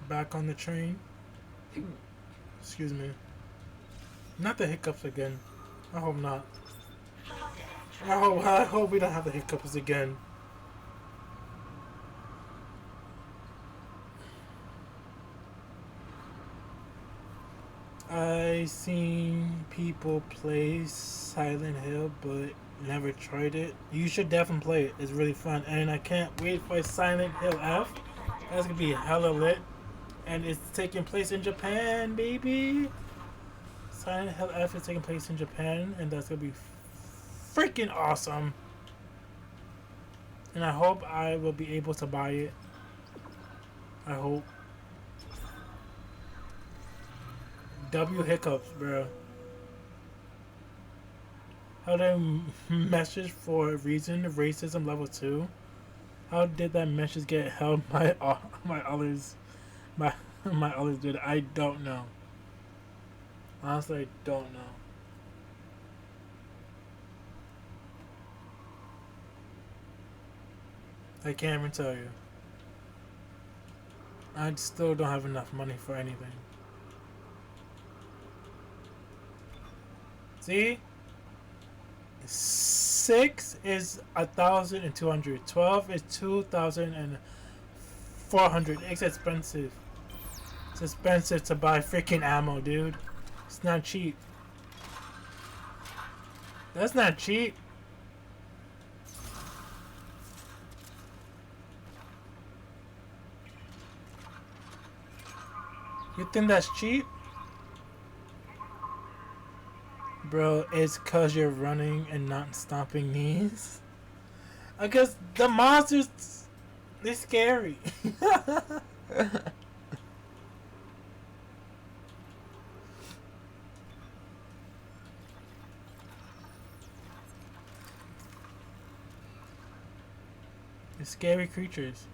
Back on the train. Excuse me. Not the hiccups again. I hope not. I hope we don't have the hiccups again. I seen people play Silent Hill, but never tried it. You should definitely play it. It's really fun, and I can't wait for Silent Hill F. That's gonna be hella lit, and it's taking place in Japan, baby. Silent Hill F is taking place in Japan, and that's gonna be freaking awesome. And I hope I will be able to buy it. I hope. W hiccups, bro. How did I message for a reason? Racism level 2. How did that message get held by my others? My others did. I don't know. Honestly, I don't know. I can't even tell you. I still don't have enough money for anything. See? 6 is 1,200. 12 is 2,400. It's expensive. It's expensive to buy freaking ammo, dude. It's not cheap. That's not cheap. You think that's cheap? Bro, it's cause you're running and not stomping knees. I guess the monsters, they're scary. They're scary creatures.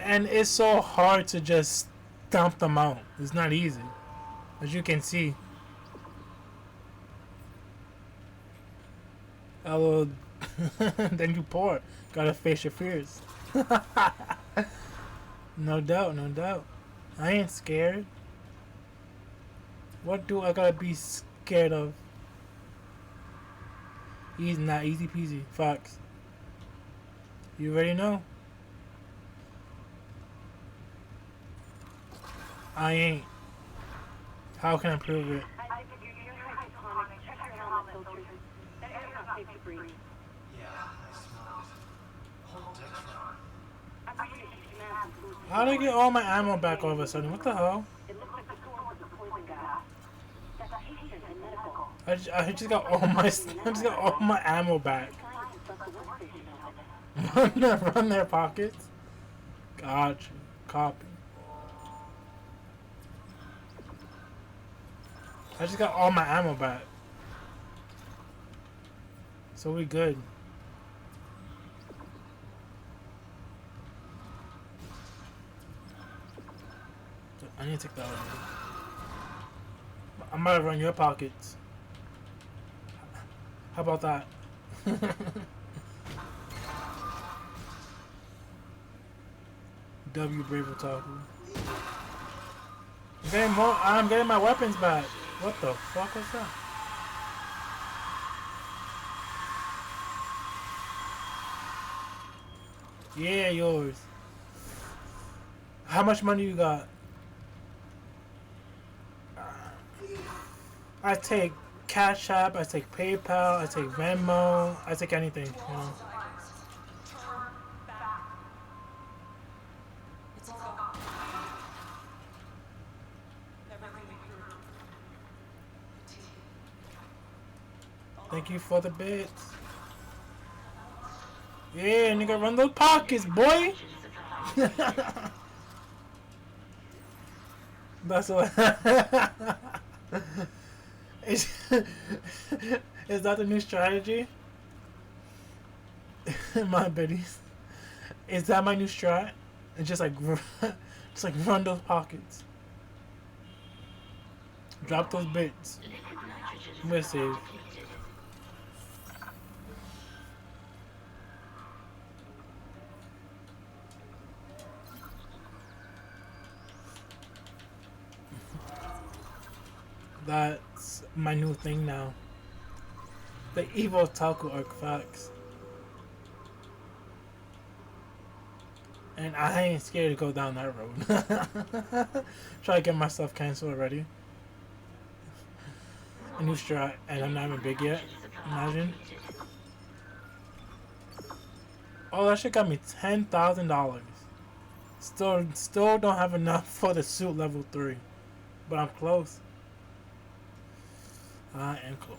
And it's so hard to just stomp them out. It's not easy, as you can see. Oh, then you pour. Gotta face your fears. No doubt, no doubt. I ain't scared. What do I gotta be scared of? He's not easy peasy. Fox. You already know. I ain't. How can I prove it? How did I get all my ammo back all of a sudden? What the hell? I just got all my ammo back. Run their pockets. Gotcha. Copy. I just got all my ammo back. So we good. I need to take that one. I'm about to run your pockets. How about that? W Brave Otaku. I'm getting my weapons back. What the fuck was that? Yeah, yours. How much money you got? I take Cash App, I take PayPal, I take Venmo, I take anything, you know. Thank you for the bits. Yeah, nigga, run those pockets, boy. That's what. Is that the new strategy? My buddies. Is that my new strat? It's just like run those pockets. Drop those bits. We're safe. That's my new thing now. The evil Taku arc, facts. And I ain't scared to go down that road. Try to get myself canceled already. A new strat, and I'm not even big yet. Imagine. Oh, that shit got me $10,000. Still don't have enough for the suit level 3, but I'm close. I am close.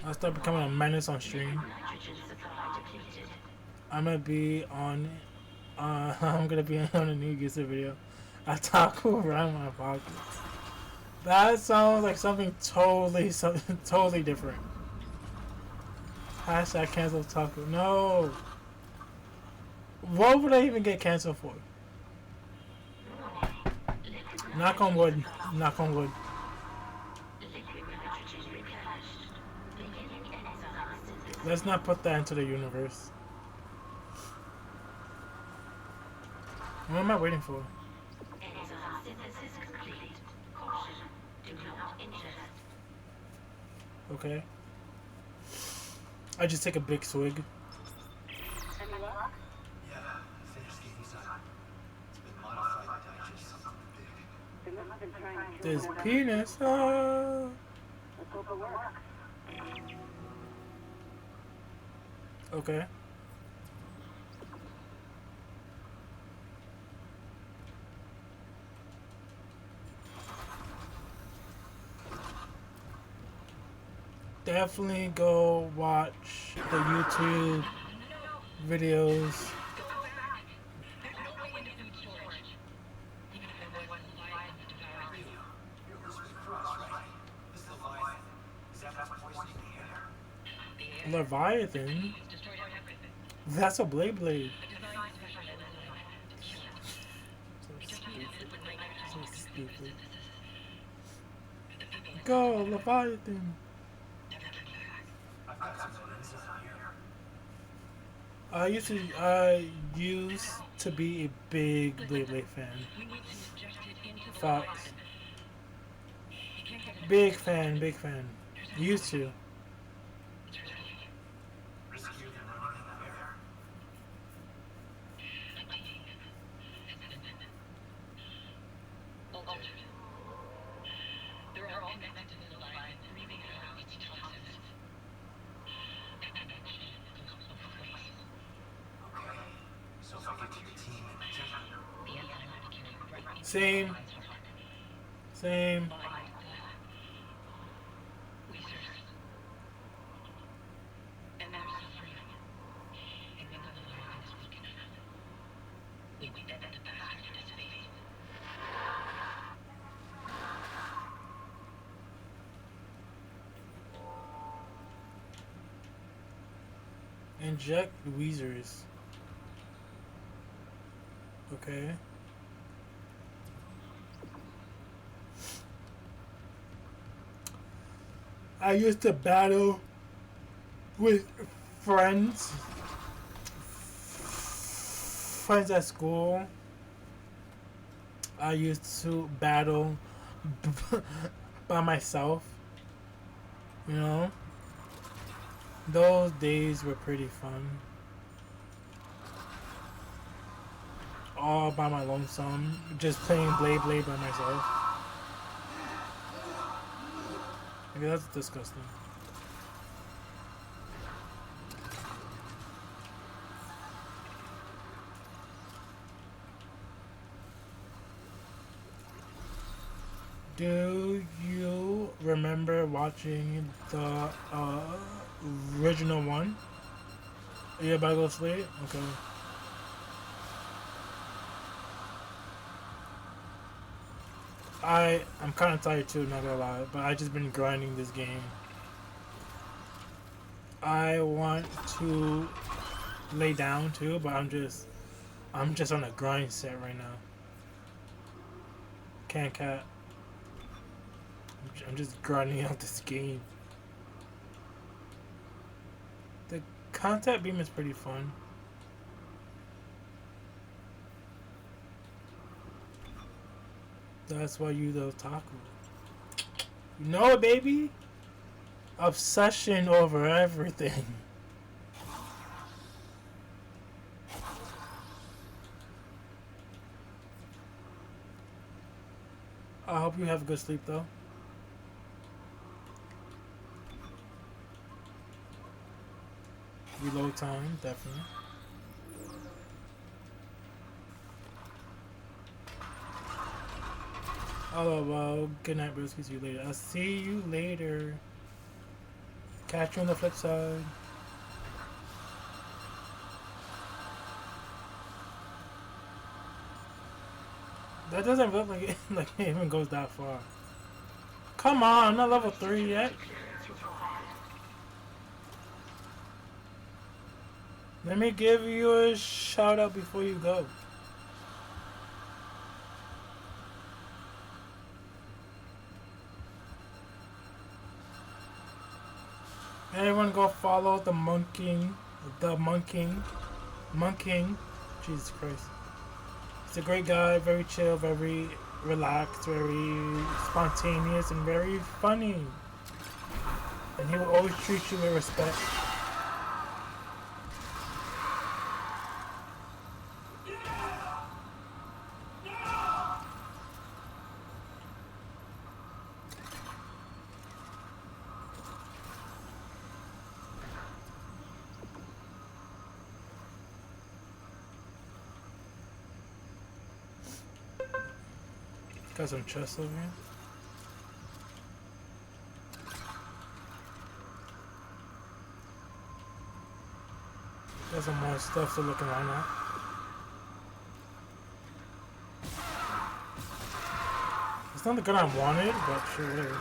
I'll start becoming a menace on stream. I'm gonna be on. I'm gonna be on a new user video. I talk around my pockets. That sounds like something totally different. Hashtag cancel taco. No. What would I even get canceled for? Knock on wood. Knock on wood. Let's not put that into the universe. What am I waiting for? Okay. I just take a big swig. Any luck? Yeah, finished the design. It's been modified to digest something big. They must have been trying to This kill one of penis. Let's hope it works. Okay. Definitely go watch the YouTube videos. Leviathan? That's a Blade Blade. So stupid. Go, Leviathan! I used to be a big Blade Blade fan. Facts. Big fan, big fan. Used to. Same. Same. Inject Weezers. Okay. I used to battle with friends at school. I used to battle by myself, you know. Those days were pretty fun. All by my lonesome, just playing Blade Blade by myself. Maybe that's disgusting. Do you remember watching the original one? Are you about to go to sleep? Okay. I'm kind of tired too, not gonna lie, but I just been grinding this game. I want to lay down too, but I'm just on a grind set right now. Can't cat. I'm just grinding out this game. The contact beam is pretty fun. That's why you love taco. You know it, baby? Obsession over everything. I hope you have a good sleep, though. Reload time, definitely. Oh, well, good night, Brewski. See you later. I'll see you later. Catch you on the flip side. That doesn't look like it, like it even goes that far. Come on, I'm not level 3 yet. Let me give you a shout out before you go. Everyone go follow the monking, Jesus Christ. He's a great guy, very chill, very relaxed, very spontaneous, and very funny. And he will always treat you with respect. Got some chests over here. Got some more stuff to look around at. It's not the gun I wanted, but sure, whatever.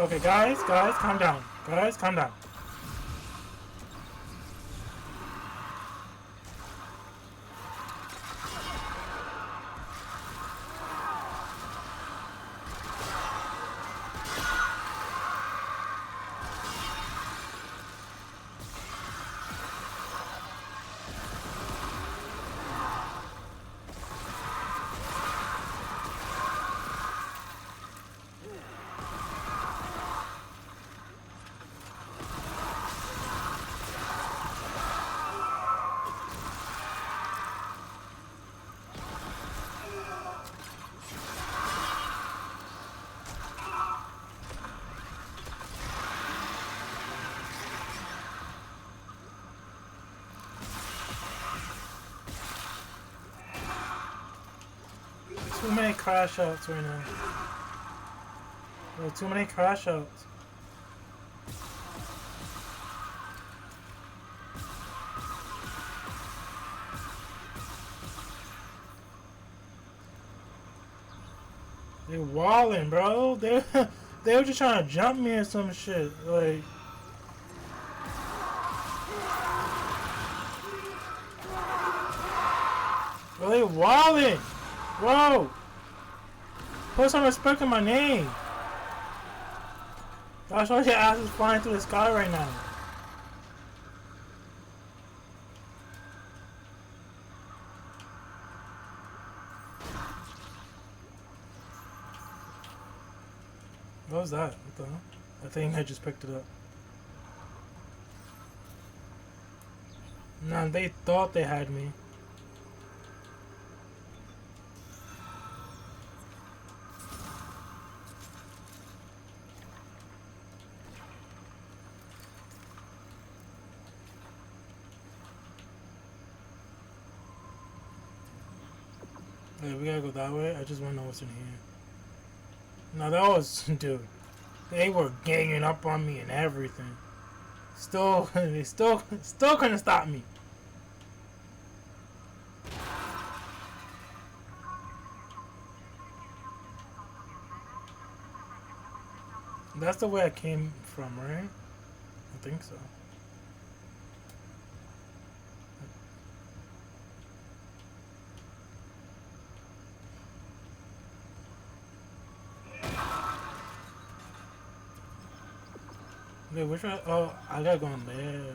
Okay, guys, calm down. Guys, calm down. Too many crash outs right now. There are too many crash outs. They're walling, bro. They were just trying to jump me or some shit. Like, bro, they walling. Bro, put some respect on my name. That's why your ass is flying through the sky right now. What was that? What the hell? I think I just picked it up. Nah, they thought they had me. Hey, we gotta go that way. I just wanna know what's in here. Now that was, dude, they were ganging up on me and everything. They still couldn't stop me. That's the way I came from, right? I think so. Wait, which way? Oh, I gotta go in there.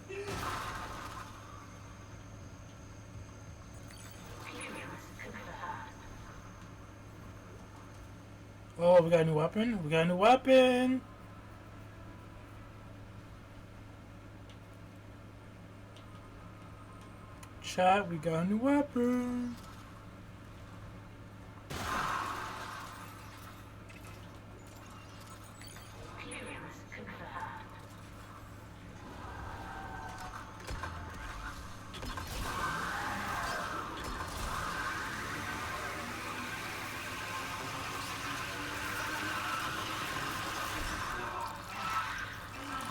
Okay. Oh, we got a new weapon? We got a new weapon! Chat, we got a new weapon! Clearance confirmed.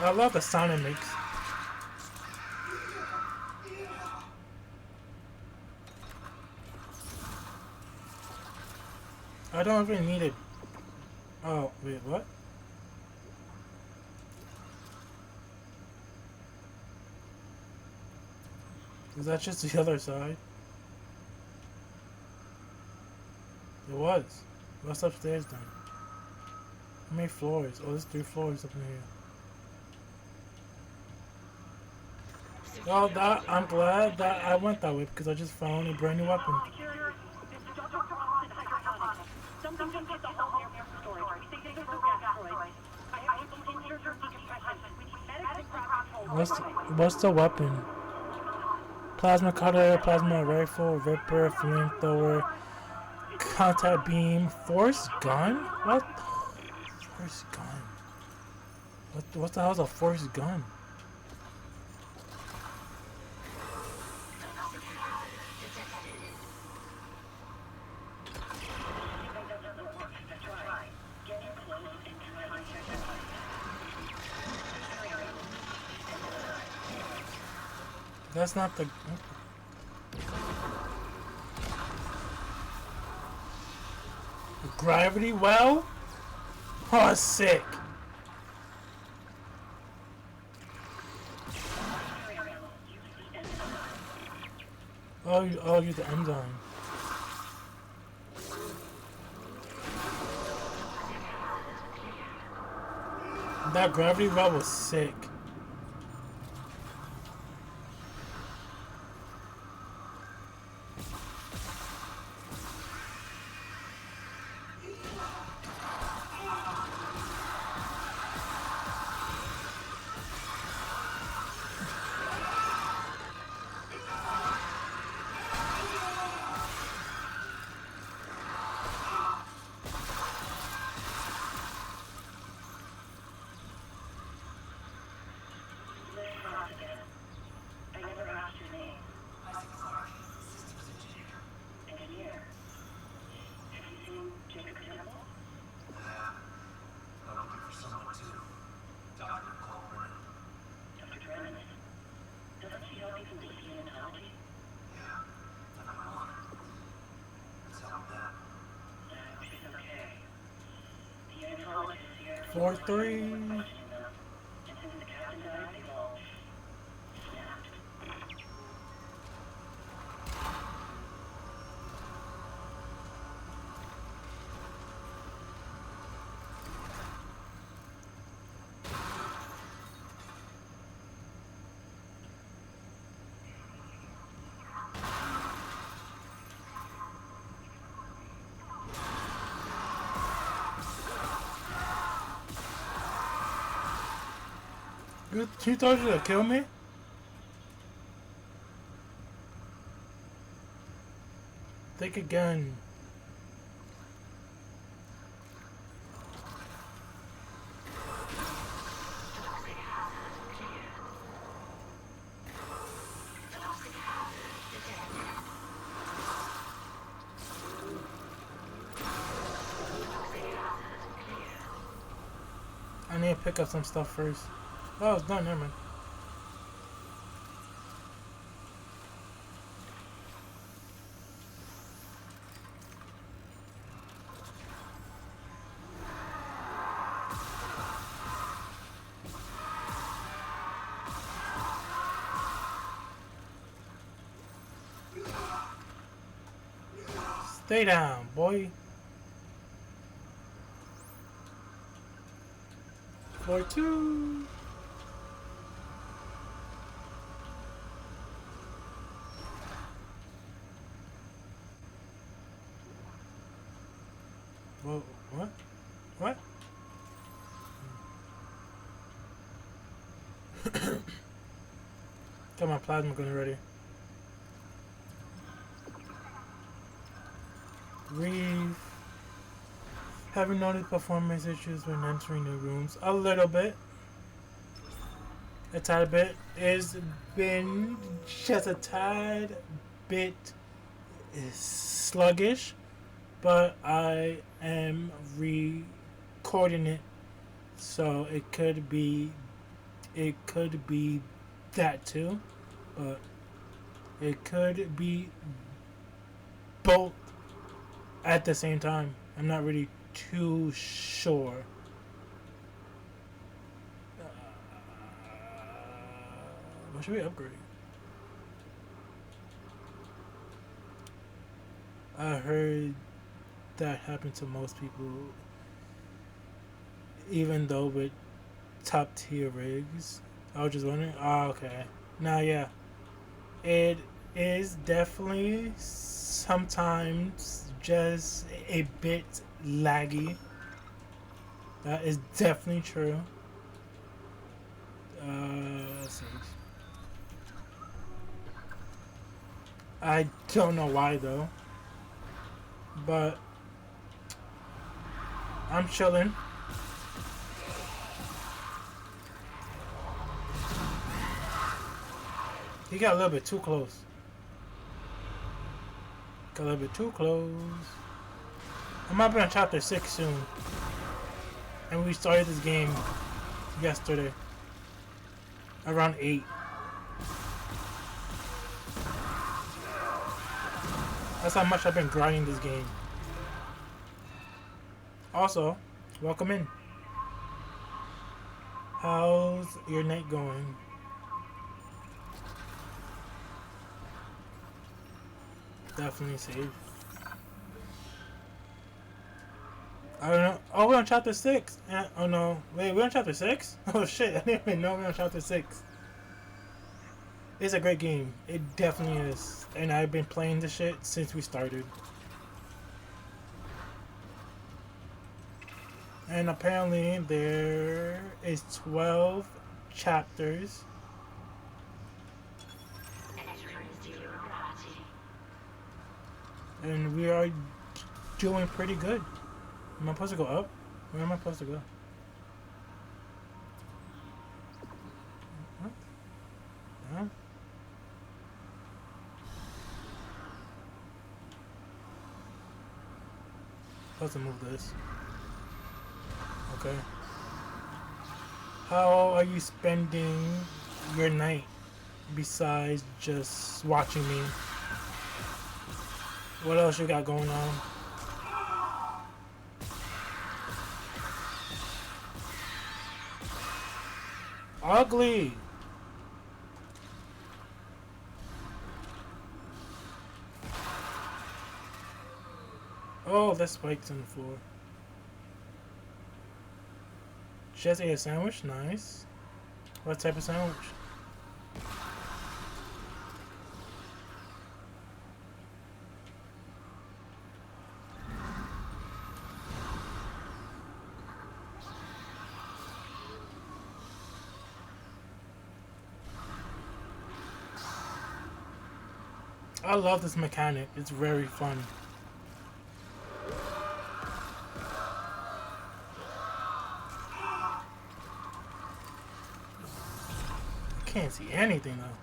I love the sound it makes. I don't even need it. Oh, wait, what? Is that just the other side? It was. What's upstairs then? How many floors? Oh, there's 3 floors up in here. Oh, that I'm glad that I went that way because I just found a brand new weapon. What's the weapon? Plasma cutter, plasma rifle, ripper, flamethrower, contact beam, force gun? What? Force gun? What the hell is a force gun? That's not the... Gravity well? Oh, sick. Oh, use the enzyme. That gravity well was sick. Four, 3. You thought you were gonna kill me? Think again. I need to pick up some stuff first. Oh, it's done, never mind. Stay down, boy. 4-2. Whoa, what? What? Got my plasma gun ready. Reeve. Have you noticed performance issues when entering new rooms? A little bit. A tad bit. It's been just a tad bit sluggish, but I am recording it, so it could be that too, but it could be both at the same time. I'm not really too sure. What should we upgrade? I heard that happened to most people, even though with top tier rigs. I was just wondering. Oh, okay. Now, yeah, it is definitely sometimes just a bit laggy. That is definitely true. Let's see. I don't know why though, but I'm chilling. He got a little bit too close. Got a little bit too close. I might be on chapter 6 soon. And we started this game yesterday. Around 8. That's how much I've been grinding this game. Also, welcome in. How's your night going? Definitely safe. I don't know. Oh, we're on chapter 6. Oh no. Wait, we're on chapter 6? Oh shit, I didn't even know we're on chapter 6. It's a great game. It definitely is. And I've been playing this shit since we started. And apparently there is 12 chapters. And we are doing pretty good. Am I supposed to go up? Where am I supposed to go? What? No? Supposed to move this. Okay. How are you spending your night besides just watching me? What else you got going on? Ugly. Oh, there's spikes on the floor. Just ate a sandwich? Nice. What type of sandwich? I love this mechanic. It's very fun. I can't see anything though.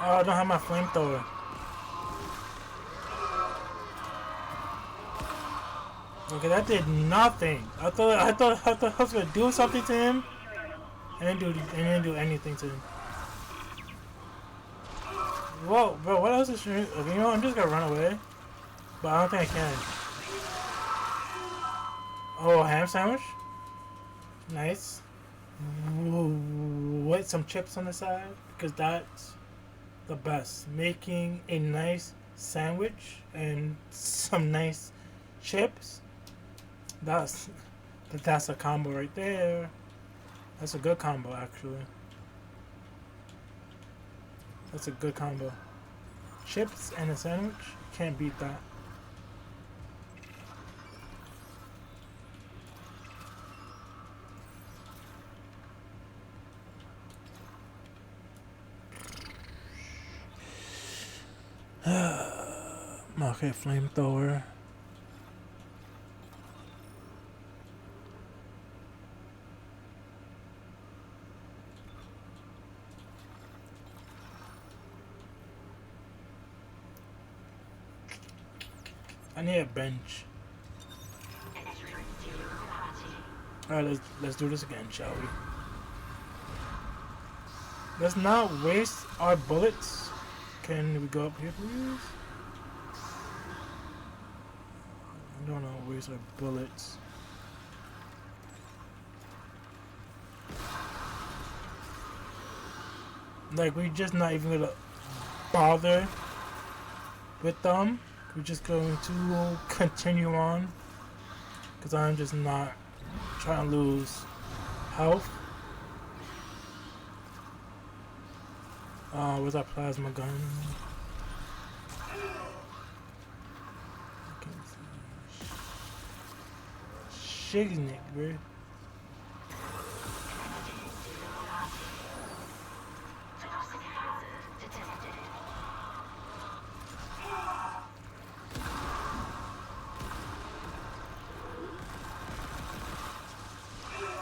Oh, I don't have my flamethrower. Okay, that did nothing. I thought I was gonna do something to him, and didn't do anything to him. Whoa, bro, what else is she? Okay, you know, I'm just gonna run away, but I don't think I can. Oh, ham sandwich, nice. With some chips on the side, because that's the best. Making a nice sandwich and some nice chips. That's a combo right there. That's a good combo, actually. That's a good combo. Chips and a sandwich? Can't beat that. Okay, flamethrower. I need a bench. Alright, let's do this again, shall we? Let's not waste our bullets. Can we go up here, please? I don't want to waste our bullets. Like, we're just not even gonna bother with them. We're just going to continue on. Because I'm just not trying to lose health. Where's our plasma gun? Shignick, bro.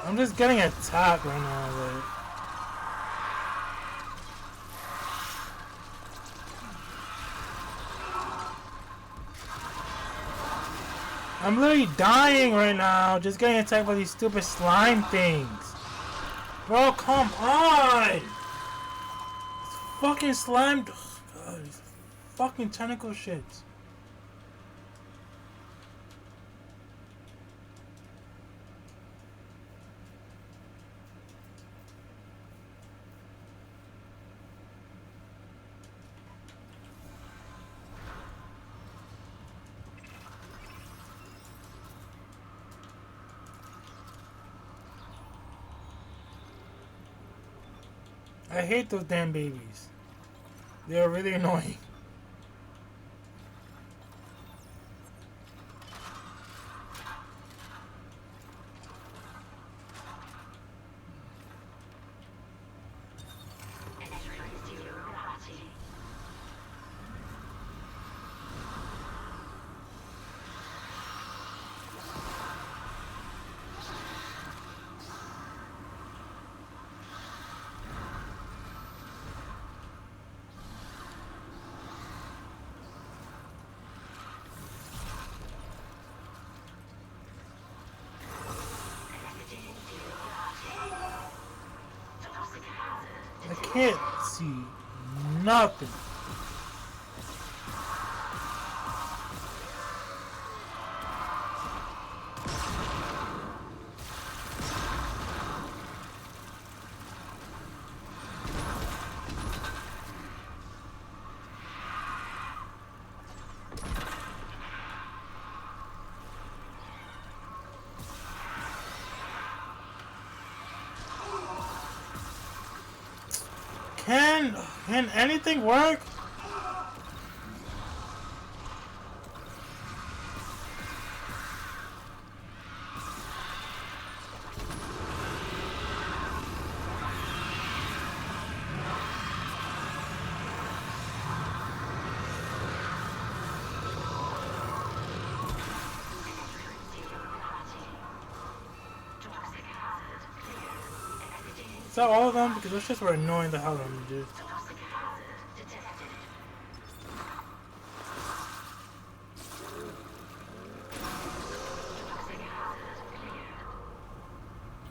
I'm just getting attacked right now, like. I'm literally dying right now, just getting attacked by these stupid slime things. Bro, come on! It's fucking slime. Oh, God, these fucking tentacle shits. I hate those damn babies. They're really annoying. I can't see nothing. Can anything work? Is that all of them? Because those shits were annoying the hell out of me, dude.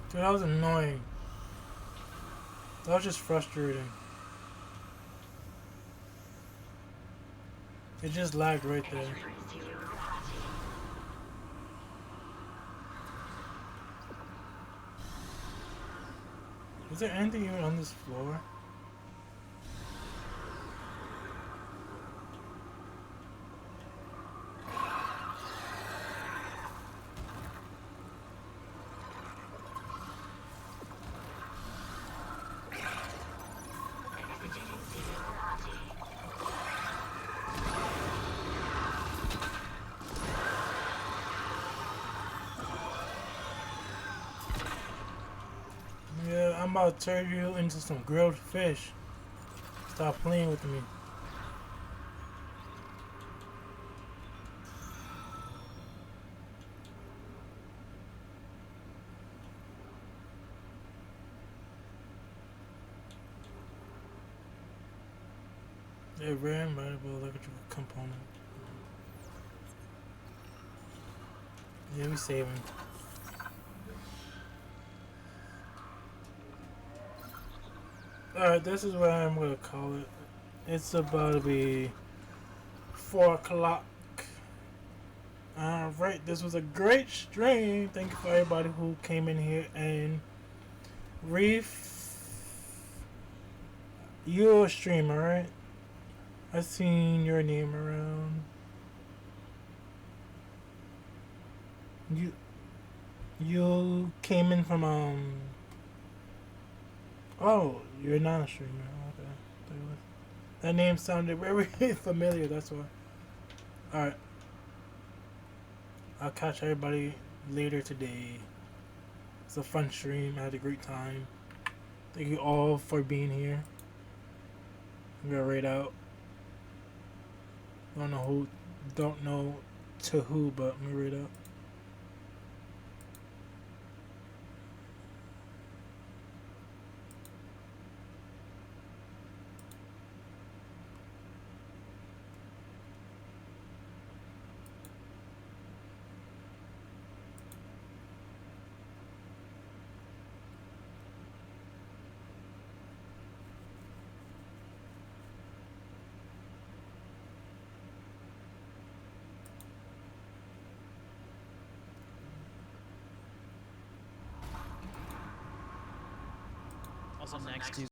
Dude, that was annoying. That was just frustrating. It just lagged right there. Is there anything even on this floor? I'm about to turn you into some grilled fish. Stop playing with me. A rare and valuable electrical component. Yeah, we saving. Alright, this is what I'm gonna call it. It's about to be 4 o'clock. Alright, this was a great stream. Thank you for everybody who came in here. And Reef, you're a streamer, right? I've seen your name around. You came in from oh, you're not a streamer. Okay. That name sounded very familiar, that's why. Alright. I'll catch everybody later today. It's a fun stream. I had a great time. Thank you all for being here. I'm gonna raid out. Don't know to who, but I'm gonna raid out. Also next